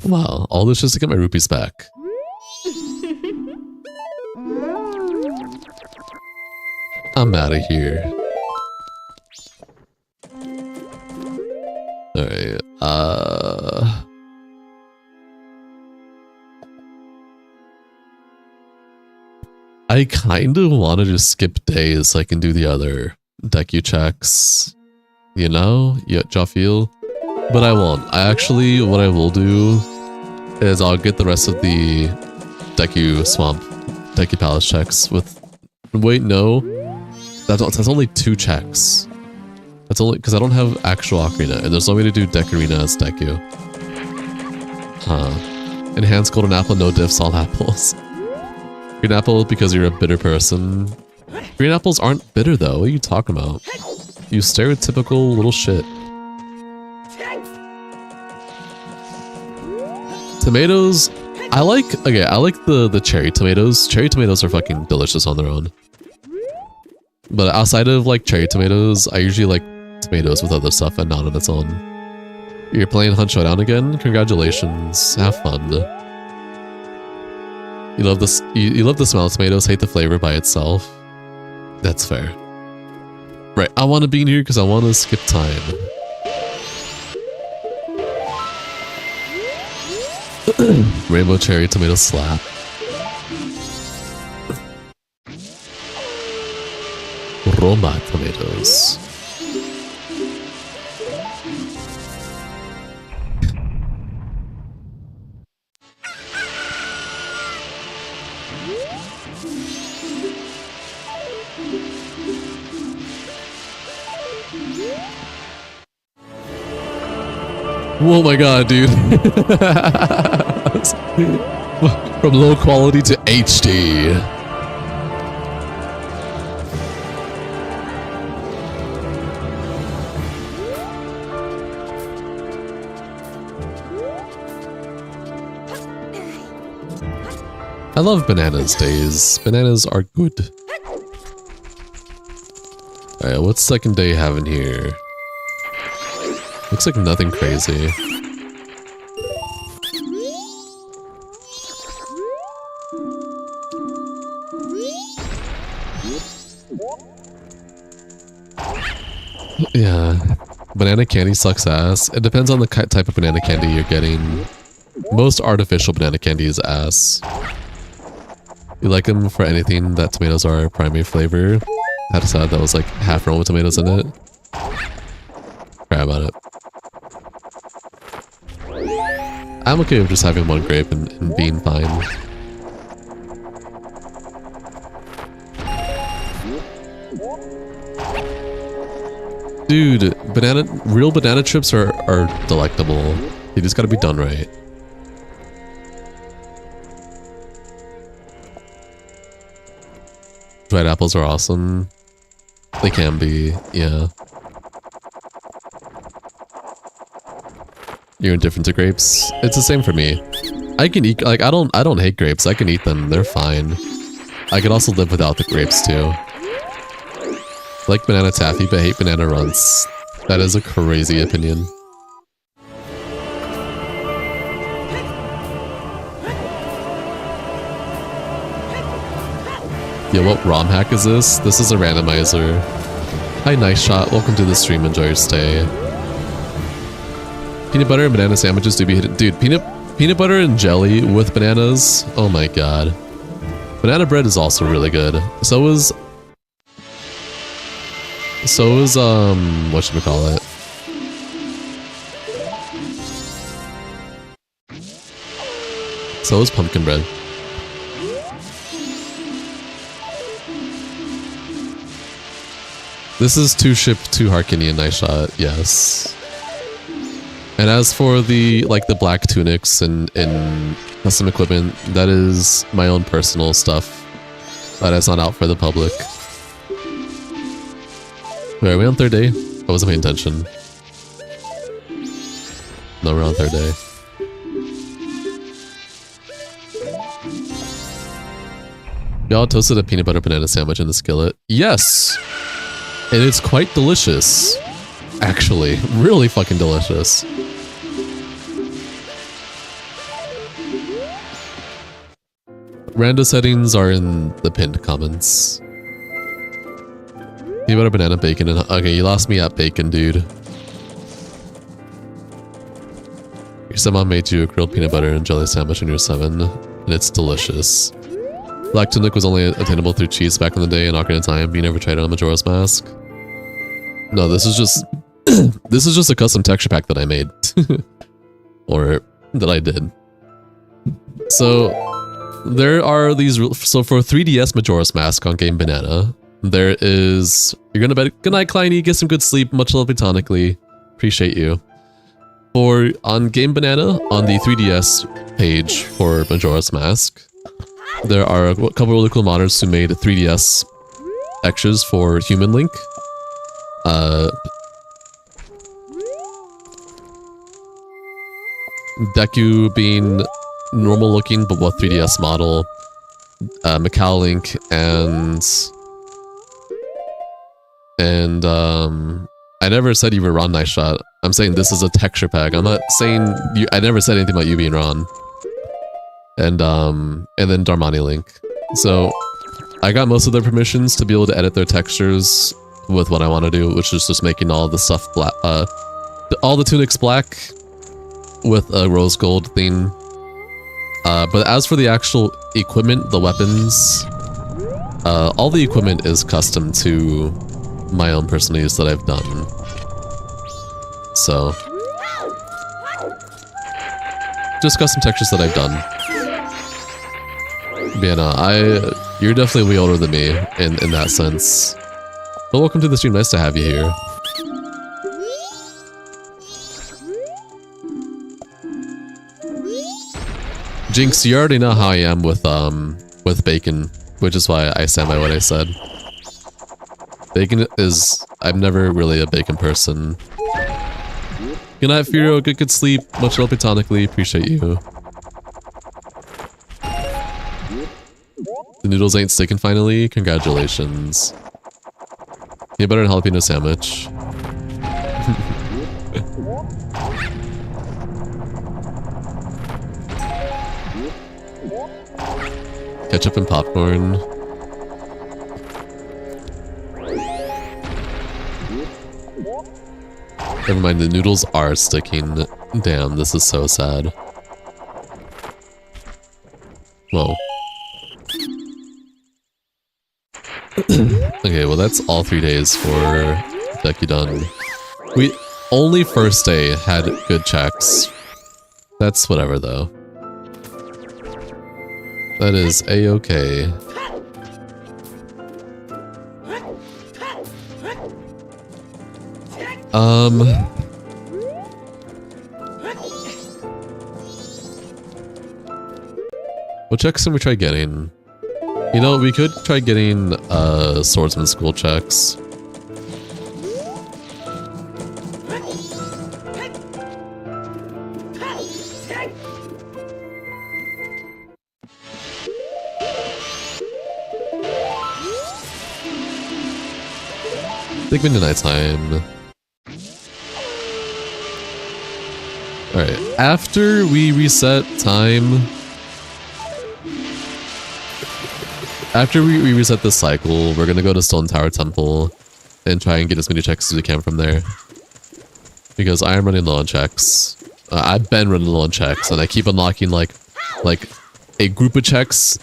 Wow, all this just to get my rupees back. I'm out of here. Alright, I kind of want to just skip days so I can do the other Deku checks. You know? Yeah, Jafil. But I won't. What I will do is I'll get the rest of the Deku Palace checks with... Wait, no. That's only 2 checks. That's only... Because I don't have actual Ocarina, and there's no way to do Dekarina as Deku. Huh. Enhanced golden apple, no diffs, all apples. Green apple because you're a bitter person. Green apples aren't bitter though, what are you talking about? You stereotypical little shit. Tomatoes, I like the cherry tomatoes. Cherry tomatoes are fucking delicious on their own. But outside of like cherry tomatoes, I usually like tomatoes with other stuff and not on its own. You're playing Hunt Showdown again? Congratulations, have fun. You love this. You love the smell of tomatoes, hate the flavor by itself. That's fair. Right, I want to be in here because I want to skip time. Rainbow cherry tomato slap. Roma tomatoes. Oh my god, dude. From low quality to HD. I love bananas days. Bananas are good. Alright, what's second day having here? Looks like nothing crazy. Yeah, banana candy sucks ass. It depends on the type of banana candy you're getting. Most artificial banana candy is ass. You like them for anything that tomatoes are a primary flavor. I had a salad that was like half rolled with tomatoes in it. Cry about it. I'm okay with just having one grape and being fine. Dude, real banana chips are delectable. They just gotta be done right. Dried apples are awesome. They can be, yeah. You're indifferent to grapes? It's the same for me. I can eat, like, I don't hate grapes. I can eat them, they're fine. I could also live without the grapes too. Like banana taffy, but hate banana runts. That is a crazy opinion. Yo, what ROM hack is this? This is a randomizer. Hi, nice shot. Welcome to the stream. Enjoy your stay. Peanut butter and banana sandwiches do be hidden. Dude, peanut butter and jelly with bananas. Oh my god. Banana bread is also really good. So is whatchamacallit? So is pumpkin bread. This is 2-ship 2 Harkinian, nice shot, yes. And as for the the black tunics and custom equipment, that is my own personal stuff. That is not out for the public. Wait, are we on third day? I wasn't paying attention. No, we're on third day. Y'all toasted a peanut butter banana sandwich in the skillet? Yes! And it's quite delicious. Actually, really fucking delicious. Rando settings are in the pinned comments. Peanut butter, banana, bacon, and... Okay, you lost me at bacon, dude. Your stepmom made you a grilled peanut butter and jelly sandwich when you were 7, and it's delicious. Black tunic was only attainable through cheese back in the day in Ocarina of Time. You never tried it on Majora's Mask? No, this is just... this is just a custom texture pack that I made. Or that I did. So, there are these... So for 3DS Majora's Mask on Game Banana, there is... You're gonna bed... Good night, Kleiny. Get some good sleep. Much love platonically. Appreciate you. On Game Banana, on the 3DS page for Majora's Mask, there are a couple really cool modders who made 3DS textures for Human Link. Deku being normal looking but with 3DS model, Macau Link and I never said you were Ron Nice Shot. I'm saying this is a texture pack. I'm not saying you. I never said anything about you being Ron. And then Darmani Link. So I got most of their permissions to be able to edit their textures with what I want to do, which is just making all the stuff black, all the tunics black with a rose gold theme. But as for the actual equipment, the weapons, all the equipment is custom to my own personal use that I've done. So just custom textures that I've done. But yeah, no, you're definitely way older than me in that sense. But welcome to the stream, nice to have you here. Jinx, you already know how I am with bacon, which is why I stand by what I said. Bacon is... I'm never really a bacon person. Good night, Firo. Good sleep. Much love platonically. Appreciate you. The noodles ain't sticking finally. Congratulations. Peanut butter and jalapeno sandwich. Ketchup and popcorn. Never mind, the noodles are sticking. Damn, this is so sad. Whoa. Okay, well that's all 3 days for Decky done. We only first day had good checks. That's whatever though. That is a-okay. What checks can we try getting? You know, we could try getting swordsman school checks. I think we need nighttime. Alright, after we reset time... After we reset this cycle, we're gonna go to Stone Tower Temple and try and get as many checks as we can from there. Because I am running low on checks. I've been running low on checks, and I keep unlocking like a group of checks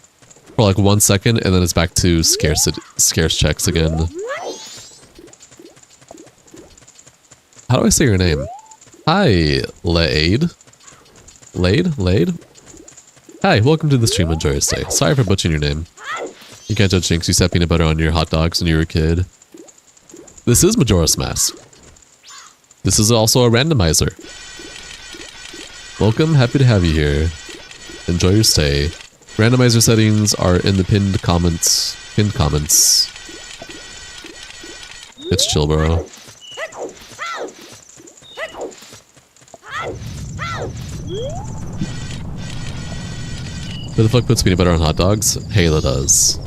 for like 1 second, and then it's back to scarce checks again. How do I say your name? Hi, Lade. Lade? Hi, welcome to the stream. Enjoy your stay. Sorry for butchering your name. You can't judge Jinx. You set peanut butter on your hot dogs when you were a kid. This is Majora's Mask. This is also a randomizer. Welcome, happy to have you here. Enjoy your stay. Randomizer settings are in the pinned comments. It's chill, bro. Who the fuck puts peanut butter on hot dogs? Hayla does.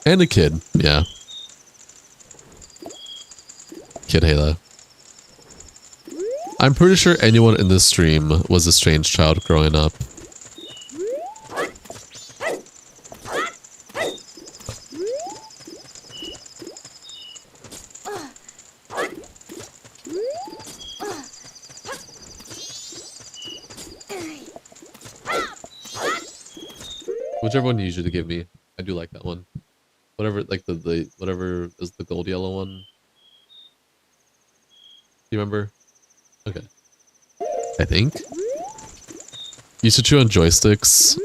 And a kid, yeah. Kid Hayla. I'm pretty sure anyone in this stream was a strange child growing up. Whichever one you usually give me. I do like that one. Whatever, like the whatever is the gold yellow one. Do you remember? Okay. I think. Used to chew on joysticks.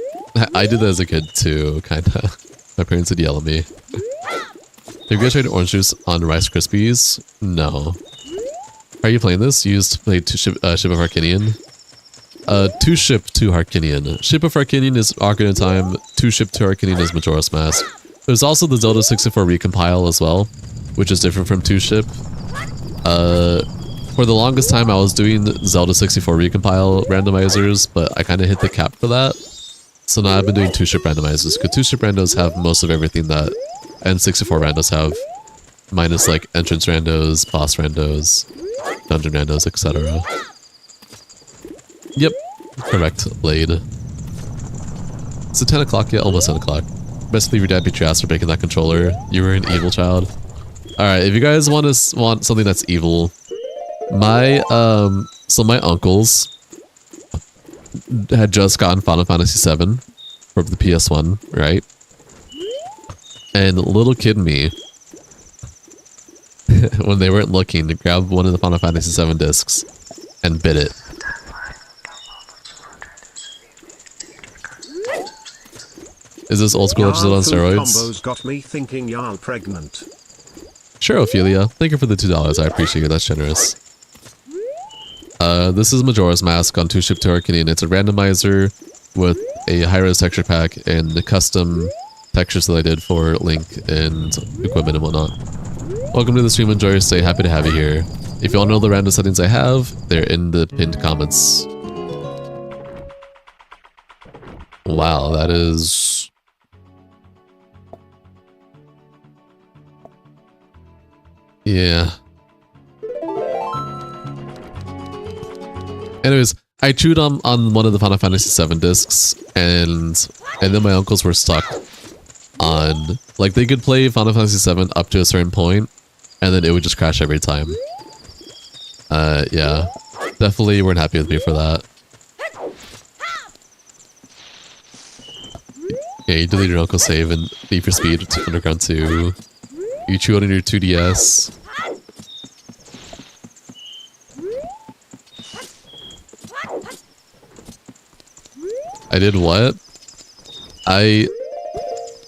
I did that as a kid too, kinda. My parents would yell at me. Have you guys tried orange juice on Rice Krispies? No. Are you playing this? You used to play Ship of Harkinian? 2 ship to Harkinian. Ship of Harkinian is Ocarina of Time. 2 ship to Harkinian is Majora's Mask. There's also the Zelda 64 recompile as well, which is different from 2 ship. For the longest time I was doing Zelda 64 recompile randomizers, but I kind of hit the cap for that. So now I've been doing 2 ship randomizers, because 2 ship randos have most of everything that N64 randos have, minus like entrance randos, boss randos, dungeon randos, etc. Yep, correct, Blade. Is it 10 o'clock yet? Almost 10 o'clock. Best believe your dad beat your ass for breaking that controller. You were an evil child. Alright, if you guys want something that's evil, my uncles had just gotten Final Fantasy VII for the PS1, right? And little kid me, when they weren't looking, grabbed one of the Final Fantasy VII discs and bit it. Is this old school episode on steroids? Combos got me thinking y'all pregnant. Sure, Ophelia. Thank you for the $2. I appreciate it. That's generous. This is Majora's Mask on 2 ship to Harkinian. It's a randomizer with a high-res texture pack and the custom textures that I did for Link and equipment and whatnot. Welcome to the stream. Enjoy your stay. Happy to have you here. If you want to know the random settings I have, they're in the pinned comments. Wow, that is... Yeah. Anyways, I chewed on one of the Final Fantasy VII discs, and then my uncles were stuck on... Like, they could play Final Fantasy VII up to a certain point, and then it would just crash every time. Yeah. Definitely weren't happy with me for that. Yeah, you delete your uncle's save and leave your speed to Underground 2. You chew on your 2DS. I did what?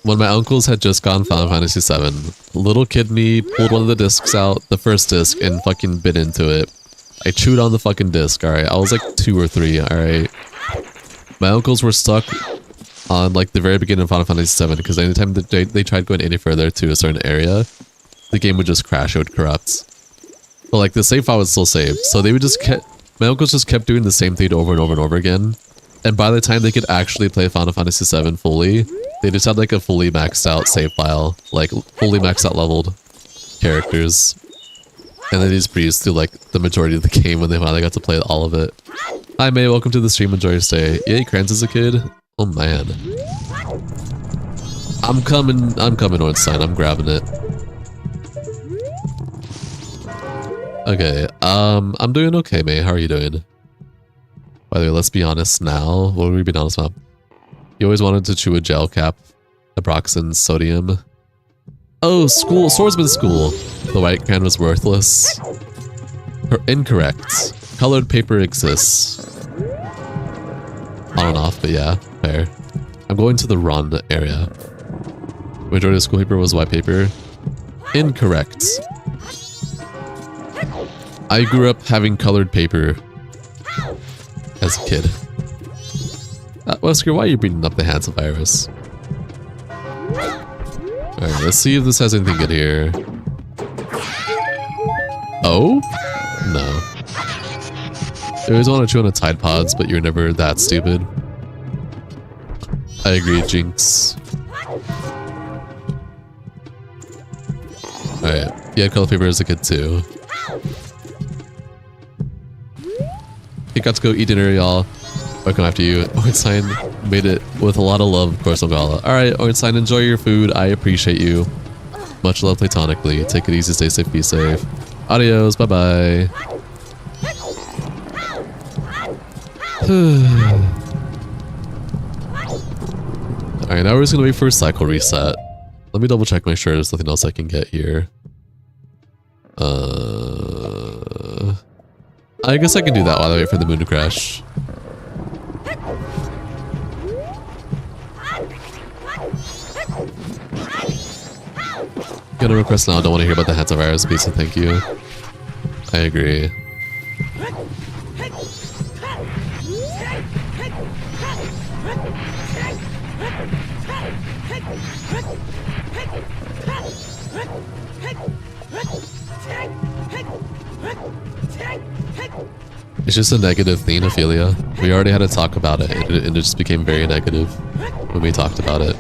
When my uncles had just gotten Final Fantasy VII, little kid me pulled one of the discs out, the first disc, and fucking bit into it. I chewed on the fucking disc, alright? I was like 2 or 3, alright? My uncles were stuck on like the very beginning of Final Fantasy VII, because anytime they tried going any further to a certain area, the game would just crash, it would corrupt. But like the save file was still saved, so they would just my uncles just kept doing the same thing over and over and over again. And by the time they could actually play Final Fantasy VII fully, they just had like a fully maxed out save file, like fully maxed out leveled characters. And then they just breezed through like the majority of the game when they finally got to play all of it. Hi May, welcome to the stream, enjoy your stay. Yay, Kranz is a kid? Oh man. I'm coming Ornstein, I'm grabbing it. Okay, I'm doing okay, May, how are you doing? By the way, let's be honest now. What were we being honest about? You always wanted to chew a gel cap, Abroxin, sodium. Oh, school, swordsman school. The white can was worthless. Incorrect. Colored paper exists. On and off, but yeah, fair. I'm going to the Rando area. Majority of school paper was white paper. Incorrect. I grew up having colored paper as a kid. Wesker, why are you beating up the handsome virus? Alright, let's see if this has anything good here. Oh? No. You always want to chew on the Tide Pods, but you're never that stupid. I agree, Jinx. Alright, yeah, color paper as a kid too. You got to go eat dinner, y'all. I'll come after you. Ornstein made it with a lot of love, of course, Ogala. Alright, Ornstein, enjoy your food. I appreciate you. Much love platonically. Take it easy, stay safe, be safe. Adios, bye-bye. Alright, now we're just gonna wait for a cycle reset. Let me double check my shirt. There's nothing else I can get here. I guess I can do that while I wait for the moon to crash. Gonna request now, don't want to hear about the handsome virus, please, so thank you. I agree. It's just a negative theme, Ophelia. We already had to talk about it, and it just became very negative when we talked about it.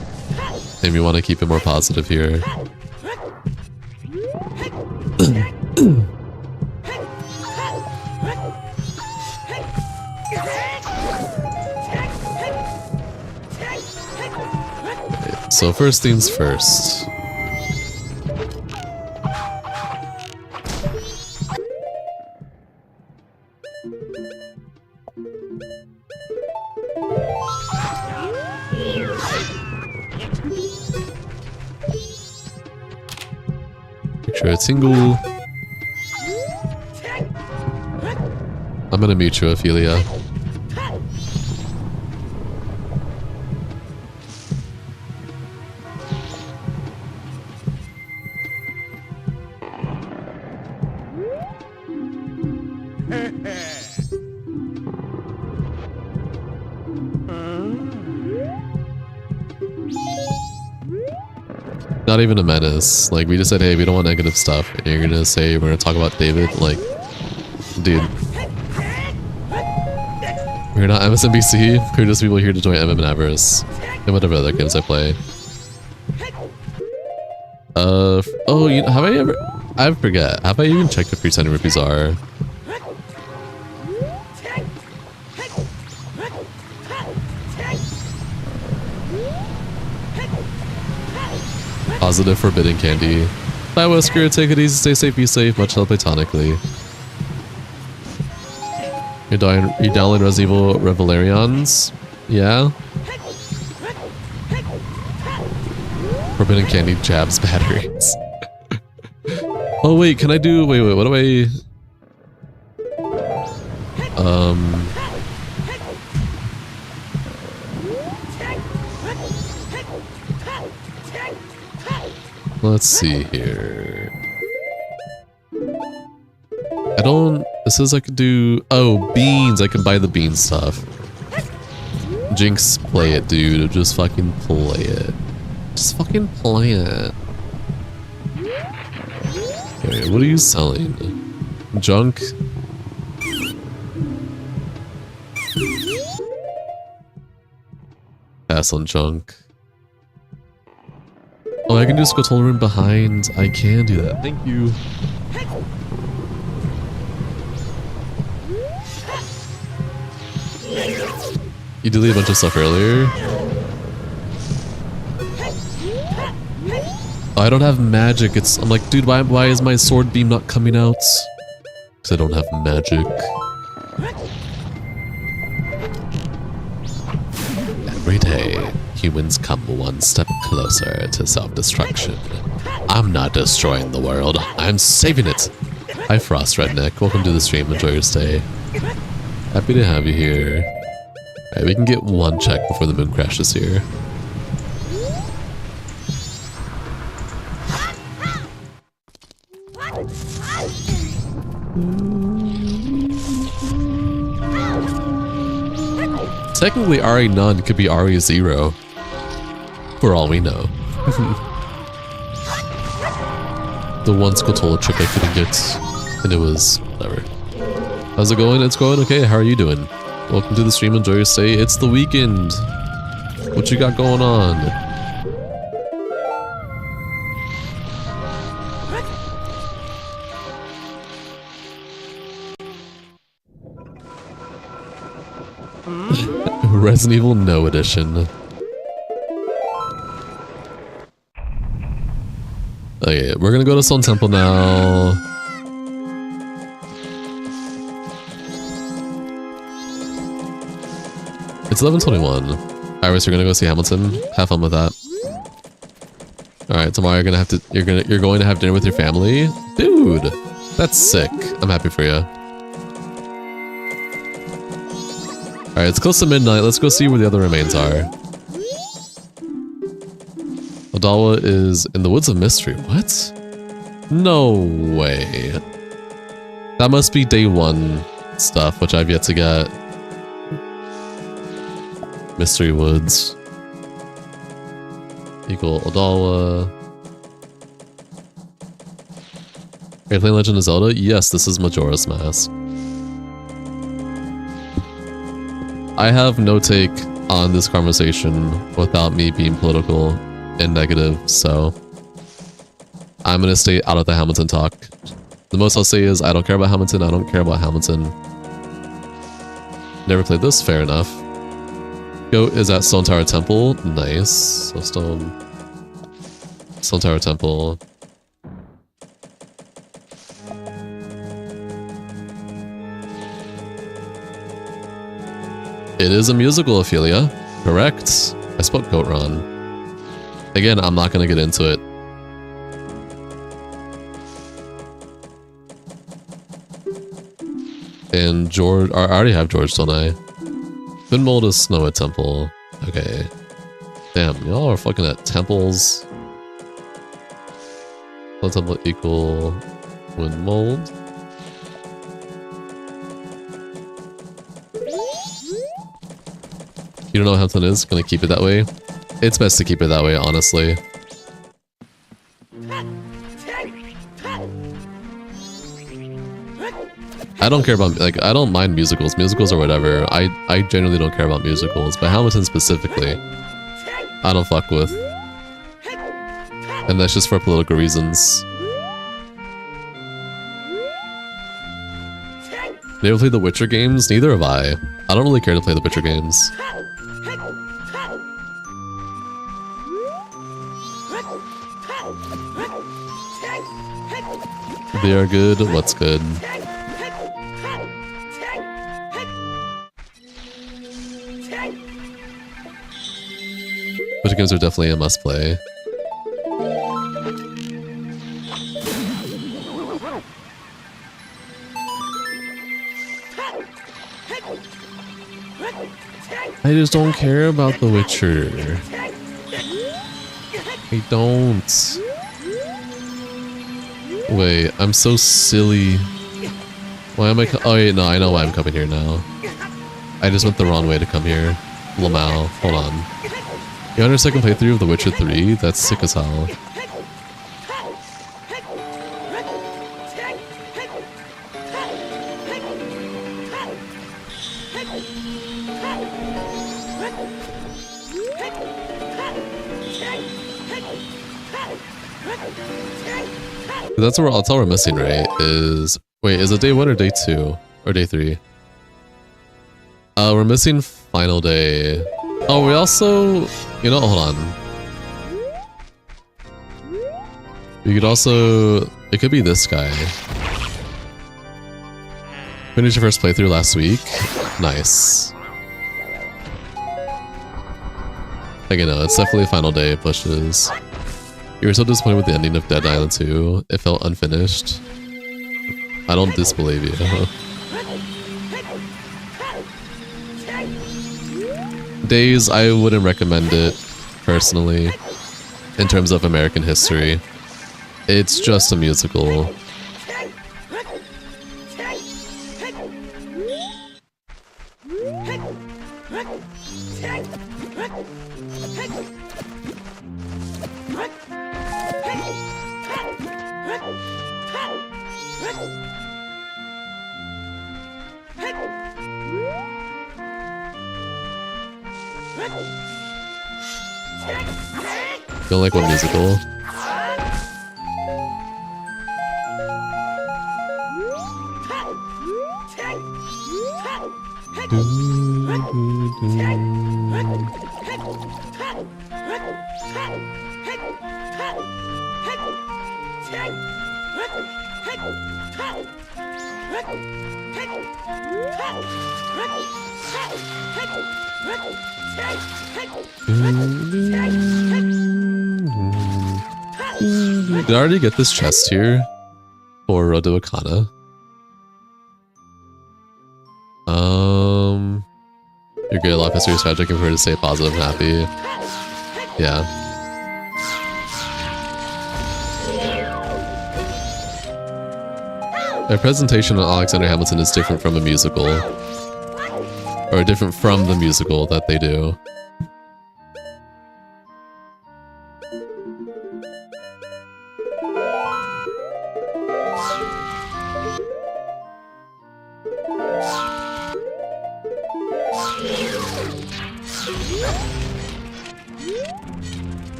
And we want to keep it more positive here. So first things first. Picture a tingle. I'm gonna mute you, Ophelia. Not even a menace. Like, we just said, hey, we don't want negative stuff. And you're gonna say we're gonna talk about David? Like, Dude. We're not MSNBC. We're just people here to join MM and Avarice. And whatever other games I play. Oh, you know, have I ever... I forget. Have I even checked what free 10 rupees are? Positive forbidden candy. Bye, Wesker. Take it easy. Stay safe. Be safe. Much love platonically. You're downloading Resident Evil Revelarians? Yeah? Forbidden candy jabs batteries. Oh wait, can I do... Wait, what do I... Let's see here. I don't... It says I could do... Oh, beans! I can buy the bean stuff. Jinx, play it, dude. Just fucking play it. Just fucking play it. Okay, what are you selling? Junk? Pass on junk. Oh, I can just go to the room behind. I can do that. Thank you. You deleted a bunch of stuff earlier. Oh, I don't have magic. I'm like, dude, why is my sword beam not coming out? Because I don't have magic. Every day, humans come one step closer to self-destruction. I'm not destroying the world. I'm saving it. Hi, Frost Redneck. Welcome to the stream. Enjoy your stay. Happy to have you here. Alright, we can get one check before the moon crashes here. Technically, RE none could be RE 0. For all we know. The one Skotola trick I couldn't get, and it was whatever. How's it going? It's going okay. How are you doing? Welcome to the stream. Enjoy your stay. It's the weekend. What you got going on? Resident Evil No Edition. Okay, we're gonna go to Stone Temple now. It's 11:21. Iris, you're gonna go see Hamilton. Have fun with that. All right, tomorrow you're going to have dinner with your family, dude. That's sick. I'm happy for you. All right, it's close to midnight. Let's go see where the other remains are. Odawa is in the Woods of Mystery. What? No way. That must be day 1 stuff, which I've yet to get. Mystery Woods. Equal Odawa. Are you playing Legend of Zelda? Yes, this is Majora's Mask. I have no take on this conversation without me being political and negative, so I'm gonna stay out of the Hamilton talk. The most I'll say is I don't care about Hamilton, I don't care about Hamilton. Never played this, fair enough. Goat is at Stone Tower Temple, nice. So Stone Tower Temple. It is a musical, Ophelia. Correct. I spoke Goat Ron. Again, I'm not gonna get into it. And George, I already have George, don't I? Finmold is Snow at Temple. Okay. Damn, y'all are fucking at temples. Snow Temple equal Windmold. You don't know how Hampton is? Gonna keep it that way? It's best to keep it that way, honestly. I don't care about, like, I don't mind musicals. Musicals or whatever. I genuinely don't care about musicals, but Hamilton specifically, I don't fuck with. And that's just for political reasons. You ever played the Witcher games? Neither have I. I don't really care to play the Witcher games. They are good. What's good? Witcher games are definitely a must play. I just don't care about The Witcher. I don't. Wait, I'm so silly. Why am I oh wait, no, I know why I'm coming here now. I just went the wrong way to come here. Lamau, hold on. You're on your second playthrough of The Witcher 3? That's sick as hell. That's all we're missing, right? Wait, is it day 1 or day 2? Or day 3? We're missing final day. Oh, we also, you know, hold on. We could also, it could be this guy. Finished your first playthrough last week? Nice. Again, no, it's definitely final day pushes. You were so disappointed with the ending of Dead Island 2. It felt unfinished. I don't disbelieve you. Days, I wouldn't recommend it, personally, in terms of American history. It's just a musical. Feel like one musical. Did I already get this chest here? For Rando Akana? You're good, a lot of history is tragic, and prefer to stay positive and happy. Yeah. Their presentation on Alexander Hamilton is different from a musical. Or different from the musical that they do.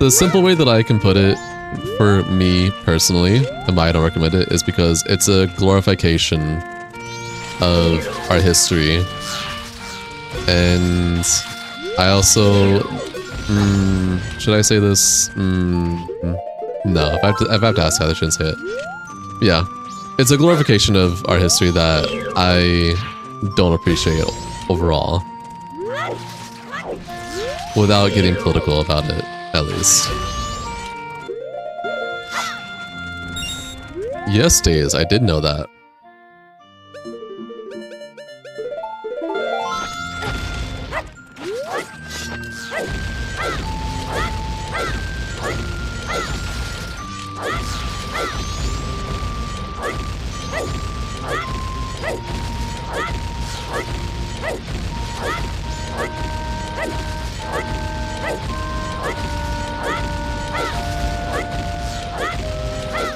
The simple way that I can put it, for me personally, and why I don't recommend it, is because it's a glorification of our history. And I also, should I say this? No, if I have to ask how I shouldn't say it. Yeah, it's a glorification of our history that I don't appreciate overall. Without getting political about it, at least. Yes, Days, I did know that.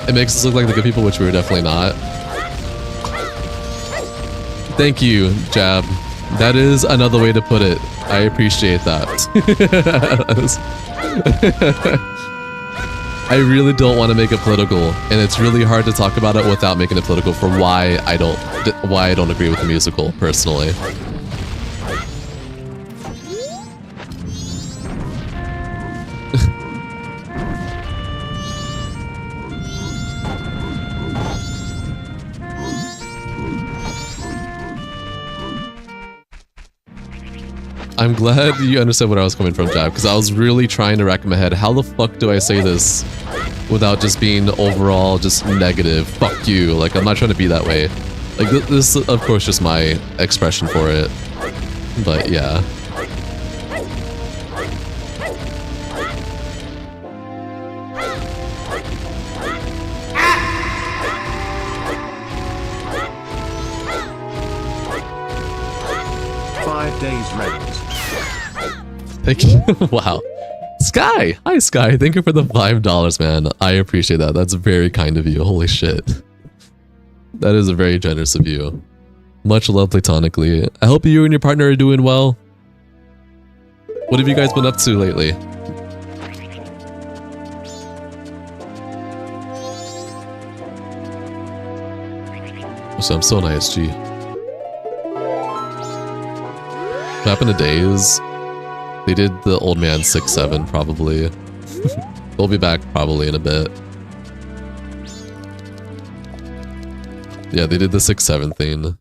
It makes us look like the good people, which we were definitely not. Thank you, Jab. That is another way to put it. I appreciate that. I really don't want to make it political, and it's really hard to talk about it without making it political for why I don't agree with the musical personally. I'm glad you understood where I was coming from, Jab, because I was really trying to rack in my head, how the fuck do I say this without just being overall just negative? Fuck you. Like, I'm not trying to be that way. Like, this is, of course, just my expression for it. But, yeah. Days rent. Thank you. Wow. Sky! Hi, Sky. Thank you for the $5, man. I appreciate that. That's very kind of you. Holy shit. That is very generous of you. Much love platonically. I hope you and your partner are doing well. What have you guys been up to lately? So I'm still an ISG. What happened to Days? They did the old man 6-7 probably. They'll be back probably in a bit. Yeah, they did the 6-7 thing.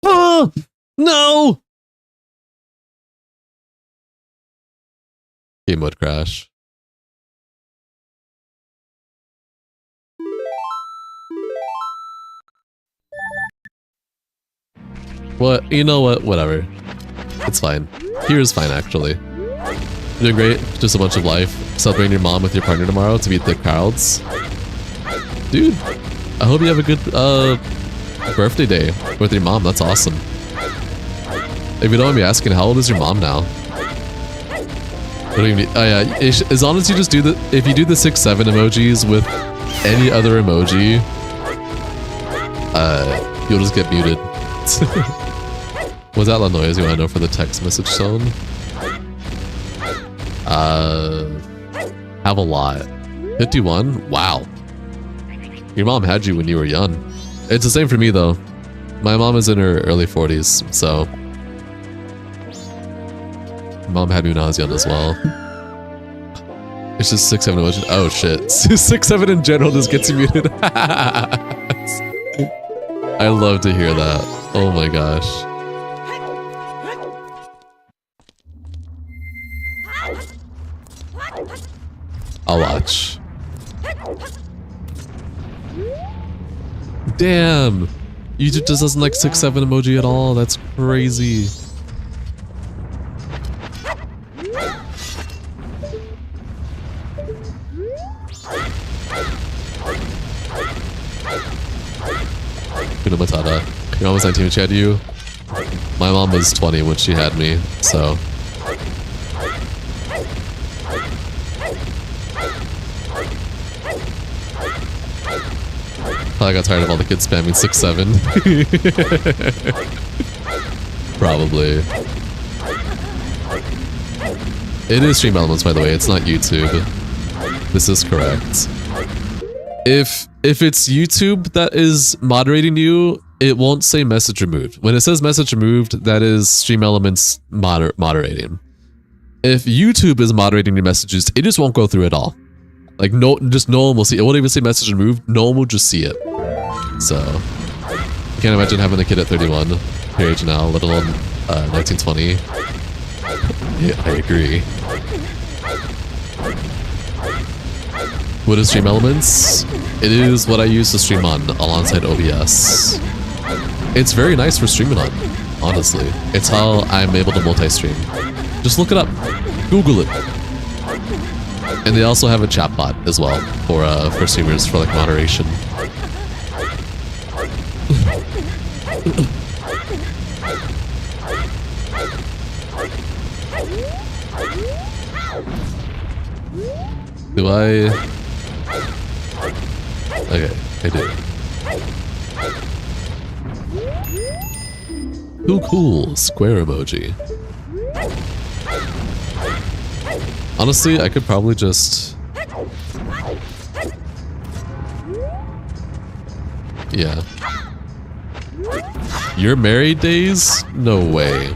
Oh! No! Game mode crash. What? You know what? Whatever. It's fine. Here is fine, actually. You're doing great. Just a bunch of life. Celebrating your mom with your partner tomorrow to beat the crowds. Dude, I hope you have a good birthday day with your mom. That's awesome. If you don't mind me asking, how old is your mom now? What do you mean? Oh yeah, as long as you just do the, if you do the 6-7 emojis with any other emoji, you'll just get muted. Was that the noise you want to know for the text message tone? Have a lot. 51? Wow. Your mom had you when you were young. It's the same for me though. My mom is in her early 40s, so... Mom had me when I was young as well. It's just 6-7 emotion. Oh shit. 6-7 in general just gets you muted. I love to hear that. Oh my gosh. I'll watch. Damn! YouTube just doesn't like 6-7 emoji at all. That's crazy. Kuna Matata. Your mom was 19 when she had you? My mom was 20 when she had me, so... I got tired of all the kids spamming 6-7. Probably. It is Stream Elements, by the way. It's not YouTube. This is correct. If it's YouTube that is moderating you, it won't say message removed. When it says message removed, that is Stream Elements moderating. If YouTube is moderating your messages, it just won't go through at all. Like, no one will see it. It won't even say message removed. No one will just see it. So, I can't imagine having a kid at 31, your age now, let alone 1920. Yeah, I agree. What is Stream Elements? It is what I use to stream on alongside OBS. It's very nice for streaming on, honestly. It's how I'm able to multi-stream. Just look it up. Google it. And they also have a chat bot as well for streamers for like moderation. Do I? Okay, I do. Who cool? Square emoji. Honestly, I could probably just... Yeah. Your married days? No way.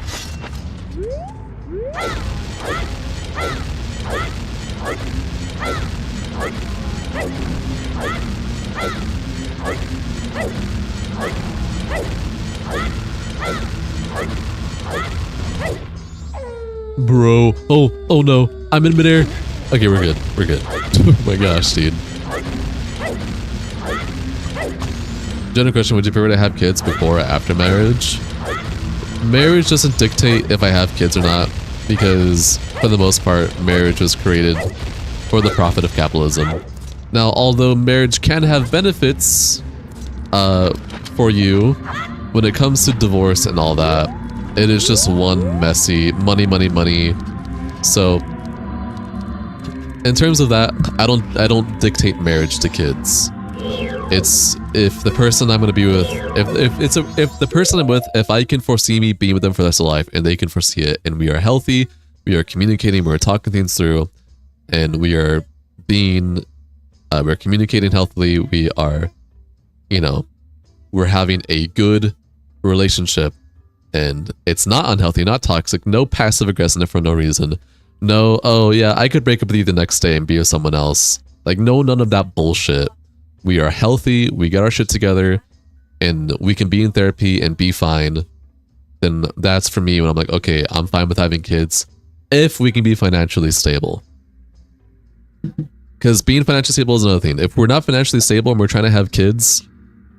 Bro. Oh no. I'm in midair. Okay, we're good. We're good. Oh my gosh, dude. General question, would you prefer to have kids before or after marriage? Marriage doesn't dictate if I have kids or not, because for the most part, marriage was created for the profit of capitalism. Now, although marriage can have benefits for you, when it comes to divorce and all that, it is just one messy money. So, in terms of that, I don't dictate marriage to kids. It's if the person I'm gonna be with, if the person I'm with, if I can foresee me being with them for the rest of life, and they can foresee it, and we are healthy, we are communicating, we're talking things through, and we are being, we're communicating healthily, we are, you know, we're having a good relationship, and it's not unhealthy, not toxic, no passive aggressiveness for no reason, no, oh yeah, I could break up with you the next day and be with someone else, like no, none of that bullshit. We are healthy, we get our shit together, and we can be in therapy and be fine, then that's for me when I'm like, okay, I'm fine with having kids if we can be financially stable. Because being financially stable is another thing. If we're not financially stable and we're trying to have kids,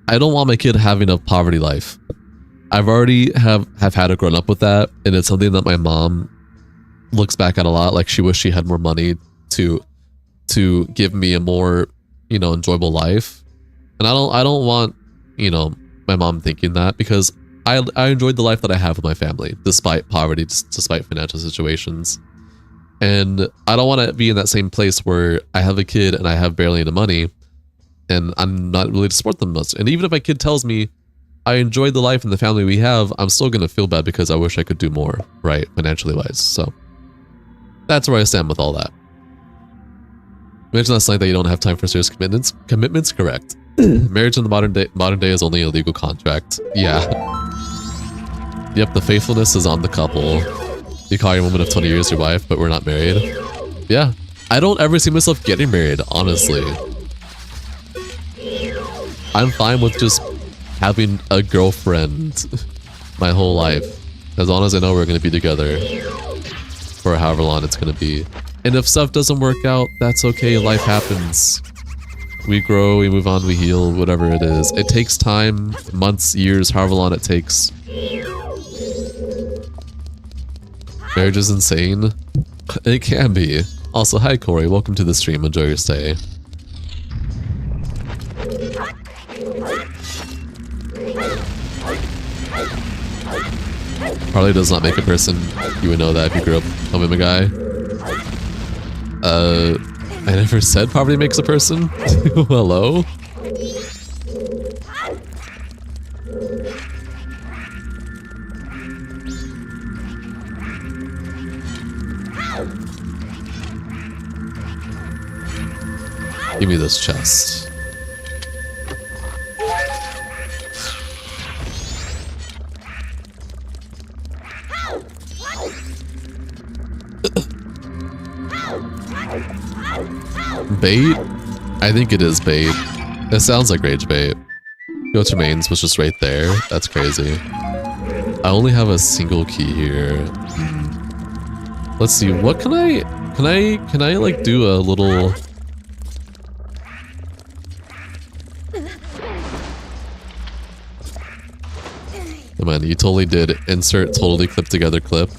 I don't want my kid having a poverty life. I've already have had to grown up with that, and it's something that my mom looks back at a lot, like she wished she had more money to give me a more, you know, enjoyable life. And I don't want, you know, my mom thinking that, because I enjoyed the life that I have with my family, despite poverty, despite financial situations. And I don't want to be in that same place where I have a kid and I have barely any money and I'm not really to support them much. And even if my kid tells me I enjoyed the life and the family we have, I'm still going to feel bad because I wish I could do more, right? Financially wise. So that's where I stand with all that. Mention last night that you don't have time for serious commitments. Commitments, correct. Marriage in the modern day is only a legal contract. Yeah. Yep, the faithfulness is on the couple. You call your woman of 20 years your wife, but we're not married. Yeah. I don't ever see myself getting married, honestly. I'm fine with just having a girlfriend my whole life. As long as I know we're going to be together for however long it's going to be. And if stuff doesn't work out, that's okay. Life happens. We grow, we move on, we heal, whatever it is. It takes time, months, years, however long it takes. Marriage is insane. It can be. Also, hi Corey, welcome to the stream. Enjoy your stay. Probably does not make a person. You would know that if you grew up home a guy. I never said poverty makes a person. Hello? Give me this chest. Bait? I think it is bait. It sounds like rage bait. Go to mains was just right there. That's crazy. I only have a single key here. Let's see, what can I like do a little... Come on, you totally did. Insert totally clipped together clip.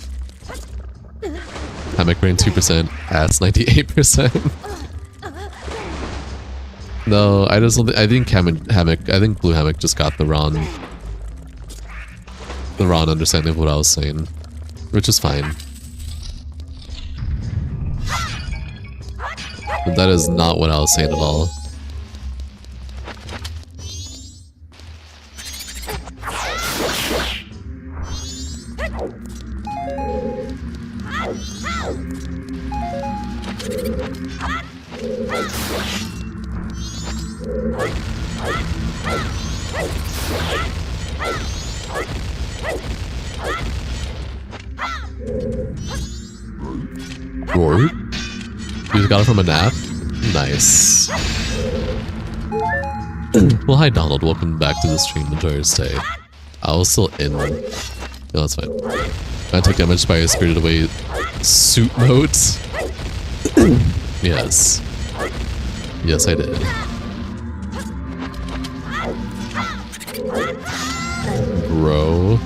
Hammock brain 2%, ass 98%. No, I think Blue Hammock just got the wrong understanding of what I was saying, which is fine. But that is not what I was saying at all. You got it from a nap? Nice. Well, hi Donald, welcome back to the stream. Enjoy your stay. I was still in. No, that's fine. I took damage by a Spirited Away suit mode. Yes. Yes, I did. Bro.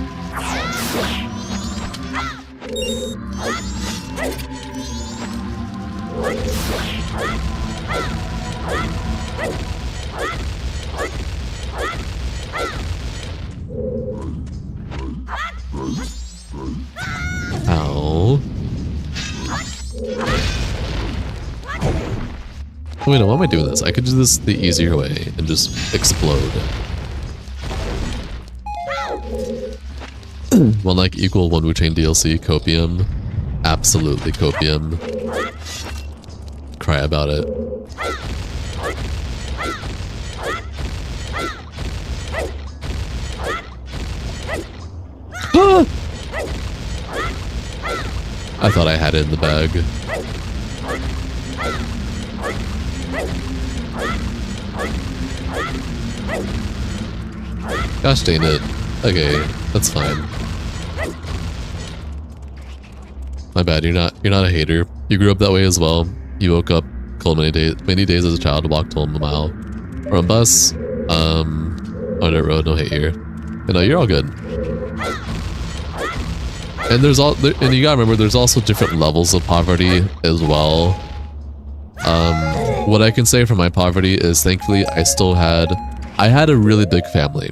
Ow. Wait, no, why am I doing this? I could do this the easier way and just explode. One like equal one Wu-Chain DLC, Copium. Absolutely Copium. Cry about it. I thought I had it in the bag. Gosh dang it. Okay, that's fine. My bad, you're not a hater. You grew up that way as well. You woke up cold many days as a child, walked home a mile. Or on bus, on dirt road, no hate here. You know, you're all good. And and you gotta remember, there's also different levels of poverty as well. What I can say for my poverty is, thankfully, I had a really big family.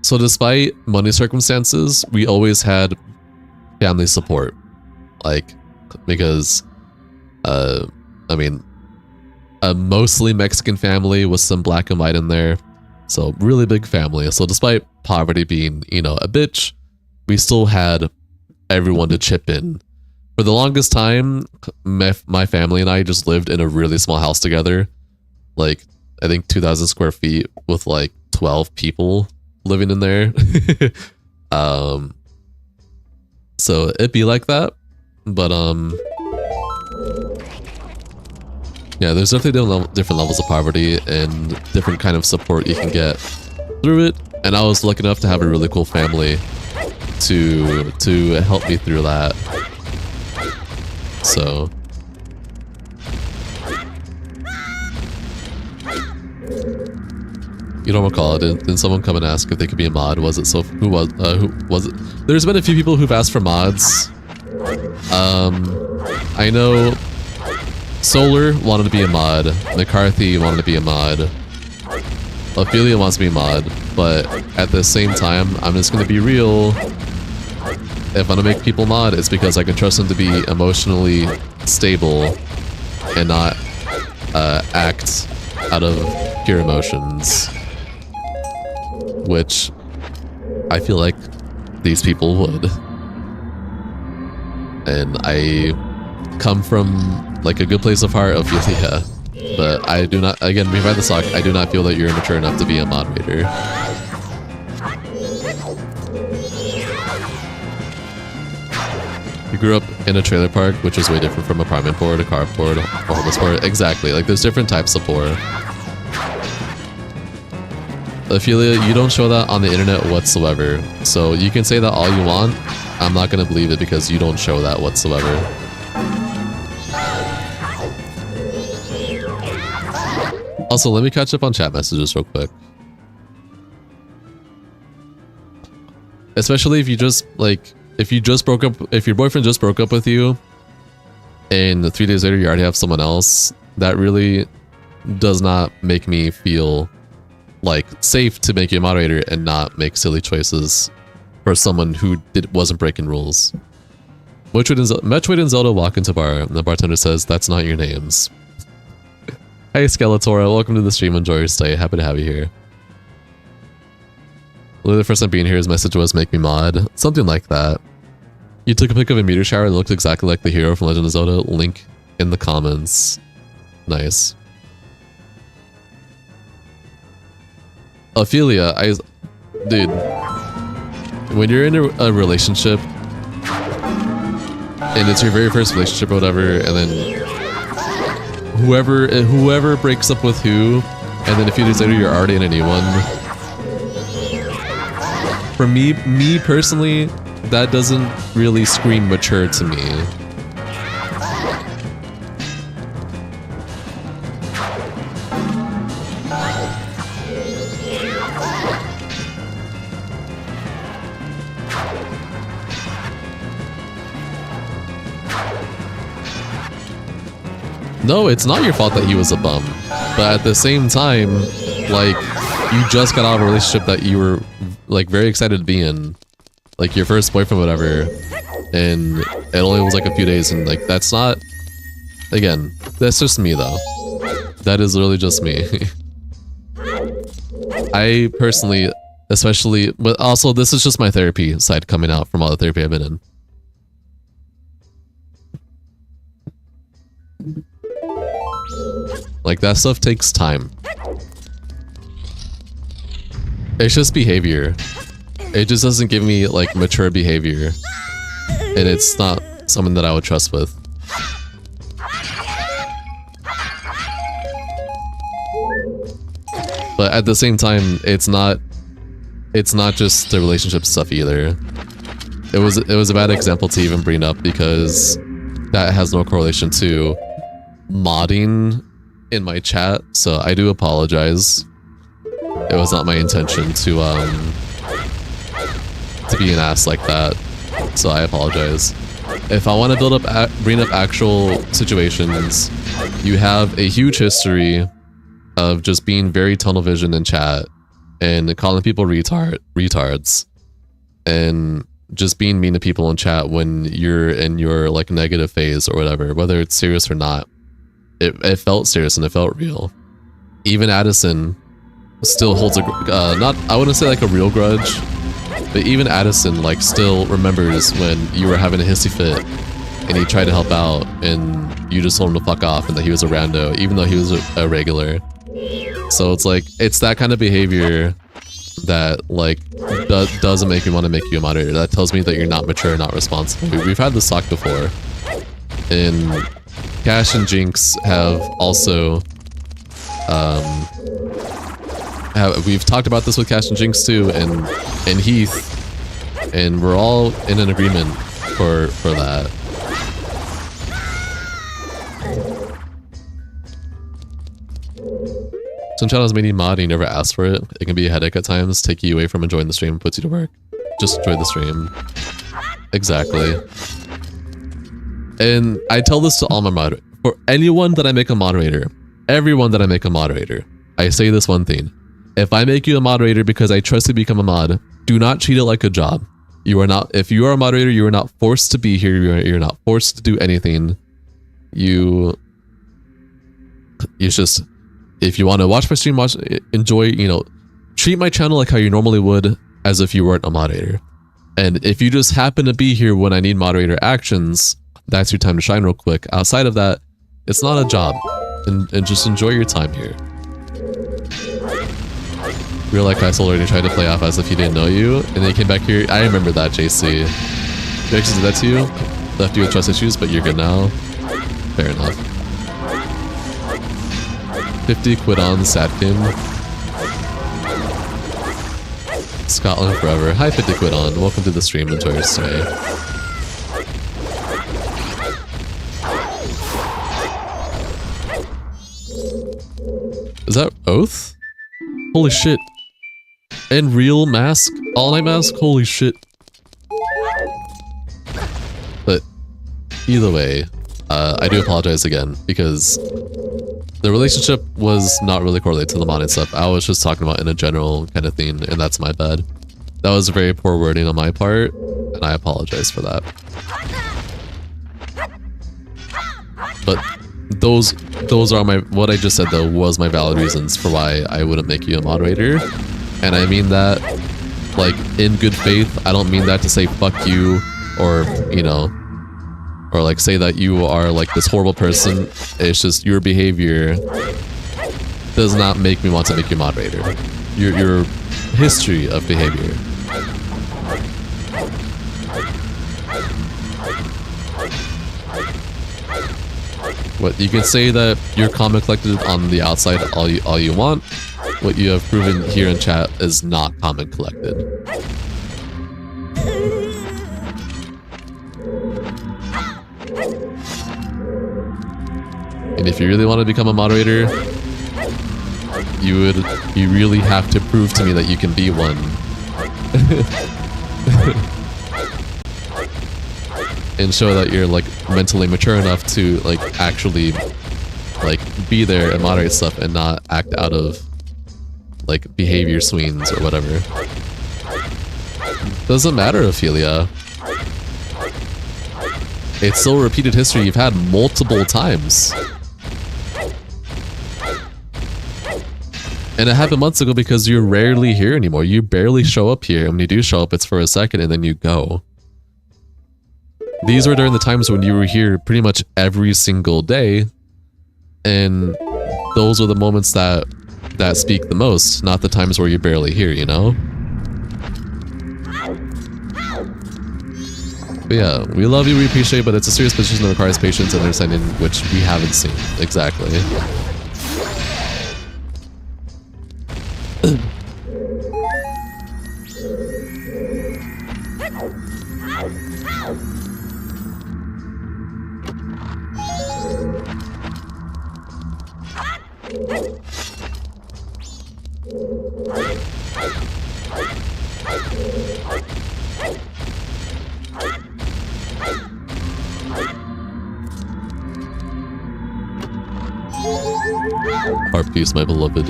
So despite money circumstances, we always had family support. Like, because, I mean, a mostly Mexican family with some black and white in there. So really big family. So despite poverty being, you know, a bitch, we still had everyone to chip in. For the longest time, my family and I just lived in a really small house together. Like, I think 2,000 square feet with like 12 people living in there. So it'd be like that. But, yeah, there's definitely different levels of poverty and different kind of support you can get through it. And I was lucky enough to have a really cool family to help me through that. So you don't recall it? Did someone come and ask if they could be a mod? Was it so? Who was it? There's been a few people who've asked for mods. I know Solar wanted to be a mod. McCarthy wanted to be a mod. Ophelia wants to be a mod, but at the same time, I'm just gonna be real. If I'm gonna make people mod, it's because I can trust them to be emotionally stable and not act out of pure emotions. Which I feel like these people would. And I come from like a good place of heart, Ophelia. But I do not, again, behind the sock, I do not feel that you're mature enough to be a moderator. You grew up in a trailer park, which is way different from a apartment board, a carport, a homeless board. Exactly, like there's different types of poor. Ophelia, you don't show that on the internet whatsoever. So you can say that all you want. I'm not gonna believe it because you don't show that whatsoever. Also, let me catch up on chat messages real quick. Especially if you just, like, if your boyfriend just broke up with you, and 3 days later you already have someone else, that really does not make me feel, like, safe to make you a moderator and not make silly choices for someone who wasn't breaking rules. Metroid and Zelda walk into bar, and the bartender says, "That's not your names." Hey Skeletora, welcome to the stream, enjoy your stay, happy to have you here. Literally the first time being here, his message was make me mod, something like that. You took a pic of a meteor shower and looked exactly like the hero from Legend of Zelda, link in the comments. Nice. Ophelia, dude, when you're in a relationship, and it's your very first relationship or whatever, and then whoever breaks up with who, and then a few days later you're already in a new one. For me personally, that doesn't really scream mature to me. No, it's not your fault that he was a bum. But at the same time, like, you just got out of a relationship that you were, like, very excited to be in. Like, your first boyfriend, whatever. And it only was, like, a few days, and, like, that's not... Again, that's just me, though. That is literally just me. I personally, especially... But also, this is just my therapy side coming out from all the therapy I've been in. Like, that stuff takes time. It's just behavior. It just doesn't give me, like, mature behavior. And it's not someone that I would trust with. But at the same time, it's not just the relationship stuff either. It was a bad example to even bring up because that has no correlation to modding in my chat, so I do apologize. It was not my intention to be an ass like that, so I apologize. If I want to bring up actual situations, you have a huge history of just being very tunnel vision in chat and calling people retards and just being mean to people in chat when you're in your, like, negative phase or whatever, whether it's serious or not. It felt serious and it felt real. Even Addison still holds a not, I wouldn't say like a real grudge, but even Addison, like, still remembers when you were having a hissy fit and he tried to help out and you just told him to fuck off and that he was a rando, even though he was a regular. So it's like, it's that kind of behavior that, like, doesn't make me want to make you a moderator. That tells me that you're not mature, not responsible. We've had this talk before. And Cash and Jinx have also, we've talked about this with Cash and Jinx too, and Heath, and we're all in an agreement for that. Some channels may need mod and you never ask for it. It can be a headache at times, take you away from enjoying the stream and puts you to work. Just enjoy the stream. Exactly. And I tell this to all my moderators. For anyone that I make a moderator, everyone that I make a moderator, I say this one thing. If I make you a moderator because I trust you to become a mod, do not treat it like a job. You are not, if you are a moderator, you are not forced to be here. You're not forced to do anything. You just, if you want to watch my stream, enjoy, you know, treat my channel like how you normally would as if you weren't a moderator. And if you just happen to be here when I need moderator actions, that's your time to shine real quick. Outside of that, it's not a job. And just enjoy your time here. Real like I already tried to play off as if he didn't know you, and then he came back here. I remember that, JC. He actually did that to you? Left you with trust issues, but you're good now? Fair enough. 50 quid on Sadkin. Scotland forever. Hi 50 quid on. Welcome to the stream. Enjoy your stay. Is that Oath? Holy shit. And real mask? All-night mask? Holy shit. But either way, I do apologize again because the relationship was not really correlated to the modding stuff. I was just talking about in a general kind of thing, and that's my bad. That was very poor wording on my part, and I apologize for that. But those are my, what I just said though was my valid reasons for why I wouldn't make you a moderator. And I mean that, like, in good faith. I don't mean that to say fuck you or, you know, or like say that you are like this horrible person. It's just your behavior does not make me want to make you a moderator. Your history of behavior. What you can say that you're common collected on the outside all you want. What you have proven here in chat is not common collected. And if you really want to become a moderator, you really have to prove to me that you can be one. And show that you're like mentally mature enough to like actually like be there and moderate stuff and not act out of like behavior swings or whatever. Doesn't matter, Ophelia. It's still repeated history you've had multiple times. And it happened months ago because you're rarely here anymore. You barely show up here. And when you do show up, it's for a second and then you go. These were during the times when you were here pretty much every single day. And those are the moments that speak the most, not the times where you're barely here, you know? But yeah, we love you, we appreciate it, but it's a serious position that requires patience and understanding, which we haven't seen. Exactly. Heart piece, my beloved.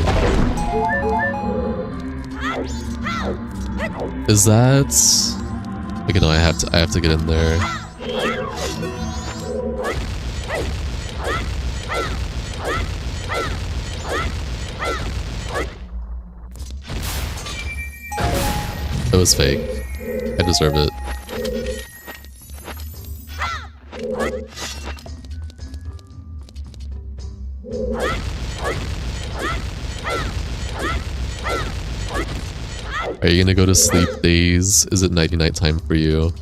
Is that... Okay, no, I have to get in there. It was fake. I deserve it. Are you gonna go to sleep, Days? Is it nighty-night time for you?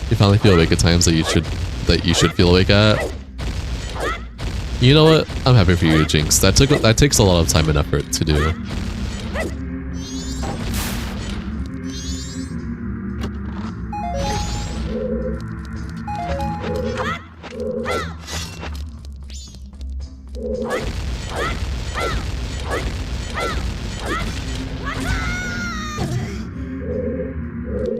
You finally feel awake at times that you should feel awake at? You know what? I'm happy for you, Jinx. That takes a lot of time and effort to do.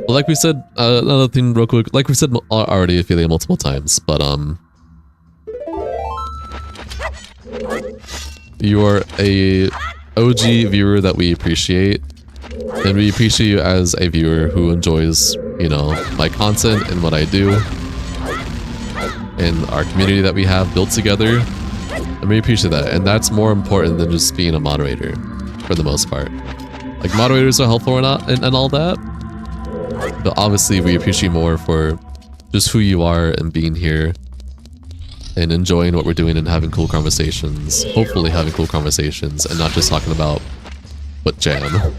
Like we said, another thing real quick, like we said already, Ophelia, multiple times, but you are a OG viewer that we appreciate, and we appreciate you as a viewer who enjoys, you know, my content and what I do, and our community that we have built together, and we appreciate that, and that's more important than just being a moderator, for the most part. Like, moderators are helpful or not, and all that, but obviously we appreciate more for just who you are and being here and enjoying what we're doing and having cool conversations. Hopefully having cool conversations and not just talking about what jam.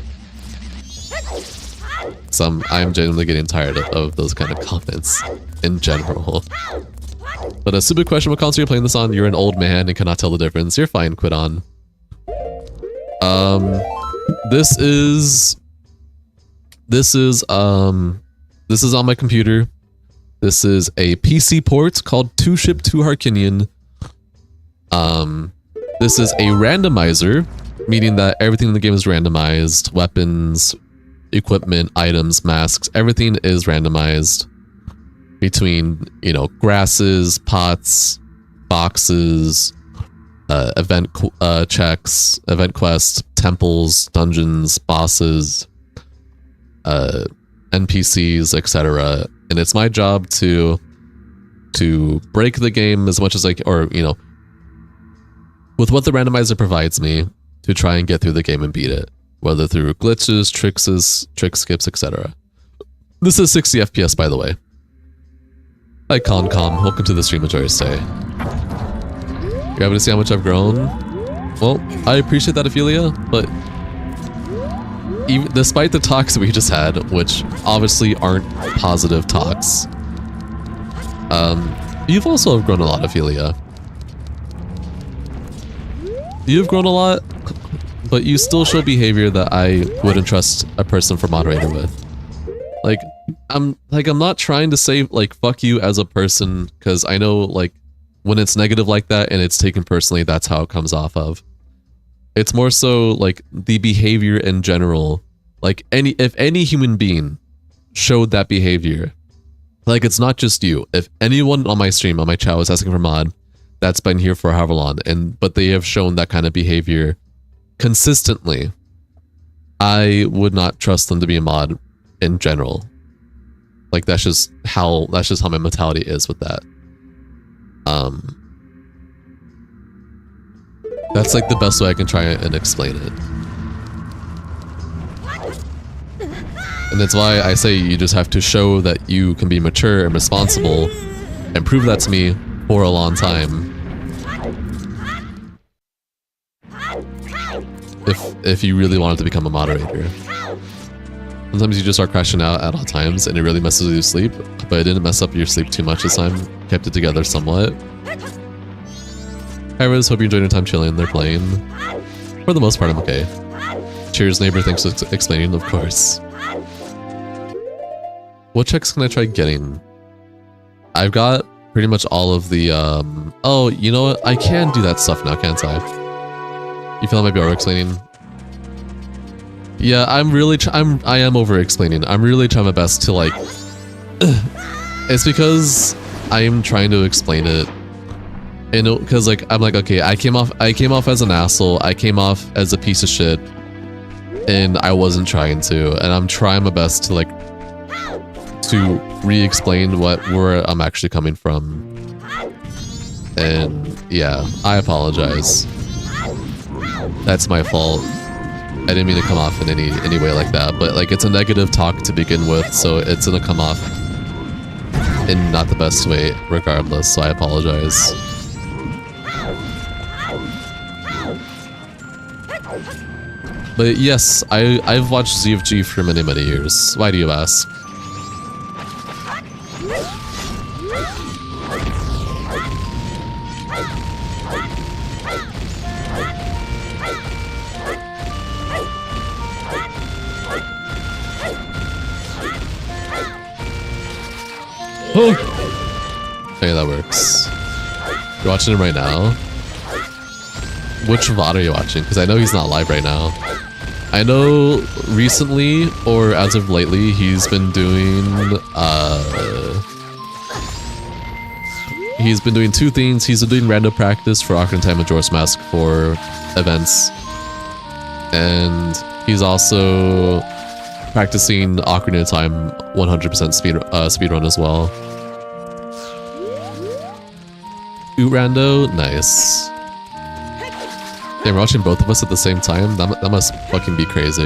I am genuinely getting tired of those kind of comments in general. But a stupid question, what console are you playing this on? You're an old man and cannot tell the difference. You're fine, quit on. This is on my computer. This is a PC port called 2Ship2Harkinian. This is a randomizer, meaning that everything in the game is randomized. Weapons, equipment, items, masks, everything is randomized between, you know, grasses, pots, boxes, event checks, event quests, temples, dungeons, bosses, NPCs, etc. And it's my job to break the game as much as I can, or, you know, with what the randomizer provides me, to try and get through the game and beat it, whether through glitches, trick skips, etc. This is 60 FPS, by the way. Hi, Concom. Welcome to the stream, Majora. Stay. You're happy to see how much I've grown? Well, I appreciate that, Ophelia, but even despite the talks we just had, which obviously aren't positive talks, you've also grown a lot, Ophelia. You've grown a lot, but you still show behavior that I wouldn't trust a person for moderator with. Like, I'm not trying to say, like, fuck you as a person, because I know, like, when it's negative like that and it's taken personally, that's how it comes off of. It's more so, like, the behavior in general. Like, if any human being showed that behavior, like, it's not just you. If anyone on my stream, on my chat was asking for mod, that's been here for however long, but they have shown that kind of behavior consistently, I would not trust them to be a mod in general. Like, that's just how my mentality is with that. That's like the best way I can try and explain it. And that's why I say you just have to show that you can be mature and responsible and prove that to me for a long time. If you really wanted to become a moderator. Sometimes you just start crashing out at all times and it really messes with your sleep, but it didn't mess up your sleep too much this time. Kept it together somewhat. Hi Riz, hope you enjoyed your time chilling. They're playing. For the most part, I'm okay. Cheers, neighbor. Thanks for explaining, of course. What checks can I try getting? I've got pretty much all of the, oh, you know what? I can do that stuff now, can't I? You feel I might be over-explaining? Yeah, I am over-explaining. I'm really trying my best to, like... It's because I am trying to explain it. And because, like, I'm like, okay, I came off as an asshole. I came off as a piece of shit. And I wasn't trying to. And I'm trying my best to, like, to re-explain where I'm actually coming from. And, yeah, I apologize. That's my fault. I didn't mean to come off in any way like that, but like it's a negative talk to begin with, so it's gonna come off in not the best way regardless, so I apologize. But yes, I've watched ZFG for many years. Why do you ask? Oh! Okay, that works. You're watching him right now? Which VOD are you watching? Because I know he's not live right now. I know recently, or as of lately, he's been doing, two things. He's been doing Rando practice for Ocarina of Time Majora's Mask for events. And he's also practicing Ocarina of Time 100% speedrun as well. Ooh, Rando, nice. Damn, we're watching both of us at the same time? That must fucking be crazy.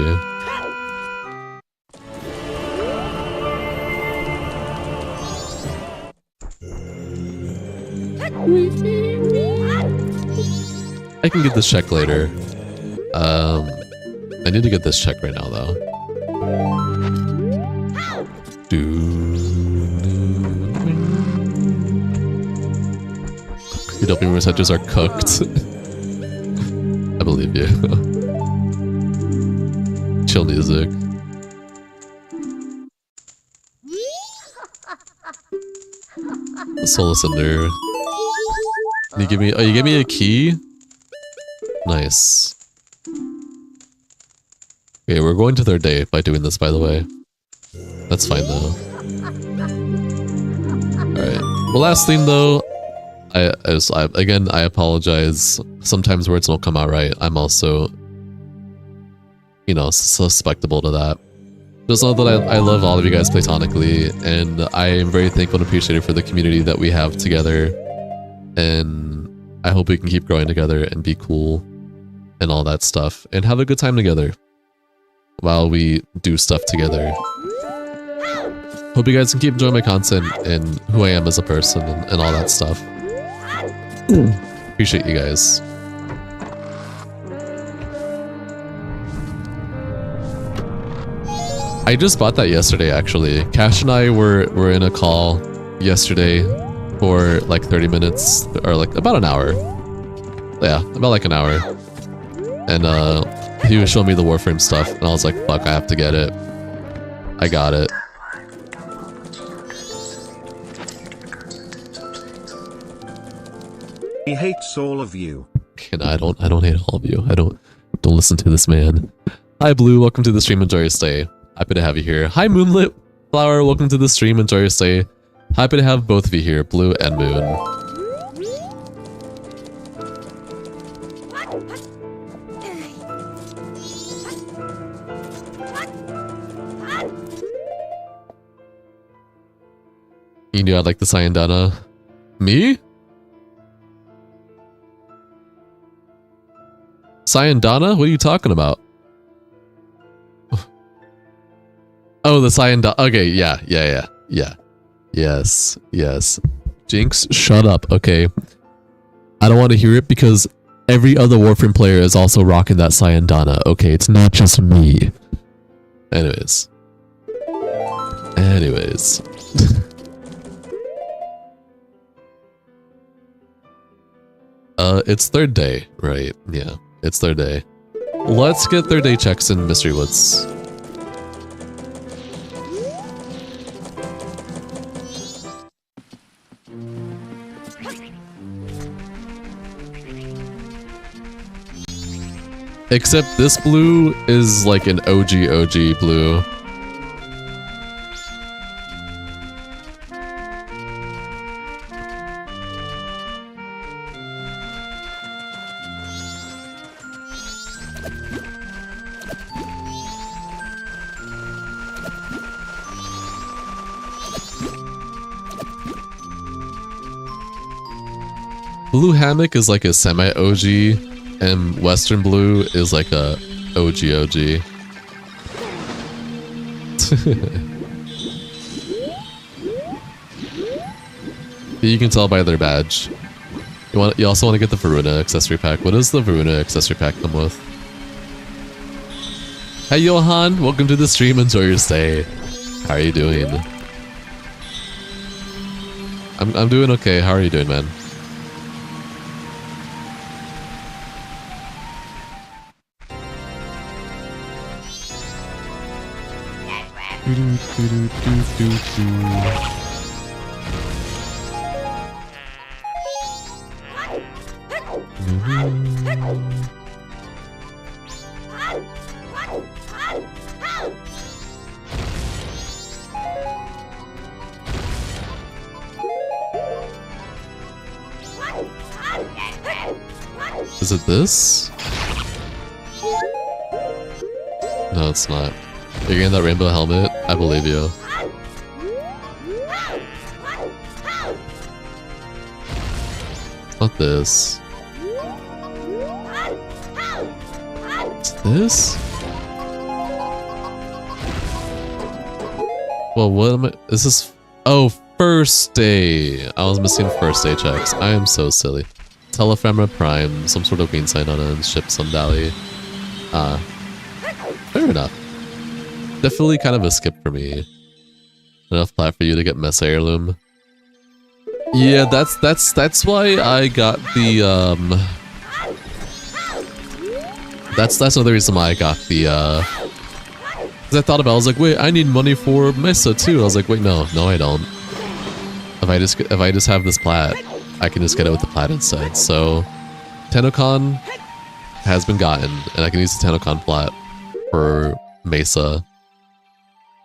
I can get this check later. I need to get this check right now, though. Your dopamine receptors are cooked. I believe you. Chill music. Soul Cinder. You give me, oh, you gave me a key? Nice. Okay, we're going to their day by doing this, by the way. That's fine, though. Alright. The last thing, though, again, I apologize. Sometimes words don't come out right. I'm also, you know, susceptible to that. Just know that I love all of you guys platonically, and I am very thankful and appreciative for the community that we have together. And I hope we can keep growing together and be cool and all that stuff, and have a good time together while we do stuff together. Hope you guys can keep enjoying my content and who I am as a person and all that stuff. Appreciate you guys. I just bought that yesterday, actually. Cash and I were in a call yesterday for like 30 minutes, or like about an hour. Yeah, about like an hour. And he was showing me the Warframe stuff, and I was like, fuck, I have to get it. I got it. He hates all of you. And I don't hate all of you. Don't listen to this man. Hi Blue, welcome to the stream, enjoy your stay. Happy to have you here. Hi Moonlit Flower, welcome to the stream, enjoy your stay. Happy to have both of you here, Blue and Moon. You knew I'd like the Sayandana. Me? Sayandana? What are you talking about? Oh, the Sayandana. Okay, yeah. Yes. Jinx, shut up, okay? I don't want to hear it because every other Warframe player is also rocking that Sayandana, okay? It's not just me. Anyways. It's third day, right? Yeah, it's third day. Let's get third day checks in Mystery Woods. Except this blue is like an OG blue. Blue Hammock is like a semi-OG, and Western Blue is like a OG. You can tell by their badge. You also want to get the Varuna accessory pack. What does the Varuna accessory pack come with? Hey Johan, welcome to the stream, enjoy your stay. How are you doing? I'm doing okay, how are you doing, man? Is it this? No, it's not. You're getting that rainbow helmet? I believe you. It's not this. It's this? Well, what am I? Is this? Oh, first day. I was missing first day checks. I am so silly. Telephema Prime, some sort of green sign on it, and ship Sundally. Fair enough. Definitely kind of a skip for me. Enough plat for you to get Mess Heirloom. Yeah, that's why I got the That's another reason why I got the because I thought about it, I was like, wait, I need money for Mesa too. I was like, wait, no, I don't. If I just have this plat, I can just get it with the plat instead. So Tennokan has been gotten, and I can use the Tennokan plat for Mesa.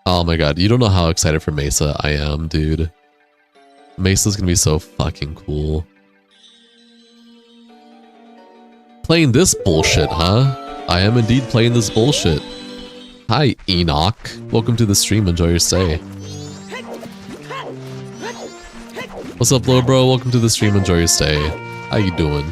Oh my god, you don't know how excited for Mesa I am, dude. Mesa's gonna be so fucking cool. Playing this bullshit, huh? I am indeed playing this bullshit. Hi, Enoch. Welcome to the stream, enjoy your stay. What's up, little bro? Welcome to the stream, enjoy your stay. How you doing?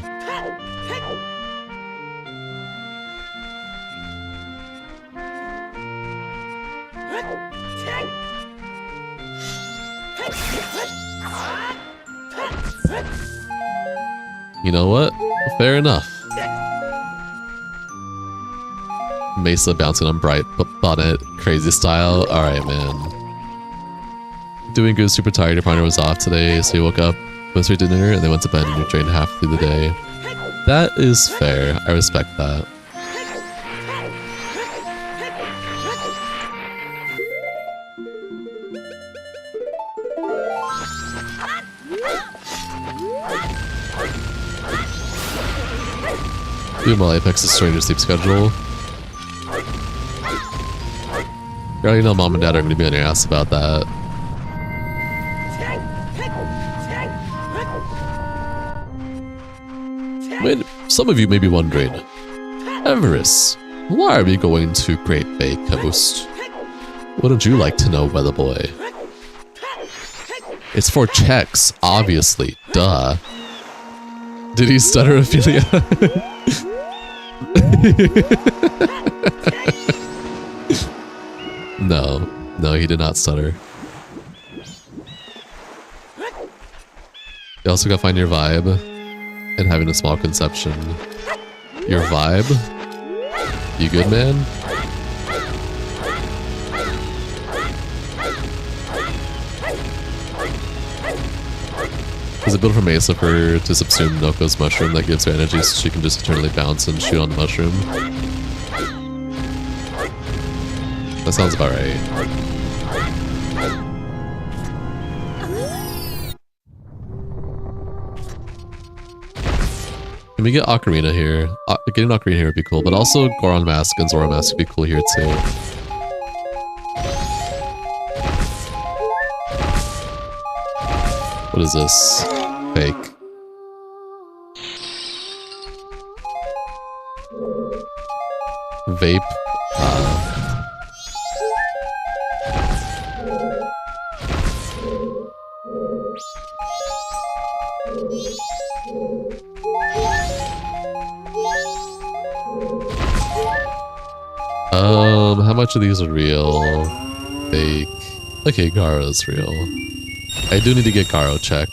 You know what? Fair enough. Mesa bouncing on Bright Bonnet, crazy style. Alright, man. Doing good, super tired. Your partner was off today, so you woke up, went straight to dinner, and then went to bed and you drained half through the day. That is fair. I respect that. Doing well, Apex is starting your sleep schedule. You already know mom and dad are going to be on your ass about that. I mean, some of you may be wondering, Everest, why are we going to Great Bay Coast? Wouldn't you like to know, weather boy? It's for checks, obviously, duh. Did he stutter, Ophelia? No, he did not stutter. You also gotta find your vibe and having a small conception. Your vibe? You good, man? Is it built from Mesa for her to subsume Noko's mushroom that gives her energy so she can just eternally bounce and shoot on the mushroom? That sounds about right. Can we get Ocarina here? Getting Ocarina here would be cool, but also Goron Mask and Zora Mask would be cool here too. What is this? Fake. Vape. How much of these are real? Fake. Okay, Garo's real. I do need to get Garo check.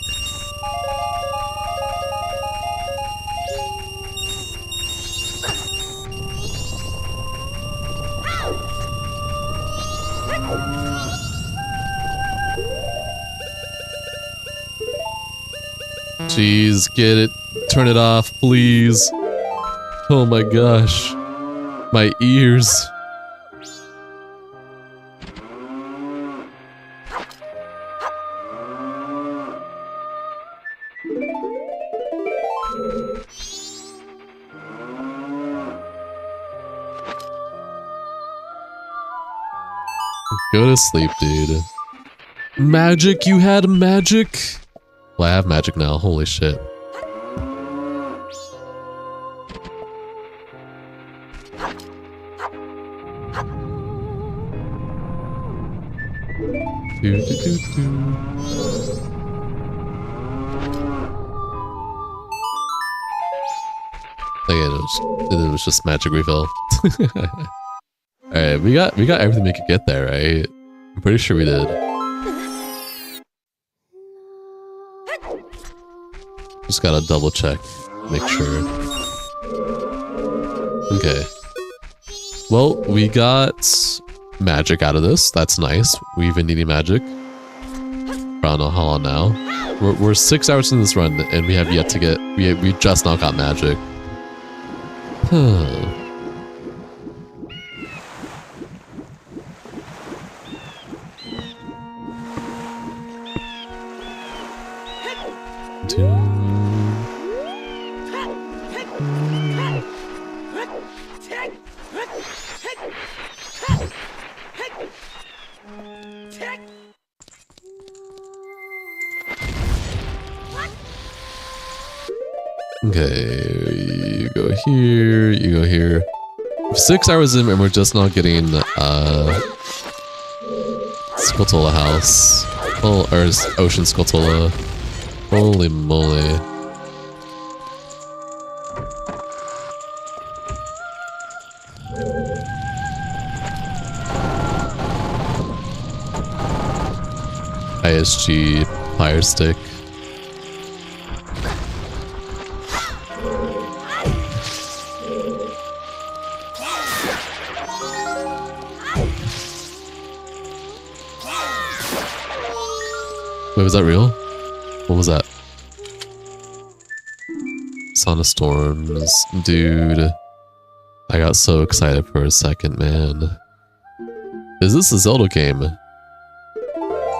Jeez, get it. Turn it off, please. Oh my gosh. My ears. Go to sleep, dude. Magic? You had magic? Well, I have magic now. Holy shit. Again, it was just magic refill. Alright, we got everything we could get there, right? I'm pretty sure we did. Just gotta double check, make sure. Okay. Well, we got magic out of this. That's nice. We've been needing magic. Around a haul now. We're 6 hours into this run and we have yet to get. We just now got magic. Huh. Okay, you go here, you go here. 6 hours in and we're just not getting Skulltula House. Oh, or Ocean Skulltula. Holy moly. ISG Fire Stick. Wait, was that real? What was that? Sauna Storms. Dude. I got so excited for a second, man. Is this a Zelda game?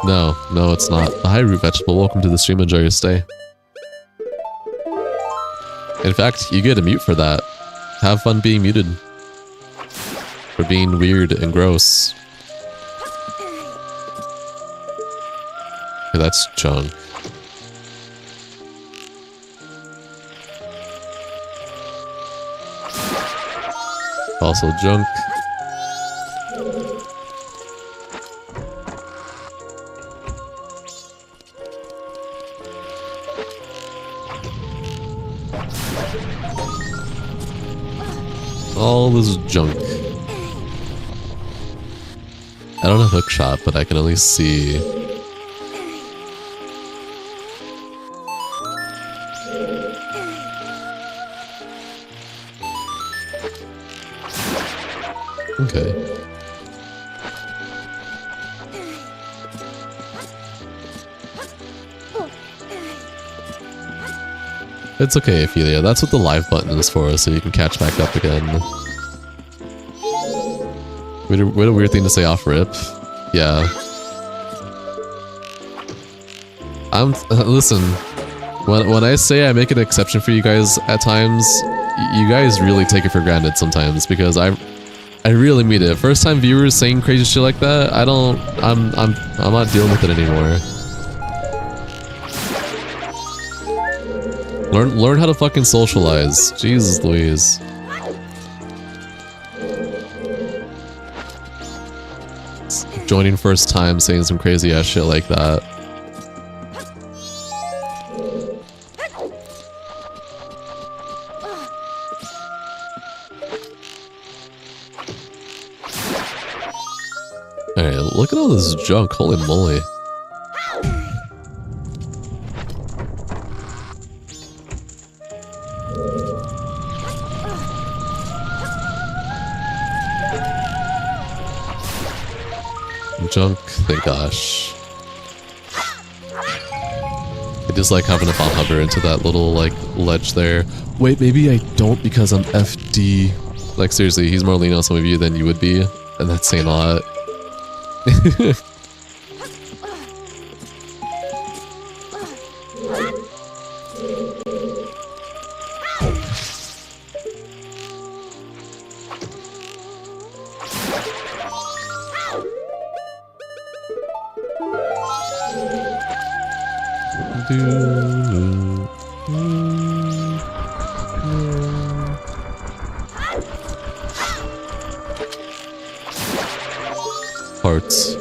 No, it's not. Hi, Root Vegetable. Welcome to the stream. Enjoy your stay. In fact, you get a mute for that. Have fun being muted. For being weird and gross. Okay, that's junk. Also junk. All this junk. I don't have hook shot, but I can at least see. Okay. It's okay, Ophelia. That's what the live button is for, so you can catch back up again. What a weird thing to say off rip. Yeah. Listen. When I say I make an exception for you guys at times, you guys really take it for granted sometimes, because I really mean it. First time viewers saying crazy shit like that, I'm not dealing with it anymore. Learn how to fucking socialize. Jesus Louise. Joining first time saying some crazy ass shit like that. Alright, look at all this junk, holy moly. Junk, thank gosh. I just like having a bomb hover into that little like ledge there. Wait, maybe I don't because I'm FD. Like seriously, he's more lean on some of you than you would be, and that's saying a lot. Hearts.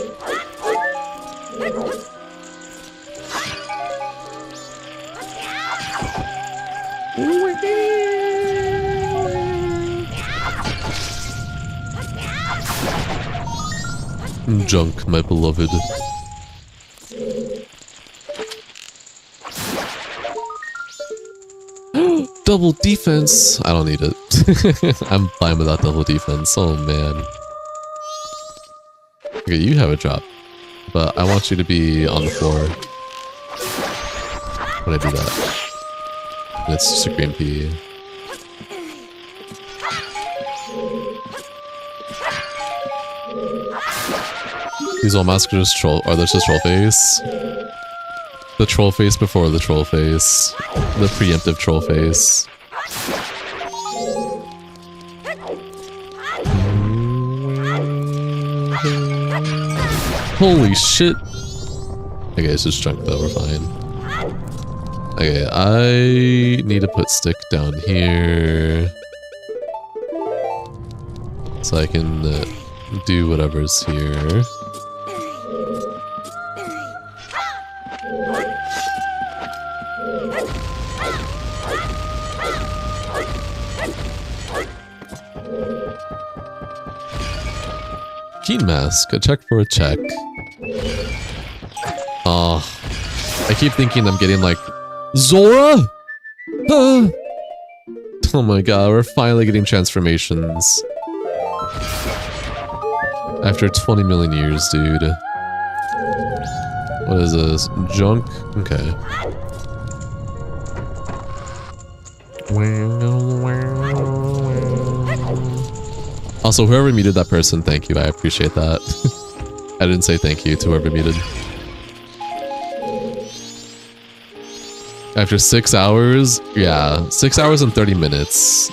Junk, my beloved. Double defense! I don't need it. I'm fine without double defense. Oh man. Okay, you have a drop. But I want you to be on the floor when I do that. And it's just a green pea. These all massacres troll are this just troll face? The troll face before the troll face. The preemptive troll face. Holy shit! Okay, it's just junk though, we're fine. Okay, I need to put stick down here. So I can do whatever's here. Keen mask, a check for a check. Oh, I keep thinking I'm getting like Zora? Oh my god, we're finally getting transformations. After 20 million years, dude. What is this? Junk? Okay. Also, whoever muted that person, thank you. I appreciate that. I didn't say thank you to whoever muted. After 6 hours? Yeah, 6 hours and 30 minutes.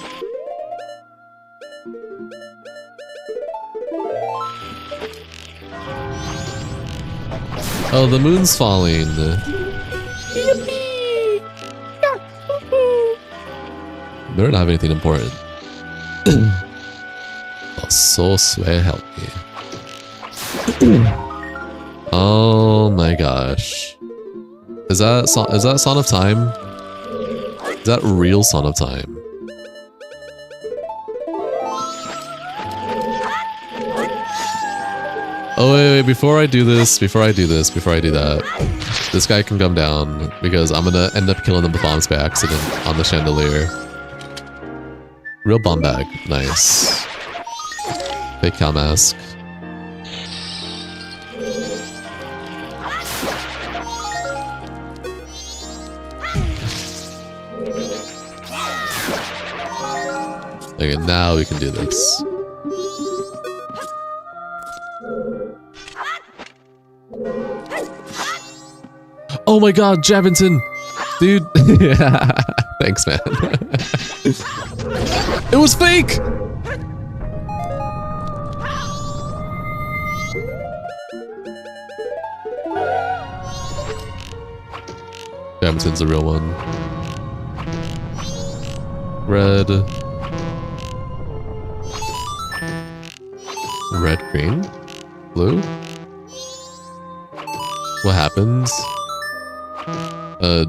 Oh, the moon's falling. They don't have anything important. Oh, so swear help me. Oh my gosh. Is that Son of Time? Is that real Son of Time? Oh wait, before I do that, this guy can come down because I'm gonna end up killing him with bombs by accident on the chandelier. Real bomb bag, nice. Fake cow mask. Okay, now we can do this. Oh my god, Javinton! Dude! Thanks, man. It was fake! Javinton's the real one. Red. Red, green? Blue? What happens?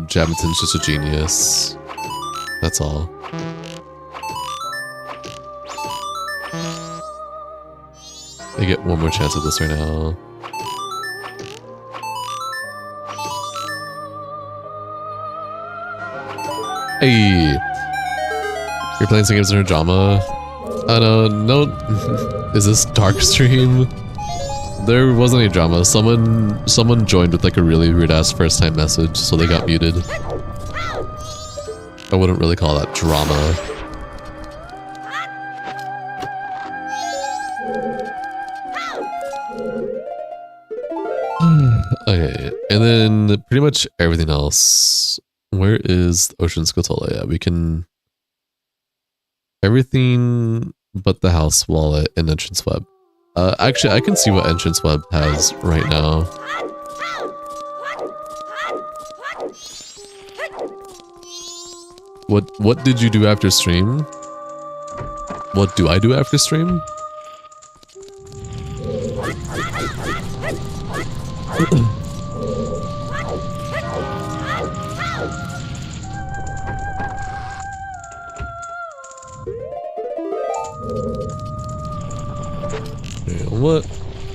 Javinton's just a genius. That's all. I get one more chance at this right now. Hey! You're playing some games in her drama? No. Is this dark stream? There wasn't any drama. Someone joined with like a really weird ass first time message, so they got muted. I wouldn't really call that drama. Okay, and then pretty much everything else. Where is Ocean Scotola? Yeah, we can... Everything but the house wallet and entrance web. Actually, I can see what entrance web has right now. What did you do after stream? What do I do after stream?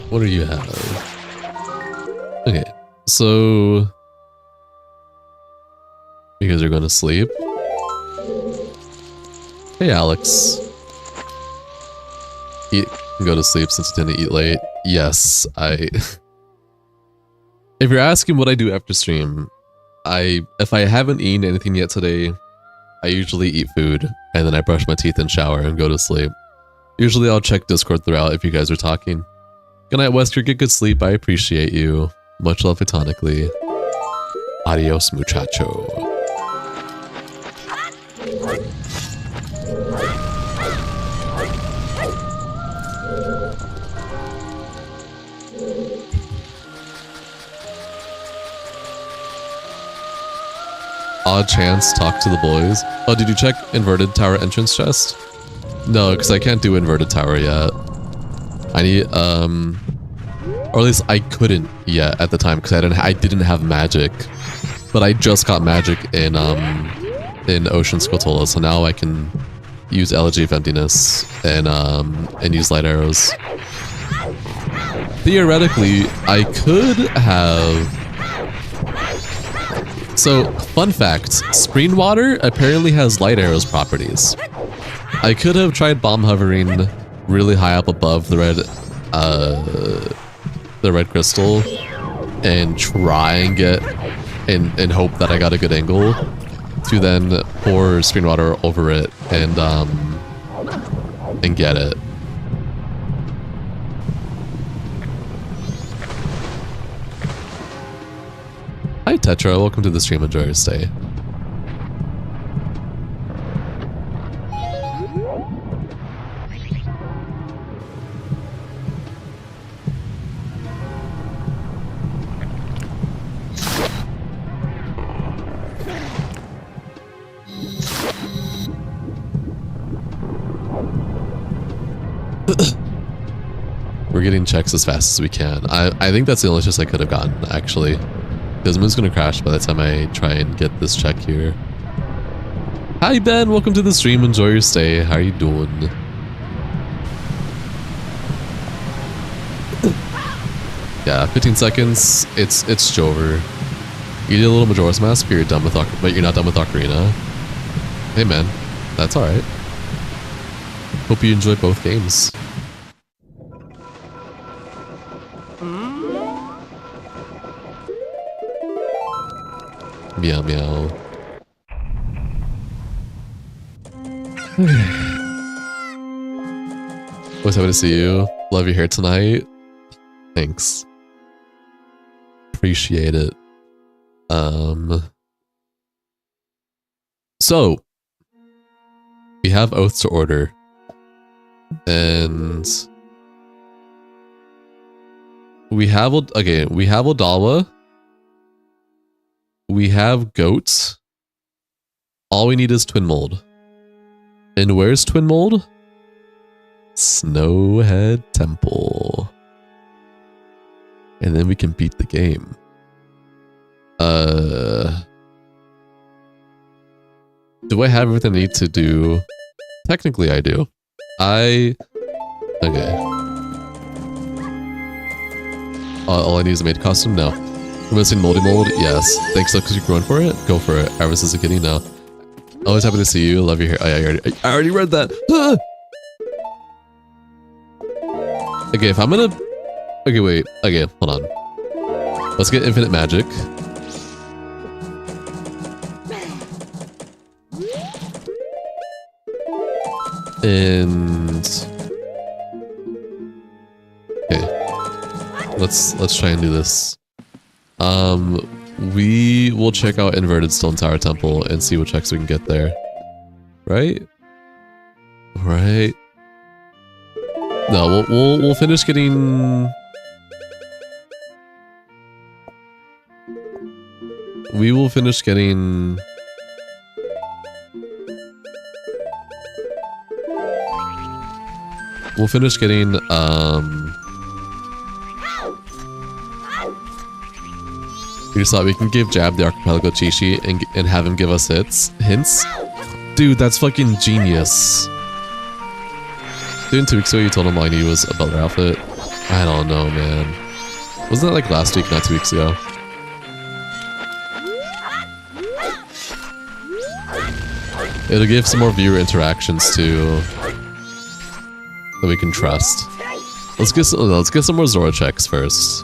What do you have? Okay, so you guys are going to sleep. Hey, Alex. Eat and go to sleep since you tend to eat late. Yes, If you're asking what I do after stream, if I haven't eaten anything yet today, I usually eat food and then I brush my teeth and shower and go to sleep. Usually I'll check Discord throughout if you guys are talking. Good night, Wesker. Get good sleep. I appreciate you. Much love platonically. Adios, muchacho. Odd chance, talk to the boys. Oh, did you check inverted tower entrance chest? No, because I can't do inverted tower yet. I need, or at least I couldn't yet at the time because I didn't have magic. But I just got magic in Ocean Scotola, so now I can use Elegy of Emptiness and use light arrows. Theoretically, I could have... So, fun fact, Spreen Water apparently has light arrows properties. I could have tried bomb hovering really high up above the red crystal and try and get and hope that I got a good angle to then pour spring water over it and get it. Hi Tetra, welcome to the stream. Enjoy your stay. We're getting checks as fast as we can. I think that's the only chest I could have gotten, actually. Because Moon's gonna crash by the time I try and get this check here. Hi Ben, welcome to the stream. Enjoy your stay. How are you doing? Yeah, 15 seconds. It's Jover. You did a little Majora's Mask, but you're done with but you're not done with Ocarina. Hey man, that's alright. Hope you enjoyed both games. Meow meow. Was happy to see you. Love your hair tonight. Thanks. Appreciate it. So we have oaths to order. And we have Odawa. We have goats. All we need is twin mold. And where's twin mold? Snowhead Temple. And then we can beat the game. Do I have everything I need to do? Technically I do. Okay. All I need is a maid costume? No. I'm missing moldy mold? Yes. Thanks though, because you're going for it? Go for it. Iris is a kitty now. Always happy to see you. Love your hair. I already read that. Ah! Okay, if I'm gonna... Okay, wait. Okay, hold on. Let's get infinite magic. And... Okay. Let's try and do this. We will check out Inverted Stone Tower Temple and see what checks we can get there. Right? Right. No, we'll finish getting... We will finish getting... We'll finish getting, we just thought we can give Jab the Archipelago Chi-Chi and have him give us hints? Dude, that's fucking genius. Dude, 2 weeks ago you told him all I needed was a Butler outfit. I don't know, man. Wasn't that like last week, not 2 weeks ago? It'll give some more viewer interactions too that we can trust. Let's get some more Zora checks first.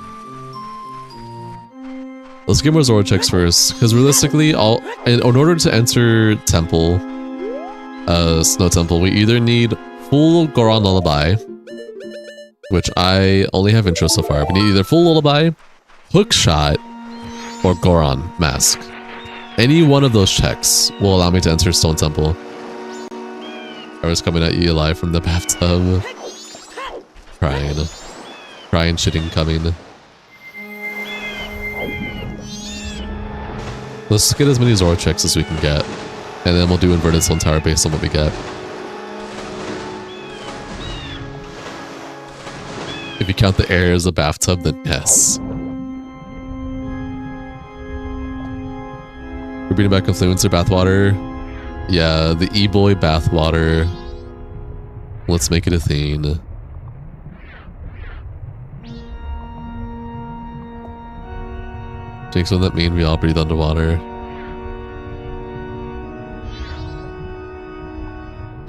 Let's get more Zora checks first, because realistically, in order to enter Temple, Snow Temple, we either need full Goron Lullaby, which I only have intro so far. We need either full Lullaby, Hook Shot, or Goron Mask. Any one of those checks will allow me to enter Stone Temple. I was coming at you alive from the bathtub. Crying, shitting coming. Let's get as many Zora checks as we can get, and then we'll do Inverted Stone Tower based on what we get. If you count the air as a bathtub, then yes. We're bringing back Influencer bathwater. Yeah, the E-boy bathwater. Let's make it a thing. Jinx, wouldn't that mean we all breathe underwater?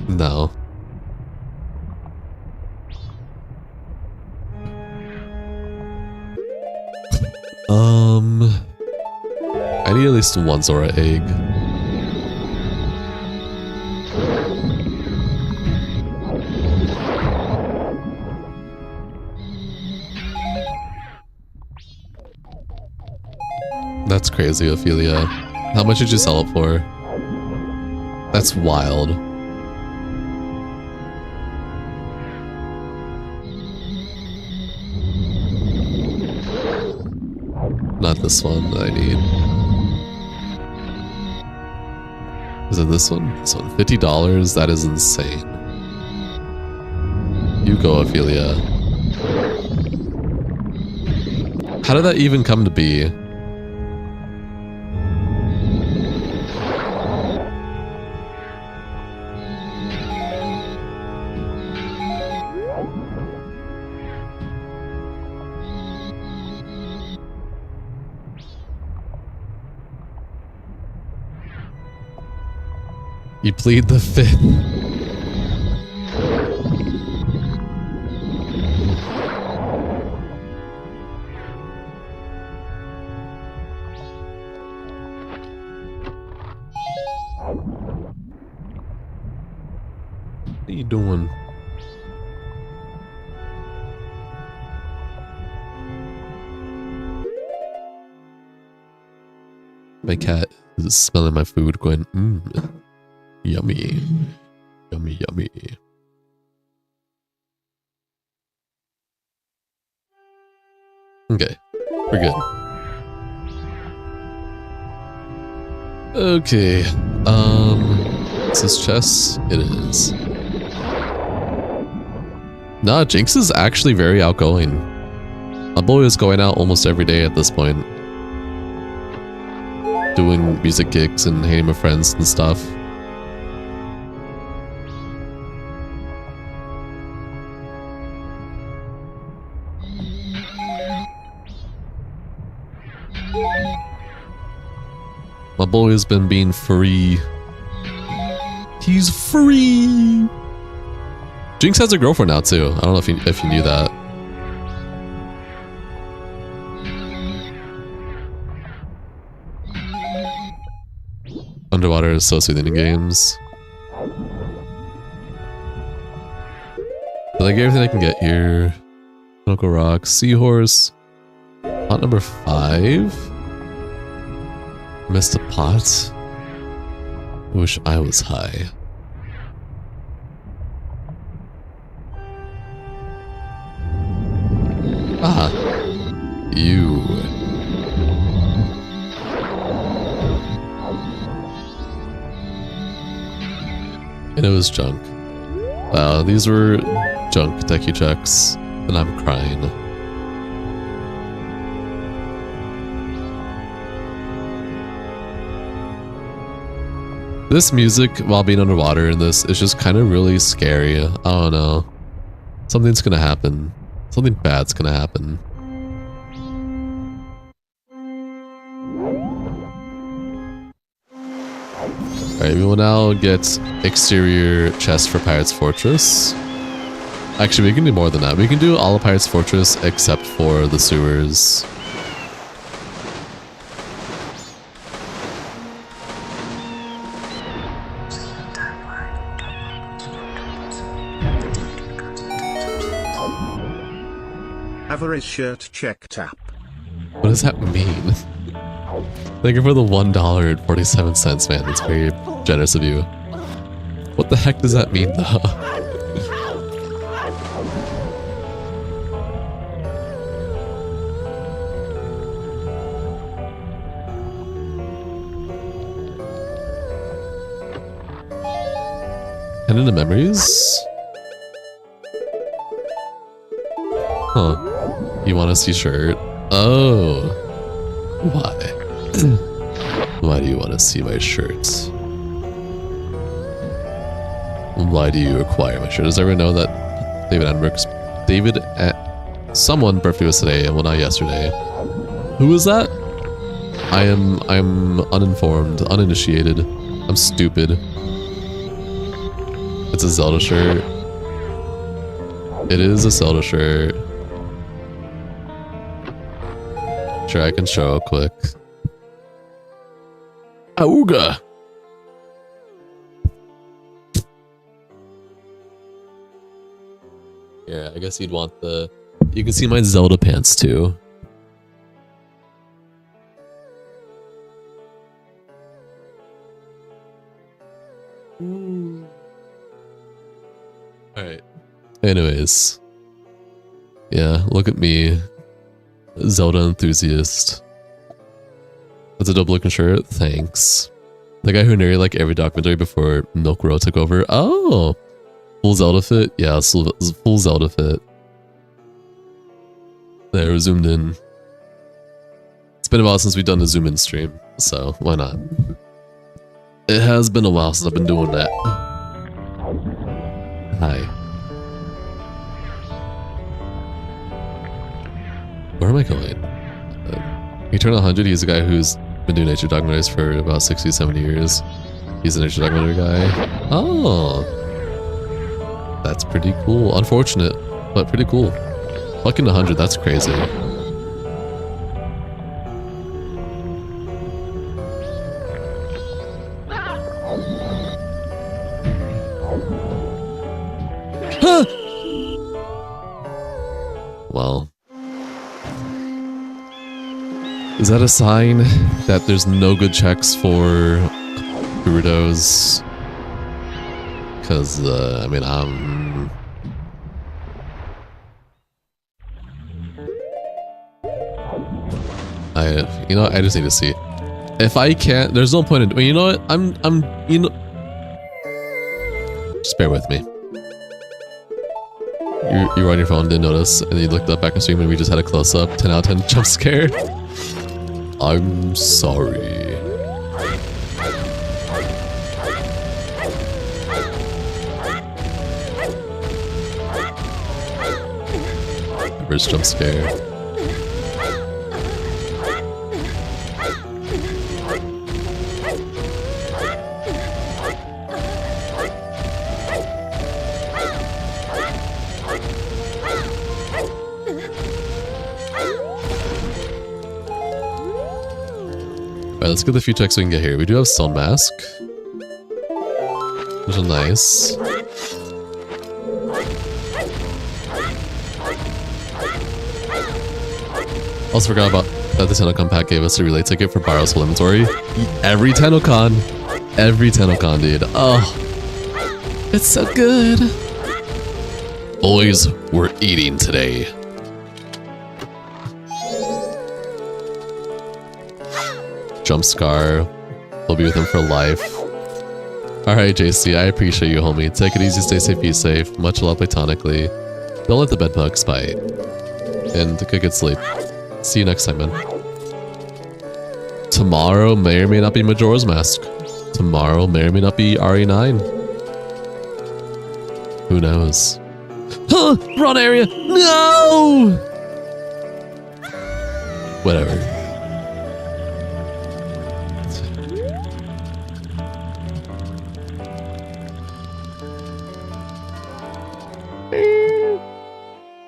No. I need at least one Zora egg. That's crazy, Ophelia. How much did you sell it for? That's wild. Not this one that I need. Is it this one? This one. $50? That is insane. You go, Ophelia. How did that even come to be? You plead the fifth. What are you doing? My cat is smelling my food going, yummy. Yummy, yummy. Okay, we're good. Okay, is this chess? It is. Nah, Jinx is actually very outgoing. My boy is going out almost every day at this point. Doing music gigs and hanging with friends and stuff. My boy has been being free. He's free! Jinx has a girlfriend now too. I don't know if you knew that. Underwater is so soothing in games. Did I get everything I can get here? Local Rock, Seahorse. Pot number 5? Missed a pot? Wish I was high. Ah, you. And it was junk. Wow, these were junk techie checks, and I'm crying. This music while being underwater in this is just kind of really scary. I don't know. Something's gonna happen. Something bad's gonna happen. Alright, we will now get exterior chest for Pirate's Fortress. Actually, we can do more than that. We can do all of Pirate's Fortress except for the sewers. Avarice shirt check tap. What does that mean? Thank you for the $1.47, man. That's very generous of you. What the heck does that mean, though? Head into memories? Huh. You want to see shirt? Oh. Why? Why do you want to see my shirt? Why do you require my shirt? Does everyone know that someone birthday was today, well, not yesterday. Who is that? I'm uninformed, uninitiated. I'm stupid. It's a Zelda shirt. It is a Zelda shirt. Sure, I can show quick. Auga! Yeah, I guess you'd want the... You can see my Zelda pants too. Alright. Anyways. Yeah, look at me. Zelda enthusiast. That's a dope looking shirt. Thanks. The guy who narrated like every documentary before Milk Row took over. Oh! Full Zelda fit? Yeah, full Zelda fit. There, zoomed in. It's been a while since we've done a zoom in stream, so why not? It has been a while since I've been doing that. Hi. Where am I going? You turn 100, he's a guy who's been doing nature documentaries for about 60, 70 years. He's a nature documentary guy. Oh! That's pretty cool. Unfortunate, but pretty cool. Fucking 100, that's crazy. Huh! Well. Is that a sign that there's no good checks for Gerudos? Because, I mean, you know, I just need to see. If I can't, there's no point in, you know what, you know, just bear with me. You were on your phone, didn't notice, and you looked up back in stream and we just had a close-up, 10 out of 10 jump scare. I'm sorry. First jump scare. Alright, let's get the few checks we can get here. We do have Stone Mask, which is nice. Also forgot about that the TennoCon pack gave us a relay ticket for Barrow's whole inventory. Every TennoCon, dude. Oh, it's so good. Boys, we're eating today. Jump Scar. We'll be with him for life. Alright, JC, I appreciate you, homie. Take it easy, stay safe, be safe. Much love platonically. Don't let the bed bugs bite. And get good sleep. See you next time, man. Tomorrow may or may not be Majora's Mask. Tomorrow may or may not be RE9. Who knows? Huh! Wrong area! No! Whatever.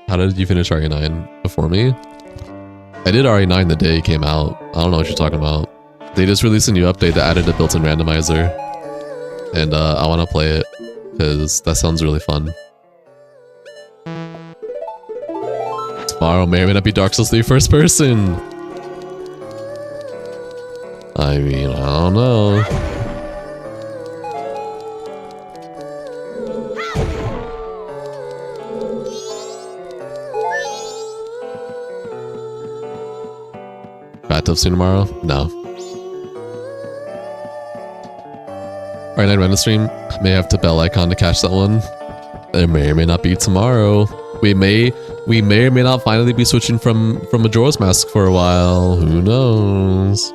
How did you finish RE9 before me? I did RE9 the day it came out. I don't know what you're talking about. They just released a new update that added a built-in randomizer. And I want to play it, because that sounds really fun. Tomorrow may or may not be Dark Souls 3 first person. I mean, I don't know. Bathtub soon tomorrow? No. Alright, night random stream. May have to bell icon to catch that one. There may or may not be tomorrow. We may or may not finally be switching from Majora's Mask for a while. Who knows?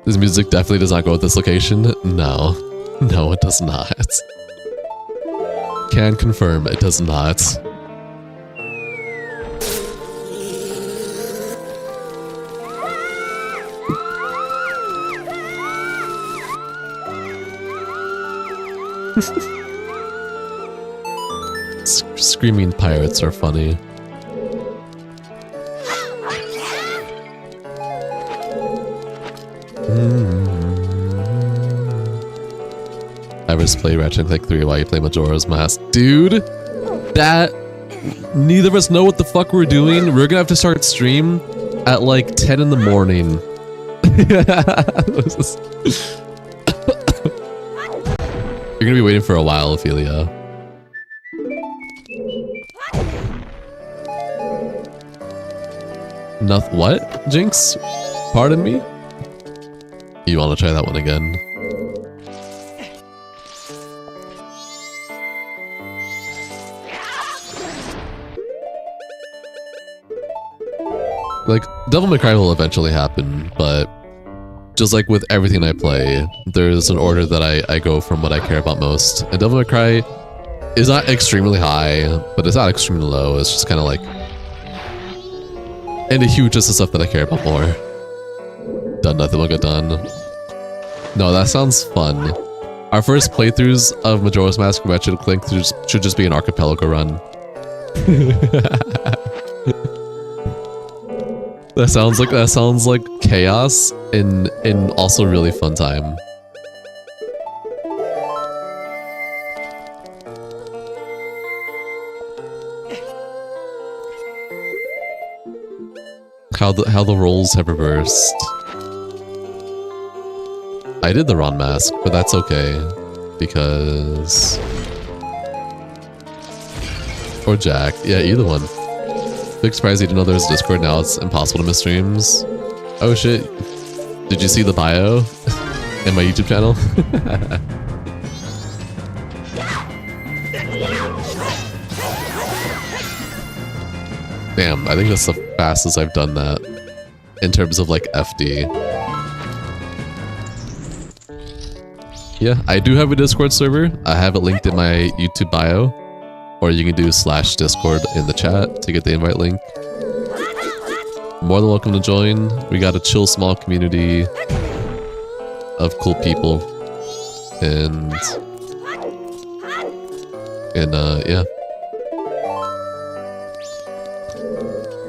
This music definitely does not go with this location. No. No, it does not. Can confirm it does not. Screaming pirates are funny. I just play Ratchet and Clank 3 while you play Majora's Mask. Dude, that... Neither of us know what the fuck we're doing. We're gonna have to start stream at like 10 in the morning. You're gonna be waiting for a while, Ophelia. What? Jinx? Pardon me? You wanna try that one again? Like, Devil May Cry will eventually happen, but just like with everything I play, there's an order that I go from what I care about most. And Devil May Cry is not extremely high, but it's not extremely low. It's just kind of like... And a huge is the stuff that I care about more. Done, nothing will get done. No, that sounds fun. Our first playthroughs of Majora's Mask and Ratchet & Clank should just be an archipelago run. That sounds like chaos in also really fun time. How the roles have reversed. I did the Ron mask, but that's okay because... Or Jack, yeah, either one. Big surprise you didn't know there was a Discord, now it's impossible to miss streams. Oh shit. Did you see the bio in my YouTube channel? Damn, I think that's the fastest I've done that in terms of like FD. Yeah, I do have a Discord server. I have it linked in my YouTube bio. Or you can do /Discord in the chat to get the invite link. More than welcome to join. We got a chill small community of cool people. And yeah.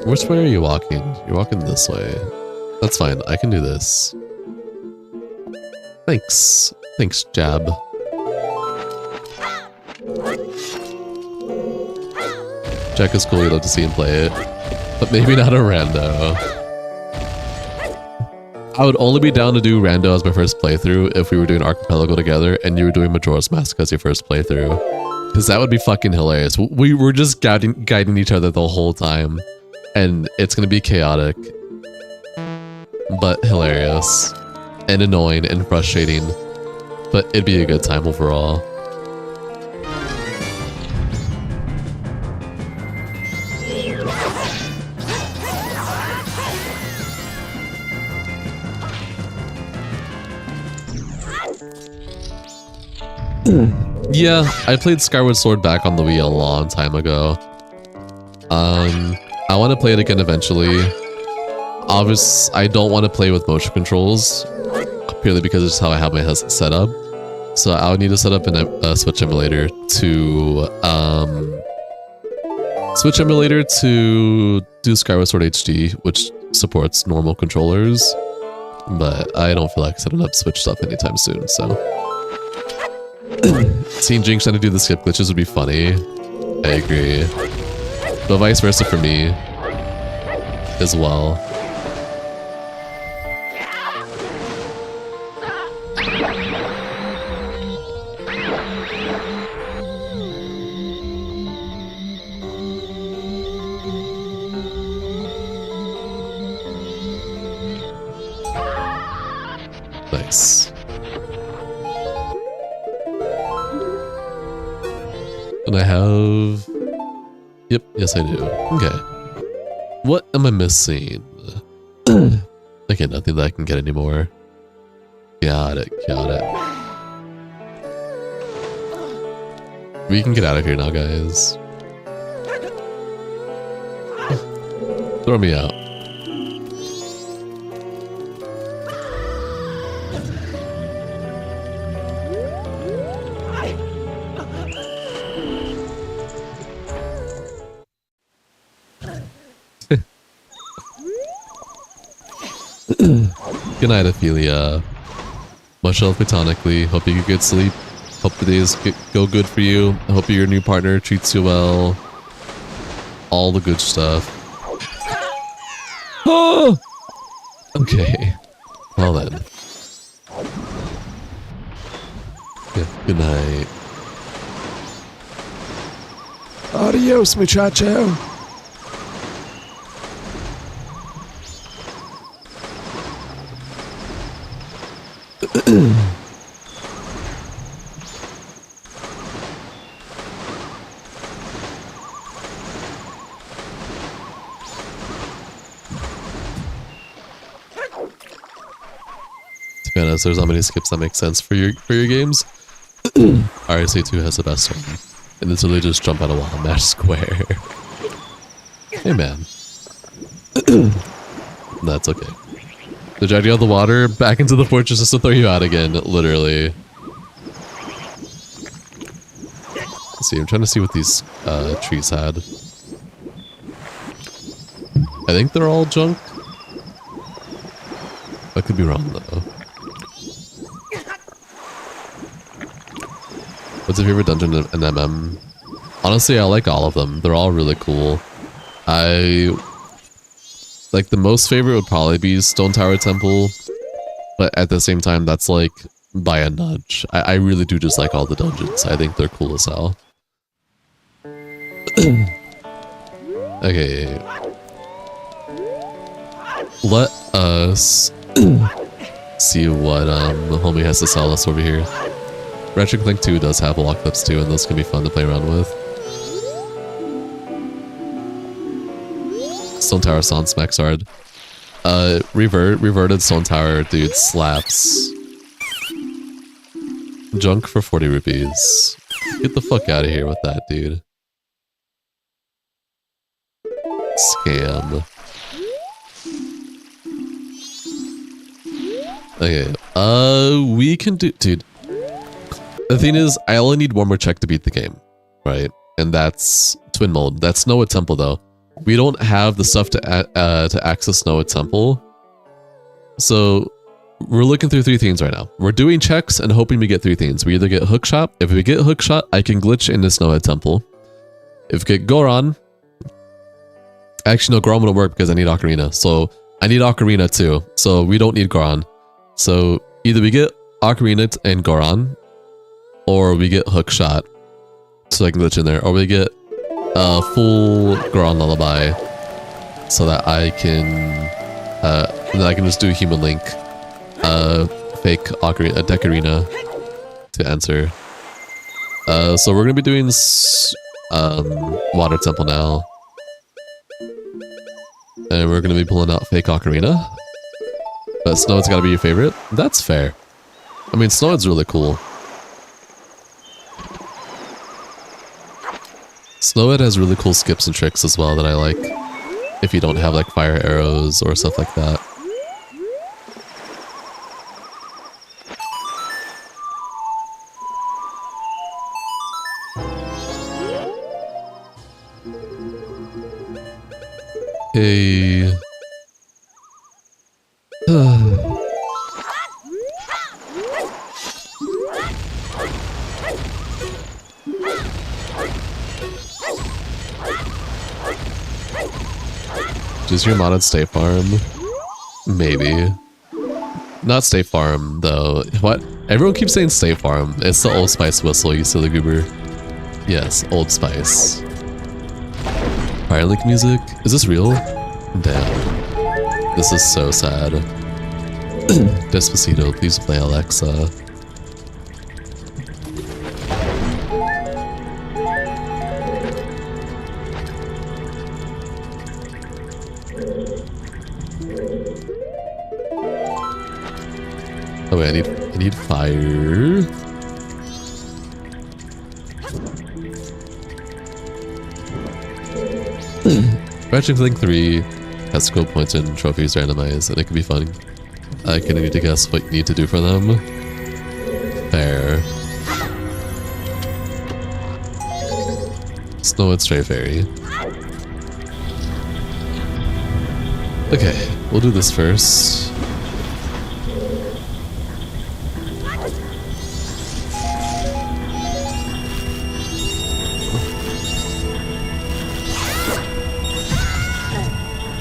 Which way are you walking? You're walking this way. That's fine, I can do this. Thanks. Thanks, Jab. Jack is cool, you'd love to see him play it. But maybe not a Rando. I would only be down to do Rando as my first playthrough if we were doing Archipelago together and you were doing Majora's Mask as your first playthrough. Because that would be fucking hilarious. We were just guiding each other the whole time. And it's gonna be chaotic. But hilarious. And annoying and frustrating. But it'd be a good time overall. Yeah, I played Skyward Sword back on the Wii a long time ago. I want to play it again eventually. Obviously, I don't want to play with motion controls, purely because it's how I have my headset set up. So I would need to set up a Switch emulator to do Skyward Sword HD, which supports normal controllers. But I don't feel like setting up Switch stuff anytime soon, so... Seeing Jinx trying to do the skip glitches would be funny. I agree. But vice versa for me as well. Nice. And I have... Yep, yes I do. Okay. What am I missing? Okay, nothing that I can get anymore. Got it. We can get out of here now, guys. Throw me out. Good night, Ophelia. Much love platonically. Hope you get good sleep. Hope the days go good for you. I hope your new partner treats you well. All the good stuff. Oh! Okay. Well then. Yeah, good night. Adios, muchacho. To be honest, there's not many skips that make sense for your games. RSA2 has the best one. And it's literally just jump out a wall and mash square. Hey man. That's okay. They dragged you out of the water, back into the fortress just to throw you out again, literally. Let's see, I'm trying to see what these trees had. I think they're all junk. I could be wrong though. What's your favorite dungeon in MM? Honestly, I like all of them. They're all really cool. Like the most favorite would probably be Stone Tower Temple, but at the same time, that's like by a nudge. I really do just like all the dungeons. I think they're cool as hell. Okay. Let us see what homie has to sell us over here. Ratchet Clank 2 does have lock clips too, and those can be fun to play around with. Stone Tower sound smacks hard. Reverted Stone Tower, dude, slaps. Junk for 40 rupees. Get the fuck out of here with that, dude. Scam. Okay, we can do, dude. The thing is, I only need one more check to beat the game, right? And that's Twin Mode. That's Noah Temple though. We don't have the stuff to access Noah Temple. So we're looking through 3 things right now. We're doing checks and hoping we get 3 things. We either get Hookshot. If we get Hookshot, I can glitch in this Noah Temple. If we get Goron, actually no, Goron wouldn't work because I need Ocarina. So I need Ocarina too. So we don't need Goron. So either we get Ocarina and Goron, or we get Hookshot, so I can glitch in there, or we get full Goron Lullaby, so that I can just do Human Link, fake Ocarina, Decarina to answer. So we're gonna be doing Water Temple now, and we're gonna be pulling out fake Ocarina. But Snowhead's gotta be your favorite. That's fair. I mean, Snowhead's really cool. Snowhead has really cool skips and tricks as well that I like, if you don't have like fire arrows or stuff like that. Hey. Does your modded State Farm? Maybe. Not State Farm, though. What? Everyone keeps saying State Farm. It's the Old Spice whistle, you silly goober. Yes, Old Spice. Firelink music? Is this real? Damn. This is so sad. Despacito, please play Alexa. Oh wait, I need fire. Ratchet Clank 3 has skill points and trophies randomized, and it can be fun. I can need to guess what you need to do for them. Fair. Snow and Stray Fairy. Okay, we'll do this first.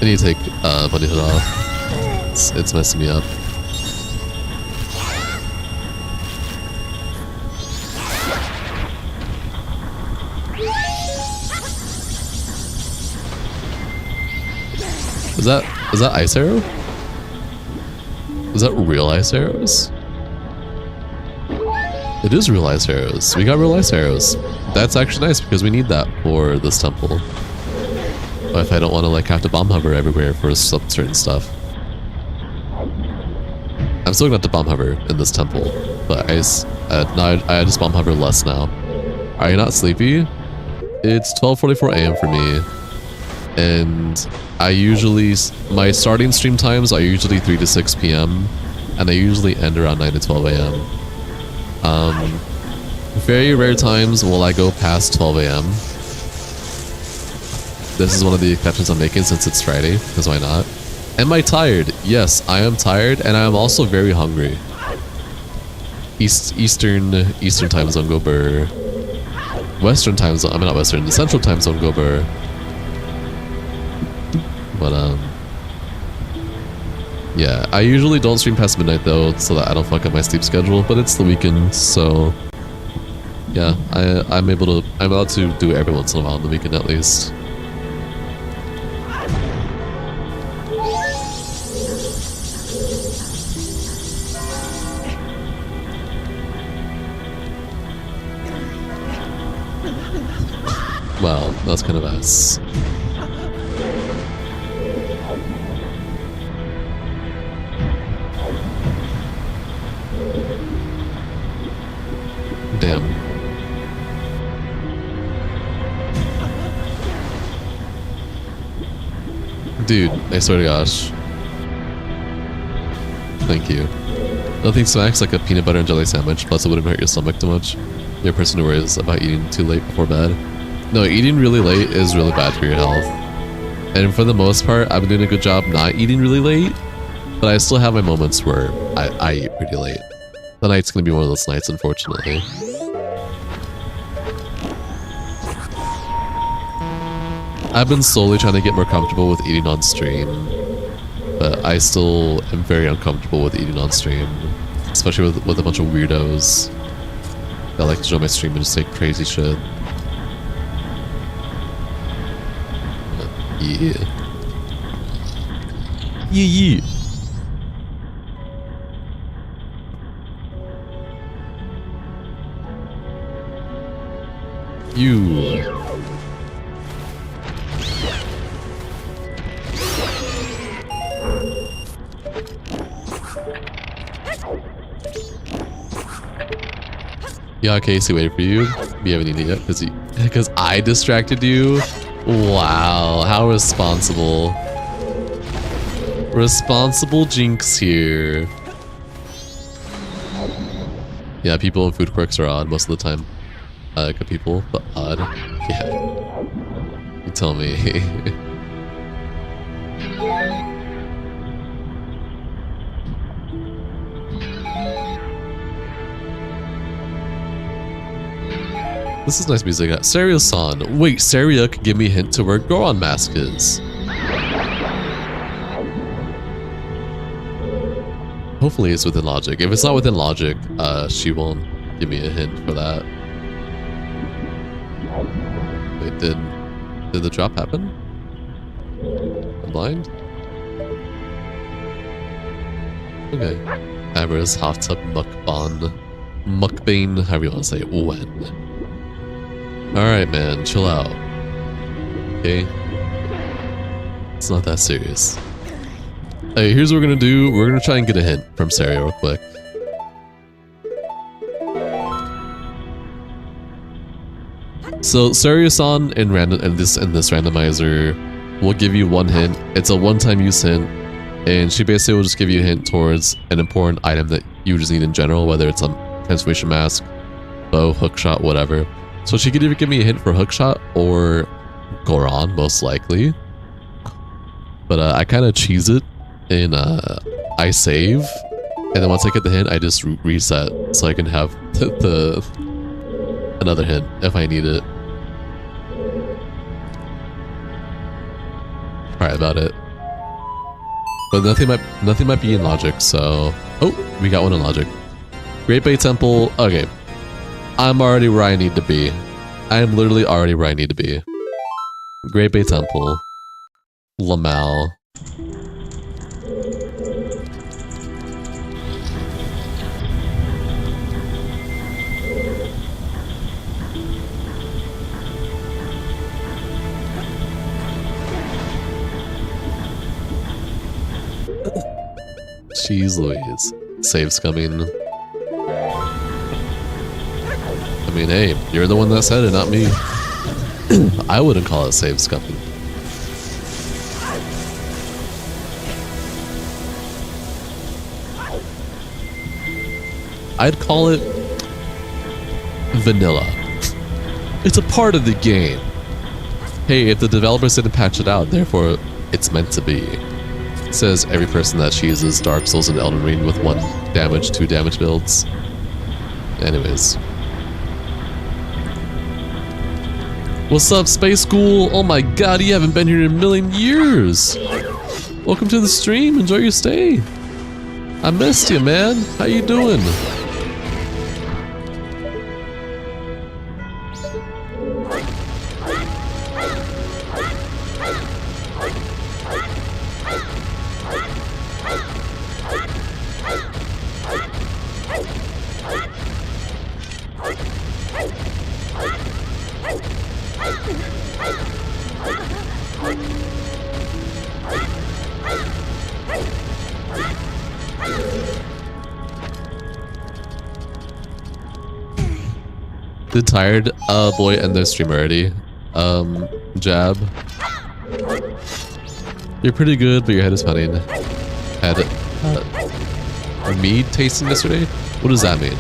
need to take Bunny Hood off. It's messing me up. Is that ice arrow? Is that real ice arrows? It is real ice arrows. We got real ice arrows. That's actually nice because we need that for this temple. But if I don't want to like have to bomb hover everywhere for some certain stuff. I'm still gonna have to bomb hover in this temple, but I just bomb hover less now. Are you not sleepy? It's 12:44 a.m. for me, and I usually my starting stream times are usually 3 to 6 p.m. and I usually end around 9 to 12 a.m. Very rare times will I go past 12 a.m. This is one of the exceptions I'm making since it's Friday, because why not? Am I tired? Yes, I am tired, and I am also very hungry. Eastern time zone go burr. Western time zone, I mean not Western, the Central time zone go burr. But yeah, I usually don't stream past midnight though, so that I don't fuck up my sleep schedule, but it's the weekend, so yeah, I'm allowed to do it every once in a while on the weekend at least. Wow, that's kind of ass. Damn. Dude, I swear to gosh. Thank you. Nothing smacks like a peanut butter and jelly sandwich, plus it wouldn't hurt your stomach too much. You're a person who worries about eating too late before bed. No, eating really late is really bad for your health. And for the most part, I've been doing a good job not eating really late, but I still have my moments where I eat pretty late. Tonight's gonna be one of those nights, unfortunately. I've been slowly trying to get more comfortable with eating on stream, but I still am very uncomfortable with eating on stream, especially with a bunch of weirdos that like to join my stream and just say crazy shit. Yeah. Yeah. You. Yeah, Casey, waited for you. We haven't eaten it yet because I distracted you. Wow, how responsible. Responsible Jinx here. Yeah, people in food quirks are odd most of the time. Good people, but odd. Yeah. You tell me. This is nice music. Saria-san. Wait, Saria could give me a hint to where Goron Mask is. Hopefully it's within logic. If it's not within logic, she won't give me a hint for that. Wait, did the drop happen? I'm blind? Okay. Avarice, hot tub, mukbane, however you want to say it. When? Alright, man, chill out. Okay? It's not that serious. Hey, here's what we're gonna do. We're gonna try and get a hint from Saria real quick. So Saria-san in this randomizer will give you one hint. It's a one-time use hint, and she basically will just give you a hint towards an important item that you just need in general, whether it's a transformation mask, bow, hookshot, whatever. So she could either give me a hint for hookshot or Goron, most likely. But I kind of cheese it in I save, and then once I get the hint, I just reset so I can have another hint if I need it. Alright, about it. But nothing might be in logic, so... Oh, we got one in logic. Great Bay Temple. Okay. I'm already where I need to be. I am literally already where I need to be. Great Bay Temple. Lamal. Jeez Louise. Save's coming. I mean, hey, you're the one that said it, not me. I wouldn't call it save's coming. I'd call it vanilla. It's a part of the game. Hey, if the developers didn't patch it out, therefore it's meant to be. It says every person that chooses Dark Souls and Elden Ring with 1 damage, 2 damage builds. Anyways. What's up, Space School? Oh my god, you haven't been here in a million years! Welcome to the stream, enjoy your stay. I missed you, man. How you doing? Did tired boy end their stream already? Jab. You're pretty good, but your head is pounding. Had mead tasting yesterday? What does that mean?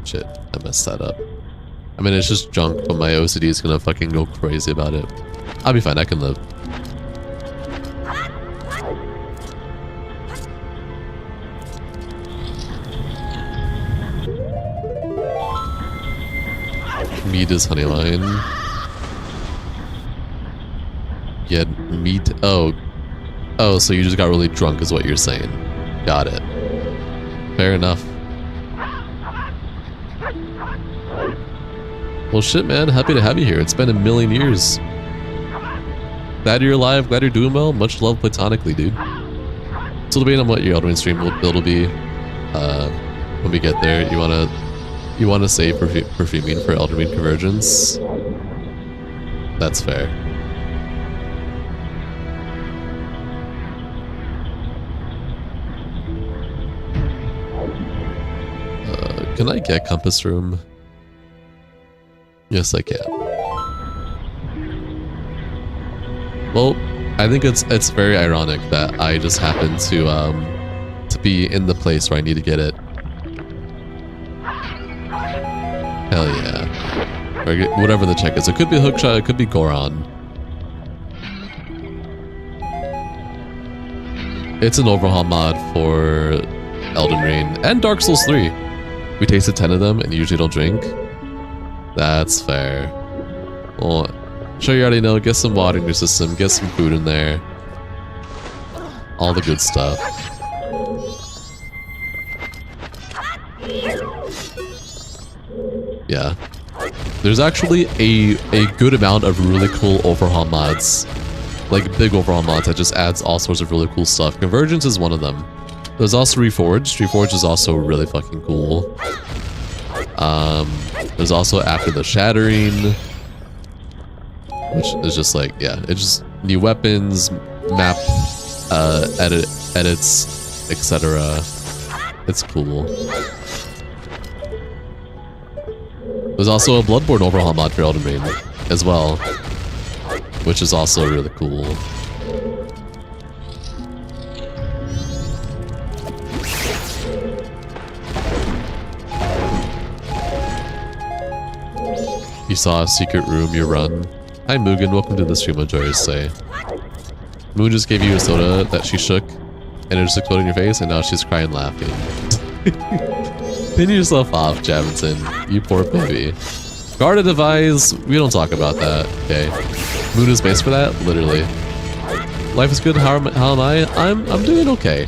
Shit, I messed that up. I mean, it's just junk, but my OCD is gonna fucking go crazy about it. I'll be fine, I can live. Meat is honeyline. Yeah, meat. Oh, so you just got really drunk, is what you're saying. Got it. Fair enough. Well, shit, man. Happy to have you here. It's been a million years. Glad you're alive. Glad you're doing well. Much love platonically, dude. Still debating on what your Elden Ring stream build will be. When we get there, you wanna save perfuming for Elden Ring Convergence? That's fair. Can I get Compass Room? Yes, I can. Well, I think it's very ironic that I just happen to be in the place where I need to get it. Hell yeah. Or whatever the check is. It could be Hookshot, it could be Goron. It's an overhaul mod for Elden Ring and Dark Souls 3. We tasted 10 of them and you usually don't drink. That's fair. Well, sure you already know, get some water in your system, get some food in there. All the good stuff. Yeah. There's actually a good amount of really cool overhaul mods. Like big overhaul mods that just adds all sorts of really cool stuff. Convergence is one of them. There's also Reforged. Reforged is also really fucking cool. There's also After the Shattering, which is just like, yeah, it's just new weapons, map, edits, etc. It's cool. There's also a Bloodborne overhaul mod for Elden Ring as well, which is also really cool. You saw a secret room you run. Hi Mugen, welcome to the stream, enjoy your stay. Moon just gave you a soda that she shook and it just exploded in your face and now she's crying laughing. Pin yourself off, Javinson. You poor baby. Guard a device, we don't talk about that, okay? Moon is based for that, literally. Life is good. How am I? I'm doing okay.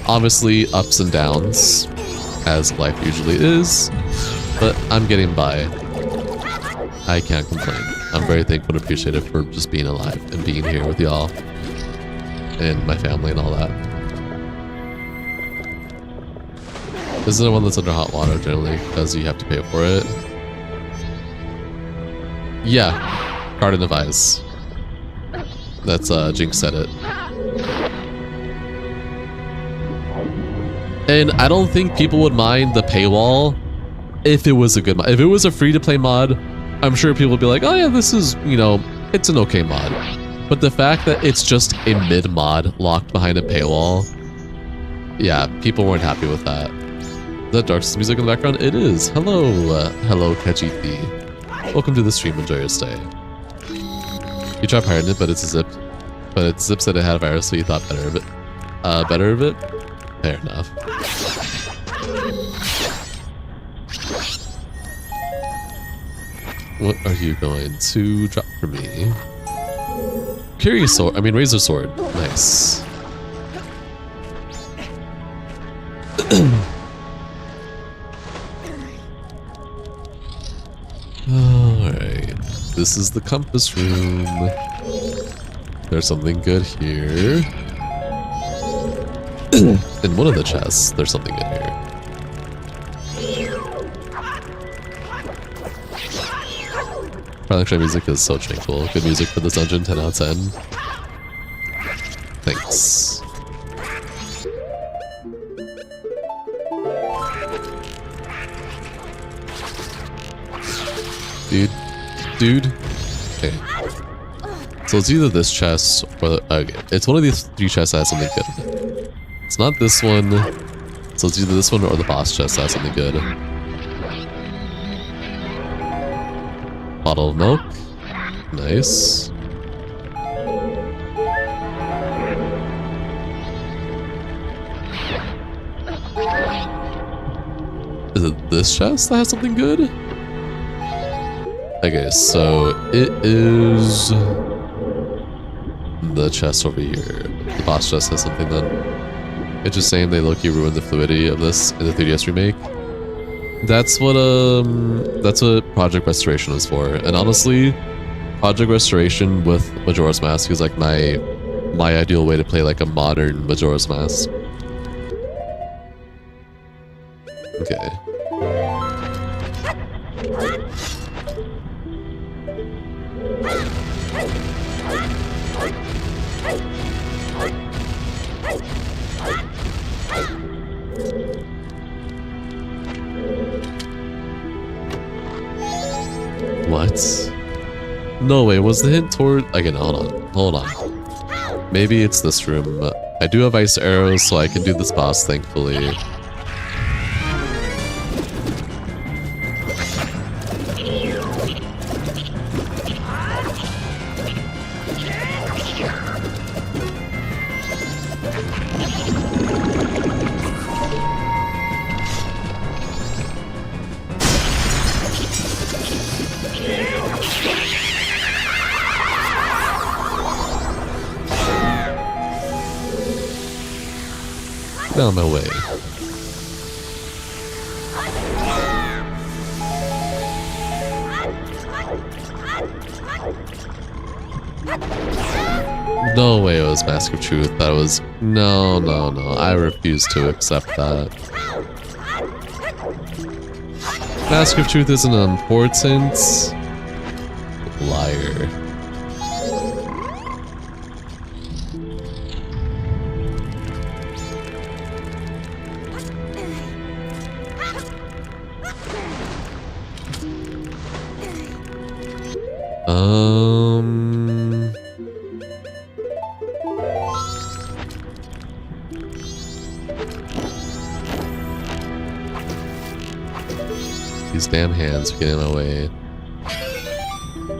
Obviously, ups and downs, as life usually is, but I'm getting by. I can't complain. I'm very thankful and appreciative for just being alive and being here with y'all and my family and all that. This is the one that's under hot water generally because you have to pay for it. Yeah, Garden of Eyes. That's Jinx said it. And I don't think people would mind the paywall if it was a good mod. If it was a free-to-play mod, I'm sure people would be like, oh yeah, this is, you know, it's an okay mod. But the fact that it's just a mid-mod locked behind a paywall, yeah, people weren't happy with that. Is that Dark Souls music in the background? It is. Hello, hello, Kajiti. Welcome to the stream. Enjoy your stay. You tried pirating it, but it's a zip. But it's Zip said it had a virus, so you thought better of it. Better of it? Fair enough. What are you going to drop for me? Curious sword. I mean, razor sword. Nice. Alright. This is the compass room. There's something good here. In one of the chests, there's something good here. Production music is so tranquil. Good music for this dungeon, 10 out of 10. Thanks. Dude. Okay. So it's either this chest or okay. It's one of these three chests that has something good. It's not this one. So it's either this one or the boss chest that has something good. Bottle of milk. Nice. Is it this chest that has something good? Okay, so it is the chest over here. The boss chest has something then. It's just saying they low-key ruined the fluidity of this in the 3DS remake. That's what Project Restoration is for. And honestly, Project Restoration with Majora's Mask is like my ideal way to play like a modern Majora's Mask. Okay. What? No way, was the hint toward... Again, hold on. Maybe it's this room. I do have ice arrows, so I can do this boss, thankfully. On my way. No way it was Mask of Truth. That was... No. I refuse to accept that. Mask of Truth isn't important. Liar. These damn hands are getting in my way.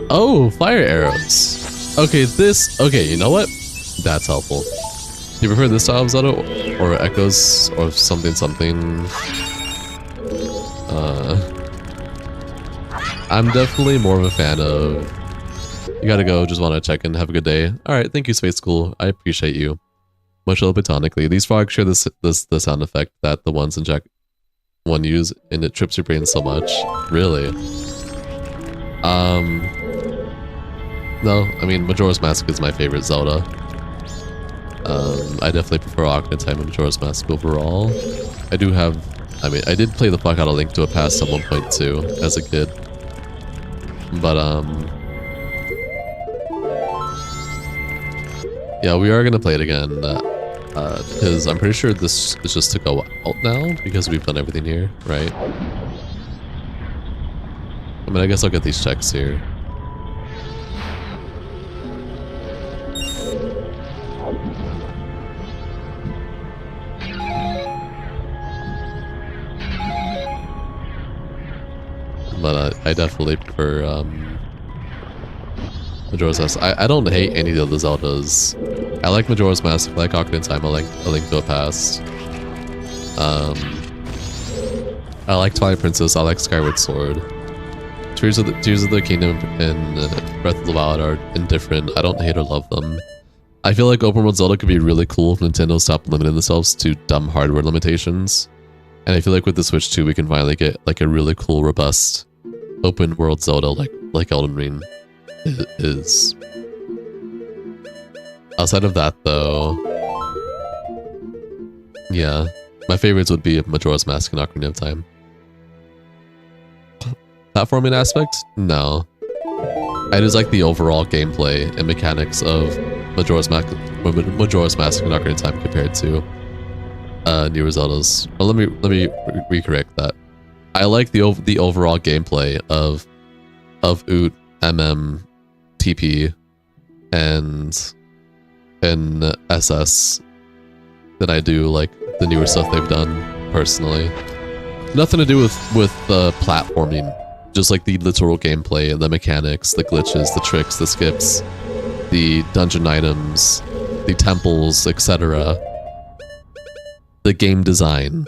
Oh, fire arrows. Okay, okay, you know what? That's helpful. You prefer this style of Zelda or Echoes or something? I'm definitely more of a fan of You gotta go, just wanna check in, have a good day. Alright, thank you, Space School. I appreciate you. Much love platonically. These frogs share the sound effect that the ones in Jack 1 use, and it trips your brain so much. Really? No, I mean, Majora's Mask is my favorite Zelda. I definitely prefer Ocarina of Time and Majora's Mask overall. I did play the fuck out of Link to a Past at 1.2 as a kid. But, yeah, we are gonna play it again, because I'm pretty sure this is just to go out now, because we've done everything here, right? I mean, I guess I'll get these checks here. But I definitely prefer Majora's Mask. I don't hate any of the Zeldas. I like Majora's Mask, I like Ocarina of Time, I like A Link to a Past. I like Twilight Princess, I like Skyward Sword. Tears of the Kingdom and Breath of the Wild are indifferent. I don't hate or love them. I feel like open world Zelda could be really cool if Nintendo stopped limiting themselves to dumb hardware limitations. And I feel like with the Switch 2 we can finally get like a really cool, robust open world Zelda like Elden Ring is. Outside of that though, yeah, my favorites would be Majora's Mask and Ocarina of Time. Platforming aspect? No. I just like the overall gameplay and mechanics of Majora's Mask and Ocarina of Time compared to newer Zeldas. Well, let me recorrect that. I like the overall gameplay of Oot, MM, TP, and SS than I do like the newer stuff they've done personally. Nothing to do with the platforming, just like the literal gameplay, the mechanics, the glitches, the tricks, the skips, the dungeon items, the temples, etc. The game design.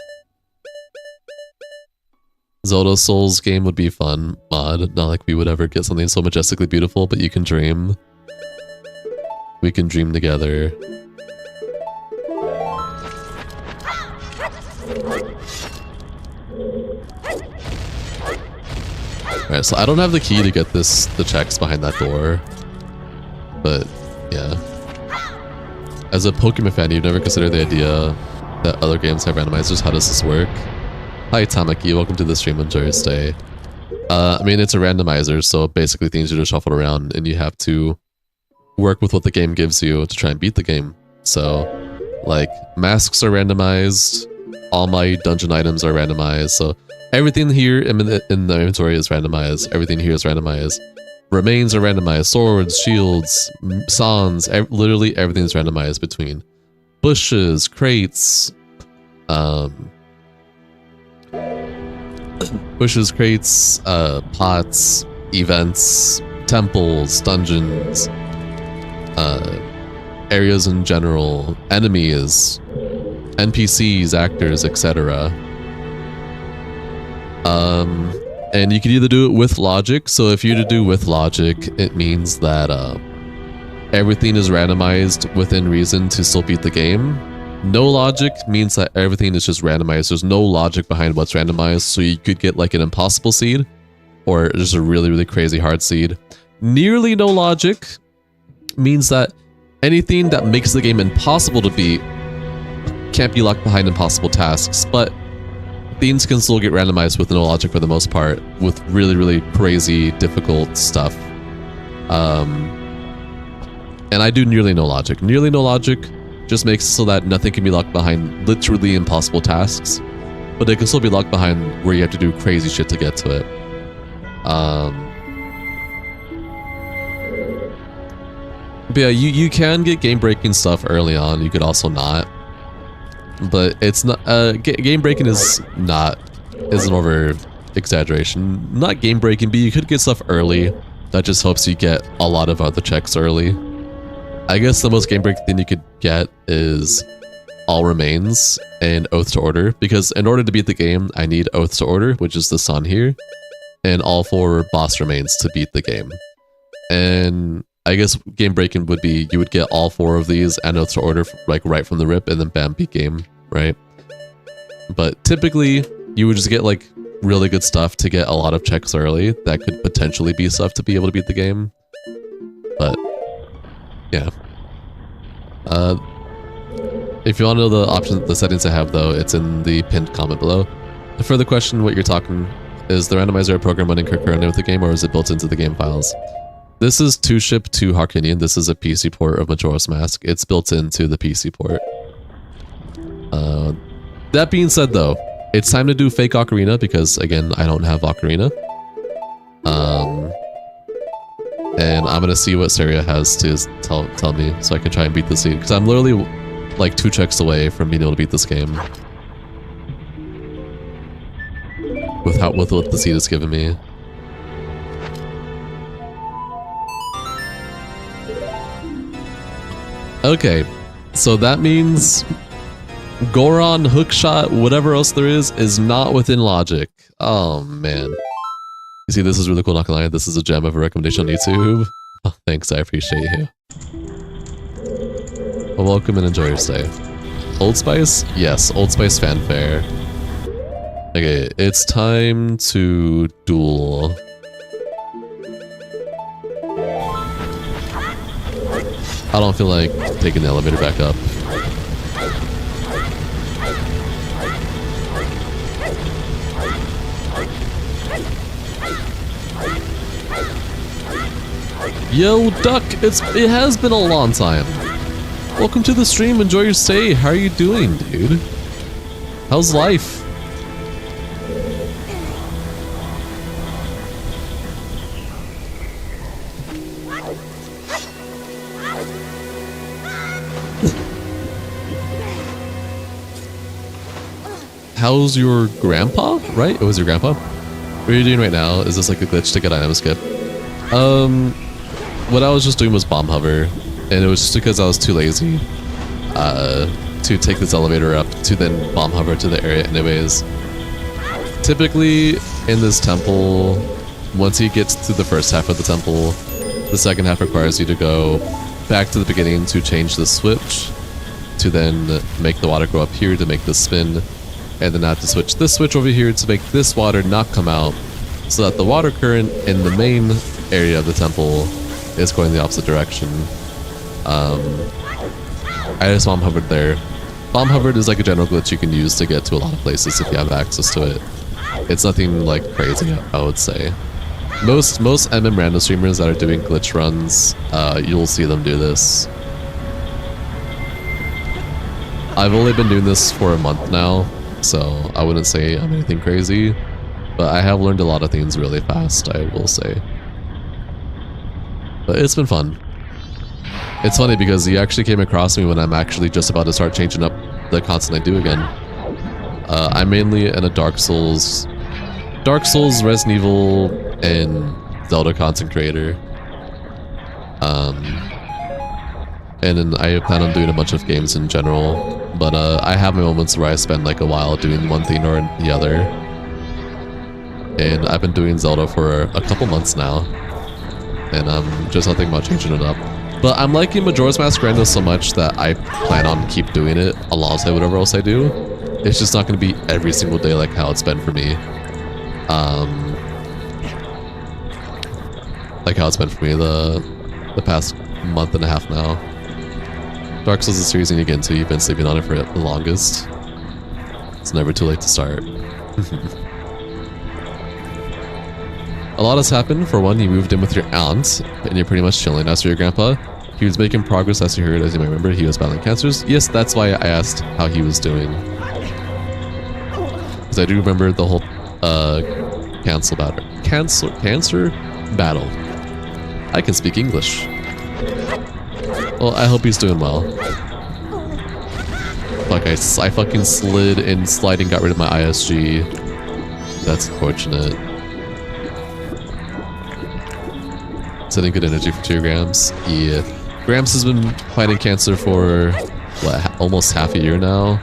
Zelda Souls game would be fun mod. Not like we would ever get something so majestically beautiful, but you can dream. We can dream together. Alright, so I don't have the key to get the checks behind that door. But, yeah. As a Pokemon fan, you've never considered the idea that other games have randomizers. How does this work? Hi Tamaki, welcome to the stream, enjoy your stay. I mean, it's a randomizer, so basically things are just shuffled around and you have to work with what the game gives you to try and beat the game. So, like, masks are randomized, all my dungeon items are randomized, so everything here in the inventory is randomized, everything here is randomized. Remains are randomized, swords, shields, songs, literally everything is randomized between bushes, crates, pots, events, temples, dungeons, areas in general, enemies, NPCs, actors, etc. And you can either do it with logic. So if you're to do with logic, it means that everything is randomized within reason to still beat the game. No logic means that everything is just randomized. There's no logic behind what's randomized, so you could get like an impossible seed or just a really, really crazy hard seed. Nearly no logic means that anything that makes the game impossible to beat can't be locked behind impossible tasks, but things can still get randomized with no logic for the most part, with really, really crazy, difficult stuff. And I do nearly no logic. Nearly no logic just makes it so that nothing can be locked behind literally impossible tasks, but it can still be locked behind where you have to do crazy shit to get to it. But yeah, you can get game-breaking stuff early on. You could also not. But it's not game breaking is an over exaggeration. Not game breaking, but you could get stuff early that just helps you get a lot of other checks early. I guess the most game breaking thing you could get is All Remains and Oath to Order, because in order to beat the game, I need Oath to Order, which is the sun here, and all 4 boss remains to beat the game. And I guess game breaking would be you would get all 4 of these and notes to order like right from the rip, and then bam, beat game, right? But typically you would just get like really good stuff to get a lot of checks early. That could potentially be stuff to be able to beat the game. But yeah. If you want to know the options, the settings I have though, it's in the pinned comment below. The further question, what you're talking, is the randomizer a program running concurrently with the game, or is it built into the game files? This is 2-ship to Harkinian. This is a PC port of Majora's Mask. It's built into the PC port. That being said though, it's time to do fake Ocarina because again, I don't have Ocarina. And I'm gonna see what Saria has to tell me so I can try and beat the seed, because I'm literally like 2 checks away from being able to beat this game with what the seed has given me. Okay, so that means Goron, hookshot, whatever else there is not within logic. Oh man. You see, this is really cool, not gonna lie. This is a gem of a recommendation on YouTube. Oh, thanks, I appreciate you. Well, welcome and enjoy your stay. Old Spice? Yes, Old Spice fanfare. Okay, it's time to duel. I don't feel like taking the elevator back up. Yo, Duck! It has been a long time. Welcome to the stream, enjoy your stay. How are you doing, dude? How's life? How's your grandpa? Right? It was your grandpa? What are you doing right now? Is this like a glitch to get item skip? What I was just doing was bomb hover, and it was just because I was too lazy to take this elevator up to then bomb hover to the area anyways. Typically in this temple, once he gets to the first half of the temple, the second half requires you to go back to the beginning to change the switch, to then make the water go up here to make the spin, and then have to switch this switch over here to make this water not come out, so that the water current in the main area of the temple is going the opposite direction. I just bomb hovered there. Bomb hovered is like a general glitch you can use to get to a lot of places if you have access to it. It's nothing like crazy, I would say. Most MM random streamers that are doing glitch runs, you'll see them do this. I've only been doing this for a month now, so I wouldn't say I'm anything crazy, but I have learned a lot of things really fast, I will say. But it's been fun. It's funny because he actually came across me when I'm actually just about to start changing up the content I do again. I'm mainly in a Dark Souls, Resident Evil, and Zelda content creator. And then I plan on doing a bunch of games in general, but I have my moments where I spend like a while doing one thing or the other. And I've been doing Zelda for a couple months now, and I'm just not thinking about changing it up. But I'm liking Majora's Mask Rando so much that I plan on keep doing it alongside whatever else I do. It's just not going to be every single day like how it's been for me. Like how it's been for me the past month and a half now. Dark Souls is a series you need to get into. You've been sleeping on it for the longest. It's never too late to start. A lot has happened. For one, you moved in with your aunt, and you're pretty much chilling. As for your grandpa, he was making progress, as you heard. As you might remember, he was battling cancers. Yes, that's why I asked how he was doing. Because I do remember the whole cancer battle. I can speak English. Well, I hope he's doing well. Fuck, I fucking slid and sliding got rid of my ISG. That's unfortunate. Sending good energy for 2 grams. Yeah. Gramps has been fighting cancer for, what, almost half a year now?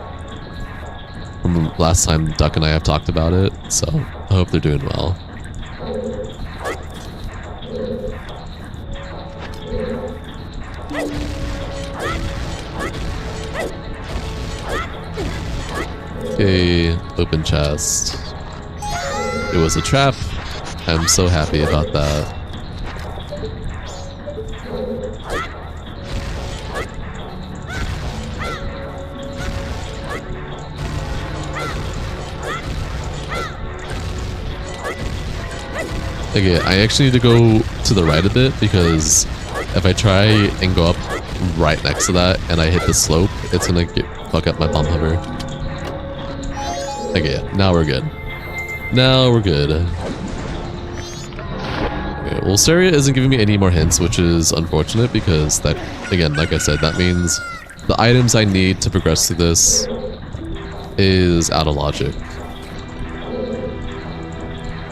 From last time Duck and I have talked about it, so I hope they're doing well. Yay, open chest. It was a trap. I'm so happy about that. Okay, I actually need to go to the right a bit because if I try and go up right next to that and I hit the slope, it's gonna fuck up my bomb hover. Okay, now we're good. Now we're good. Okay, well, Saria isn't giving me any more hints, which is unfortunate because that, again, like I said, that means the items I need to progress through this is out of logic.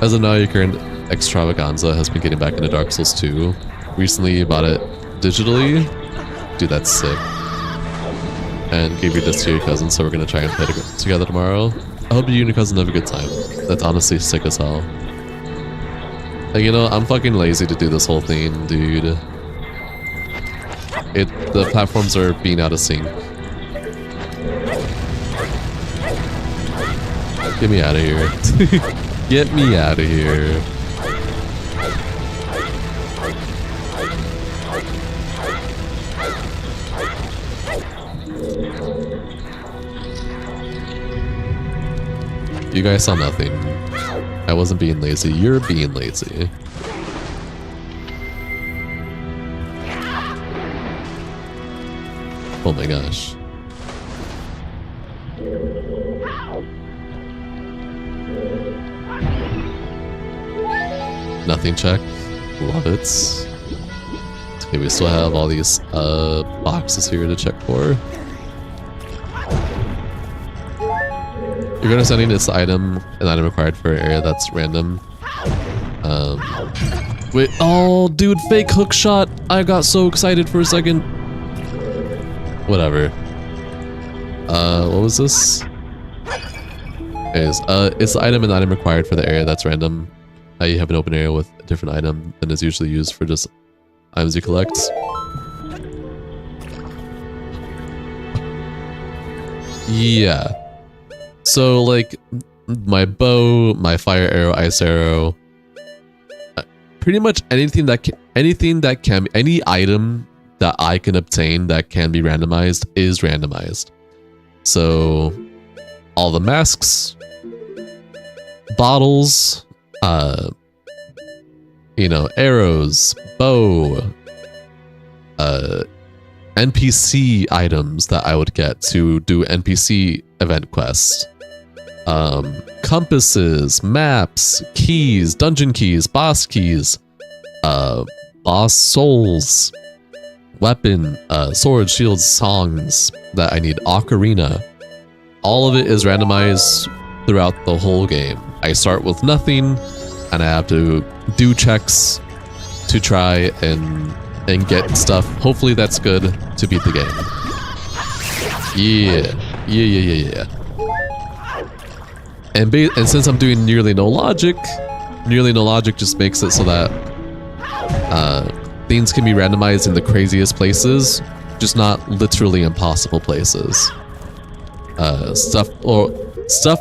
As of now, your current extravaganza has been getting back into Dark Souls 2. Recently bought it digitally. Dude, that's sick. And gave your disc to your cousin, so we're gonna try and play together tomorrow. I hope you and your cousin have a good time. That's honestly sick as hell. Like, you know, I'm fucking lazy to do this whole thing, dude. The platforms are being out of sync. Get me out of here. Get me out of here. You guys saw nothing. I wasn't being lazy. You're being lazy. Oh my gosh. Nothing check. Love it. Okay, we still have all these boxes here to check for. Your understanding is an item required for an area that's random. Wait, oh, dude, fake hook shot. I got so excited for a second. Whatever. What was this? Anyways, it's the item and item required for the area that's random. You have an open area with a different item than is usually used for just items you collect. Yeah. So, like, my bow, my fire arrow, ice arrow, pretty much anything that can, any item that I can obtain that can be randomized is randomized. So, all the masks, bottles, you know, arrows, bow, NPC items that I would get to do NPC event quests. Compasses, maps, keys, dungeon keys, boss souls, weapon, swords, shields, songs that I need, ocarina. All of it is randomized throughout the whole game. I start with nothing, and I have to do checks to try and get stuff. Hopefully that's good to beat the game. Yeah. And since I'm doing nearly no logic just makes it so that things can be randomized in the craziest places, just not literally impossible places. Stuff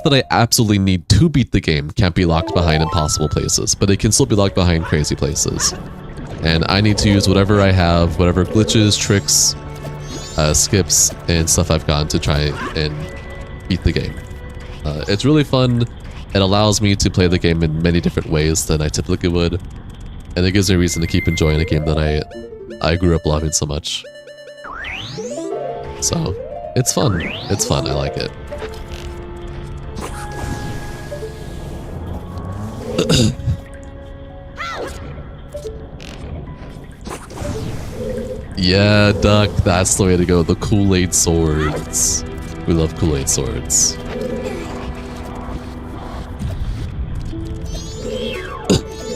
that I absolutely need to beat the game can't be locked behind impossible places, but it can still be locked behind crazy places. And I need to use whatever I have, whatever glitches, tricks, skips, and stuff I've gotten to try and beat the game. It's really fun. It allows me to play the game in many different ways than I typically would. And it gives me a reason to keep enjoying a game that I grew up loving so much. So, it's fun. It's fun. I like it. Yeah, Duck, that's the way to go. The Kool-Aid swords. We love Kool-Aid swords.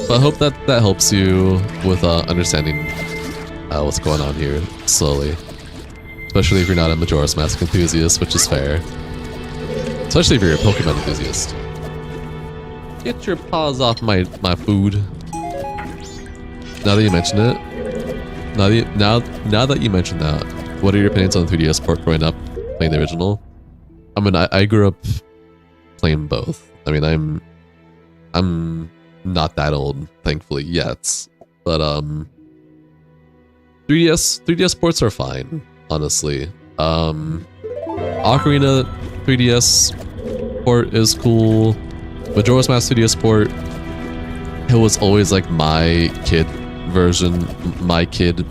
But I hope that helps you with understanding what's going on here slowly. Especially if you're not a Majora's Mask enthusiast, which is fair. Especially if you're a Pokemon enthusiast. Get your paws off my food. Now that you mention it, now that you mention that, what are your opinions on the 3DS port growing up playing the original? I mean, I grew up playing both. I mean, I'm not that old, thankfully, yet. But 3DS ports are fine, honestly. Ocarina 3DS port is cool. Majora's Mask 3DS port, it was always like my kid version, my kid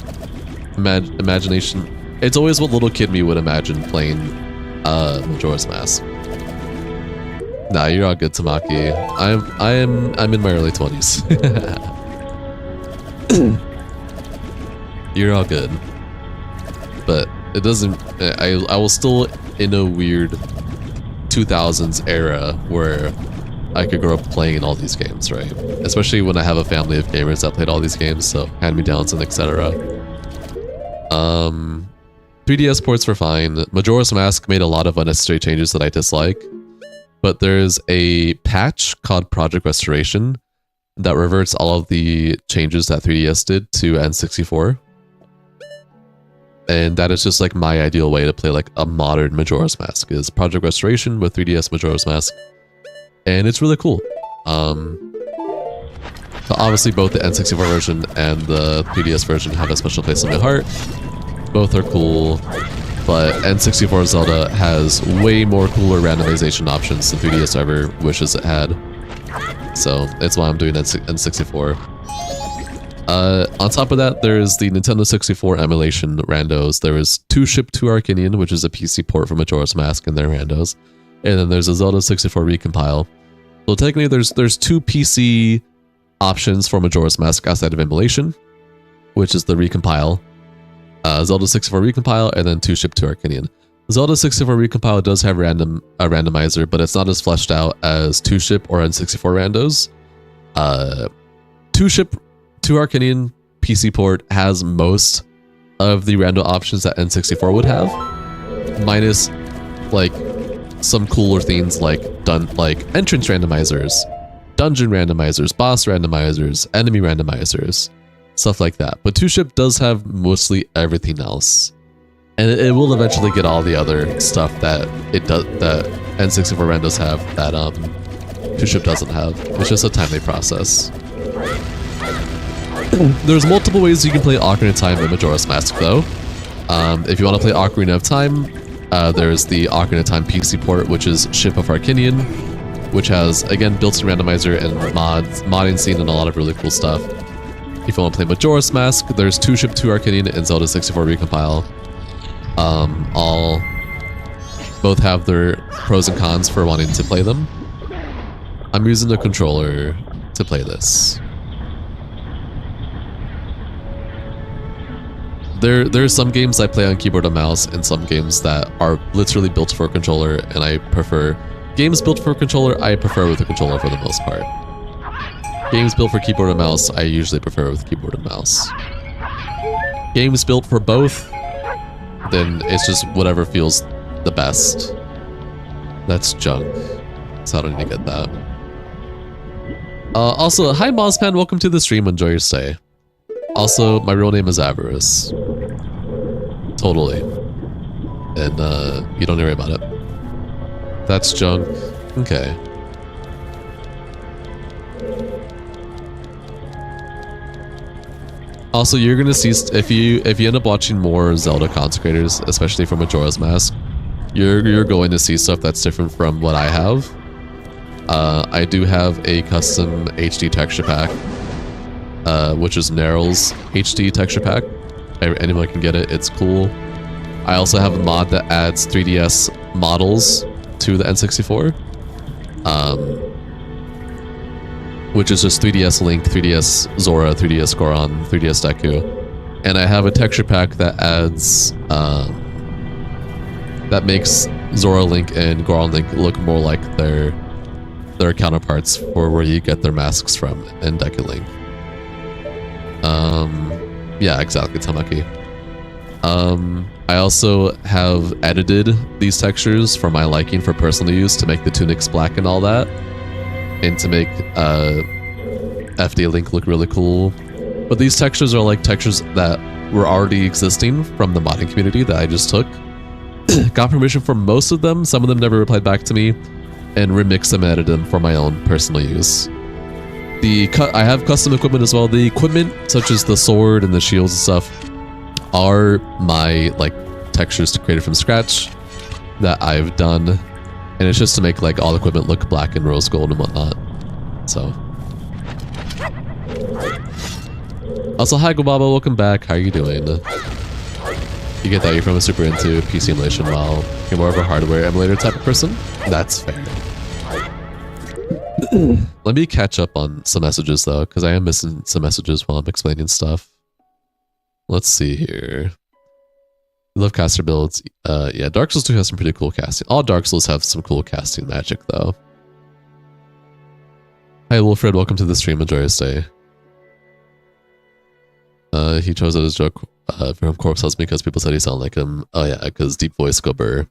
imagination. It's always what little kid me would imagine playing Majora's Mask. Nah, you're all good, Tamaki. I'm in my early 20s. You're all good. But it doesn't, I was still in a weird 2000s era where I could grow up playing all these games, right? Especially when I have a family of gamers that played all these games, so hand-me-downs and etc. 3DS ports were fine. Majora's Mask made a lot of unnecessary changes that I dislike, but there's a patch called Project Restoration that reverts all of the changes that 3DS did to N64. And that is just like my ideal way to play like a modern Majora's Mask, is Project Restoration with 3DS Majora's Mask. And it's really cool. So obviously both the N64 version and the 3DS version have a special place in my heart. Both are cool, but N64 Zelda has way more cooler randomization options than 3DS ever wishes it had. So that's why I'm doing N64. On top of that, there's the Nintendo 64 emulation randos. There is Two Ship to Arcanian, which is a PC port for Majora's Mask and their randos. And then there's a Zelda 64 recompile. So technically there's two PC options for Majora's Mask outside of emulation, which is the recompile. Zelda 64 recompile, and then Two Ship to Arcanian. Zelda 64 recompile does have a randomizer, but it's not as fleshed out as Two Ship or N64 randos. Two Ship to Arcanian PC port has most of the rando options that N64 would have, minus like some cooler things like entrance randomizers, dungeon randomizers, boss randomizers, enemy randomizers, stuff like that. But Two Ship does have mostly everything else, and it will eventually get all the other stuff that that N64 randos have that Two Ship doesn't have. It's just a timely process. There's multiple ways you can play Ocarina of Time in Majora's Mask, though. If you want to play Ocarina of Time, there's the Ocarina of Time PC port, which is Ship of Arcanian, which has, again, built-in randomizer and modding scene and a lot of really cool stuff. If you want to play Majora's Mask, there's Two Ship to Arcanian and Zelda 64 recompile. Both have their pros and cons for wanting to play them. I'm using the controller to play this. There's some games I play on keyboard and mouse, and some games that are literally built for a controller, and I prefer games built for a controller. I prefer with a controller for the most part. Games built for keyboard and mouse, I usually prefer with keyboard and mouse. Games built for both, then it's just whatever feels the best. That's junk, so I don't need to get that. Also, hi Mozpan, welcome to the stream. Enjoy your stay. Also, my real name is Avarice. Totally. And, you don't worry about it. That's junk. Okay. Also, you're gonna see, if you end up watching more Zelda content creators, especially from Majora's Mask, you're going to see stuff that's different from what I have. I do have a custom HD texture pack, which is Neryl's HD texture pack. Anyone can get it, it's cool. I also have a mod that adds 3DS models to the N64. Which is just 3DS Link, 3DS Zora, 3DS Goron, 3DS Deku. And I have a texture pack that adds, that makes Zora Link and Goron Link look more like their counterparts for where you get their masks from in Deku Link. Yeah, exactly, Tamaki. I also have edited these textures for my liking for personal use to make the tunics black and all that, and to make FD Link look really cool. But these textures are like textures that were already existing from the modding community that I just took. Got permission for most of them. Some of them never replied back to me. and remix them and edit them for my own personal use. I have custom equipment as well. The equipment, such as the sword and the shields and stuff, are my like textures created from scratch that I've done, and it's just to make like all equipment look black and rose gold and whatnot. So, also hi Gobaba, welcome back. How are you doing? You get that you're from a super into PC emulation while you're more of a hardware emulator type of person? That's fair. Let me catch up on some messages though, because I am missing some messages while I'm explaining stuff. Let's see here. Love caster builds. Yeah, Dark Souls 2 has some pretty cool casting. All Dark Souls have some cool casting magic though. Hi Wilfred, welcome to the stream. Enjoy your stay. He chose that as a joke from Corpse Husband because people said he sounded like him. Oh yeah, because deep voice go burr.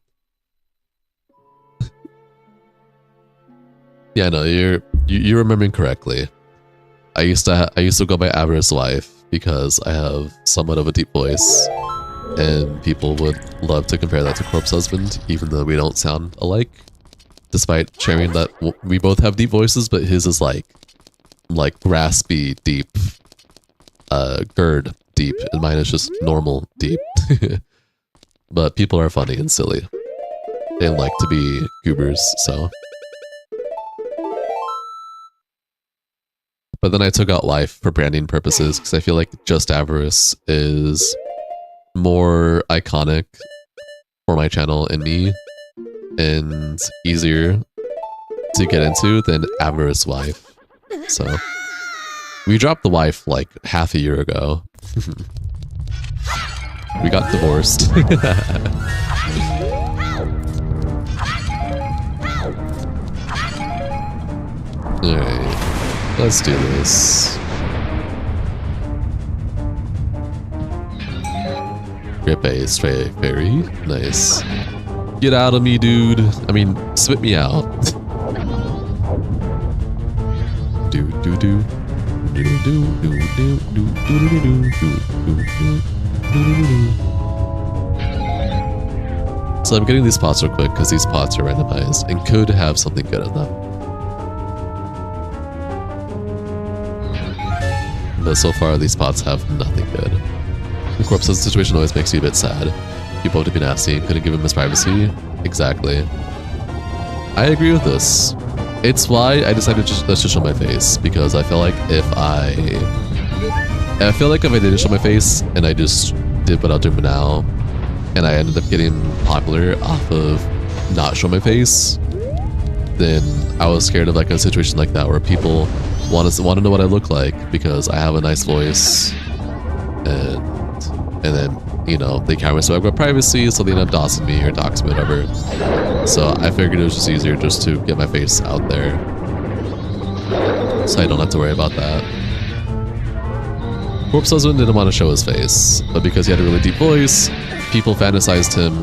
Yeah, no, you're remembering correctly. I used to go by Avarice Wife because I have somewhat of a deep voice, and people would love to compare that to Corpse Husband, even though we don't sound alike. Despite sharing that we both have deep voices, but his is like raspy deep, GERD deep, and mine is just normal deep. But people are funny and silly. They like to be goobers, so. But then I took out Life for branding purposes because I feel like just Avarice is more iconic for my channel and me, and easier to get into than Avarice Wife. So we dropped the wife like half a year ago. We got divorced. Alright, let's do this. Grip a stray fairy. Nice. Get out of me, dude. I mean, spit me out. Do do do. Do do do do do do do do do. So I'm getting these pots real quick because these pots are randomized and could have something good in them. But so far these pots have nothing good. The corpse's situation always makes you a bit sad. People have to be nasty and couldn't give him his privacy. Exactly. I agree with this. It's why I decided to let's just show my face, because I feel like if I didn't show my face and I just did what I'll do now, and I ended up getting popular off of not showing my face, then I was scared of like a situation like that where people want to know what I look like because I have a nice voice, and then, you know, they count me so I've got privacy, so they end up doxing me or doxing me, whatever. So I figured it was just easier just to get my face out there, so I don't have to worry about that. Corpse Husband didn't want to show his face, but because he had a really deep voice, people fantasized him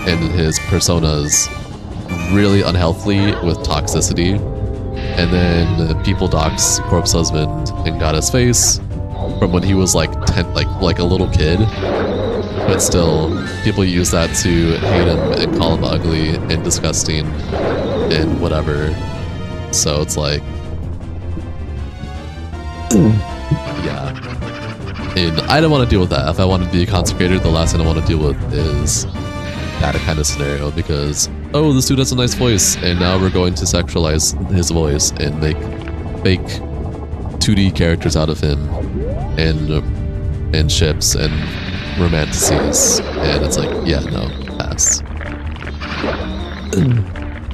and his personas really unhealthily with toxicity, and then people doxed Corpse Husband and got his face from when he was like 10, like a little kid. But still, people use that to hate him and call him ugly and disgusting and whatever. So it's like, yeah. And I don't want to deal with that. If I want to be a content creator, the last thing I want to deal with is that kind of scenario, because, oh, this dude has a nice voice, and now we're going to sexualize his voice and make fake 2D characters out of him, and ships and romanticities, and it's like, yeah, no, pass.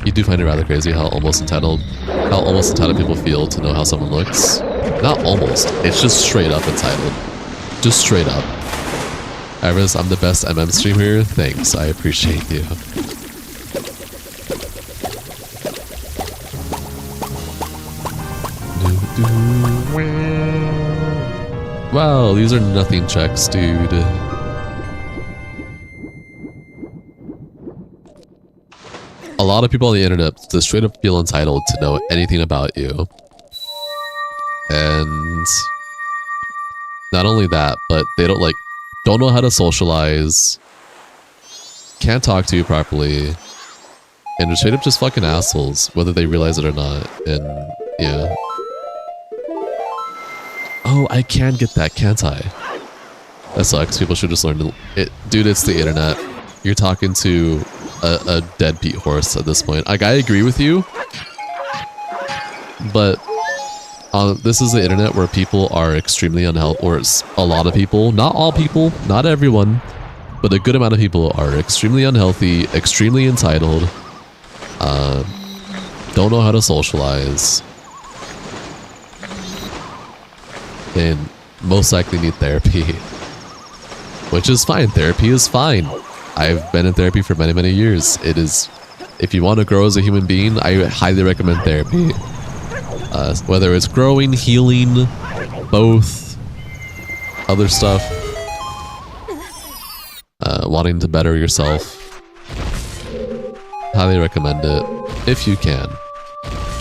You do find it rather crazy how almost entitled people feel to know how someone looks. Not almost, it's just straight up entitled. Just straight up. Iris, I'm the best MM streamer. Thanks, I appreciate you. Wow, these are nothing checks, dude. A lot of people on the internet just straight up feel entitled to know anything about you. And not only that, but they don't know how to socialize, can't talk to you properly, And they're straight up just fucking assholes, whether they realize it or not. And yeah. Oh, I can get that, can't I? That sucks. People should just learn to... Dude, it's the internet. You're talking to a dead Pete horse at this point. Like, I agree with you. But this is the internet where people are extremely unhealthy. Or a lot of people. Not all people. Not everyone. But a good amount of people are extremely unhealthy. Extremely entitled. Don't know how to socialize. And most likely need therapy. Which is fine. Therapy is fine. I've been in therapy for many, many years. It is, if you want to grow as a human being, I highly recommend therapy. Whether it's growing, healing, both, other stuff, wanting to better yourself, highly recommend it if you can.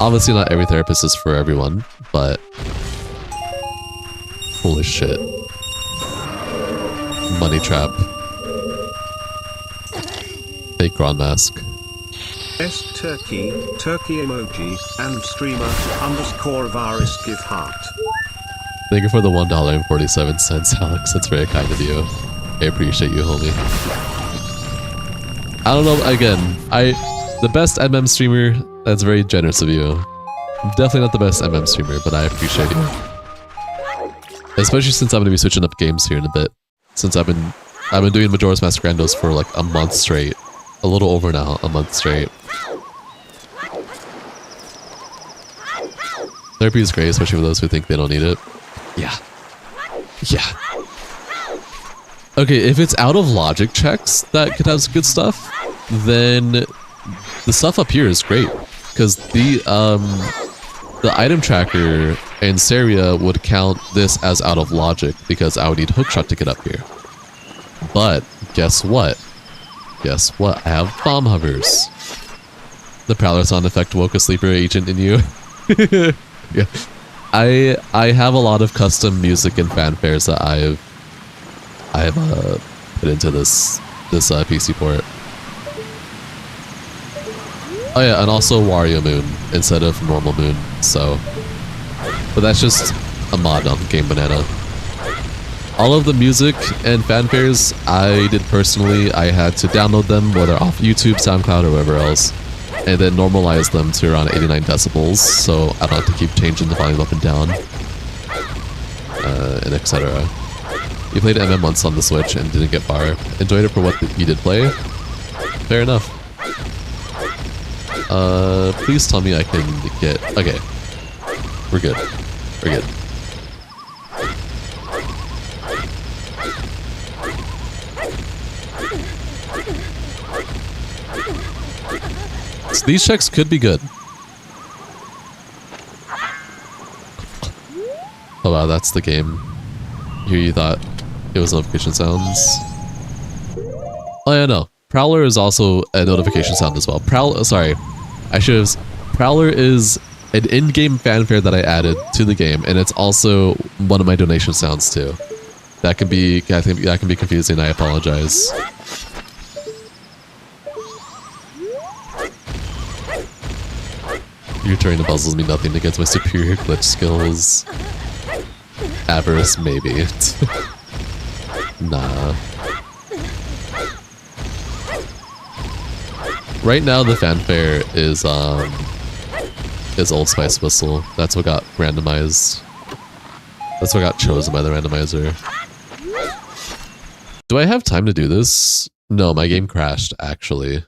Obviously, not every therapist is for everyone, but holy shit. Money trap. Fake Grand Mask. Turkey emoji, and streamer _, virus give heart. Thank you for the $1.47, Alex. That's very kind of you. I appreciate you, homie. I don't know, again, the best MM streamer, that's very generous of you. I'm definitely not the best MM streamer, but I appreciate you. Especially since I'm going to be switching up games here in a bit. Since I've been doing Majora's Mask Randos for like a month straight. A little over now, a month straight. Therapy is great, especially for those who think they don't need it. Yeah. Yeah. Okay, if it's out of logic checks that could have some good stuff, then the stuff up here is great. Because the item tracker and Saria would count this as out of logic because I would need hookshot to get up here. But guess what? Guess what? I have bomb hovers. The Prowler sound effect woke a sleeper agent in you. Yeah. I have a lot of custom music and fanfares that I've put into this PC port. Oh yeah, and also Wario Moon instead of normal Moon. So, but that's just a mod on Game Banana. All of the music and fanfares I did personally. I had to download them, whether off YouTube, SoundCloud, or wherever else, and then normalize them to around 89 decibels, so I don't have to keep changing the volume up and down, and etc. You played MM once on the Switch and didn't get bar. Enjoyed it for what you did play? Fair enough. Please tell me I can get... Okay. We're good. We're good. So these checks could be good. Oh wow, that's the game. Here you thought it was notification sounds. Oh yeah, no. Prowler is also a notification sound as well. Prowler is an in-game fanfare that I added to the game, and it's also one of my donation sounds too. That can be, I think that can be confusing. I apologize. Your turning the puzzles mean nothing against my superior glitch skills. Avarice, maybe. Nah. Right now, the fanfare is Old Spice Whistle. That's what got randomized. That's what got chosen by the randomizer. Do I have time to do this? No, my game crashed, actually.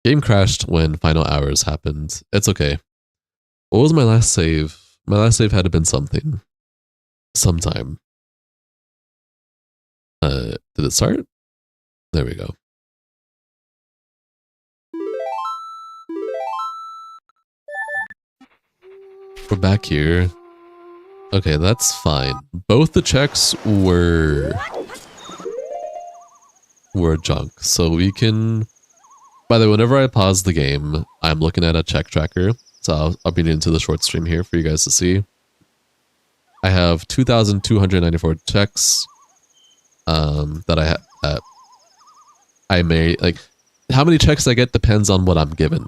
Game crashed when final hours happened. It's okay. What was my last save? My last save had to been something. Sometime. Did it start? There we go. We're back here. Okay, that's fine. Both the checks were junk. So we can... By the way, whenever I pause the game, I'm looking at a check tracker. So I'll be into the short stream here for you guys to see. I have 2,294 checks that I may like. how many checks I get depends on what I'm given.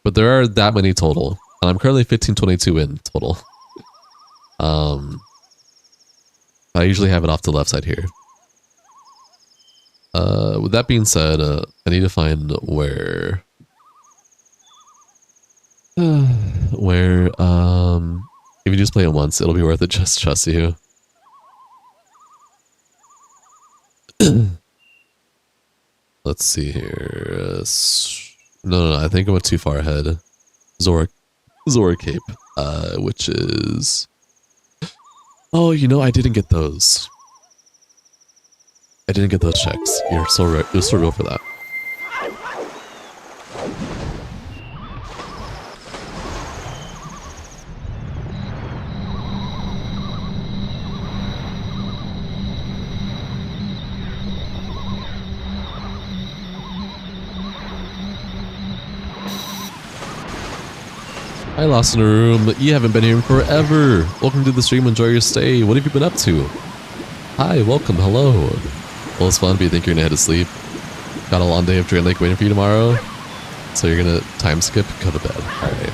But there are that many total. And I'm currently 1522 in total. I usually have it off to the left side here. With that being said, I need to find where... where, if you just play it once, it'll be worth it, just trust you. Let's see here. No, I think I went too far ahead. Zora Cape, which is... Oh, you know, I didn't get those. I didn't get those checks. You're so right. You're so real for that. Hi, Lost in a Room. You haven't been here in forever. Welcome to the stream. Enjoy your stay. What have you been up to? Hi, welcome. Hello. Well, it's fun, but you think you're gonna head to sleep? Got a long day of Drain Lake waiting for you tomorrow? So you're gonna time skip? Go to bed. Alright.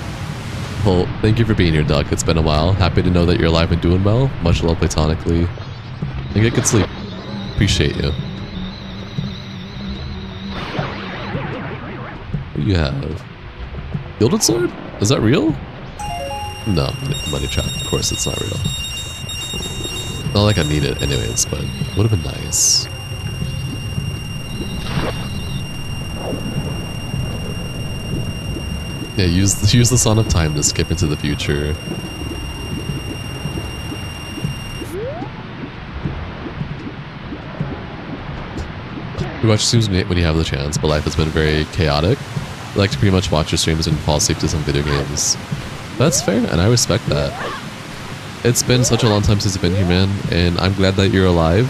Well, thank you for being here, Duck. It's been a while. Happy to know that you're alive and doing well. Much love platonically. And get good sleep. Appreciate you. What do you have? Gilded Sword? Is that real? No, money trap. Of course it's not real. Not like I need it anyways, but it would have been nice. Yeah, use the Song of Time to skip into the future. We watch streams when you have the chance, but life has been very chaotic. I like to pretty much watch your streams and fall asleep to some video games. That's fair, and I respect that. It's been such a long time since I've been here, man, and I'm glad that you're alive.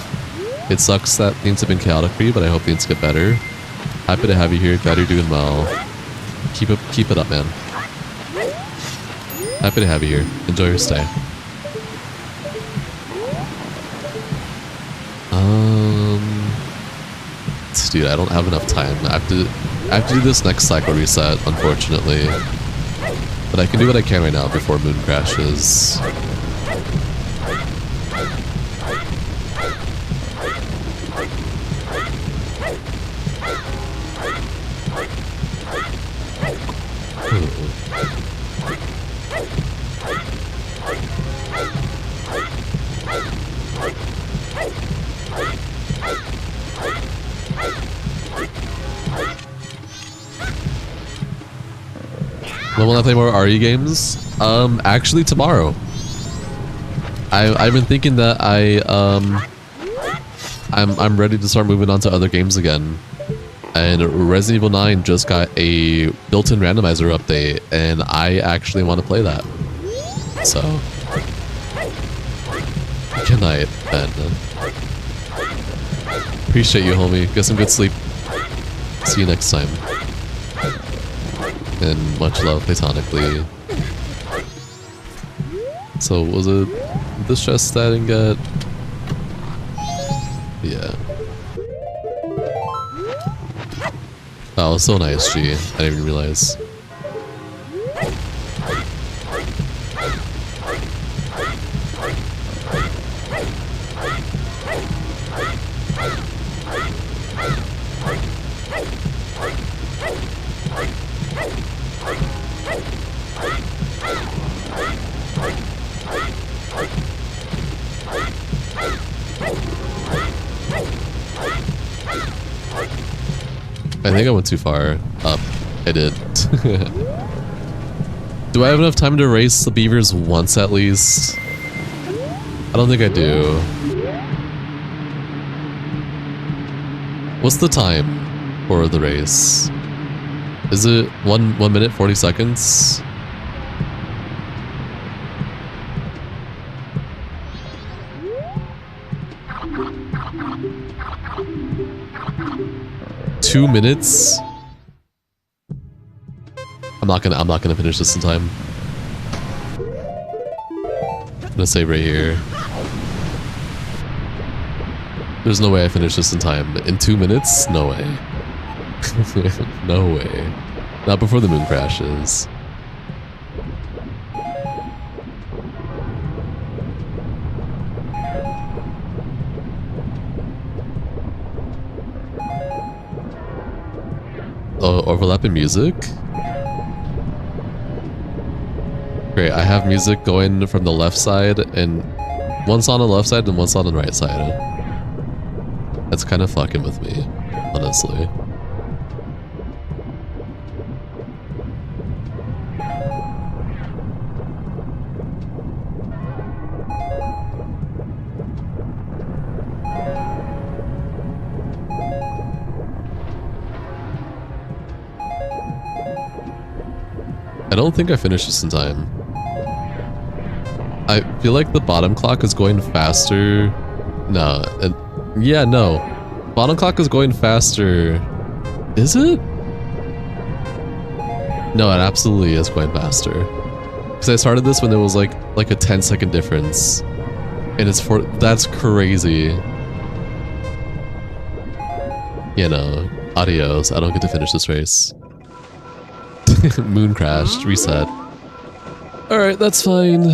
It sucks that things have been chaotic for you, but I hope things get better. Happy to have you here. Glad you're doing well. Keep it up, man. Happy to have you here. Enjoy your stay. Dude, I don't have enough time. I have to do this next cycle reset, unfortunately. But I can do what I can right now before Moon crashes. When will I play more RE games? Actually tomorrow. I've been thinking that I'm ready to start moving on to other games again. And Resident Evil 9 just got a built-in randomizer update, and I actually want to play that. So, good night, Ben. Appreciate you, homie. Get some good sleep. See you next time. And much love platonically. So was it this chest that I didn't get? Yeah. Oh, so nice, G. I didn't even realize. I think I went too far up. I did. Do I have enough time to race the beavers once at least? I don't think I do. What's the time for the race? Is it 1 minute 40 seconds? Two minutes? I'm not gonna finish this in time. I'm gonna save right here. There's no way I finish this in time. In 2 minutes? No way. No way. Not before the moon crashes. Oh, overlapping music? Great, I have music going from the left side, and one song on the left side and one song on the right side. That's kind of fucking with me, honestly. I don't think I finished this in time. I feel like the bottom clock is going faster. No, yeah, no. Bottom clock is going faster. Is it? No, it absolutely is going faster. Because I started this when there was like a 10-second difference. And it's that's crazy. You know, adios. I don't get to finish this race. Moon crashed, reset. Alright, that's fine.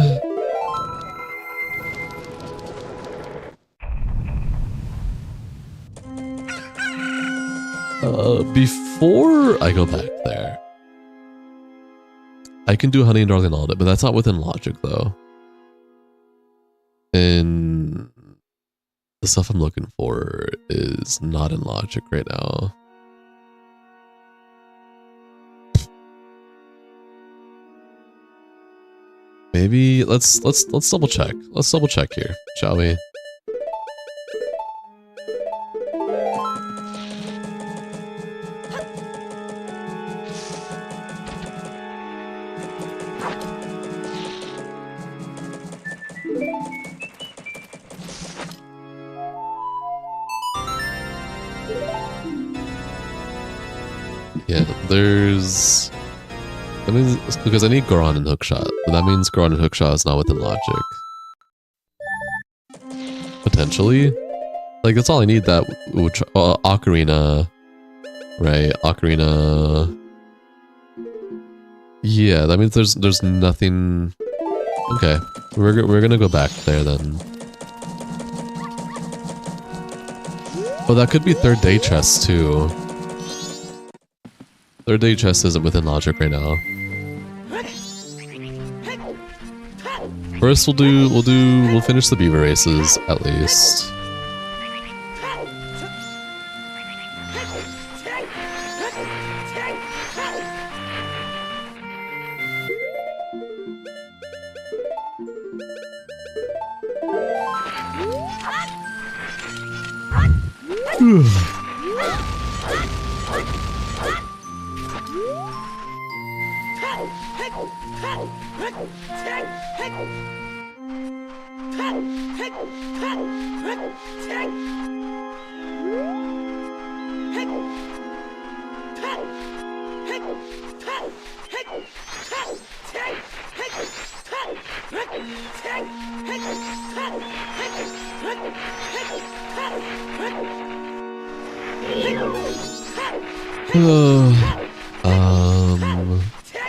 Before I go back there, I can do Honey and Darling Audit, but that's not within logic though. And the stuff I'm looking for is not in logic right now. Maybe let's double check. Let's double check here, shall we? Yeah, there's... That means... Because I need Goron and Hookshot. But that means Goron and Hookshot is not within logic. Potentially? Like, that's all I need that... Ocarina... Right, Ocarina... Yeah, that means there's nothing... Okay, we're gonna go back there then. Oh, that could be third day chest too. Third day chest isn't within logic right now. First we'll finish the beaver races at least.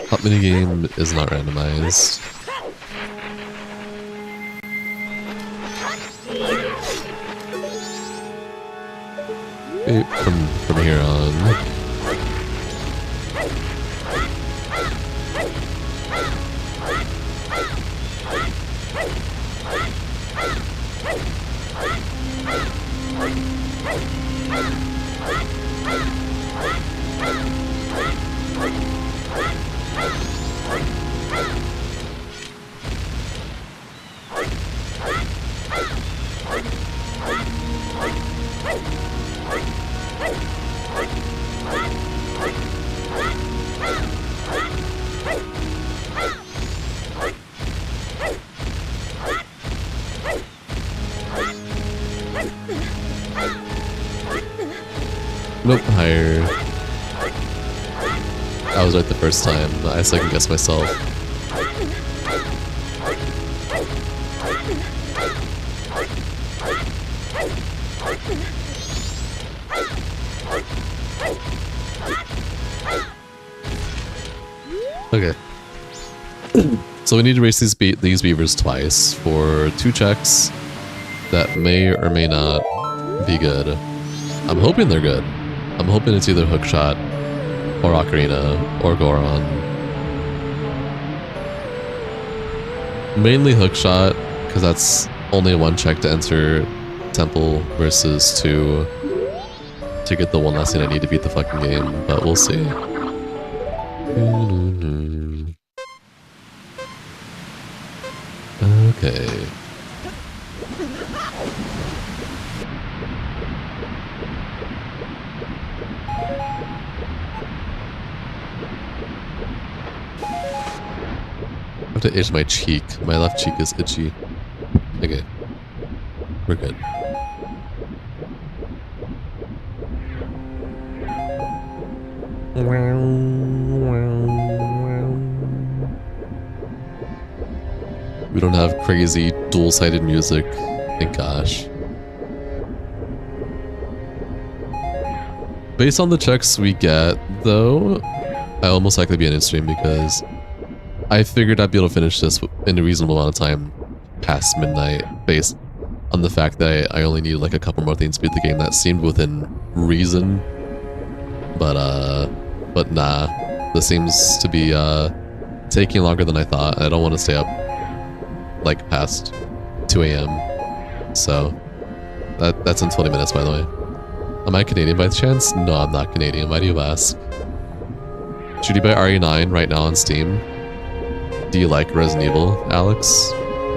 Hot minigame is not randomized. From here on. Nope, higher. I was right the first time. I second guessed myself. Okay. So we need to race these beavers twice for 2 checks that may or may not be good. I'm hoping they're good. I'm hoping it's either Hookshot or Ocarina or Goron. Mainly Hookshot, because that's only 1 check to enter Temple versus 2 to get the 1 last thing I need to beat the fucking game, but we'll see. Okay. I have to itch my cheek. My left cheek is itchy. Okay. We're good. We don't have crazy dual-sided music. Thank gosh. Based on the checks we get, though, I almost likely be in stream because I figured I'd be able to finish this in a reasonable amount of time past midnight based on the fact that I only needed like a couple more things to beat the game that seemed within reason. But nah, this seems to be taking longer than I thought. I don't want to stay up like past 2 a.m. So that's in 20 minutes, by the way. Am I Canadian by chance? No, I'm not Canadian. Why do you ask? Should you buy RE9 right now on Steam? Do you like Resident Evil, Alex?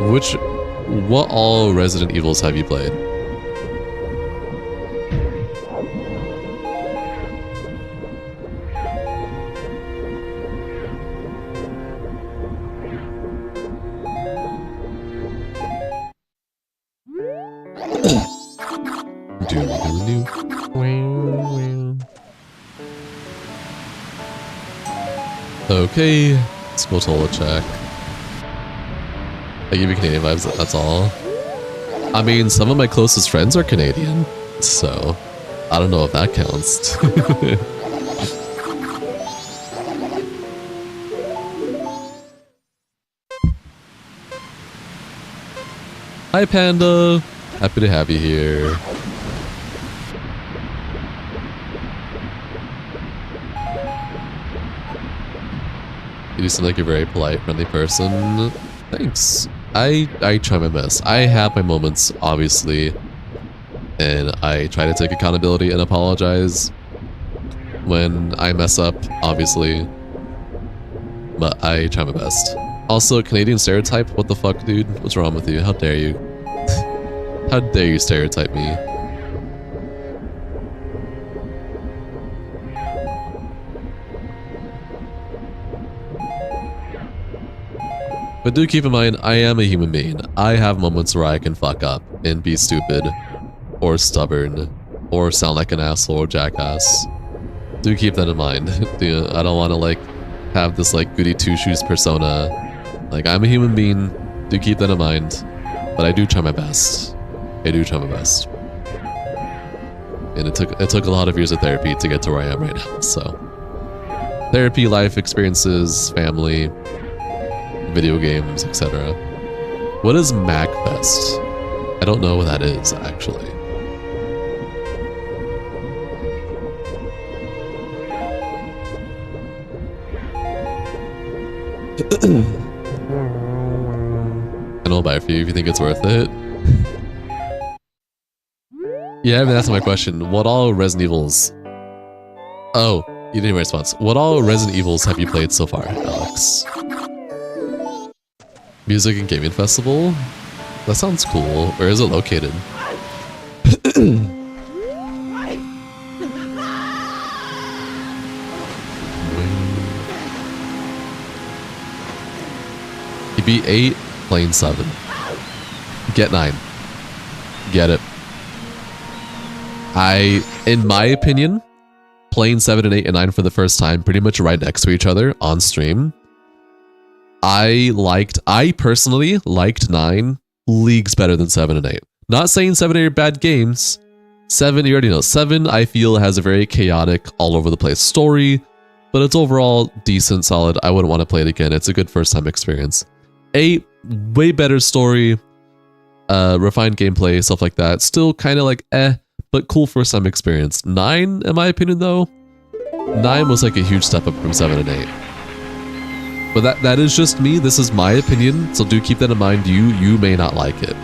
What all Resident Evils have you played? Okay, let's go to a check. I give you Canadian vibes, that's all. I mean, some of my closest friends are Canadian, so I don't know if that counts. Hi Panda! Happy to have you here. You seem like a very polite, friendly person. Thanks. I try my best. I have my moments, obviously, and I try to take accountability and apologize when I mess up, obviously, but I try my best. Also, Canadian stereotype? What the fuck, dude? What's wrong with you? How dare you? How dare you stereotype me? But do keep in mind, I am a human being. I have moments where I can fuck up and be stupid, or stubborn, or sound like an asshole or jackass. Do keep that in mind. I don't want to like have this like goody two-shoes persona. Like, I'm a human being. Do keep that in mind. But I do try my best. I do try my best. And it took a lot of years of therapy to get to where I am right now. So, therapy, life experiences, family, video games, etc. What is MagFest? I don't know what that is, actually. And I'll buy it for you if you think it's worth it. Yeah, I haven't answered my question. What all Resident Evils... Oh, you didn't even response. What all Resident Evils have you played so far, Alex? Music and Gaming Festival? That sounds cool. Where is it located? You beat 8, playing 7. Get 9. Get it. In my opinion, playing 7 and 8 and 9 for the first time, pretty much right next to each other on stream, I personally liked 9 leagues better than 7 and 8. Not saying 7 and 8 are bad games. 7, you already know. 7, I feel, has a very chaotic, all over the place story. but it's overall decent, solid. I wouldn't want to play it again. It's a good first time experience. 8, way better story, refined gameplay, stuff like that. Still kind of like but cool first time experience. 9, in my opinion, though, 9 was like a huge step up from 7 and 8. But that is just me. This is my opinion, so do keep that in mind. You may not like it,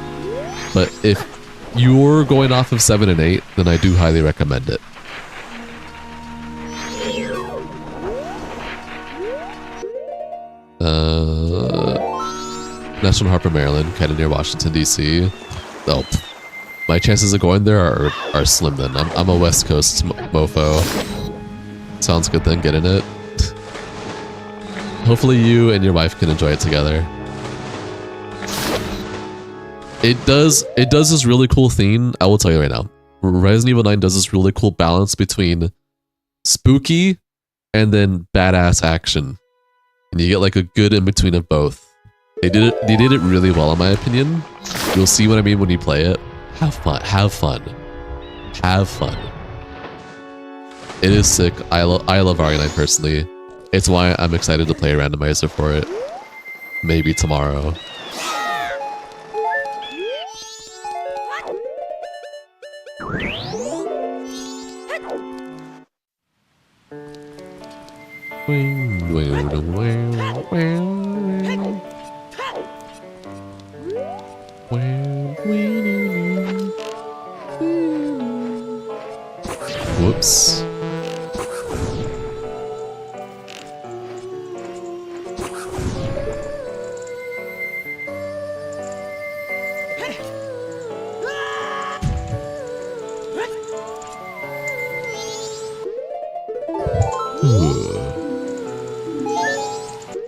but if you're going off of 7 and 8, then I do highly recommend it. National Harbor, Maryland, kind of near Washington, D.C. Oh, my chances of going there are slim then. I'm a West Coast mofo. Sounds good then, get in it. Hopefully you and your wife can enjoy it together. It does this really cool thing, I will tell you right now. Resident Evil 9 does this really cool balance between spooky and then badass action. And you get like a good in-between of both. They did it really well in my opinion. You'll see what I mean when you play it. Have fun. Have fun. Have fun. It is sick. I love RE9 personally. It's why I'm excited to play a randomizer for it. Maybe tomorrow. Whoops.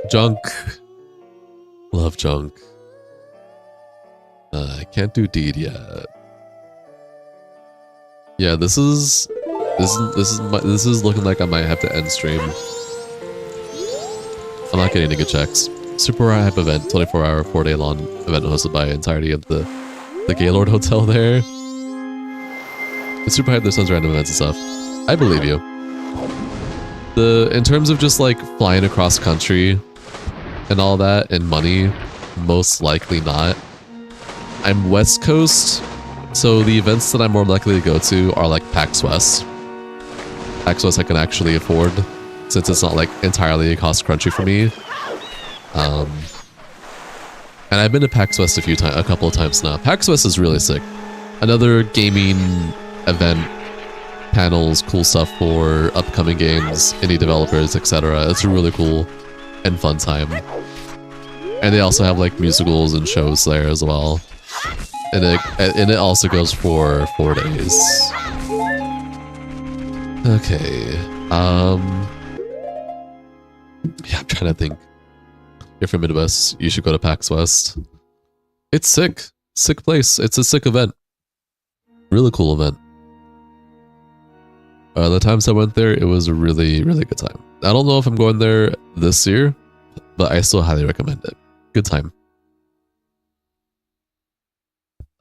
Junk. Love junk. I can't do deed yet. Yeah, this is looking like I might have to end stream. I'm not getting any good checks. Super hype event, 24-hour, 4-day long event hosted by entirety of the Gaylord Hotel there. It's super hype. There's tons of random events and stuff. I believe you. In terms of just like flying across country and all that and money, most likely not. I'm West Coast, so the events that I'm more likely to go to are like PAX West. PAX West I can actually afford since it's not like entirely a cost crunchy for me. And I've been to PAX West a couple of times now. PAX West is really sick. Another gaming event, panels, cool stuff for upcoming games, indie developers, etc. It's a really cool and fun time. And they also have like musicals and shows there as well. And it also goes for 4 days. Okay. Yeah, I'm trying to think. If you're Midwest, you should go to PAX West. It's sick. Sick place. It's a sick event. Really cool event. The times I went there, it was a really, really good time. I don't know if I'm going there this year, but I still highly recommend it. Good time.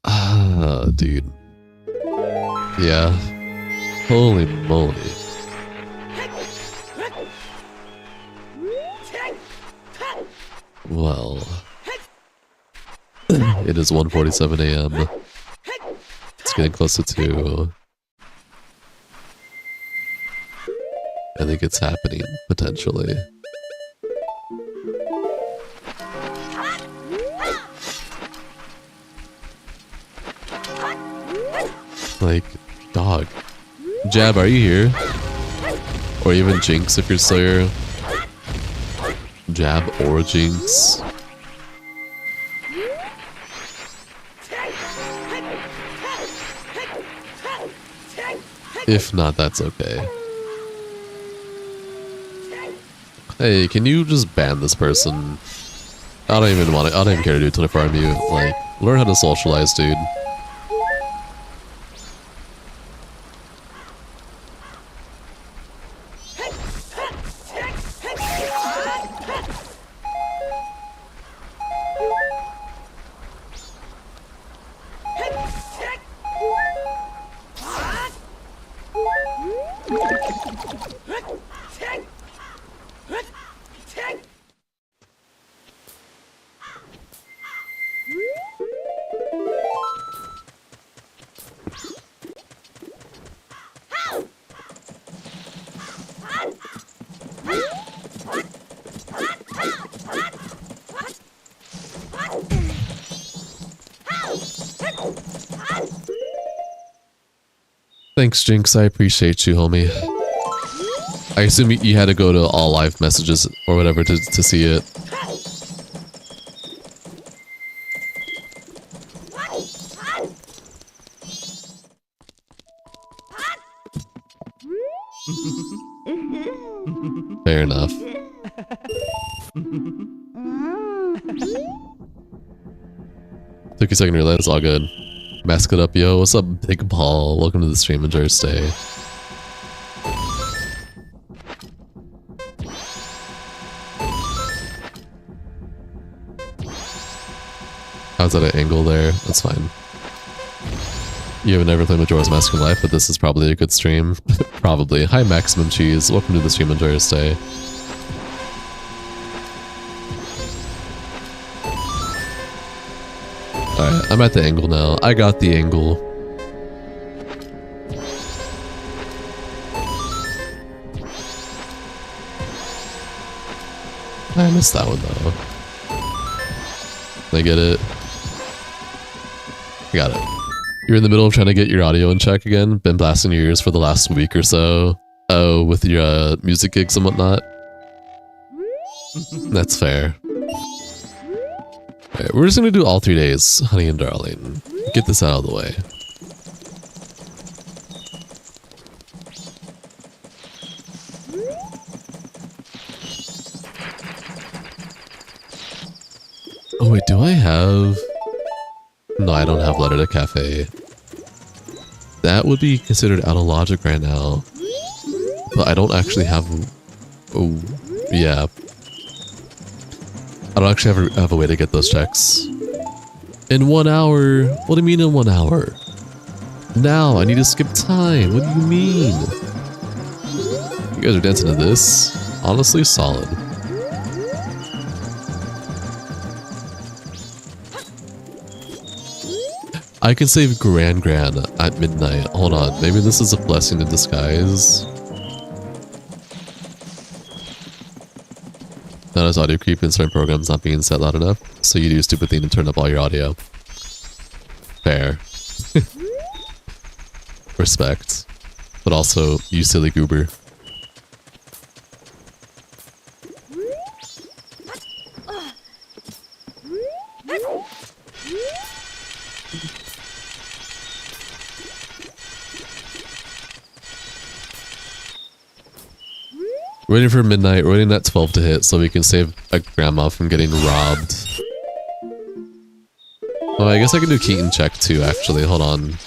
Ah, dude. Yeah. Holy moly. Well. It is 1:47 a.m. It's getting closer to... I think it's happening, potentially. Like, dog. Jab, are you here? Or even Jinx if you're still here. Jab or Jinx. If not, that's okay. Hey, can you just ban this person? I don't even care to do 24-hour mute. Like, learn how to socialize, dude. Thanks, Jinx. I appreciate you, homie. I assume you had to go to all live messages or whatever to see it. Fair enough. Took a second to realize, it's all good. Mask it up, yo. What's up, Big Paul? Welcome to the stream. Enjoy your stay. How's that an angle there? That's fine. You have never played Majora's Mask in life, but this is probably a good stream. Probably. Hi, Maximum Cheese. Welcome to the stream. Enjoy your stay. Alright, I'm at the angle now. I got the angle. I missed that one though. I get it. I got it. You're in the middle of trying to get your audio in check again. Been blasting your ears for the last week or so. Oh, with your music gigs and whatnot. That's fair. Alright, we're just gonna do all 3 days, honey and darling. Get this out of the way. Oh wait, do I have... No, I don't have Letter to Cafe. That would be considered out of logic right now. But I don't actually have... Oh, yeah. I don't actually have a way to get those checks. In 1 hour? What do you mean in 1 hour? Now, I need to skip time. What do you mean? You guys are dancing to this? Honestly, solid. I can save Gran at midnight. Hold on, maybe this is a blessing in disguise. Not as audio creep in certain programs not being set loud enough, so you do a stupid thing to turn up all your audio. Fair. Respect. But also, you silly goober. Waiting for midnight, waiting at 12 to hit so we can save a grandma from getting robbed. Oh, I guess I can do Keaton check too, actually. Hold on.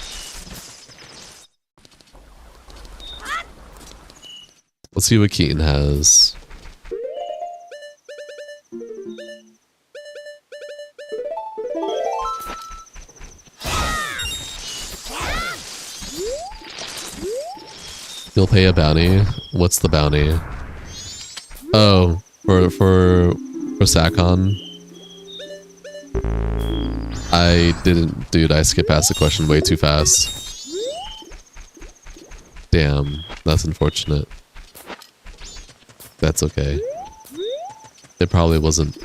Let's see what Keaton has. You'll pay a bounty. What's the bounty? Oh, for Sakon. I didn't, dude, I skipped past the question way too fast. Damn, that's unfortunate. That's okay. It probably wasn't.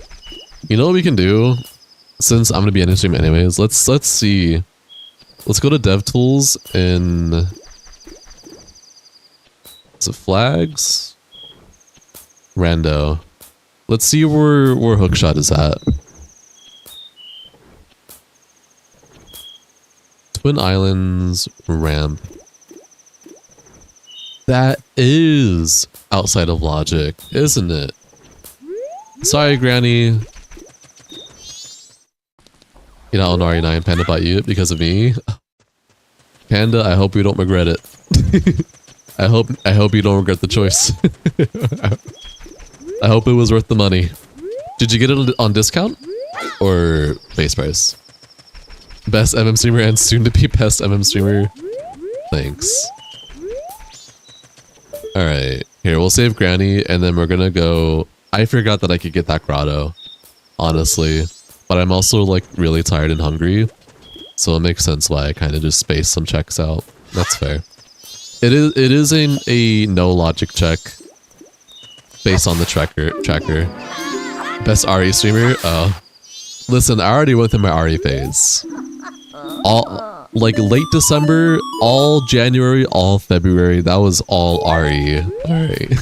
You know what we can do? Since I'm gonna be ending stream anyways, let's see. Let's go to DevTools and... Is it flags? Rando. Let's see where Hookshot is at. Twin Islands ramp. That is outside of logic, isn't it? Sorry, Granny. You know, RE9 Panda bought you because of me. Panda, I hope you don't regret it. I hope you don't regret the choice. I hope it was worth the money. Did you get it on discount? Or base price? Best MM streamer and soon to be best MM streamer. Thanks. Alright, here, we'll save Granny and then we're gonna go... I forgot that I could get that grotto, honestly. But I'm also like really tired and hungry. So it makes sense why I kind of just spaced some checks out. That's fair. It is a no logic check based on the tracker. Best RE streamer? Oh. Listen, I already went through my RE phase. like late December, all January, all February, that was all RE. Alright.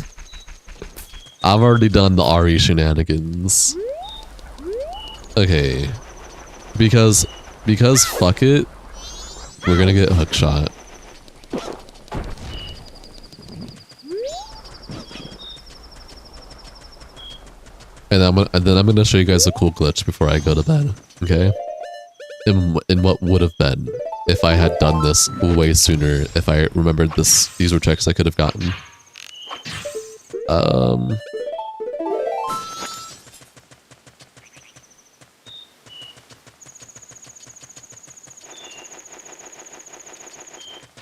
I've already done the RE shenanigans. Okay. Because fuck it, we're gonna get hookshot. And then I'm gonna show you guys a cool glitch before I go to bed, okay? In what would have been if I had done this way sooner, if I remembered these were checks I could have gotten.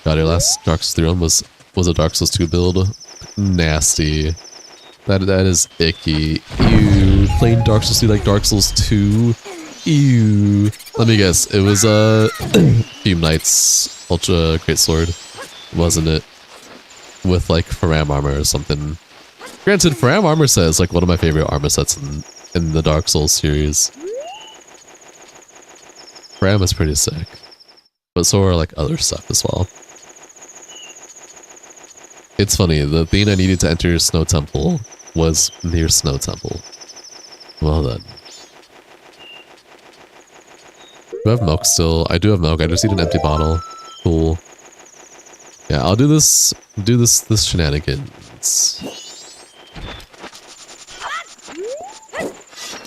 God, your last Dark Souls 3 one was a Dark Souls 2 build. Nasty. That is icky. Ew. Playing Dark Souls 3 like Dark Souls 2. Ew. Let me guess. It was Fume Knight's Ultra Greatsword, wasn't it? With like Faram armor or something. Granted, Faram armor set is like one of my favorite armor sets in the Dark Souls series. Faram is pretty sick. But so are like other stuff as well. It's funny, the thing I needed to enter Snow Temple was near Snow Temple. Well then. Do I have milk still? I do have milk, I just need an empty bottle. Cool. Yeah, I'll do this shenanigans.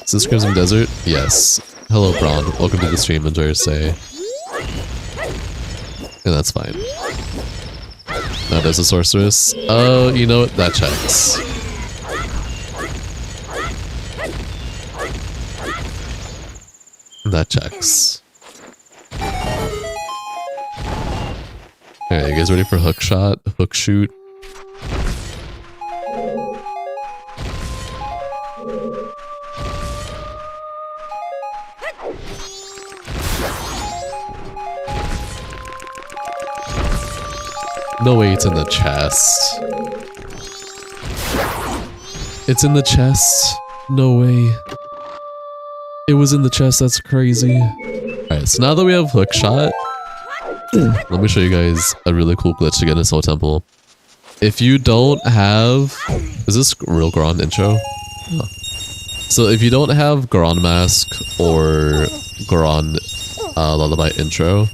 Is this Crimson Desert? Yes. Hello Braun, welcome to the stream, enjoy your stay. And that's fine. Now there's a sorceress. Oh, you know what? That checks. That checks. Okay, you guys ready for hook shot? Hook shoot? No way, it's in the chest. It's in the chest. No way. It was in the chest, that's crazy. Alright, so now that we have hookshot, let me show you guys a really cool glitch to get in Soul Temple. If you don't have... Is this real Goron intro? Oh. So if you don't have Goron Mask or Goron Lullaby intro,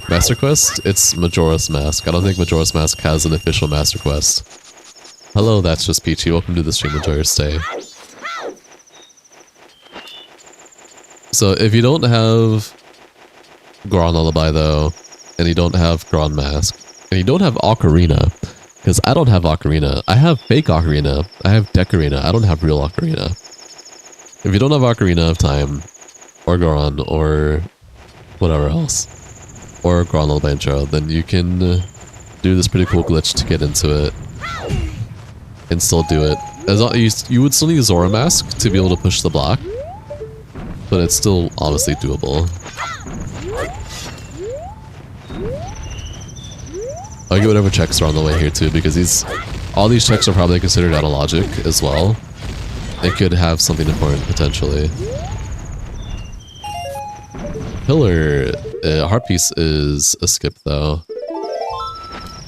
Master Quest, it's Majora's Mask. I don't think Majora's Mask has an official Master Quest. Hello, that's just Peachy. Welcome to the stream. Enjoy your stay. So if you don't have Goron Lullaby though, and you don't have Goron Mask, and you don't have Ocarina, because I don't have Ocarina. I have fake Ocarina. I have Decarina. I don't have real Ocarina. If you don't have Ocarina of Time, or Goron, or whatever else, or Goron Lullaby intro, then you can do this pretty cool glitch to get into it and still do it. You would still need Zora Mask to be able to push the block, but it's still honestly doable. I'll get whatever checks are on the way here too, because all these checks are probably considered out of logic as well. It could have something important potentially. Pillar, Heart Piece is a skip though.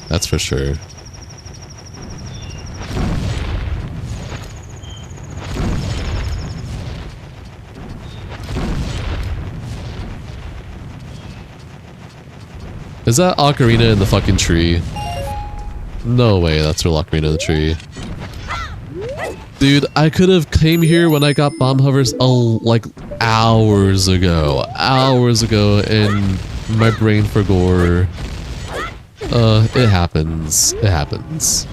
That's for sure. Is that Ocarina in the fucking tree? No way, that's real Ocarina in the tree. Dude, I could have came here when I got bomb hovers like hours ago, and my brain forgot. It happens. It happens.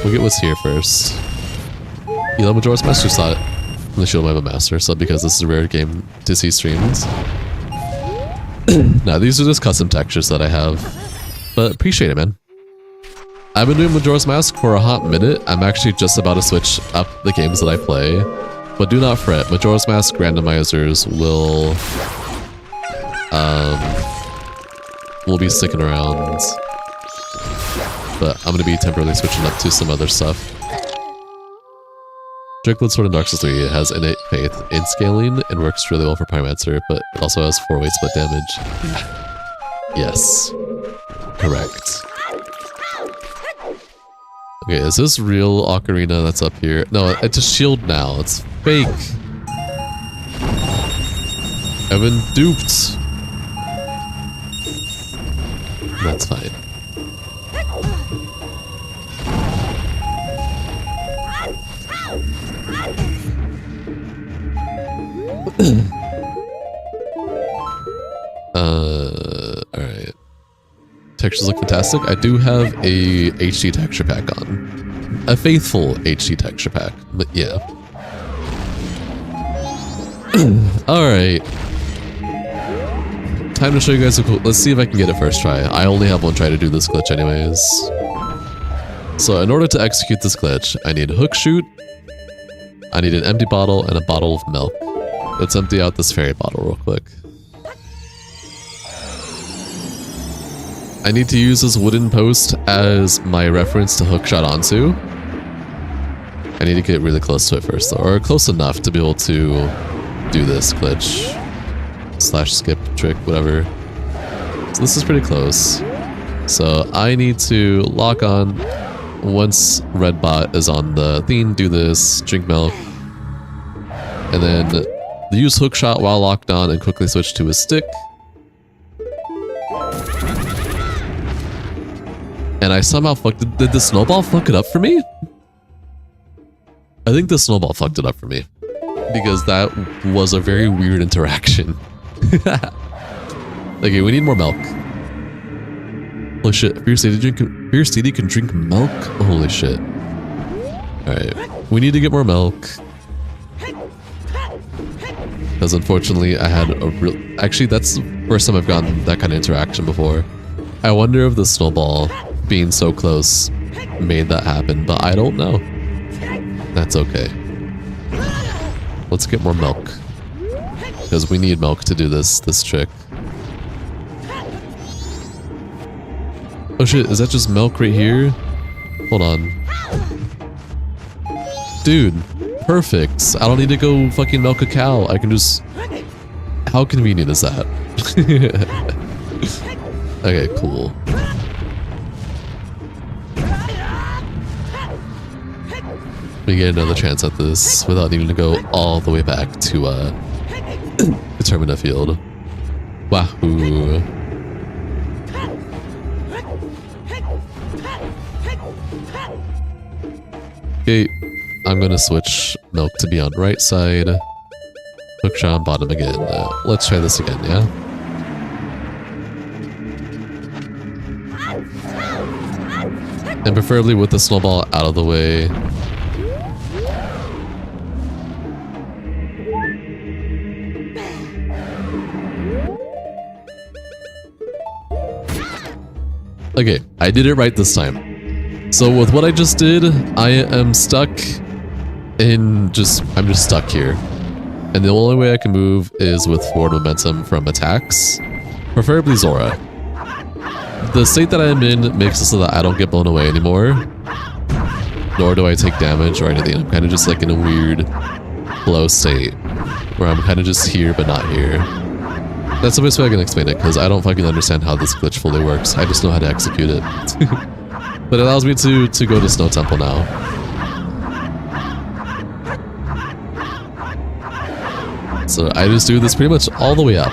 We'll get what's here first. You know, Majora's Master saw it. I'm the Shield Mega Master, so because this is a rare game to see streams. Now, these are just custom textures that I have, but appreciate it, man. I've been doing Majora's Mask for a hot minute. I'm actually just about to switch up the games that I play, but do not fret. Majora's Mask randomizers will be sticking around, but I'm gonna be temporarily switching up to some other stuff. Drake Sword in Dark Souls 3 has innate faith in scaling and works really well for Pyromancer, but it also has 4-way split damage. Yes. Correct. Okay, is this real ocarina that's up here? No, it's a shield now. It's fake. I've been duped. That's fine. Alright. Textures look fantastic. I do have a HD texture pack on. A faithful HD texture pack, but yeah. Alright. Time to show you guys a cool... Let's see if I can get it first try. I only have one try to do this glitch anyways. So in order to execute this glitch, I need a hook shoot, I need an empty bottle, and a bottle of milk. Let's empty out this fairy bottle real quick. I need to use this wooden post as my reference to hook shot onto. I need to get really close to it first though, or close enough to be able to do this glitch. Slash skip trick, whatever. So this is pretty close. So I need to lock on once red bot is on the thing, do this, drink milk, and then use hook shot while locked on and quickly switch to a stick. And I somehow fucked it. Did the snowball fuck it up for me? I think the snowball fucked it up for me. Because that was a very weird interaction. Okay, we need more milk. Holy shit, Fierce Deity can drink milk? Holy shit. Alright, we need to get more milk. Because unfortunately I had a real... Actually, that's the first time I've gotten that kind of interaction before. I wonder if the snowball being so close made that happen, but I don't know. That's okay. Let's get more milk. Because we need milk to do this trick. Oh shit, is that just milk right here? Hold on. Dude, perfect. I don't need to go fucking milk a cow. I can just... How convenient is that? Okay, cool. We get another chance at this without needing to go all the way back to Determina Field. Wahoo. Okay, I'm gonna switch milk to be on right side. Hook shot on bottom again. Let's try this again, yeah? And preferably with the snowball out of the way. Okay, I did it right this time. So with what I just did, I am stuck in I'm just stuck here. And the only way I can move is with forward momentum from attacks, preferably Zora. The state that I'm in makes it so that I don't get blown away anymore, nor do I take damage or anything. I'm kind of just like in a weird flow state, where I'm kind of just here but not here. That's the best way I can explain it, because I don't fucking understand how this glitch fully works. I just know how to execute it. But it allows me to go to Snow Temple now. So I just do this pretty much all the way up.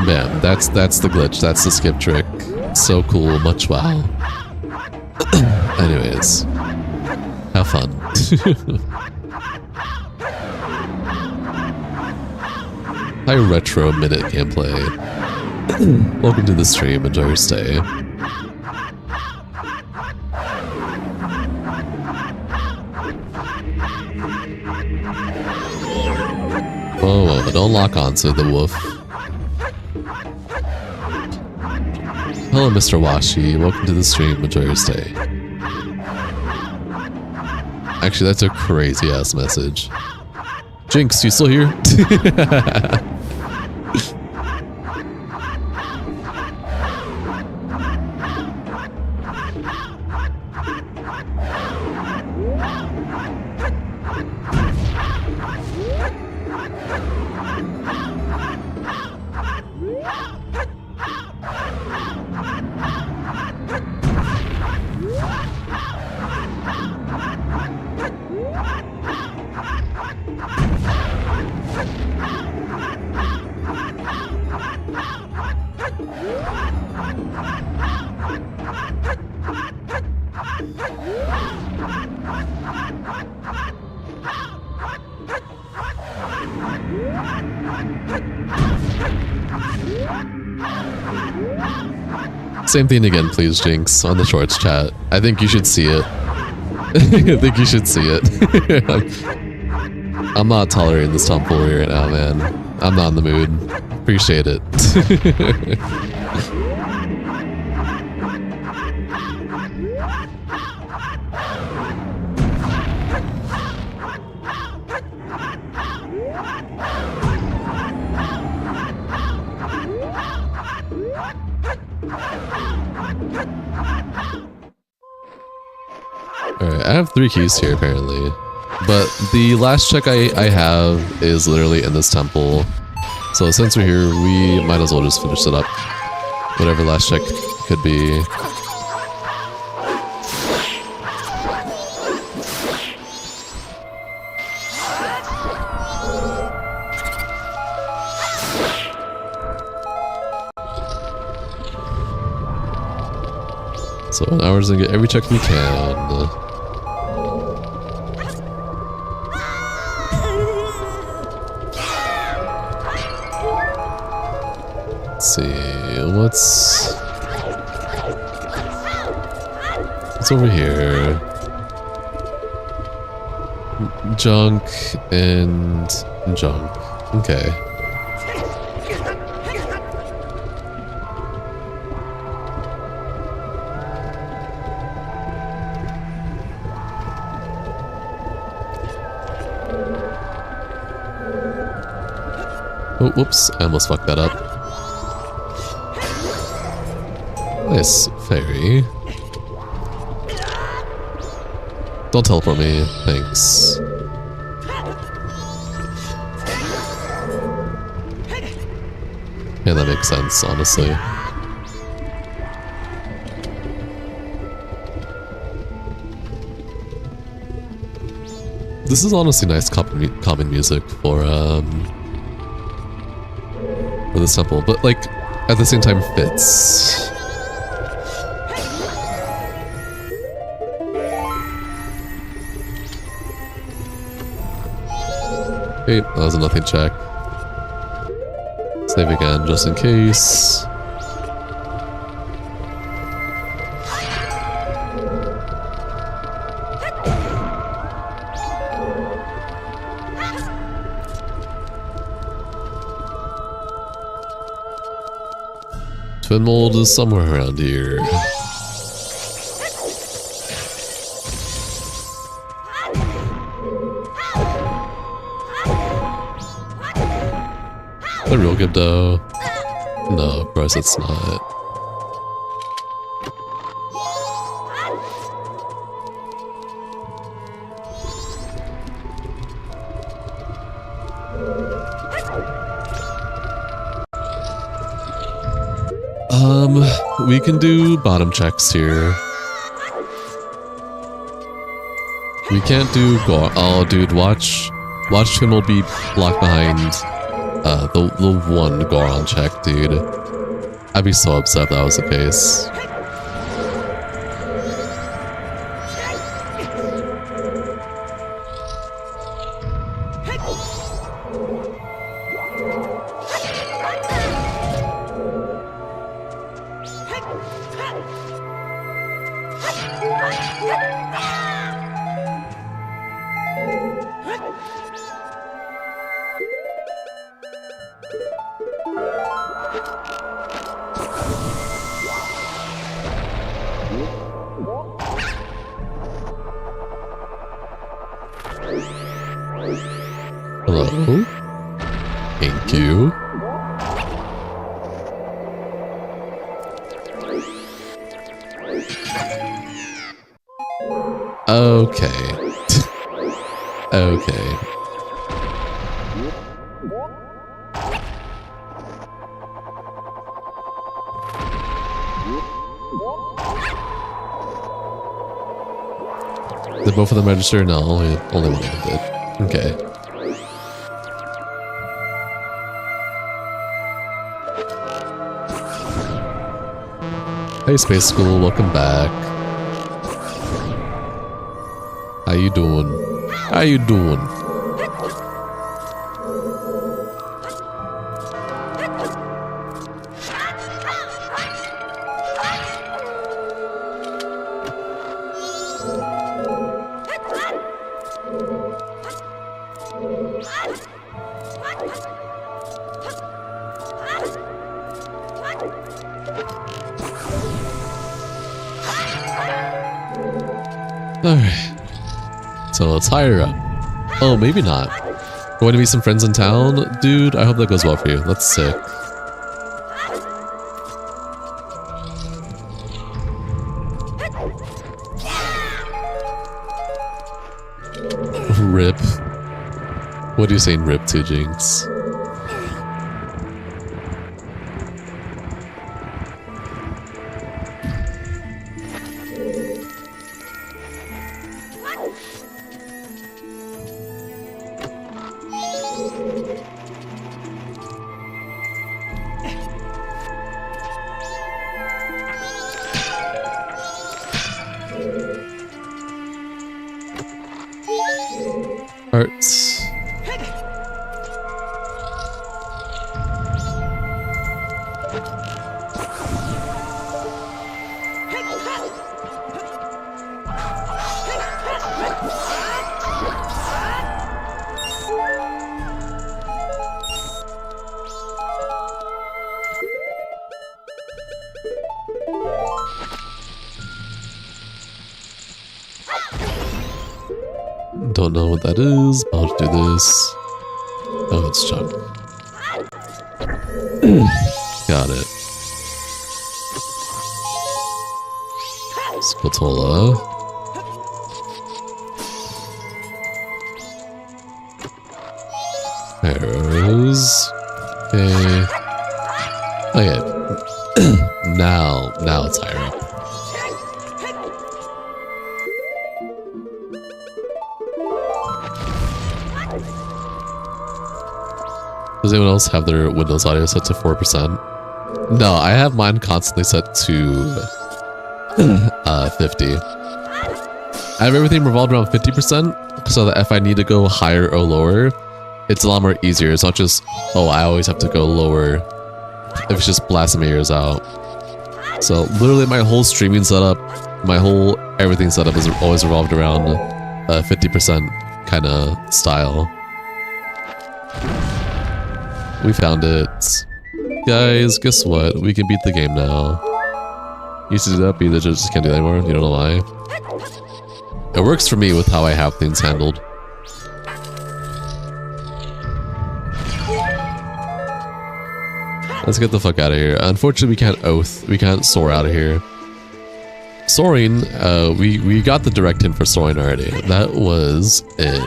Man, that's the glitch. That's the skip trick. So cool. Much wow. Anyways, have fun. Hi retro minute gameplay. Welcome to the stream. Enjoy your stay. Whoa, don't lock onto the wolf. Hello, Mr. Washi. Welcome to the stream. Enjoy your stay. Actually, that's a crazy ass message. Jinx, you still here? Same thing again, please, Jinx, on the shorts chat. I think you should see it. I think you should see it. I'm not tolerating this tomfoolery right now, man. I'm not in the mood. Appreciate it. Alright, I have 3 keys here apparently. But the last check I have is literally in this temple. So since we're here, we might as well just finish it up. Whatever last check could be. So now we're just gonna get every check we can. Let's see, what's over here? Junk and junk. Okay. Oh, whoops, I almost fucked that up. Nice fairy. Don't teleport me, thanks. Yeah, that makes sense, honestly. This is honestly nice calming music for this temple, but like at the same time fits. Okay, that was a nothing check. Save again, just in case. Twin mold is somewhere around here. The real good though. No, of course it's not. We can do bottom checks here. We can't do oh dude, watch Twin will be blocked behind the one Goron check, dude. I'd be so upset if that was the case. Hello? Thank you. Okay. Okay. Did both of them register? No, only one of them did. Okay. Hey Space School, welcome back. How you doing? How you doing? Alright. So let's hire up. Oh, maybe not. Going to meet some friends in town? Dude, I hope that goes well for you. That's sick. Rip. What are you saying rip to, Jinx? Arts. Don't know what that is, but I'll do this. Oh, it's Chuck. Got it. Spatola. Arrows. Okay. Okay. now it's higher up. Does anyone else have their Windows audio set to 4%? No, I have mine constantly set to 50. I have everything revolved around 50% so that if I need to go higher or lower, it's a lot more easier. It's not just, oh, I always have to go lower if it's just blasting my ears out. So literally my whole streaming setup, my whole everything setup is always revolved around 50% kind of style. We found it. Guys, guess what? We can beat the game now. Used to do that, but you just can't do that anymore. You don't know why. It works for me with how I have things handled. Let's get the fuck out of here. Unfortunately, we can't soar out of here. Soaring, we got the direct hint for soaring already. That was in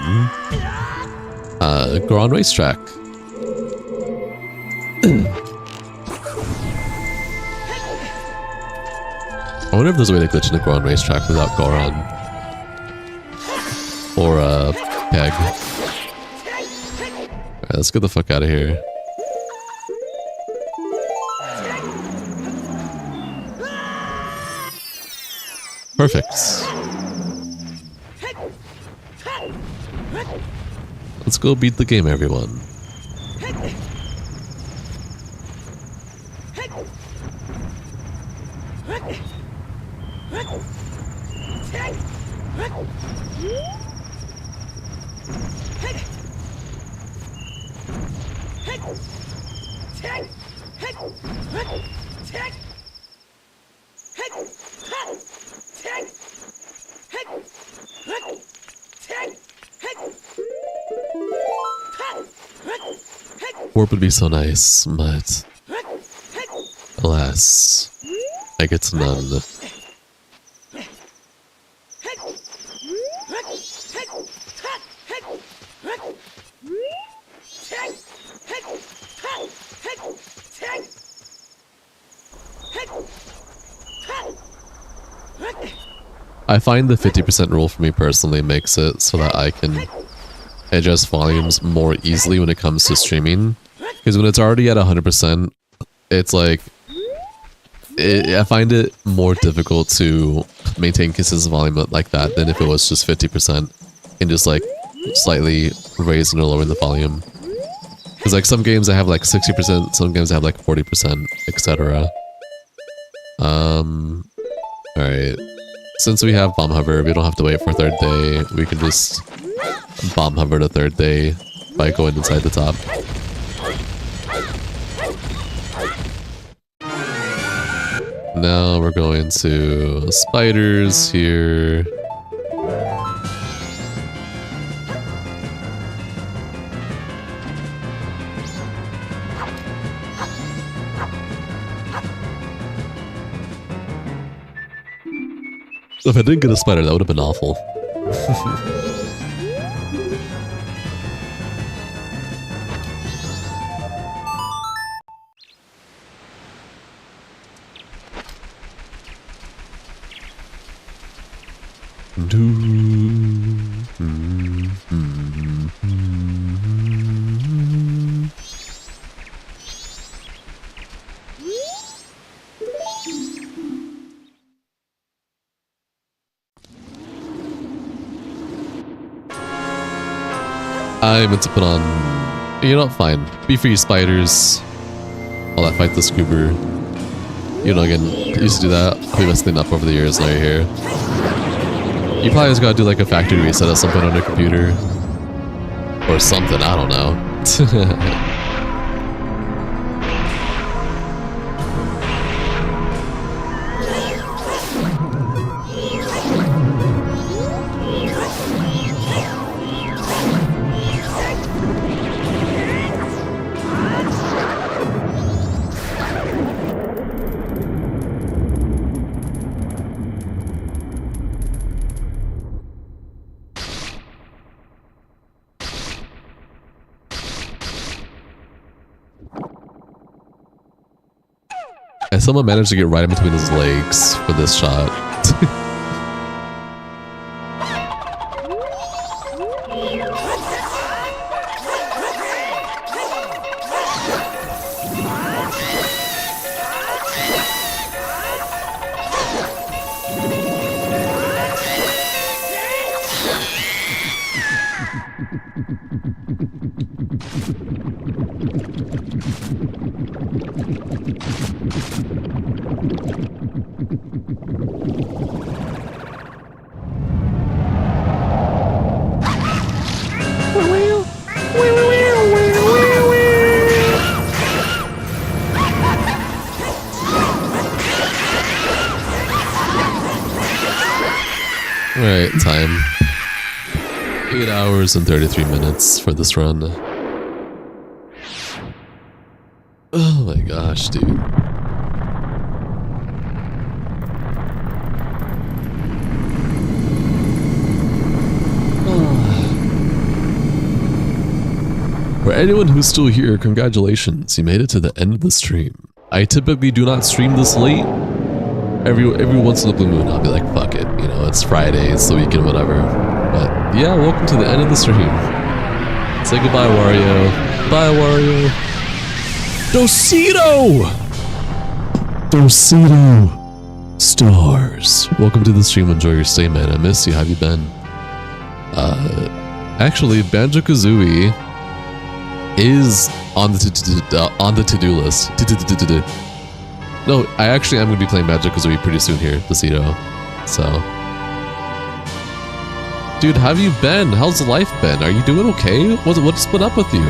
Goron Racetrack. I wonder if there's a way to glitch into Goron Racetrack without Goron. Or, Peg. Alright, let's get the fuck out of here. Perfect. Let's go beat the game, everyone. Warp would be so nice, but alas, I get none. I find the 50% rule for me personally makes it so that I can adjust volumes more easily when it comes to streaming. Because when it's already at 100%, it's like I find it more difficult to maintain consistent volume like that than if it was just 50% and just like slightly raising or lowering the volume. Because like some games I have like 60%, some games I have like 40%, etc. Alright. Since we have bomb hover, we don't have to wait for third day. We can just bomb hover the third day by going inside the top. Now we're going to spiders here. If I didn't get a spider, that would have been awful. I meant to put on... You know, fine. Be free, spiders. All that fight the scuba. You know, again, used to do that. We messed it up over the years, now you're here. You probably just gotta do like a factory reset at some point on your computer. Or something, I don't know. Someone managed to get right in between his legs for this shot. Alright, time. 8 hours and 33 minutes for this run. Oh my gosh, dude. For anyone who's still here, congratulations, you made it to the end of the stream. I typically do not stream this late. Every once in a blue moon, I'll be like, fuck it, you know, it's Friday, it's the weekend, whatever. But yeah, welcome to the end of the stream. Say goodbye, Wario. Bye, Wario. Dosito! Dosito! Stars. Welcome to the stream, enjoy your stay, man. I miss you, how have you been? Actually, Banjo-Kazooie is on the to-do list. No, I actually am going to be playing Banjo-Kazooie pretty soon here, Dosito. So. Dude, how have you been? How's life been? Are you doing okay? What's been up with you?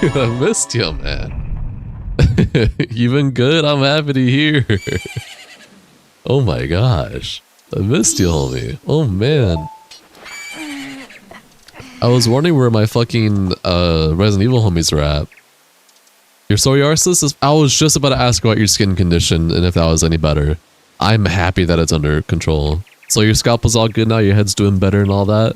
Dude, I missed you, man. You been good? I'm happy to hear. Oh my gosh. I missed you, homie. Oh man. I was wondering where my fucking Resident Evil homies are at. Your psoriasis is... I was just about to ask about your skin condition and if that was any better. I'm happy that it's under control. So your scalp is all good now, your head's doing better and all that?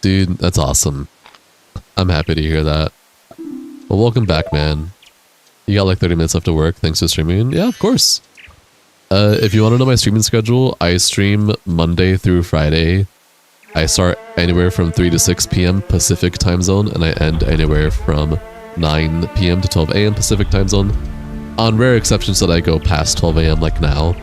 Dude, that's awesome. I'm happy to hear that. Well, welcome back, man. You got like 30 minutes left to work, thanks for streaming. Yeah, of course. If you want to know my streaming schedule, I stream Monday through Friday. I start anywhere from 3 to 6 p.m. Pacific time zone, and I end anywhere from 9 p.m. to 12 a.m. Pacific time zone. On rare exceptions that I go past 12 a.m. like now.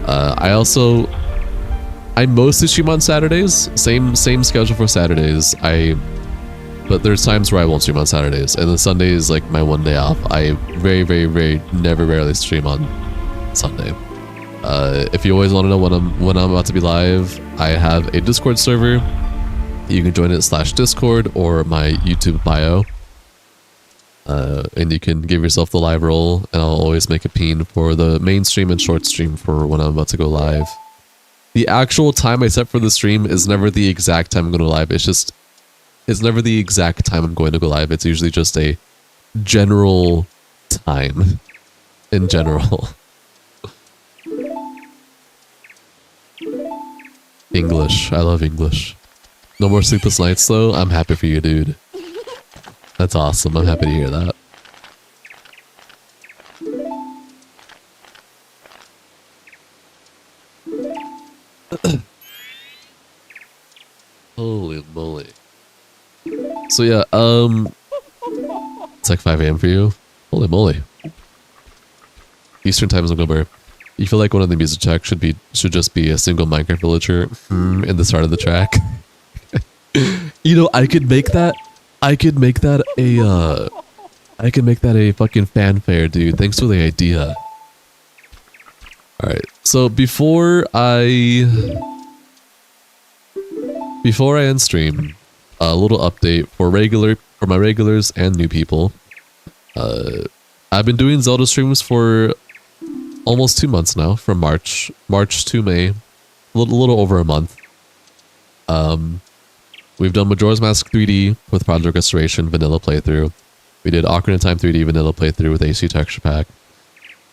I mostly stream on Saturdays. Same schedule for Saturdays. But there's times where I won't stream on Saturdays, and then Sunday is like my one day off. I very rarely stream on Sunday. If you always want to know when I'm about to be live, I have a Discord server. You can join it /Discord or my YouTube bio. And you can give yourself the live role, and I'll always make a pin for the main stream and short stream for when I'm about to go live. The actual time I set for the stream is never the exact time I'm going to live. It's never the exact time I'm going to go live. It's usually just a general time in general. English. I love English. No more sleepless nights though. I'm happy for you, dude. That's awesome. I'm happy to hear that. Holy moly. So yeah, it's like 5 a.m. for you. Holy moly. Eastern time zone number. You feel like one of the music tracks should just be a single Minecraft villager in the start of the track. You know, I could make that a fucking fanfare, dude. Thanks for the idea. Alright, so before I end stream, a little update for my regulars and new people. I've been doing Zelda streams for almost 2 months now, from March to May, a little over a month. We've done Majora's Mask 3D with Project Restoration vanilla playthrough. We did Ocarina of Time 3D vanilla playthrough with AC Texture Pack.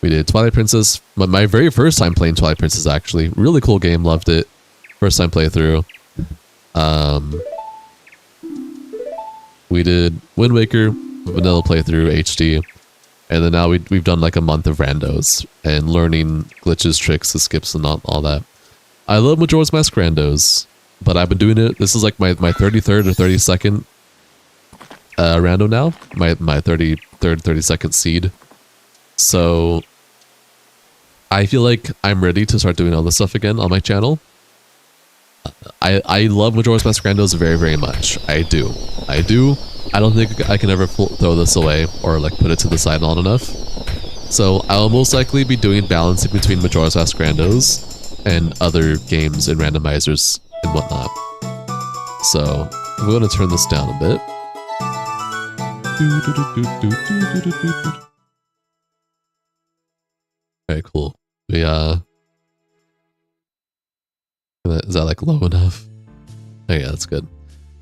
We did Twilight Princess, my very first time playing Twilight Princess actually. Really cool game, loved it. First time playthrough. We did Wind Waker vanilla playthrough HD. And then now we've done like a month of randos and learning glitches, tricks, the skips, and all that. I love Majora's Mask randos, but I've been doing it. This is like my 33rd or 32nd rando now. My 33rd, 32nd seed. So I feel like I'm ready to start doing all this stuff again on my channel. I love Majora's Mask randos very much. I do. I don't think I can ever throw this away or like put it to the side long enough. So I'll most likely be doing balancing between Majora's Mask randos and other games and randomizers and whatnot. So I'm going to turn this down a bit. Okay, cool. Is that like low enough? Oh yeah, that's good.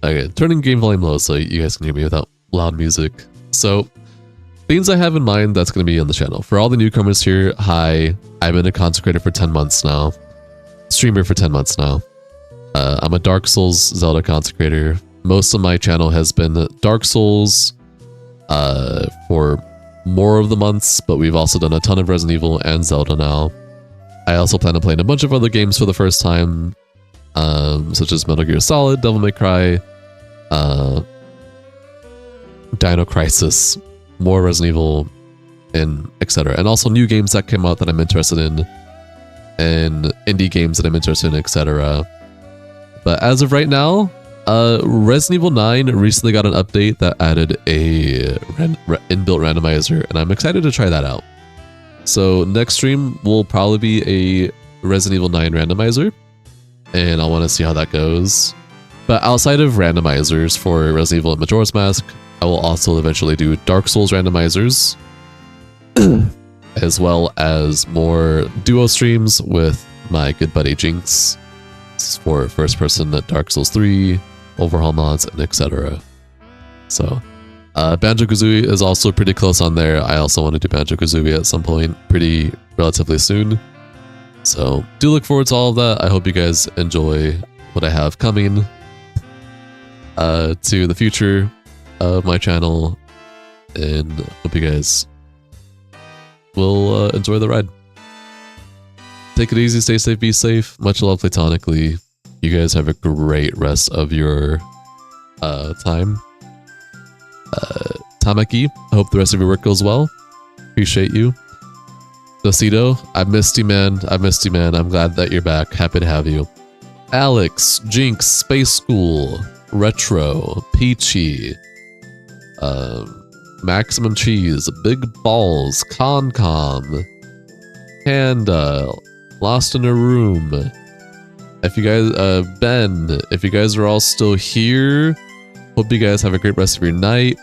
Okay, turning game volume low so you guys can hear me without loud music. So, things I have in mind that's going to be on the channel. For all the newcomers here, hi. I've been a content creator for 10 months now. Streamer for 10 months now. I'm a Dark Souls Zelda content creator. Most of my channel has been Dark Souls for more of the months, but we've also done a ton of Resident Evil and Zelda now. I also plan on playing a bunch of other games for the first time, such as Metal Gear Solid, Devil May Cry, Dino Crisis, more Resident Evil, and etc. And also new games that came out that I'm interested in, and indie games that I'm interested in, etc. But as of right now, Resident Evil 9 recently got an update that added a inbuilt randomizer, and I'm excited to try that out. So next stream will probably be a Resident Evil 9 randomizer, and I want to see how that goes. But outside of randomizers for Resident Evil and Majora's Mask, I will also eventually do Dark Souls randomizers, as well as more duo streams with my good buddy Jinx for first person Dark Souls 3, overhaul mods, and etc. So Banjo-Kazooie is also pretty close on there. I also want to do Banjo-Kazooie at some point relatively soon. So do look forward to all of that. I hope you guys enjoy what I have coming to the future of my channel, and hope you guys will enjoy the ride. Take it easy, stay safe, be safe. Much love platonically. You guys have a great rest of your time. Tamaki, I hope the rest of your work goes well. Appreciate you. Dosito, I missed you, man. I missed you, man. I'm glad that you're back. Happy to have you. Alex, Jinx, Space School, Retro, Peachy, Maximum Cheese, Big Balls, Concom, Panda, Lost in a Room. If you guys, Ben, if you guys are all still here, hope you guys have a great rest of your night.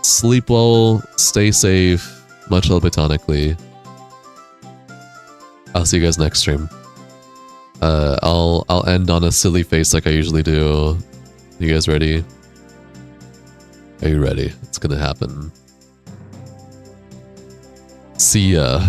Sleep well, stay safe. Much love platonically. I'll see you guys next stream. I'll end on a silly face like I usually do. You guys ready? Are you ready? It's gonna happen. See ya.